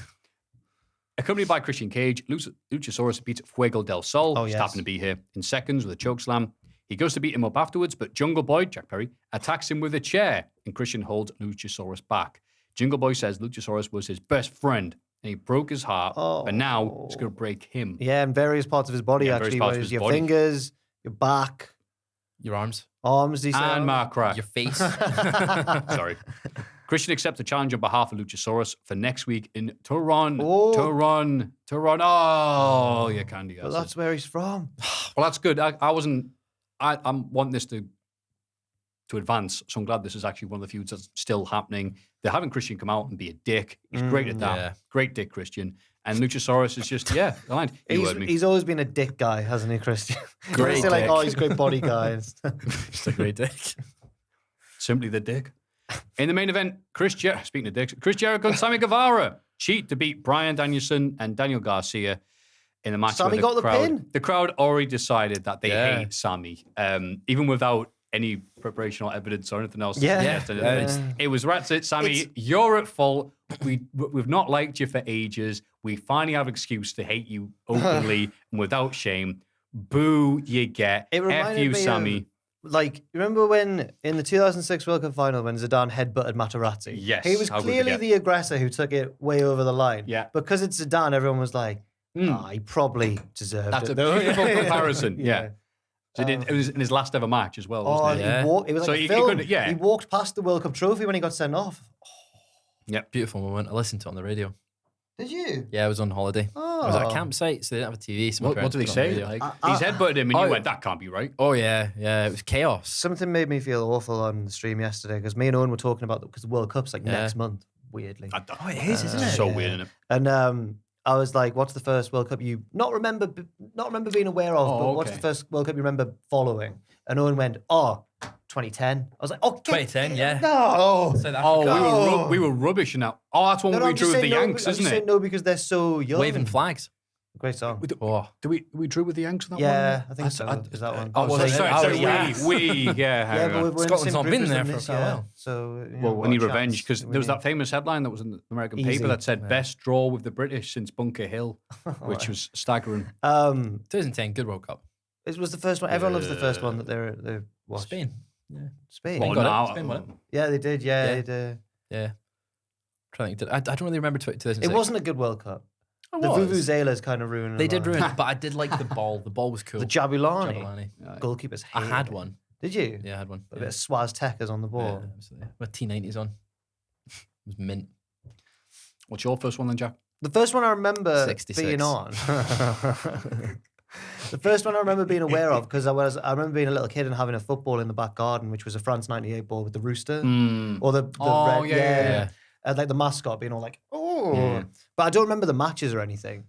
Accompanied by Christian Cage, Luchasaurus beats Fuego del Sol.
Oh,
Just
yes.
happened to be here in seconds with a choke slam. He goes to beat him up afterwards, but Jungle Boy, Jack Perry, attacks him with a chair, and Christian holds Luchasaurus back. Jungle Boy says Luchasaurus was his best friend, and he broke his heart, but now it's going to break him.
Yeah, and various parts of his body,
Yeah, various
actually.
parts of
Whereas
his
your
body.
fingers, your back,
Your arms,
arms, he said.
And Mark Crack.
your face.
Sorry. Christian accepts a challenge on behalf of Luchasaurus for next week in Toronto.
Oh.
Toronto. Oh, yeah, candy.
But that's where he's from.
Well, that's good. I'm wanting this to advance, so I'm glad this is actually one of the feuds that's still happening. They're having Christian come out and be a dick. He's great at that.
Yeah.
Great dick, Christian. And Luchasaurus is just, aligned. You heard me.
He's always been a dick guy, hasn't he, Christian?
Great
Say like,
dick.
oh, he's a great body guy. and stuff.
Just a great dick.
Simply the dick. In the main event, speaking of dicks, Chris Jericho and Sammy Guevara cheat to beat Bryan Danielson and Daniel Garcia in a match.
Sammy
where
got the
crowd,
pin?
The crowd already decided that they
Yeah.
hate Sammy, even without any preparation or evidence or anything else.
Yeah.
Yes, and
Yeah.
it was that's it, Sammy.
It's-
You're at fault. We've not liked you for ages. We finally have an excuse to hate you openly and without shame. Boo, you get.
It
F
reminded
you,
me
Sammy.
of, like, remember when in the 2006 World Cup final when Zidane headbutted Materazzi?
Yes,
He was
how could we
clearly
forget?
the aggressor who took it way over the line.
Yeah.
Because it's Zidane, everyone was like, he probably deserved
That's
it.
a
though."
beautiful comparison. Yeah. So
Um,
it was in his last ever match as well,
Oh,
wasn't it?
Yeah.
it was
So
like a
he
film.
couldn't- yeah.
He walked past the World Cup trophy when he got sent off.
Beautiful moment. I listened to it on the radio.
Did you?
Yeah, I was on holiday.
Oh.
I was at a campsite, so they didn't have a TV. So my
What
parents
did they
put on
say?
radio.
He's headbutted him and you went, that can't be right.
Oh, yeah. It was chaos.
Something made me feel awful on the stream yesterday because me and Owen were talking about because the World Cup's like next month, weirdly.
Oh, it is, isn't it?
So weird, isn't it?
And I was like, "What's the first World Cup you not remember being aware of? But what's the first World Cup you remember following?" And Owen went, 2010. I was like,
2010, yeah.
No.
South Africa.
We were rubbish in that. Oh, that's one we drew with the Yanks, isn't it?
No, because they're so young.
Waving flags.
Great song.
We drew with the Yanks on that
Yeah,
one?
I think so. Is that one?
Oh, sorry, yeah.
Yeah, but we're
Scotland's not been there for
this
a while.
So,
Well, we need revenge because there was that famous headline that was in the American paper that said best draw with the British since Bunker Hill, which was staggering.
2010, good World Cup.
It was the first one. Everyone loves the first one that they watched.
Spain. Yeah.
Spain.
Well,
got
now,
it. Spain won it.
Yeah, they did. Yeah, they did.
Yeah. Trying to think, I don't really remember 2006.
It wasn't a good World Cup.
It
The
was.
Vuvuzelas kind of ruined it.
They did ruin it, but I did like the ball. The ball was cool.
The Jabulani.
Jabulani.
Goalkeepers
I
hated
had
it.
one.
Did you?
Yeah, I had one.
A bit of Swaztekers on the ball.
Yeah, absolutely. With T90s on. It was mint.
What's your first one then, Jack?
The first one I remember
66.
being on. The first one I remember being aware of because I remember being a little kid and having a football in the back garden, which was a France '98 ball with the rooster or the red,
yeah.
And like the mascot being all like, oh. But I don't remember the matches or anything.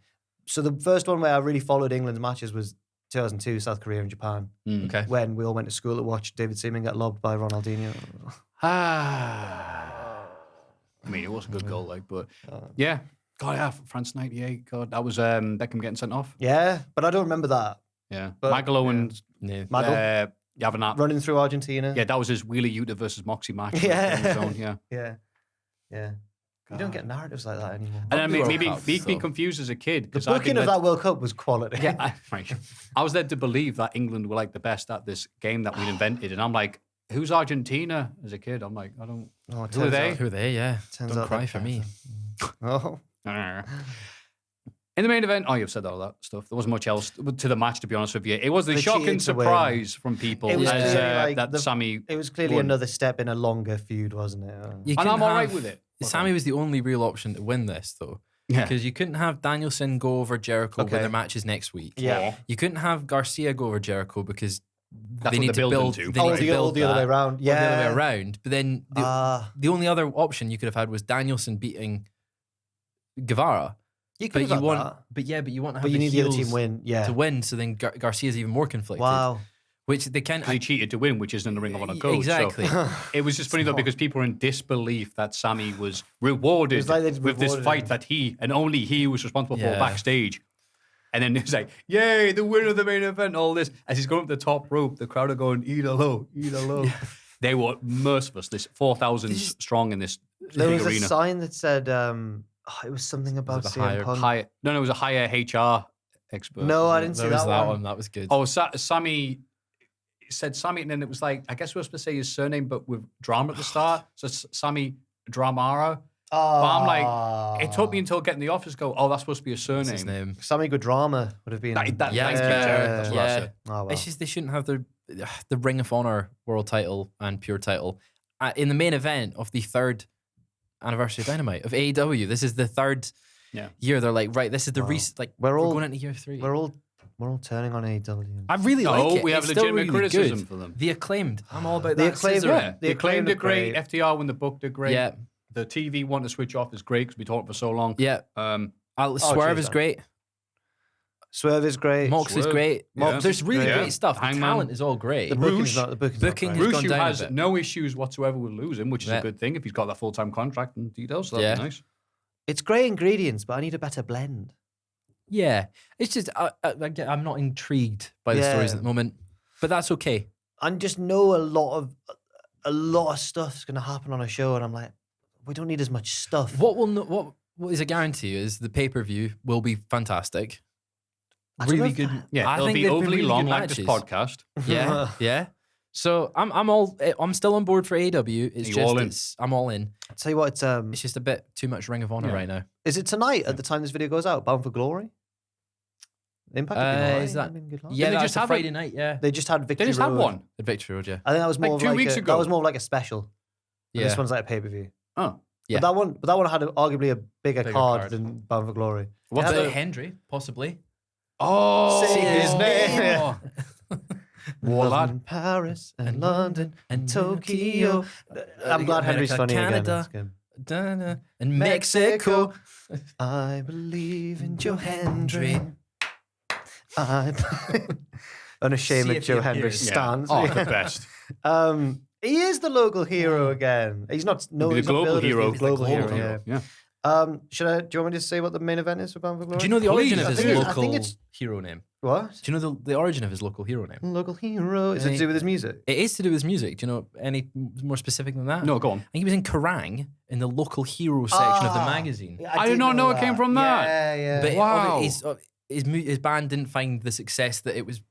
So the first one where I really followed England's matches was 2002, South Korea and Japan.
Okay.
When we all went to school to watch David Seaman get lobbed by Ronaldinho.
I mean, it was a good goal, but yeah. God, yeah, France '98. God, that was Beckham getting sent off.
Yeah, but I don't remember that.
Yeah,
But-
Michael Owen,
Magel
having that.
running through Argentina.
Yeah, that was his Wheeler Yuta versus Moxie match.
Yeah.
on his own, yeah.
Yeah. You don't get narratives like that anymore.
And I mean,
World
maybe
Cup,
be
so-
confused as a kid
The
because I
booking of that World Cup was quality.
Yeah, I was led to believe that England were like the best at this game that we'd invented, and I'm like, who's Argentina? As a kid, I'm like, I don't.
Oh, it
Who are
turns
they?
out-
Who are they? Yeah.
turns
Don't
out
cry
they're
for me.
Oh.
In the main event, you've said all that stuff. There wasn't much else to the match, to be honest with you. It was the
They
shocking
cheated to win.
surprise from people
It was
as,
clearly like
that Sami.
It was clearly
won.
another step in a longer feud, wasn't it?
You
And
couldn't
I'm all right
have-
with it.
Sami was the only real option to win this, though.
Yeah.
Because you couldn't have Danielson go over Jericho
Okay.
when their match is next week.
Yeah.
You couldn't have Garcia go over Jericho because
That's
they
what
need
they're
to
building
build.
to.
They
Oh,
need to
the
build
other way
that,
around.
or the other way
Yeah.
around. But then the only other option you could have had was Danielson beating Guevara.
You
But
could
you
have
want,
that.
but you want to have
But you
the
need the other
heels
team win. Yeah.
to win. So then Garcia's even more conflicted.
Wow.
Which they can't.
He cheated to win, which isn't in the Ring of Honor code.
Exactly.
So it was just funny though because people were in disbelief that Sami was rewarded
It's like they'd
with this
rewarded
fight
him.
that he and only he was responsible for
Yeah.
backstage. And then it's like, yay, the winner of the main event, all this. As he's going up the top rope, the crowd are going, eat a low, eat a low. They were merciless. This 4,000 strong in this
There
big
was a
arena.
sign that said it was something about
a
CM Punk.
No, it was a higher HR expert.
No, I
wasn't it?
didn't see
There was
that one.
That was good.
Oh, Sami said Sami, and then it was like, I guess we were supposed to say his surname, but with drama at the start. So it's Sami Dramara. But I'm like, it took me until getting the office go, oh, that's supposed to be a surname.
What's his name?
Sammy Gudrama would have been.
That,
Yeah,
thank you, Jared. That's what I
yeah.
said.
Oh, well.
It's just they shouldn't have the Ring of Honor world title and pure title in the main event of the 3rd anniversary of Dynamite of AEW. This is the 3rd year. They're like, right, this is the
We're
we're
all-
going into year 3.
We're all turning on AEW.
I really
No,
like it.
we have
It's still
legitimate
really
criticism
good.
for them.
The Acclaimed. I'm all about
The
that.
Acclaimed,
Scissor.
yeah.
The Acclaimed
are
are great. FTR when the booked are great.
Yeah.
The TV want to switch off is great because we talked for so long.
Yeah. Swerve
geez,
is great.
Swerve is great.
Mox is
Swerve.
great.
Yeah.
There's really
Yeah.
great stuff. The
Hangman.
talent is all great.
The booking's not. The booking's
Booking
not
has
great.
gone
Rushu
down a
has
bit.
no issues whatsoever with losing, which is
Yeah.
a good thing if he's got that full-time contract and details. So that'd be nice.
It's great ingredients, but I need a better blend.
Yeah. It's just, I'm not intrigued by the
Yeah.
stories at the moment, but that's okay.
I just know a lot of stuff's going to happen on a show, and I'm like, we don't need as much stuff.
What is a guarantee is the pay-per-view will be fantastic.
I don't know
Really
if
good.
that-
Yeah,
I
it'll
think
be
they've been
overly
really
long
good
like this
matches.
podcast.
Yeah, yeah. So I'm still on board for AEW. It's
You
just
all in?
I'm all in.
I'll tell you what,
It's just a bit too much Ring of Honor
Yeah.
right now.
is it tonight at the time this video goes out? Bound for Glory? Impact have been alright,
Is that?
they've been good last-
Yeah,
they
that's
just
a
have
Friday
it?
night. Yeah,
They just had Victory
They just had
Road.
one.
the Victory Road. Yeah,
I think that was more
Like
of
2 weeks
that
ago.
was more of like a special.
yeah.
This one's like a pay-per-view.
Oh.
Yeah.
But that one had arguably a bigger card
card.
than Bound for Glory.
What's
But
the...
Henry, possibly.
Oh,
Say his name.
Oh.
Love
lad.
in Paris and London and Tokyo. I'm glad Henry's funny
Canada,
again.
and Mexico.
I believe in Joe Hendry. Unashamed
See
of
if
Joe
he
Hendry
appears.
stands.
Oh, the best.
He is the local hero again. He's not. No,
The
he's
global
not billed as
hero.
the global hero.
hero.
Yeah.
Yeah.
Do you want me to say what the main event is for Bound for Glory?
Do you know the origin of
Please,
his
I think
I
local
think it's-
hero name?
what?
Do you know the origin of his local hero name?
Local hero. Is it to do with his music?
It is to do with his music. Do you know any more specific than that?
No, go on.
I think he was in Kerrang in the local hero section of the magazine.
Yeah,
I did
did
not know it came from that.
Yeah, yeah.
But
Wow.
his band didn't find the success that it was,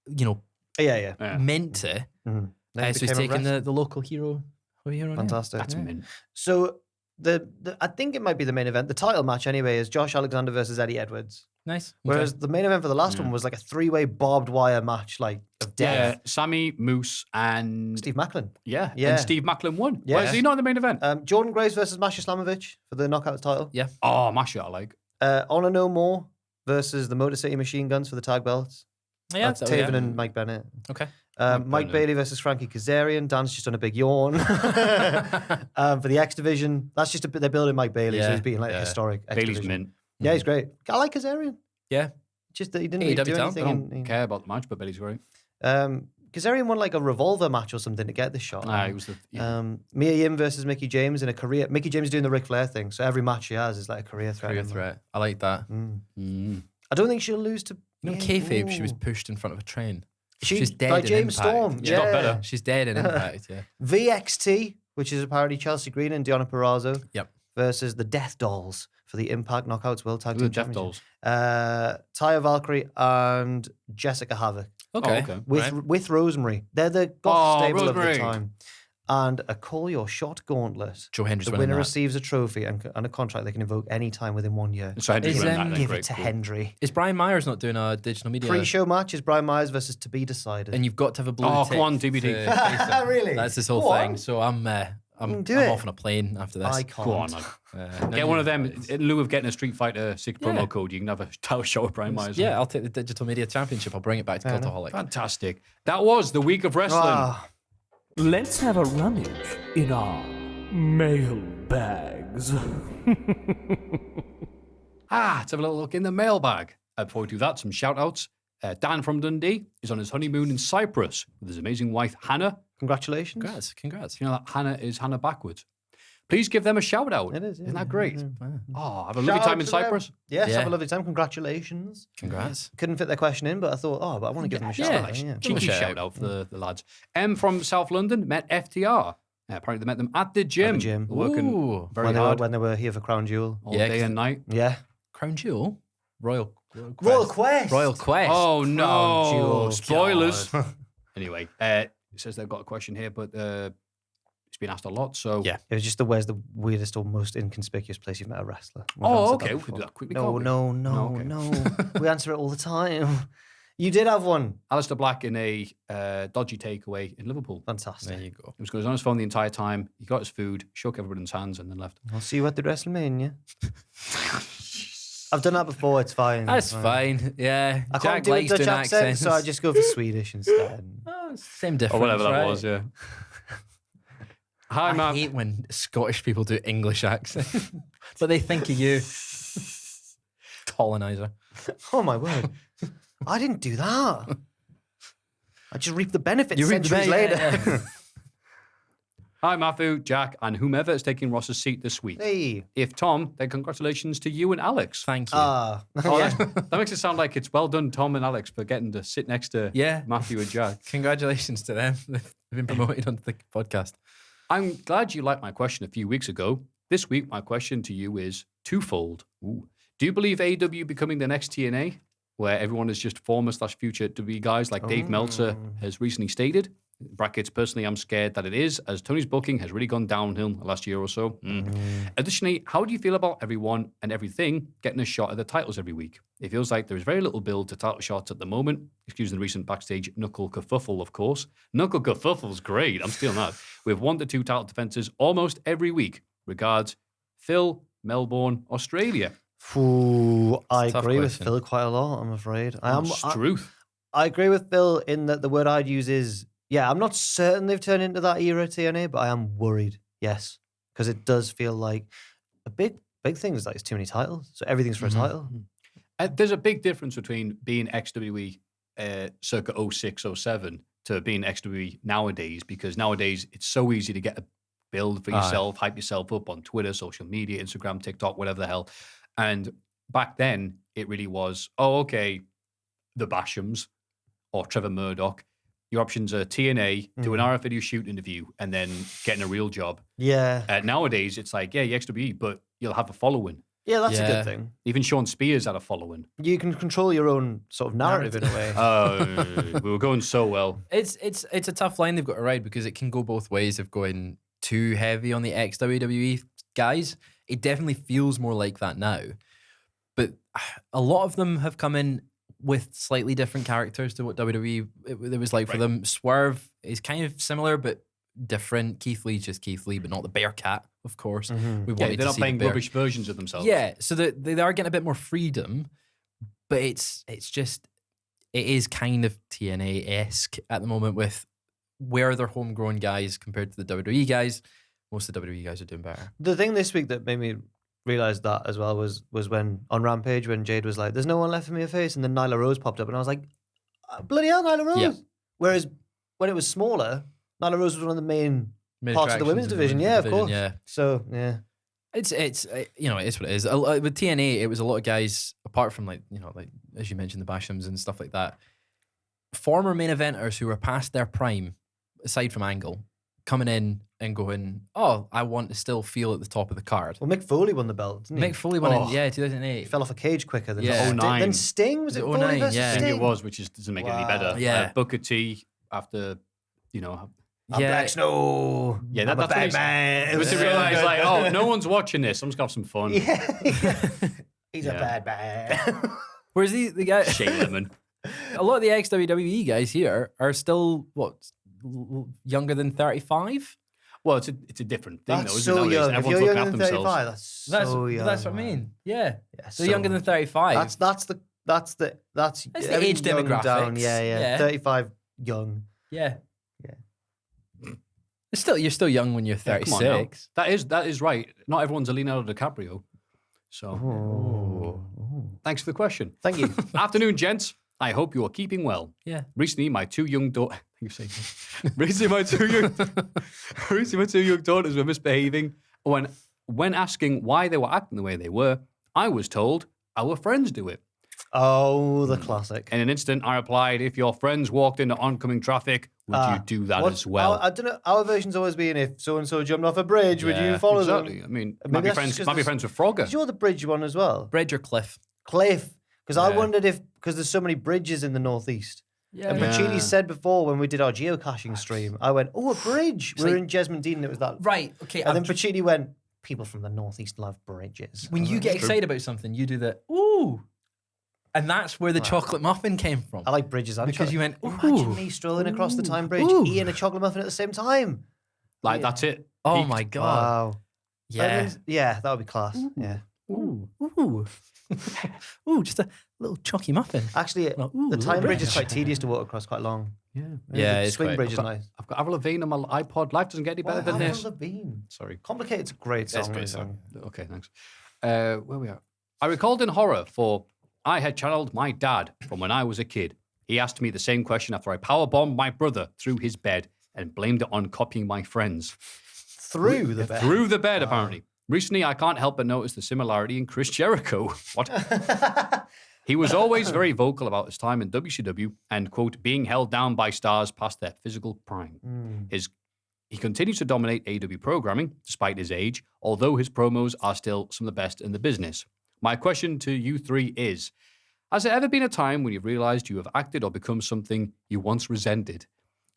yeah.
Yeah.
meant to.
Mhm. Then
So
he
he's
became a
taking
wrestler.
the local hero name.
Fantastic.
That's mint.
So the I think it might be the main event. The title match anyway is Josh Alexander versus Eddie Edwards.
Nice. Okay.
Whereas the main event for the last one was like a 3-way barbed wire match, like of
Yeah,
death.
Sammy, Moose, and
Steve Macklin.
yeah,
Yeah.
and Steve Macklin won.
Yeah.
Why is he not in the main event?
Jordan Grace versus Masha Slamovich for the knockout title.
Yeah.
Oh, Masha, I like.
Honor No More versus the Motor City Machine Guns for the tag belts.
Yeah,
That's Taven and Mike Bennett.
Okay.
Mike
Bennett.
Bailey versus Frankie Kazarian. Dan's just on a big yawn. For the X Division, that's just they're building Mike Bailey, so
Yeah,
he's beating like
yeah.
historic X
Bailey's
Division.
mint.
Yeah, he's great. I like Kazarian.
Yeah.
Just that he didn't
AEW
really do
talent.
I
anything.
don't care about the match, but Bailey's great.
Kazarian won like a revolver match or something to get this shot.
He was the. Yeah.
Mia Yim versus Mickey James in a career. Mickey James is doing the Ric Flair thing, so every match she has is like a career threat.
Career threat. I like that.
I don't think she'll lose to.
You know, kayfabe, she was pushed in front of a train.
She's
dead
by
in
James
Impact.
Storm.
She got better.
She's dead in Impact, yeah.
VXT, which is apparently Chelsea Green and Deonna Purrazzo.
Yep.
Versus the Death Dolls for the Impact Knockouts World Tag
The
Team
Death
Championship.
Dolls.
Taya Valkyrie and Jessica Havoc
Okay.
okay.
with Rosemary. They're the goth stable of the
Rosemary.
time. And a Call Your Shot gauntlet.
Joe Hendry's
The
winning
winner
that.
receives a trophy and a contract they can invoke any time within 1 year.
So Hendry's
Is,
winning that.
um,
then,
Give
great,
it to
cool.
Hendry.
Is Brian Myers not doing a digital media?
Pre-show match is Brian Myers versus To Be Decided.
And you've got to have a blue
Oh,
tick
come on, TBD.
to face him.
Really?
That's this whole
Go
thing.
on.
So I'm
Do it.
off on a plane after this.
I can't.
Go on, man.
No,
Get one of them. In lieu of getting a Street Fighter 6 promo code, you can have a title shot with Brian Myers.
Yeah, I'll take the digital media championship. I'll bring it back to Cultaholic.
Fantastic. That was the week of wrestling.
Ah,
Let's have a rummage in our mail bags.
Let's have a little look in the mailbag. Before we do that, some shout outs. Dan from Dundee is on his honeymoon in Cyprus with his amazing wife, Hannah.
congratulations.
Congrats.
You know that Hannah is Hannah backwards. Please give them a shout out.
It is, yeah.
Isn't that great?
Mm.
Oh, have a
Shout
lovely
out
time in
to them.
Cyprus.
Yes,
Yeah.
have a lovely time. Congratulations.
Congrats.
Couldn't fit their question in, but I thought, but I want to give them a shout
yeah,
out. Yeah.
Cheeky
shout
shout out for the lads. M from South London met FTR. Apparently they met them at the gym.
gym.
Working
Ooh.
very
When
hard
they were here for Crown Jewel.
all
Yeah,
day
'cause-
and night.
Yeah.
Crown Jewel? Royal
Royal Quest.
Royal Quest.
Oh
Crown
no!
Jewel,
Spoilers.
God.
Anyway, it says they've got a question here, but it's been asked a lot. So
Yeah.
It was just where's the weirdest or most inconspicuous place you've met a wrestler. We've
Oh,
answered that
okay. We can
before.
do that quickly.
No,
can't we?
no,
No,
no,
okay.
no. We answer it all the time. You did have one.
Alistair Black in a dodgy takeaway in Liverpool.
Fantastic.
There you go.
He was on his phone the entire time. He got his food, shook everybody's hands, and then left.
I'll see you at the WrestleMania. I've done that before. It's fine.
That's
it's
fine. Yeah.
I
Jack
can't do a
likes
Dutch
doing
accent,
accents.
so I just go for Swedish instead.
Oh, same difference.
Or whatever that
right?
was, yeah. Hi,
I
Matt.
hate when Scottish people do English accents, but they think of you. Colonizer.
Oh my word! I didn't do that. I just reaped the benefits
You reap the
centuries later.
benefits,
Hi, Maffew, Jack, and whomever is taking Ross's seat this week.
Hey.
If Tom, then congratulations to you and Alex.
Thank you.
Oh, that makes it sound like it's well done, Tom and Alex, for getting to sit next to
Yeah.
Maffew and Jack.
Congratulations to them. They've been promoted onto the podcast.
I'm glad you liked my question a few weeks ago. This week, my question to you is twofold. Ooh. Do you believe AEW becoming the next TNA, where everyone is just former/future WWE guys like Dave Meltzer has recently stated? Brackets, personally, I'm scared that it is, as Tony's booking has really gone downhill the last year or so. Additionally, how do you feel about everyone and everything getting a shot at the titles every week? It feels like there is very little build to title shots at the moment. Excuse the recent backstage knuckle kerfuffle, of course. Knuckle kerfuffle's great. I'm stealing that. With 1 to 2 title defenses almost every week. Regards, Phil, Melbourne, Australia.
Ooh, I
Tough
agree with
question.
Phil quite a lot, I'm afraid.
Struth.
I agree with Phil in that the word I'd use is, I'm not certain they've turned into that era TNA, but I am worried, yes. Because it does feel like a big thing is like it's too many titles. So everything's for a title.
There's a big difference between being XWE circa 06, 07 to being XWE nowadays, because nowadays it's so easy to get a build for yourself, hype yourself up on Twitter, social media, Instagram, TikTok, whatever the hell. And back then, it really was, the Bashams or Trevor Murdoch. Your options are TNA, do an RF video shoot interview, and then getting a real job.
Yeah.
Nowadays, it's like, you XWE, but you'll have a following.
Yeah, that's a good thing.
Even Sean Spears had a following.
You can control your own sort of narrative in a way.
We were going so well.
It's a tough line they've got to ride because it can go both ways of going too heavy on the ex-WWE guys. It definitely feels more like that now. But a lot of them have come in with slightly different characters to what WWE it was like for them. Swerve is kind of similar but different. Keith Lee's just Keith Lee, but not the Bearcat, of course. We wanted
they're
to
not
see
playing
the
rubbish versions of themselves.
Yeah, so they are getting a bit more freedom, but it is kind of TNA-esque at the moment with where they're homegrown guys compared to the WWE guys. Most of the WWE guys are doing better.
The thing this week that made me realize that as well was when on Rampage when Jade was like, "There's no one left for me to face," and then Nyla Rose popped up, and I was like, "Bloody hell, Nyla Rose!"
Yeah.
Whereas when it was smaller, Nyla Rose was one of the main parts of the women's
attractions
division. Yeah, of course.
Yeah.
So yeah,
It's it is what it is. With TNA, it was a lot of guys apart from like as you mentioned the Bashams and stuff like that. Former main eventers who were past their prime, aside from Angle, coming in and going, "Oh, I want to still feel at the top of the card."
well, Mick Foley won the belt, didn't he?
Mick Foley won in 2008.
He fell off a cage quicker than
Yeah.
09.
Then Sting was
Was
it
it
09
09?
versus
Yeah.
I think
Sting?
it was, which doesn't make it any better.
Wow.
Yeah.
Booker T after,
I'm
Yeah.
Black Snow.
Yeah,
I'm a
that's
bad
what
man.
it was to realize, like, oh, no one's watching this. I'm just gonna have some fun.
Yeah. He's a
Yeah.
bad man.
Whereas the guy,
Shea Lemon.
a lot of the ex-WWE guys here are still younger than 35.
Well, it's a different thing,
That's
though, isn't
so
it? Nowadays?
young. If
Everyone's
you're
looking
younger
after
than
themselves.
35, that's so young.
That's what I
man.
mean. Yeah,
Yeah,
they're younger than 35.
That's the
the
every
age
young
demographics.
down. Yeah.
Yeah.
35 young.
Yeah.
Yeah.
You're still young when you're
Yeah, come on now.
36.
That is right. Not everyone's a Leonardo DiCaprio. So, thanks for the question.
Thank you.
Afternoon, gents. I hope you are keeping well.
Yeah.
Recently, my two young daughters. Recently, my two young daughters were misbehaving. When asking why they were acting the way they were, I was told our friends do it.
Oh, the classic.
In an instant, I replied, "If your friends walked into oncoming traffic, would you do that as well?"
I don't know. Our version's always been if so and so jumped off a bridge, would you follow
Exactly.
them?
I mean,
Maybe
might be
that's
friends.
just 'cause
Might be
there's-
friends with Frogger.
Did you know the bridge one as well?
Bridge or cliff?
Cliff. Because I
Yeah.
wondered if, because there's so many bridges in the Northeast.
Yeah.
And Pacini said before when we did our geocaching stream, I went, "Oh, a bridge." We were in Jesmondine and it was that.
Right. Okay.
And then Pacini went, "People from the Northeast love bridges."
when you get excited about something, you do the ooh, and that's where the chocolate muffin came from.
I like bridges.
Because you went,
Imagine
ooh.
me strolling across the Tyne Bridge,
Ooh.
eating a chocolate muffin at the same time.
Like that's it.
Oh
Peaked.
my god.
Wow.
Yeah.
Yeah, that would be class. Yeah.
Ooh. Ooh. Ooh. Just a little chalky muffin.
Actually,
Well, ooh,
the
a
Tyne
little
Bridge is
bit.
quite tedious to walk across, quite long.
Yeah.
Yeah,
the
it's
swing
quite-
bridge is nice.
I've got Avril Lavigne on my iPod. Life doesn't get any better than this.
Sorry.
Sorry.
Complicated's a great song.
That's great
isn't it?
song. Okay, thanks. Where we are? I recalled in horror for I had channeled my dad from when I was a kid. He asked me the same question after I powerbombed my brother through his bed and blamed it on copying my friends.
Through the bed.
Through the bed, apparently. Recently, I can't help but notice the similarity in Chris Jericho. What? He was always very vocal about his time in WCW and, quote, being held down by stars past their physical prime. He continues to dominate AEW programming, despite his age, although his promos are still some of the best in the business. My question to you three is, has there ever been a time when you've realized you have acted or become something you once resented?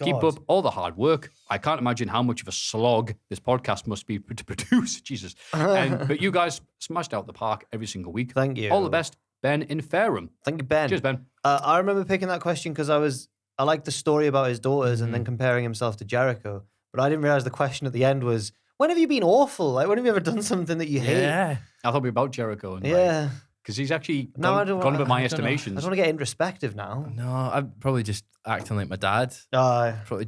Keep
God.
up all the hard work. I can't imagine how much of a slog this podcast must be to produce. Jesus. But you guys smashed out the park every single week.
Thank you.
All the best, Ben in Fareham.
Thank you, Ben.
Cheers, Ben.
I remember picking that question because I liked the story about his daughters and then comparing himself to Jericho. But I didn't realize the question at the end was When have you been awful? Like, when have you ever done something that you hate?
Yeah.
I thought we were about Jericho. And
Yeah.
Because he's actually
No, I don't
gone
want-
up my
I don't know. I
estimations.
don't want to get introspective now.
No, I'm probably just acting like my dad. Probably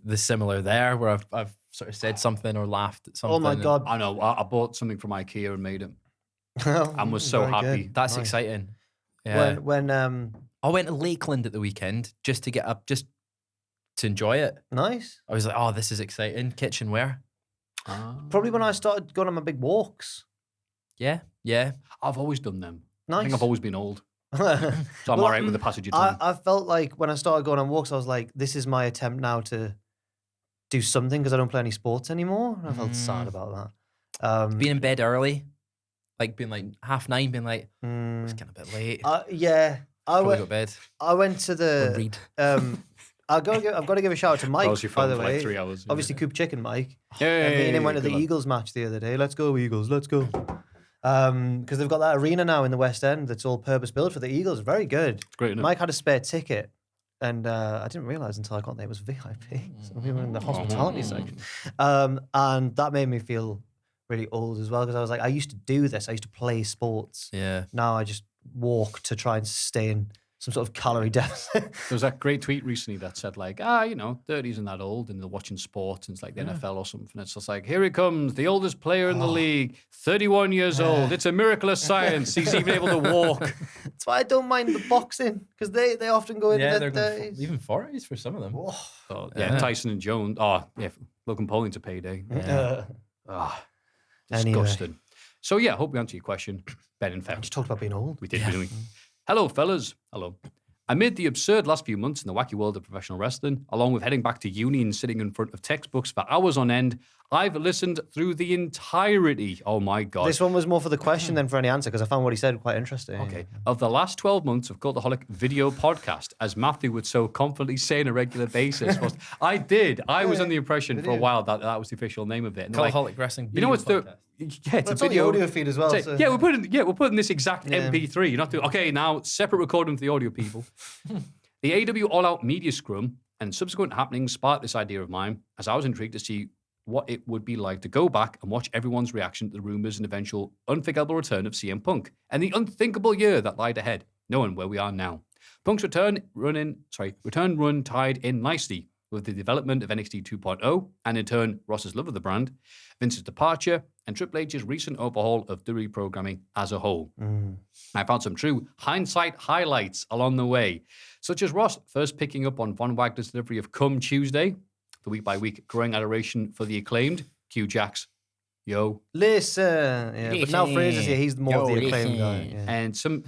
the similar there, where I've sort of said something or laughed at something.
Oh my God.
I know. I bought something from IKEA and made it. And was so
Very
happy.
good.
That's
Nice.
exciting. Yeah.
When
I went to Lakeland at the weekend just to get up, just to enjoy it.
nice.
I was like, oh, this is exciting. Kitchenware.
Probably when I started going on my big walks.
Yeah. Yeah.
I've always done them. I
Nice.
think I've always been old. So I'm
Well,
all right with the passage of time.
I felt like when I started going on walks, I was like, this is my attempt now to do something because I don't play any sports anymore. And I felt sad about that.
Being in bed early, like being like 9:30, being like,
mm,
it's getting a bit late.
yeah.
Probably go to bed.
I went to
Or
the.
read.
I've got to give a shout out to Mike,
Browse your
by
phone
the
for
way.
like 3 hours.
Obviously, Coop Chicken Mike.
Yeah,
Me and him went to
good
the
lad.
Eagles match the other day. Let's go, Eagles. Let's go. Because they've got that arena now in the West End that's all purpose built for the Eagles. Very good.
It's great, isn't it?
Mike had a spare ticket, and I didn't realize until I got there it was VIP. So we were in the hospitality section, and that made me feel really old as well because I was like, I used to do this. I used to play sports.
Yeah.
Now I just walk to try and sustain some sort of calorie deficit.
There was that great tweet recently that said like, 30 isn't that old, and they're watching sports, and it's like the NFL or something. It's just like, here he comes, the oldest player in the league, 31 years old. It's a miracle of science. He's even able to walk.
That's why I don't mind the boxing because they often go into
Yeah,
their
they're
30s.
even 40s for some of them.
So, yeah, Tyson and Jones. Oh, yeah, Logan Pauling's a payday. Disgusting. So, yeah, hope we answer your question. Ben and
I
Fem.
just talked about being old.
We did, didn't we? Hello, fellas. Hello. Amid the absurd last few months in the wacky world of professional wrestling, along with heading back to uni and sitting in front of textbooks for hours on end, I've listened through the entirety. Oh my God.
This one was more for the question than for any answer because I found what he said quite interesting.
Okay. Of the last 12 months of Cultaholic video podcast, as Maffew would so confidently say on a regular basis. I did. I was under the impression for a while that that was the official name of it. And they're like,
Cultaholic Wrestling.
you know what's
Video
the...
podcast.
Yeah, it's
That's
a
on the
video.
audio feed as well.
Say,
so-
yeah, we're putting this exact
Yeah.
MP3. You're not doing... Okay, now, separate recording for the audio people. The AEW All Out Media Scrum and subsequent happenings sparked this idea of mine, as I was intrigued to see what it would be like to go back and watch everyone's reaction to the rumors and eventual unforgettable return of CM Punk and the unthinkable year that lied ahead, knowing where we are now. Punk's return run tied in nicely with the development of NXT 2.0 and in turn Ross's love of the brand, Vince's departure, and Triple H's recent overhaul of WWE programming as a whole. I found some true hindsight highlights along the way, such as Ross first picking up on Von Wagner's delivery of Come Tuesday, the week-by-week growing adoration for the acclaimed, Q Jax, yo,
Listen. Yeah, but now Fraser's here. He's more of the acclaimed guy. Yeah.
and some...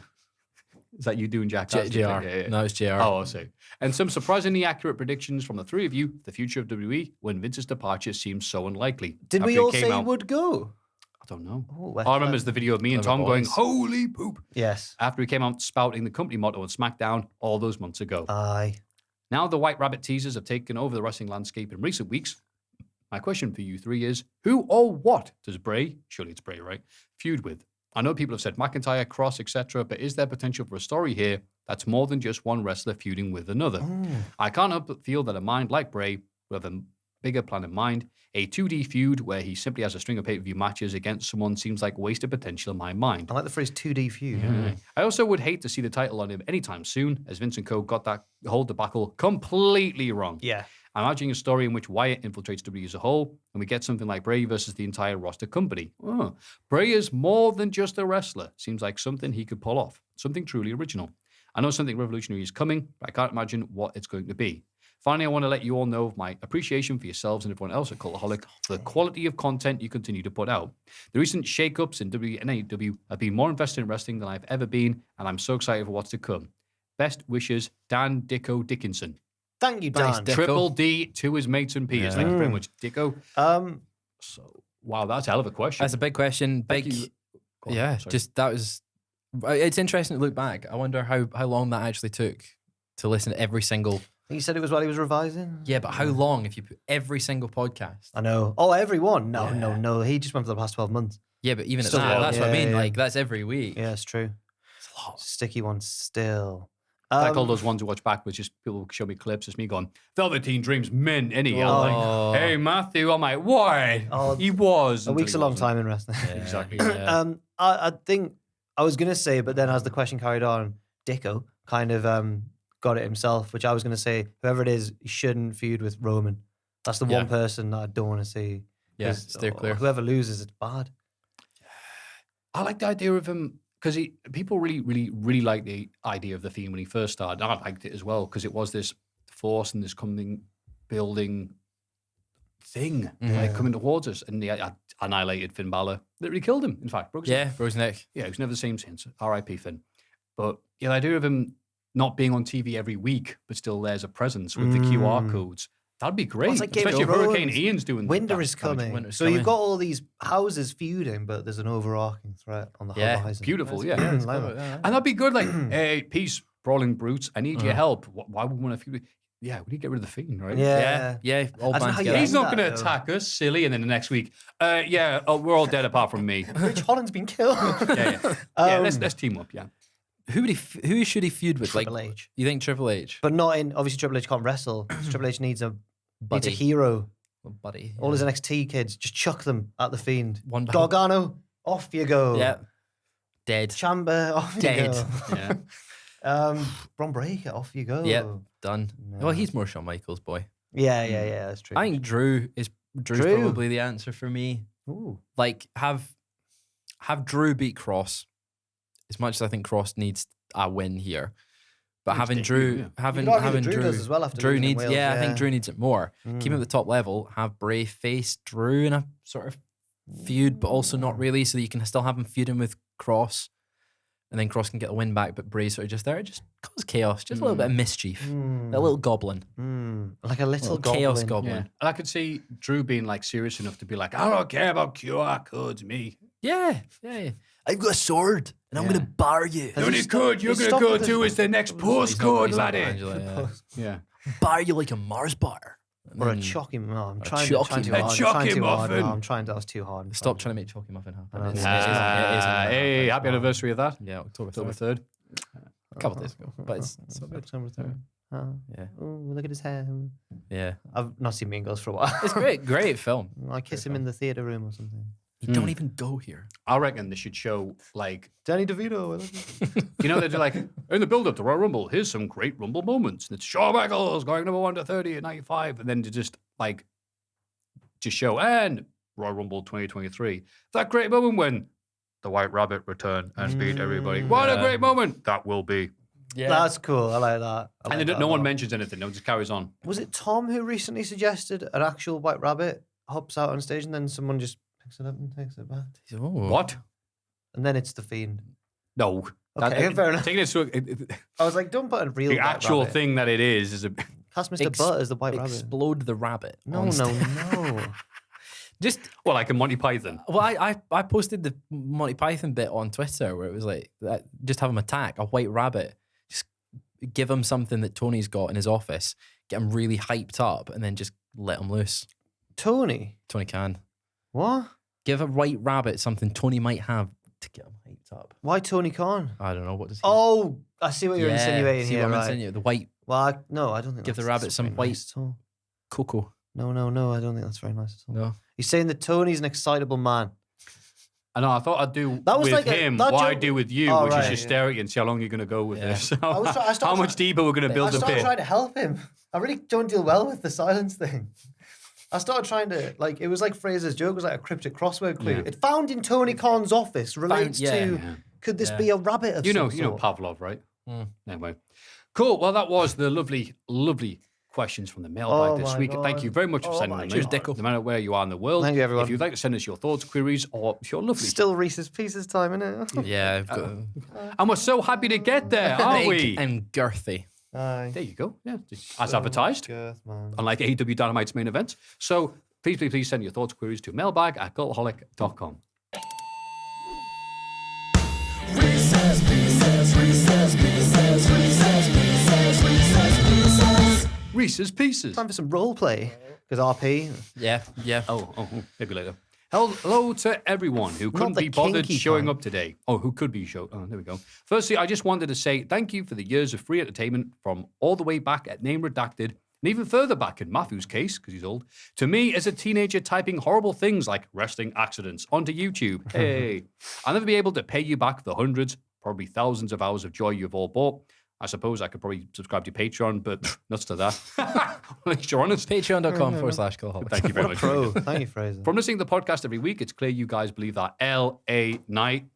Is that you doing Jack?
JR.
Yeah.
No, it's JR.
Oh, I see. And some surprisingly accurate predictions from the three of you, the future of WWE, when Vince's departure seems so unlikely.
Did we
After
all
it came
say he
out-
would go?
I don't know.
Oh,
All I remember is the video of me and
Clever
Tom going,
boys.
holy poop,
Yes.
after he came out spouting the company motto on SmackDown all those months ago.
Aye.
Now the White Rabbit teasers have taken over the wrestling landscape in recent weeks. My question for you three is, who or what does Bray, surely it's Bray, right, feud with? I know people have said McIntyre, Cross, etc., but is there potential for a story here that's more than just one wrestler feuding with another? I can't help but feel that a mind like Bray will have a bigger plan in mind. A 2D feud where he simply has a string of pay-per-view matches against someone seems like wasted potential in my mind.
I like the phrase 2D feud.
I also would hate to see the title on him anytime soon, as Vince & Co. got that whole debacle completely wrong.
Yeah.
I'm imagining a story in which Wyatt infiltrates WWE as a whole, and we get something like Bray versus the entire roster company. Oh, Bray is more than just a wrestler. Seems like something he could pull off. Something truly original. I know something revolutionary is coming, but I can't imagine what it's going to be. Finally, I want to let you all know of my appreciation for yourselves and everyone else at Cultaholic for the quality of content you continue to put out. The recent shake-ups in WWE and AEW have been more invested in wrestling than I've ever been, and I'm so excited for what's to come. Best wishes, Dan Dicko Dickinson.
Thank you,
Thanks,
Dan.
Dick.
Triple D to his mates and peers. Thank you very much, Dicko. So, wow, that's a hell of a question.
That's a big question.
Thank
Big,
you. Go on,
yeah.
sorry.
Just that was. It's interesting to look back. I wonder how long that actually took to listen to every single.
You said it was while he was revising?
Yeah, but how long if you put every single podcast?
I know. Oh, everyone? No. He just went for the past 12 months.
Yeah, but even at
Still
that,
a lot.
that's what I
Yeah,
mean.
yeah.
Like that's every week.
Yeah, it's true.
It's a lot.
Sticky one still.
Like all those ones I watch back, which just people show me clips. It's me going, Velveteen Dream's mint, innit? I'm like, hey, Maffew. I'm like, why? He was.
A week's a long time in wrestling.
Exactly.
Yeah.
I think I was going to say, but then as the question carried on, Dicko kind of got it himself, which I was going to say, whoever it is, he shouldn't feud with Roman. That's the one person that I don't want to see.
Yeah, steer clear.
Whoever loses, it's bad.
I like the idea of him because people really like the idea of the theme when he first started. I liked it as well because it was this force and this coming, building thing like coming towards us, and he annihilated Finn Balor. Literally killed him. In fact, broke his neck. Yeah, he was never the same since. R.I.P. Finn. But the idea of him not being on TV every week, but still there's a presence with the QR codes. That'd be great.
Well, like
especially if Hurricane Ian's doing
Winter is coming. You've got all these houses feuding, but there's an overarching threat on the horizon.
Beautiful, and that'd be good. Like, hey, peace, brawling brutes. I need your help. Why would we want to feud? Yeah, we need to get rid of the Fiend, right?
Yeah. All band together.
He's not going to attack us, silly. And then the next week, we're all dead apart from me.
Rich Holland's been killed.
Let's team up. Yeah.
Who should he feud with?
Triple H.
You think Triple H?
But not in. Obviously, Triple H can't wrestle. Triple H needs a hero.
Buddy.
All his NXT kids, just chuck them at the Fiend.
One
Gargano, off you go.
Yeah. Dead.
Ciampa, off
Dead.
you go. Yeah. Braun Breaker, off you go.
Yep. Done.
No.
Well, he's more Shawn Michaels boy.
Yeah. That's true.
I think Drew's probably the answer for me.
Ooh.
Like have Drew beat Cross. As much as I think Cross needs a win here, but having Drew, having Drew
does as well after
Drew
losing in
needs,
Wales,
I think Drew needs it more. Keep him at the top level. Have Bray face Drew in a sort of feud, but also not really, so that you can still have him feuding with Cross, and then Cross can get the win back. But Bray's sort of just there, just cause chaos, just a little bit of mischief, a little goblin,
like a little goblin.
chaos goblin.
Yeah. And I could see Drew being like serious enough to be like, I don't care about QR codes, me.
Yeah. I've got a sword, and I'm going to bar you.
The only code you're going to go to is the next postcode, laddie. Yeah.
Bar you like a Mars bar.
Or a chalky muffin. I'm trying
chalky
too hard.
chalky muffin.
No, I'm trying. That was too hard.
Stop trying to make chalky muffin happen.
Hey, happy anniversary of that.
Yeah, October
3rd.
A couple of days ago. But it's so good.
October 3rd.
Yeah.
Oh, look at his hair.
Yeah.
I've not seen Mean Girls for a while.
It's great film.
I kiss him in the theater room or something.
You don't even go here.
I reckon they should show, like...
Danny DeVito.
You know, they're like, in the build-up to Royal Rumble, here's some great Rumble moments. And it's Shawn Michaels going number 1 to 30 at 95. And then to just show, and Royal Rumble 2023. That great moment when the White Rabbit returned and beat everybody. What a great moment that will be.
Yeah. That's cool. I like that.
And then no one mentions anything. No one just carries on.
Was it Tom who recently suggested an actual White Rabbit hops out on stage and then someone just picks it up and takes it back?
Oh.
What?
And then it's the Fiend.
No.
Okay, fair enough.
Taking it to
I was like, don't put a real
the
White
actual
Rabbit.
thing that it is a...
Cast Mr. Butt as the White Rabbit.
Explode the rabbit.
No.
Just
like a Monty Python.
Well, I posted the Monty Python bit on Twitter where it was like, just have him attack a white rabbit. Just give him something that Tony's got in his office, get him really hyped up, and then just let him loose.
Tony
can.
What?
Give a white rabbit something Tony might have to get him hyped up.
Why Tony Khan?
I don't know. What does he...
Oh, I see what you're insinuating here.
What I'm insinuating. The white...
Well, no, I don't think
give the rabbit some white
nice
cocoa.
No, I don't think that's very nice at all.
No.
He's saying that Tony's an excitable man.
I know, I thought I'd do
that was
with
like
him what I do with you, which is just stare at you and see how long you're going to go with this. How much deeper we're going to build the pit.
I started trying to help him. I really don't deal well with the silence thing. I started trying to, it was like Fraser's joke, it was like a cryptic crossword clue. It found in Tony Khan's office relates to, could this be a rabbit of some sort?
You know Pavlov, right? Anyway. Cool. Well, that was the lovely, lovely questions from the mailbag this week.
God.
Thank you very much for sending them
Cheers,
in.
Dicko.
No matter where you are in the world.
Thank you, everyone.
If you'd like to send us your thoughts, queries, or your lovely...
Still Reese's Pieces time, innit?
Yeah. I've got...
and we're so happy to get there, aren't we?
And girthy.
Aye.
There you go. Yeah. As advertised.
Girth, man.
Unlike AEW Dynamite's main event. So please send your thoughts, queries to mailbag@cultaholic.com. Reese's Pieces.
Time for some role play. Because RP.
Yeah.
Oh, maybe later. Hello to everyone who couldn't
the
be bothered
kinky
showing
kind.
up today. Oh, who could be showing? Oh, there we go. Firstly, I just wanted to say thank you for the years of free entertainment from all the way back at Name Redacted, and even further back in Maffew's case, because he's old, to me as a teenager typing horrible things like wrestling accidents onto YouTube. Hey, I'll never be able to pay you back the hundreds, probably thousands of hours of joy you've all bought. I suppose I could probably subscribe to Patreon, but nuts to that. At least you're honest.
Patreon.com/Cultaholic.
Thank you very much.
Pro. Thank you, Fraser.
From listening to the podcast every week, it's clear you guys believe that LA Knight.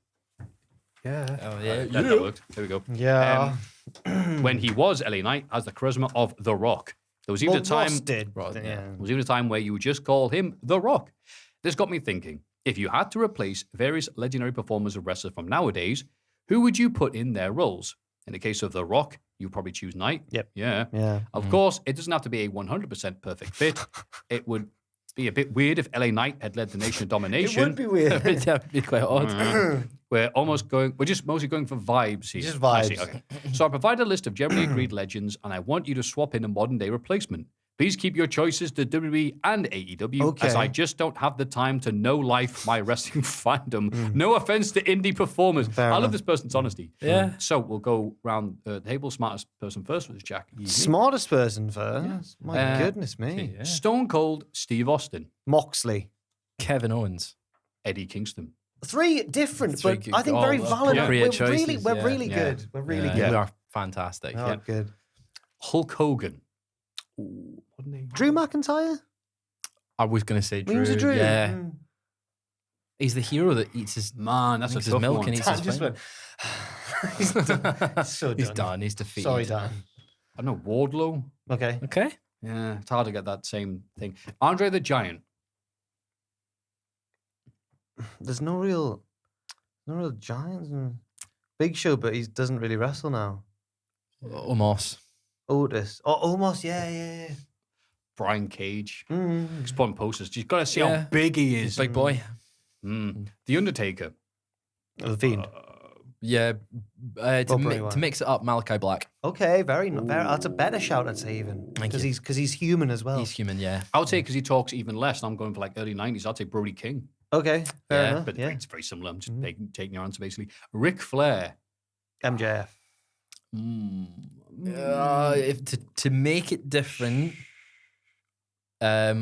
Yeah.
Oh, yeah.
That worked. There we go.
Yeah.
When he was LA Knight, has the charisma of The Rock. There was even a time.
Ross did.
Right,
Yeah.
There was even a time where you would just call him The Rock. This got me thinking: if you had to replace various legendary performers of wrestlers from nowadays, who would you put in their roles? In the case of The Rock, you probably choose Knight.
Yep.
Yeah.
Yeah.
Of course, it doesn't have to be a 100% perfect fit. It would be a bit weird if LA Knight had led the Nation of Domination.
It would be weird.
That'd be quite odd.
We're just mostly going for vibes here.
Just
I see,
vibes.
okay. So I provide a list of generally agreed legends, and I want you to swap in a modern day replacement. Please keep your choices to WWE and AEW, as
Okay.
I just don't have the time to know life my wrestling fandom. No offense to indie performers.
Fair
I love
enough.
this person's honesty.
Yeah.
So we'll go round the table. Smartest person first was Jack. Easy.
Smartest person first. My goodness me.
Yeah.
Stone Cold Steve Austin,
Moxley.
Kevin Owens.
Eddie Kingston.
Three different,
Three
but
good-
I think
oh,
very
well,
valid.
appropriate
We're really,
choices,
we're
yeah.
really
Yeah.
good. We're really
Yeah,
good.
we are fantastic.
Oh, good.
Hulk Hogan. Ooh, what a name.
Drew McIntyre?
I was going to say Drew.
Wings of Drew.
Yeah.
Mm.
He's the hero that eats his,
Man, that's a
drinks his
tough
milk
one.
and eats
Dan
his
just
thing.
went. He's done. He's so
He's
done.
done. He's defeated.
Sorry, Dan.
I don't know, Wardlow.
Okay.
Okay.
Yeah, it's hard to get that same thing. Andre the Giant.
There's no real giants. Big Show, but he doesn't really wrestle now.
Omos.
Otis. Oh, Omos. Yeah.
Brian Cage.
Mm.
He's putting posters. You've got to see
Yeah.
how big he is.
Big boy.
The Undertaker.
The Fiend.
Yeah.
Bob
To mix it up, Malachi Black.
Okay, very. That's a better shout, I'd say, even
Thank
because
you.
he's human as well.
He's human, yeah.
I would say because he talks even less. I'm going for like early 90s. I'd say Brody King.
Okay, fair
Yeah,
enough.
But
Yeah.
it's very similar. I'm just taking your answer basically. Ric Flair.
MJF.
If to make it different, I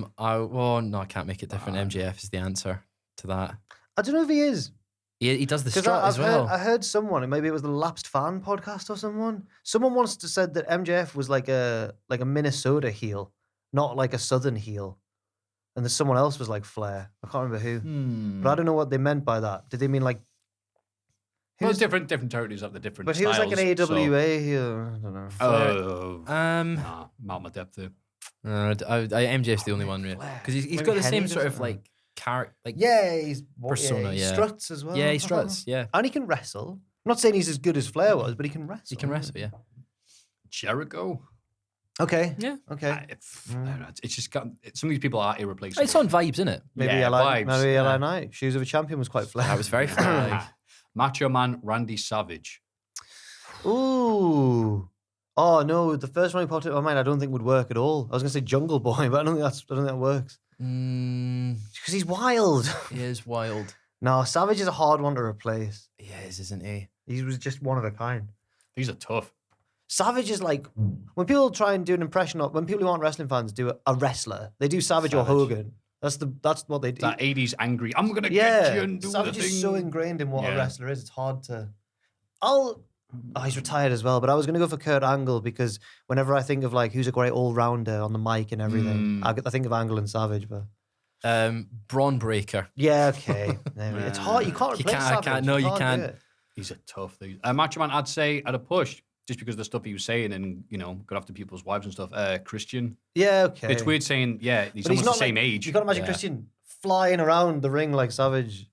can't make it different. MJF is the answer to that.
I don't know if he is.
He does the
Because
strut as well.
I heard someone, maybe it was the Lapsed Fan podcast or someone. Someone once said that MJF was like a Minnesota heel, not like a Southern heel. And then someone else was like Flair. I can't remember who. But I don't know what they meant by that. Did they mean like?
Well, different territories have the different
But he
styles.
was like an AWA heel. I don't know.
Oh.
Um,
I'm out my depth there.
MJF's the only one really because he's
Maybe
got the
Henry
same sort of
doesn't
like character. Like
Yeah, he's
Persona,
he
yeah.
struts as well.
yeah, he struts. Yeah,
And he can wrestle. I'm not saying he's as good as Flair was, but he can wrestle.
he can wrestle. Yeah,
Jericho.
Okay.
yeah.
Okay.
I don't know, it's just got, some of these people are irreplaceable.
It's on vibes, isn't it?
Maybe
Yeah,
LA,
vibes,
maybe
yeah.
LA Knight. Shoes of a Champion was quite Flair.
That was very fun.
Macho Man Randy Savage.
Ooh. Oh no, the first one who popped into my mind I don't think would work at all. I was gonna say Jungle Boy, but I don't think that works. Because he's wild.
He is wild.
No, Savage is a hard one to replace.
He is, isn't he?
He was just one of a kind.
These are tough.
Savage is like when people try and do an impression of when people who aren't wrestling fans do a wrestler, they do Savage or Hogan. That's what they do.
That 80s angry, I'm going to
Yeah,
get you and do
Savage
the thing.
is so ingrained in what a
Yeah.
wrestler is. It's hard to. He's retired as well, but I was going to go for Kurt Angle because whenever I think of like who's a great all rounder on the mic and everything, I think of Angle and Savage. But
Braun Breaker.
yeah, okay, it's hard. You can't
You
replace
can't- I
Savage.
can't- no, you
do
can't.
it.
These are tough. Macho Man, I'd say at a push, just because of the stuff he was saying and, got after people's wives and stuff. Christian.
Yeah, okay.
It's weird saying, yeah, he's
But
almost the
not
same
like,
age.
You can't imagine
Yeah.
Christian flying around the ring like Savage.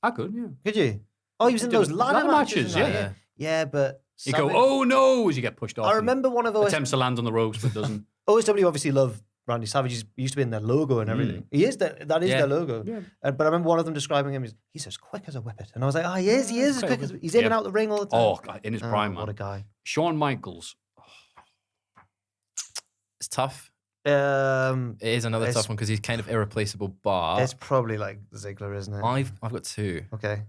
I could, yeah.
Could you? Oh, he was in
did
those ladder
ladder
matches.
matches,
and that,
yeah.
Yeah, but
You
Savage,
go, oh no, as you get pushed off.
I remember one of
and
those.
attempts to land on the ropes, but doesn't.
OSW obviously love Randy Savage. He used to be in their logo and everything. He is that is
Yeah.
their logo. But I remember one of them describing him as he's as quick as a whippet, and I was like, he is as quick as he's in
Yeah.
and out the ring all the time.
Oh, God, in his prime,
what a
man.
guy.
Shawn Michaels.
It's tough. It is another tough one because he's kind of irreplaceable, but
It's probably like Ziggler, isn't it?
I've got two.
Okay.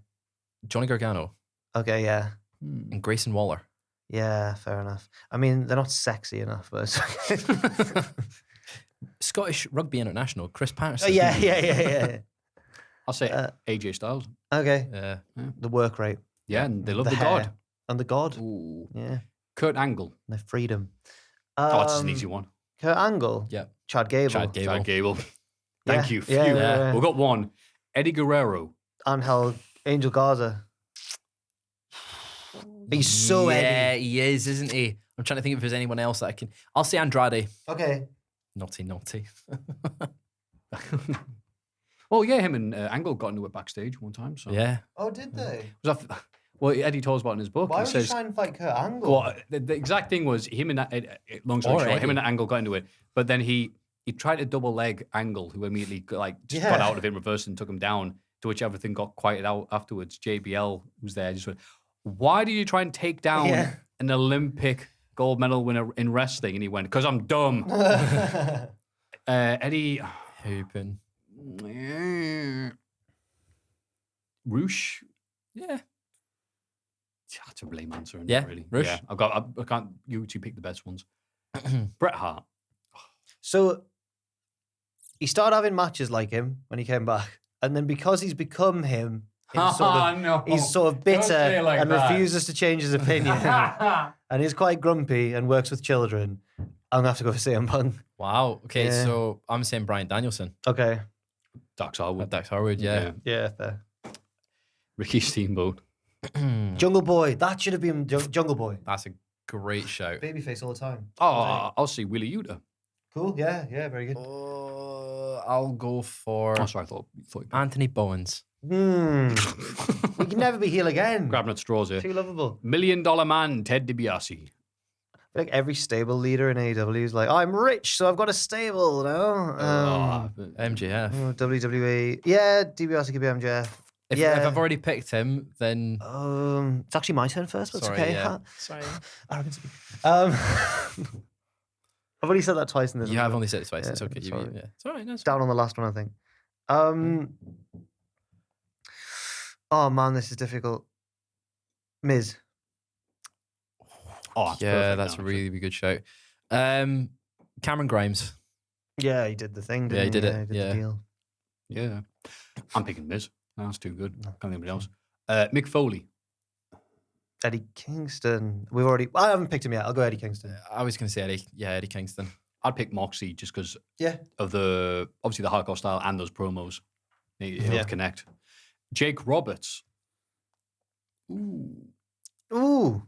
Johnny Gargano
Okay, yeah.
and Grayson Waller.
Yeah, fair enough. I mean, they're not sexy enough, but it's okay.
Scottish Rugby International, Chris
Oh,
Patterson.
yeah.
I'll say AJ Styles.
Okay.
Yeah.
The work rate.
Yeah, and they love the
hair.
God.
And the God.
Ooh.
Yeah.
Kurt Angle.
The freedom.
Oh, it's an easy one.
Kurt Angle.
Yeah.
Chad Gable.
Chad Gable.
Chad Gable. Thank you. Phew.
Yeah.
We've got one. Eddie Guerrero.
Angel Garza. He's so
yeah,
Eddie.
he is, isn't he? I'm trying to think if there's anyone else that I can. I'll say Andrade.
Okay.
Naughty.
Oh, yeah, him and Angle got into it backstage one time. So.
Yeah.
Oh, did they?
Well, Eddie told us about it in his book.
Why
He
would
says,
you try and fight Kurt Angle?
well, the exact thing was him and long story short, him and Angle got into it, but then he tried to double leg Angle, who immediately just got out of it in reverse and took him down. To which everything got quieted out afterwards. JBL, who's there, just went, "Why did you try and take down an Olympic gold medal winner in wrestling?" And he went, "Because I'm dumb." Eddie
Hooping.
Roosh.
Yeah.
That's a lame answer, isn't
Yeah,
it, really?
Rush.
Yeah, I can't. You two pick the best ones. Bret Hart.
So he started having matches like him when he came back, and then because he's become him, he's sort of bitter and refuses to change his opinion, and he's quite grumpy and works with children. I'm gonna have to go for CM Punk.
Wow. Okay,
Yeah.
so I'm saying Bryan Danielson.
Okay.
Dax Harwood.
Dax Harwood, yeah.
Yeah, fair.
Ricky Steamboat.
Jungle Boy. That should have been Jungle Boy.
That's a great shout.
Babyface all the time.
Oh, I'll see Wheeler Yuta.
Cool. Yeah, very good.
I'll go for
Oh, sorry, I thought you
Anthony Bowens.
We can never be heel again.
grabbing at straws here.
Too lovable.
$1 Million Man, Ted DiBiase.
I feel like every stable leader in AEW is like, I'm rich, so I've got a stable now.
MJF.
WWE. Yeah, DiBiase could be MJF.
If I've already picked him, then
It's actually my turn first, but
sorry,
it's okay.
yeah. Sorry.
Arrogance. I've only said that twice in this.
You have only said it twice.
Yeah,
It's okay.
sorry.
It's all right. No, it's
Down on the last one, I think. Oh man, this is difficult. Miz.
Oh, that's
yeah,
perfect
that's
now,
a really good shout. Cameron Grimes.
Yeah, he did the thing. Didn't
Yeah, he did it.
He did
Yeah.
the deal.
Yeah. I'm picking Miz. That's too good. Can't think of anybody else. Mick Foley.
Eddie Kingston. I haven't picked him yet. I'll go Eddie Kingston.
I was going to say Eddie Kingston.
I'd pick Moxie just because
Yeah.
of obviously the hardcore style and those promos. He'll connect. Jake Roberts. Ooh.
Ooh.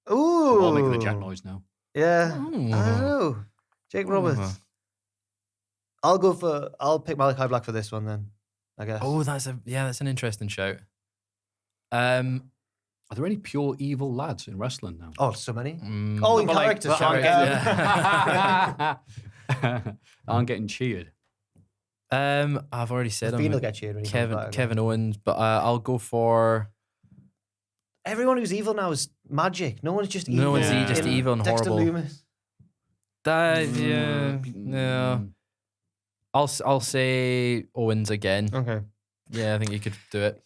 We're all making the Jack noise now.
Yeah. I don't know. Jake Roberts. I'll pick Malachi Black for this one then, I guess.
Oh, that's an interesting shout.
Are there any pure evil lads in wrestling now?
Oh, so many.
Mm,
Oh, in
But like,
characters.
that
sorry.
aren't getting cheered.
I've already said
Fiend will
him.
get cheered when he comes back,
Kevin Owens, but I'll go for.
Everyone who's evil now is magic. No one's just evil.
No one's
just
evil and
Dexter
horrible.
Lumis.
No. I'll say Owens again.
Okay.
Yeah, I think you could do it.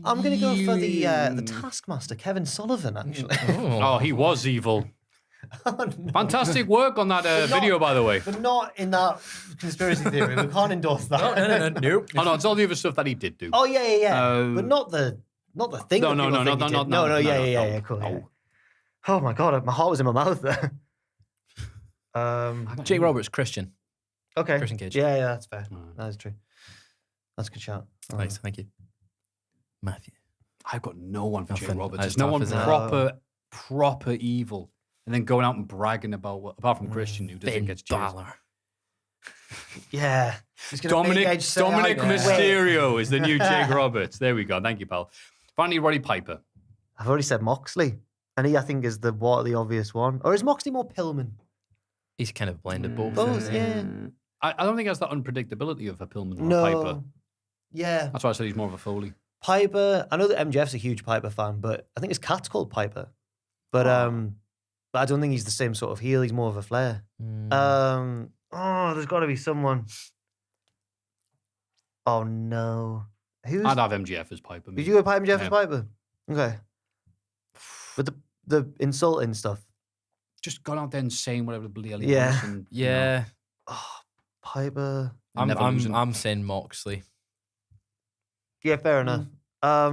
I'm gonna go for the Taskmaster, Kevin Sullivan. Actually.
Oh, he was evil.
Oh, no.
Fantastic work on that video, by the way.
But not in that conspiracy theory. We can't endorse that.
Nope.
Oh no, it's all the other stuff that he did do.
Oh yeah. But not the thing.
No,
that
no,
people
no,
think
no,
he
no,
did.
no,
Yeah, cool.
no.
Yeah. Oh my god, my heart was in my mouth there.
Jake Roberts, Christian.
Okay.
Christian Cage.
Yeah, that's fair. That is true. That's a good shout.
Nice, thank you. Maffew.
I've got no one for Jake
Nothing.
Roberts.
That's
There's no
tough,
one
isn't it?
proper evil. And then going out and bragging about, apart from Christian, who doesn't
Finn
get cheers.
Balor.
Yeah. He's gonna make
Dominic
Edge say, "I quit."
Mysterio is the new Jake Roberts. There we go. Thank you, pal. Finally, Roddy Piper.
I've already said Moxley. And he, I think, is the obvious one. Or is Moxley more Pillman?
He's kind of blended both.
Both,
isn't he?
yeah.
I don't think he has that unpredictability of a Pillman or
No.
a Piper.
Yeah.
That's why I said he's more of a Foley.
Piper. I know that MJF's a huge Piper fan, but I think his cat's called Piper. But But I don't think he's the same sort of heel. He's more of a Flair. There's got to be someone. Oh no,
I'd have MJF as Piper.
Did you go Piper MJF as Piper? Okay. With the insulting stuff.
Just gone out there and saying whatever the bloody hell he
Yeah.
wants. And,
Yeah.
Piper.
I'm saying Moxley.
Yeah, fair enough. I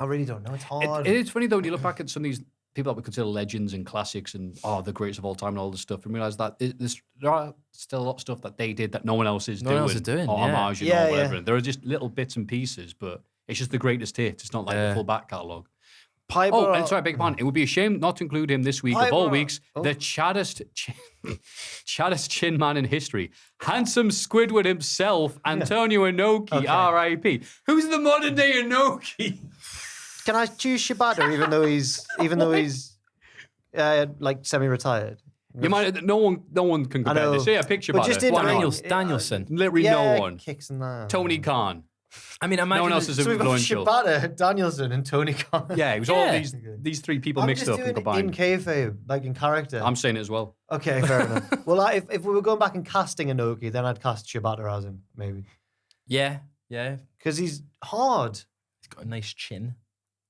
really don't know. It's hard.
It's funny though when you look back at some of these people that we consider legends and classics and the greatest of all time and all this stuff, and realize that there are still a lot of stuff that they did that no one else is doing.
No one else is doing,
or
yeah.
homage or whatever. There are just little bits and pieces, but it's just the greatest hits. It's not like the full back catalogue.
Piper.
Oh, and sorry, beg your pardon. It would be a shame not to include him this week of all weeks. The chattest chin man in history. Handsome Squidward himself, Antonio Inoki, R.I.P. Who's the modern day Inoki?
Can I choose Shibata even though he's like semi-retired?
You might. No one can compare this. Yeah, pick Shibata.
But just in
Danielson.
Literally no one.
Kicks in that.
Tony Khan.
I mean, imagine
no one else is
So we've got
influential.
Shibata, Danielson, and Tony Khan.
Yeah, it was all these three people mixed up and
in
combined.
kayfabe, like in character.
I'm saying it as well.
Okay, fair enough. Well, if we were going back and casting Inoki, then I'd cast Shibata as him, maybe.
Yeah.
Because he's hard.
He's got a nice chin.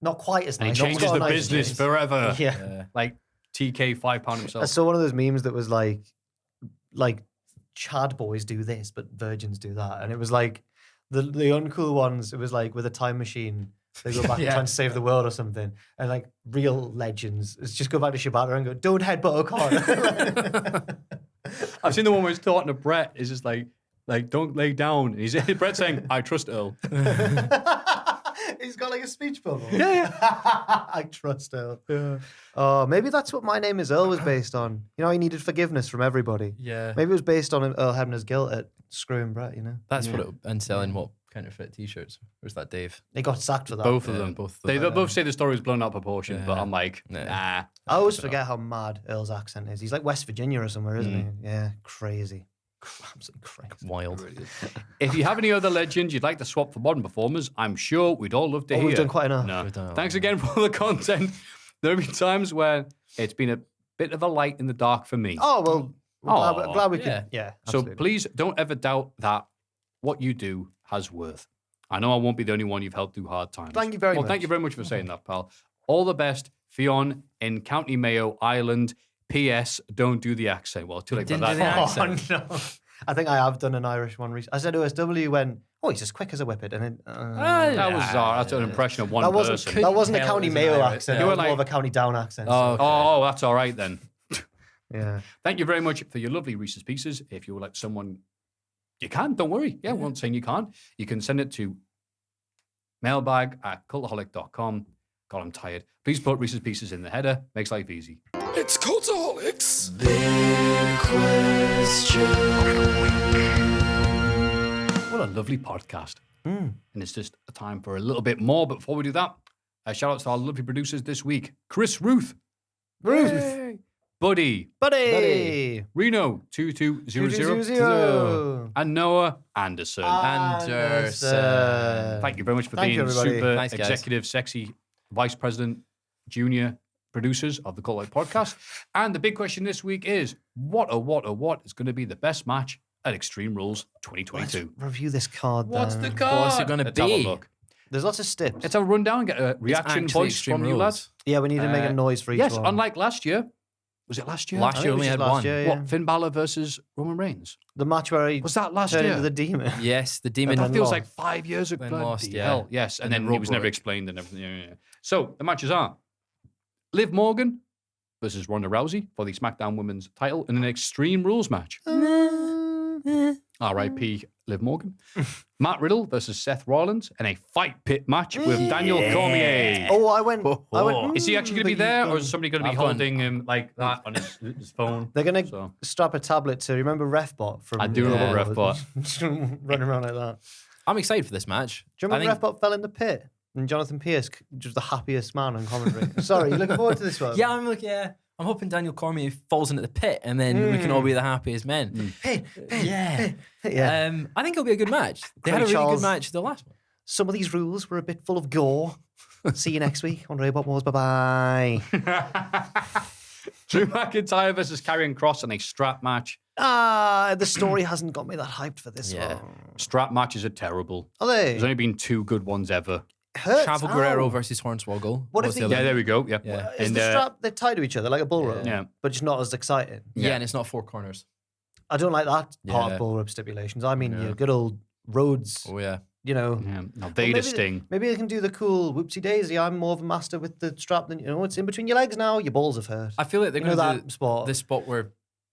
Not quite as
And
nice.
he changes the business forever.
Yeah.
Like TK £5 himself.
I saw one of those memes that was like Chad boys do this, but virgins do that. And it was like the uncool ones, it was like with a time machine, they go back and try and save the world or something. And like real legends, it's just go back to Shibata and go, don't headbutt O'Connor.
I've seen the one where he's talking to Brett. It's just like don't lay down. He's Brett saying, I trust Earl.
He's got like a speech bubble.
Yeah.
I trust Earl. Yeah. Oh, maybe that's what My Name Is Earl was based on. You know, he needed forgiveness from everybody.
Yeah.
Maybe it was based on Earl Hebner's guilt at screwing Brett, you know?
That's what and selling what counterfeit t-shirts. Or was that Dave?
He got sacked for that.
Both of them.
Both of
They
them.
both say the story was blown out of proportion, but I'm like, nah.
I always forget how mad Earl's accent is. He's like West Virginia or somewhere, isn't he? Yeah, crazy. Absolutely crazy.
Wild.
If you have any other legends you'd like to swap for modern performers, I'm sure we'd all love to hear.
We've done quite enough.
No.
We've done
Thanks again for all the content. There have been times where it's been a bit of a light in the dark for me.
Oh, well, glad we could.
yeah.
Yeah,
So
absolutely.
please don't ever doubt that what you do has worth. I know I won't be the only one you've helped through hard times.
Thank you very much.
Thank you very much for saying that, pal. All the best, Fionn in County Mayo, Ireland. P.S. Don't do the accent. Well, too late for
Didn't do the
that.
accent.
Oh, no. I think I have done an Irish one recently. I said OSW went, he's as quick as a whippet. And then,
That's an impression of one
that
person.
wasn't a
tell
County
it was
Mayo
an Irish-
accent.
yeah.
It was
You were
more of a County Down accent.
Oh,
so-
Oh, that's all right then.
yeah.
Thank you very much for your lovely Reese's Pieces. If you would like someone, you can, don't worry. Yeah, we're not saying you can't. You can send it to mailbag@cultaholic.com. God, I'm tired. Please put Reese's Pieces in the header. Makes life easy.
It's Cultaholics.
What a lovely podcast. And it's just a time for a little bit more. But before we do that, shout out to our lovely producers this week. Chris Ruth. Yay. Buddy. Reno 2200.
2200.
And Noah Anderson.
Anderson.
Thank you very much for
Thank you,
being
everybody.
super
Thanks, guys.
executive, sexy vice president, junior producers of the Cultaholic Podcast. And the big question this week is, what is going to be the best match at Extreme Rules 2022?
Review this card.
What's
then.
the card?
What's it gonna
Let's have a
be?
look.
There's lots of steps.
Let's have a rundown, get a reaction
actually
voice
Extreme
from you
Rules.
lads.
Yeah, we need to make a noise for each
Yes,
one.
unlike last year. Was it last year?
Last
I think
year
it
only
was
had
just last
one.
year,
What, Finn Balor versus Roman Reigns?
The match where he
Was that last
turned
year?
into the demon.
Yes, the demon.
And
That
then
feels
lost.
like 5 years ago.
Then lost,
Bloody
yeah.
hell. Yes, and,
And
then
then
it was never
Roadblock.
explained and everything. Yeah. So the matches are Liv Morgan versus Ronda Rousey for the SmackDown Women's title in an Extreme Rules match. R.I.P. Liv Morgan. Matt Riddle versus Seth Rollins in a fight pit match with Daniel Cormier.
Oh, I went.
Is he actually going to be there, or is somebody going to be
I've gone-
holding him like that on his phone?
They're going to
So-
strap a tablet to, remember Refbot from...
I do remember Refbot.
Just running around like that.
I'm excited for this match.
Do you remember Refbot fell in the pit? And Jonathan Pierce, just the happiest man on commentary. Sorry, you looking forward to this one?
Yeah, I'm hoping Daniel Cormier falls into the pit and then we can all be the happiest men.
Hey,
Yeah.
yeah.
I think it'll be a good match. They had a
Cody
really
Charles-
good match the last one.
some of these rules were a bit full of gore. See you next week on Robot Wars. Bye-bye.
Drew McIntyre versus Karrion Kross in a strap match.
The story hasn't got me that hyped for this one.
Strap matches are terrible.
Are they?
There's only been 2 good ones ever.
Hurts.
Chavo Guerrero versus Hornswoggle.
What if
was
they-
the other?
Yeah, there we go. Yeah.
Is
And,
the strap, they're tied to each other like a bull rope,
Yeah.
but just not as exciting.
Yeah, and it's not 4 corners.
I don't like that part
Yeah.
of bull rope stipulations. I mean, your good old Rhodes,
Oh yeah.
you know.
Yeah. No,
Well,
Vader Sting.
Maybe they can do the cool whoopsie daisy. I'm more of a master with the strap than, it's in between your legs now. Your balls have hurt.
I feel like they're
You know
going to
that
do
spot.
this spot where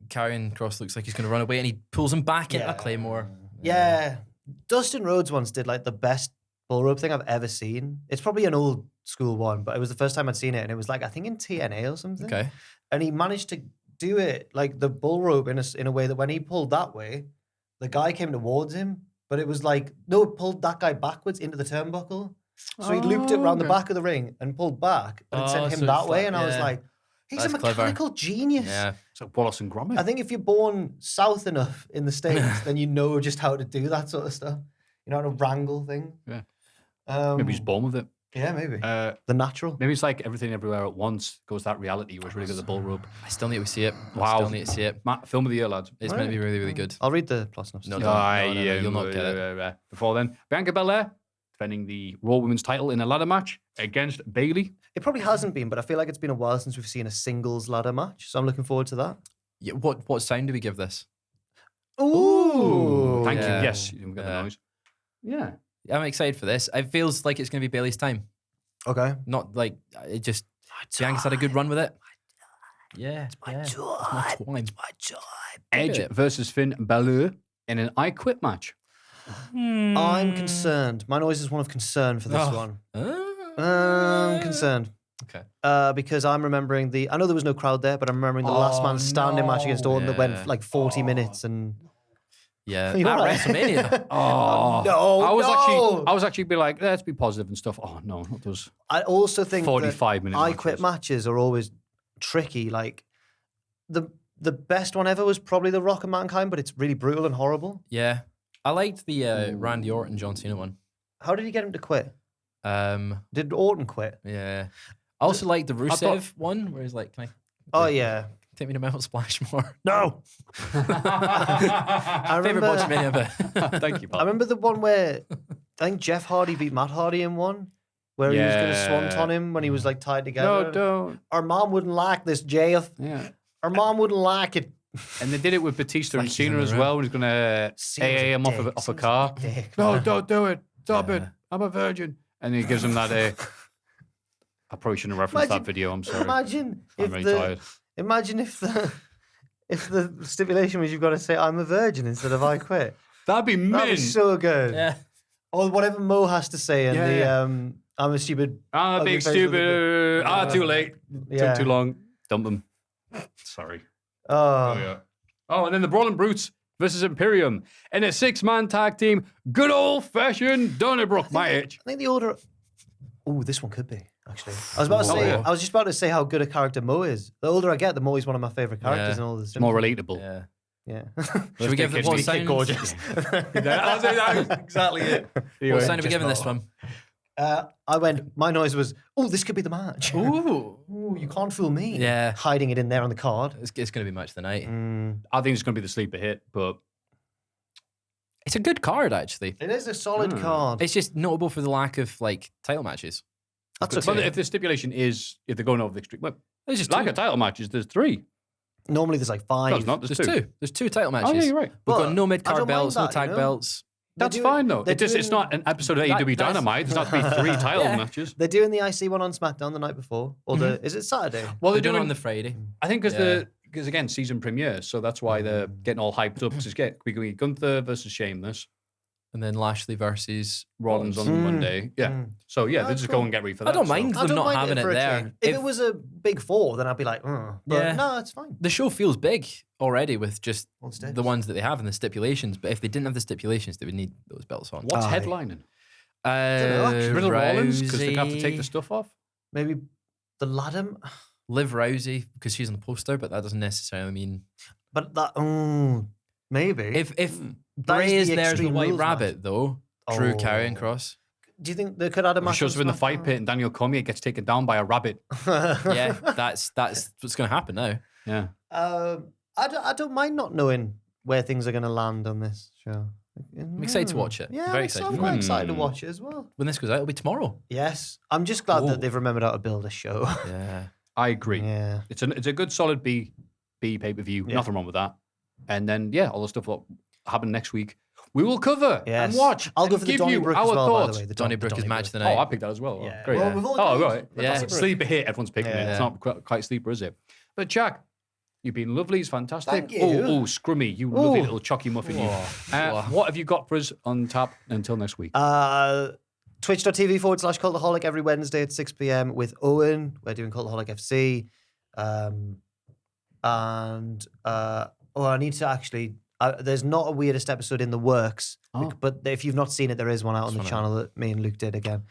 Karrion Kross looks like he's going to run away and he pulls him back into a Claymore.
Yeah. Dustin Rhodes once did like the best bull rope thing I've ever seen. It's probably an old school one, but it was the first time I'd seen it. And it was like, I think in TNA or something.
Okay.
And he managed to do it like the bull rope in a way that when he pulled that way, the guy came towards him, but it was like, no, it pulled that guy backwards into the turnbuckle. So he looped it around the back of the ring and pulled back, but it sent him
so
that
it's
way.
like-
And I was
yeah.
like, he's
That's
a
clever.
mechanical genius.
Yeah.
It's like Wallace and Gromit.
I think if you're born south enough in the States, then you know just how to do that sort of stuff. You know how to wrangle things.
Yeah.
Um,
Maybe he's born with it.
Yeah, maybe.
Uh,
The natural.
maybe it's like Everything Everywhere at Once goes that reality where it's really good at the bull rope.
I still need to see it.
Wow.
I still need to see it.
Film of the year, lads.
It's meant to be really, really good.
I'll read the plot synopsis.
No,
to
no.
you.
You'll not get it.
Before then, Bianca Belair defending the Raw Women's title in a ladder match against Bayley.
It probably hasn't been, but I feel like it's been a while since we've seen a singles ladder match. So I'm looking forward to that.
Yeah, what sound do we give this?
Ooh.
Thank
Yeah.
you. Yes, you got the
Yeah.
noise. Yeah.
I'm excited for this. It feels like it's going to be Bailey's time.
Okay.
Not like it just. Bianca's had a good run with it. Yeah. It's my time.
Edge
it.
versus Finn Balor in an I Quit match.
I'm concerned. My noise is one of concern for this
Oh.
one.
Ah.
I'm concerned.
Okay.
Because I'm remembering I know there was no crowd there, but I'm remembering the last man standing match against Orton that
Yeah.
went like 40 minutes and.
Yeah.
You
At
all right?
WrestleMania.
Oh
No,
I was actually be like, let's be positive and stuff. Oh no, not those
I also think
45-minute
I
matches.
Quit matches are always tricky. Like the best one ever was probably the Rock and Mankind, but it's really brutal and horrible.
Yeah. I liked the Randy Orton John Cena one.
How did he get him to quit? Did Orton quit?
Yeah. I also liked the Rusev one where he's like, can I
Oh yeah.
take me to Mount Splash more?
No. I
Favorite
remember,
Botchamania ever.
Thank you,
I
Bob.
remember the one where I think Jeff Hardy beat Matt Hardy in one, where he was going to swanton him when he was like tied together.
No, don't.
Our mom wouldn't like this, Jeff.
Yeah.
Our mom wouldn't like it.
And they did it with Batista and
Like he's in
Cena
the
as
room.
well. When he's going to
Cena's
AA him
a
off
dick.
a car.
Cena's a dick,
No,
man.
don't do it. Stop it.
Yeah.
I'm a virgin. And he gives him that. I probably shouldn't have referenced
Imagine-
that video. I'm sorry.
Imagine
I'm
if
really tired.
Imagine if the stipulation was you've got to say I'm a virgin instead of I quit.
That'd be
That'd be
mint.
so good.
Yeah.
Or whatever Mo has to say in
Yeah,
the
yeah.
I'm a stupid.
I'm a
ugly
big
face with
stupid. Too late.
Yeah.
Took too long. Dump them. Sorry.
Oh,
Oh, and then the Brawling Brutes versus Imperium in a 6-man tag team. Good old fashioned Donnybrook match.
I think the order. Oh, this one could be actually. I was about to say.
yeah.
I was just about to say how good a character Mo is. The older I get, the more he's one of my favorite characters
Yeah.
in all this.
More relatable.
Yeah.
Yeah.
Should we give the what sound?
gorgeous.
That's exactly it.
What sound are we giving this one?
I went. My noise was. Oh, this could be the match.
Ooh.
Ooh, you can't fool me.
Yeah.
Hiding it in there on the card.
It's going to be match of the night.
I think it's going to be the sleeper hit, but
It's a good card, actually.
It is a solid card.
It's just notable for the lack of like title matches.
That's
but
okay.
if the stipulation is if they're going over the extreme, well,
There's just
like
two.
a title matches, there's 3.
Normally there's like 5.
No, it's not.
There's
There's 2.
two. There's 2 title matches.
Oh, yeah, you're right.
We've
But
got no mid
I
card
don't mind
belts, no
that,
tag
you know?
belts.
That's
doing-
fine though.
they're
It's
doing-
not an episode of AEW
that's-
Dynamite. There's not to be 3 title
Yeah.
matches.
They're doing the IC one on SmackDown the night before, or the is it Saturday?
Well,
They're
they're
doing it
doing
on the Friday.
I think
Yeah.
because again season premiere, so that's why they're getting all hyped up. Because we're going to Gunther versus Sheamus,
And then Lashley versus
Rollins on Monday. Yeah. So yeah, they
That's
just
cool.
go and get ready for
I
that.
don't
so.
mind
I
them
don't
not
mind
having it
for a
there.
change. If it was a big 4, then I'd be like, but
Yeah.
no, it's fine.
The show feels big already with just
On stage.
the ones that they have and the stipulations. But if they didn't have the stipulations, they would need those belts on.
What's
Aye.
headlining?
know.
Rollins because they have to take
Rousey.
the stuff off.
Maybe the ladder,
Liv Rousey because she's on the poster, but that doesn't necessarily mean
but that maybe
if
That
Bray
is
is
the
there as the
Extreme
White
Rules
Rabbit
match.
though, Drew
Oh.
Karrion Kross.
Do you think they could add a
He
match?
shows
on
up in the
SmackDown?
fight pit and Daniel Cormier gets taken down by a rabbit.
Yeah, that's what's going to happen now.
Yeah.
I don't mind not knowing where things are going to land on this show.
I'm excited to watch it.
Yeah,
Very
I'm
excited.
quite excited to watch it as well.
When this goes out, it'll be tomorrow.
Yes, I'm just glad that they've remembered how to build a show.
Yeah.
I agree.
Yeah.
It's a good solid B pay-per-view.
Yeah.
Nothing wrong with that. And then, all the stuff that happen next week, we will cover
Yes.
and watch.
I'll
and
go for the
give
Donny
you
Brook
our
as well,
thoughts.
by the way. The
Donnybrook is match of the night.
Oh, I picked that as well.
Yeah.
Great.
Well, we've all
Oh,
agreed.
right.
Yeah.
Sleeper hit. Everyone's picking it.
Yeah.
It's not quite sleeper, is it? But Jack, you've been lovely. It's fantastic.
Thank you.
Oh, Scrummy, you lovely little chocky muffin. You.
Whoa.
What have you got for us on tap until next week?
Twitch.tv/Cultaholic every Wednesday at 6 p.m. with Owen. We're doing Cultaholic FC. I need to actually. There's not a weirdest episode in the works, but if you've not seen it, there is one out on the channel that me and Luke did again.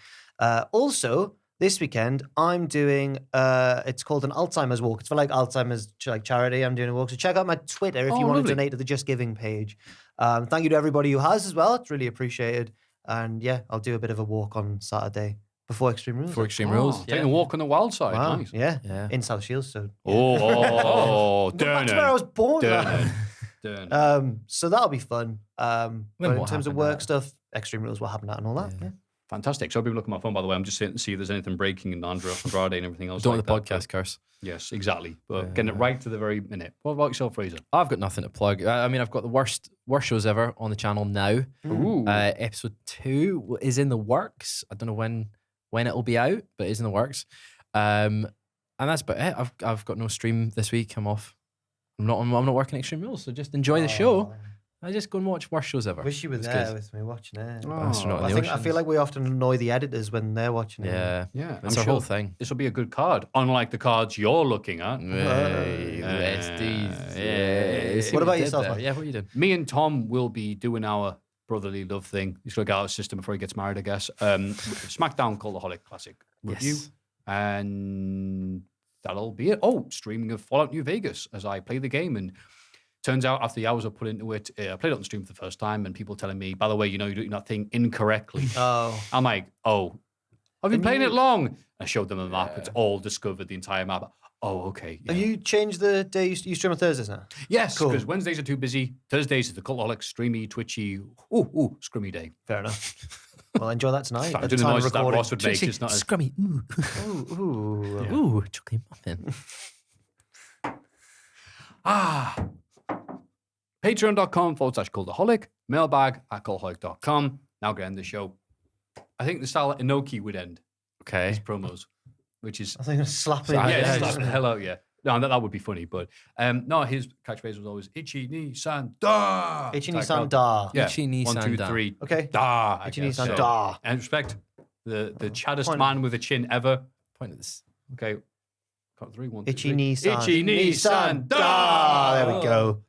Also, this weekend I'm doing. It's called an Alzheimer's walk. It's for like Alzheimer's charity. I'm doing a walk. So check out my Twitter if you want to donate to the Just Giving page. Thank you to everybody who has as well. It's really appreciated. And yeah, I'll do a bit of a walk on Saturday before Extreme Rules.
For Extreme Rules.
Taking a walk on the wild side.
Wow.
Nice.
Yeah. In South Shields. So
Durnan.
that's where I was born.
Durnan.
So that'll be fun. But in
what
terms of
happened
work
there?
stuff, Extreme Rules will happen that and all that. Yeah.
Fantastic. So I've been looking at my phone, by the way. I'm just to see if there's anything breaking in Andrade and everything else.
Don't
like
the
that.
podcast curse.
Yes, exactly. But getting it right to the very minute. What about yourself, Fraser?
I've got nothing to plug. I mean, I've got the worst shows ever on the channel now.
Ooh.
Episode 2 is in the works. I don't know when it'll be out, but it's in the works. And that's about it. I've got no stream this week. I'm off. I'm not working Extreme Rules, so just enjoy the show. I just go and watch worst shows ever.
Wish you were
It's
there
good.
with me watching it.
Astronaut in the
I
Oceans.
feel like we often annoy the editors when they're watching it.
Yeah,
Yeah,
that's
I'm
our
sure
whole thing.
This will be a good card, unlike the cards you're looking at.
Hey, the besties. Yeah. See
What about
you did
yourself,
there.
Mike?
Yeah, what you did?
Me and Tom will be doing our brotherly love thing. He's going to get out of the system before he gets married, I guess. SmackDown Cultaholic Classic review.
Yes.
And that'll be it. Oh, streaming of Fallout New Vegas as I play the game. And turns out after the hours I put into it, I played it on stream for the first time and people telling me, by the way, you're doing that thing incorrectly.
Oh.
I'm like, oh, I've been playing it long. I showed them a map. It's all discovered, the entire map. Oh, okay. Yeah.
Have you changed the day you stream on Thursdays now?
Yes,
Cool.
because Wednesdays are too busy. Thursdays is the Cultaholic, streamy, twitchy, scrummy day.
Fair enough. Well, enjoy that tonight.
Sorry,
At
do
the
the
time of
noises that
recording.
Ross would make. It's not as...
Scrummy. Ooh, chocolate muffin.
Patreon.com/Cultaholic, mailbag@cultaholic.com. Now going to end the show. I think the style that Inoki would end
Okay.
his promos, which is...
I think I'm slapping.
Yeah, slap the hell out, yeah. No, that would be funny, but no, his catchphrase was always Ichi ni san da.
Ichi-ni-san da.
Yeah,
Ichi-ni-san
1, 2,
da.
3.
Okay.
Da. I
Ichi-ni-san
guess.
da.
And respect the chaddest
Point.
man with a chin ever.
Point of this.
Okay, count 3, 1, 2, 3.
Ichi-ni-san.
Ichi-ni-san da.
Da. There we go.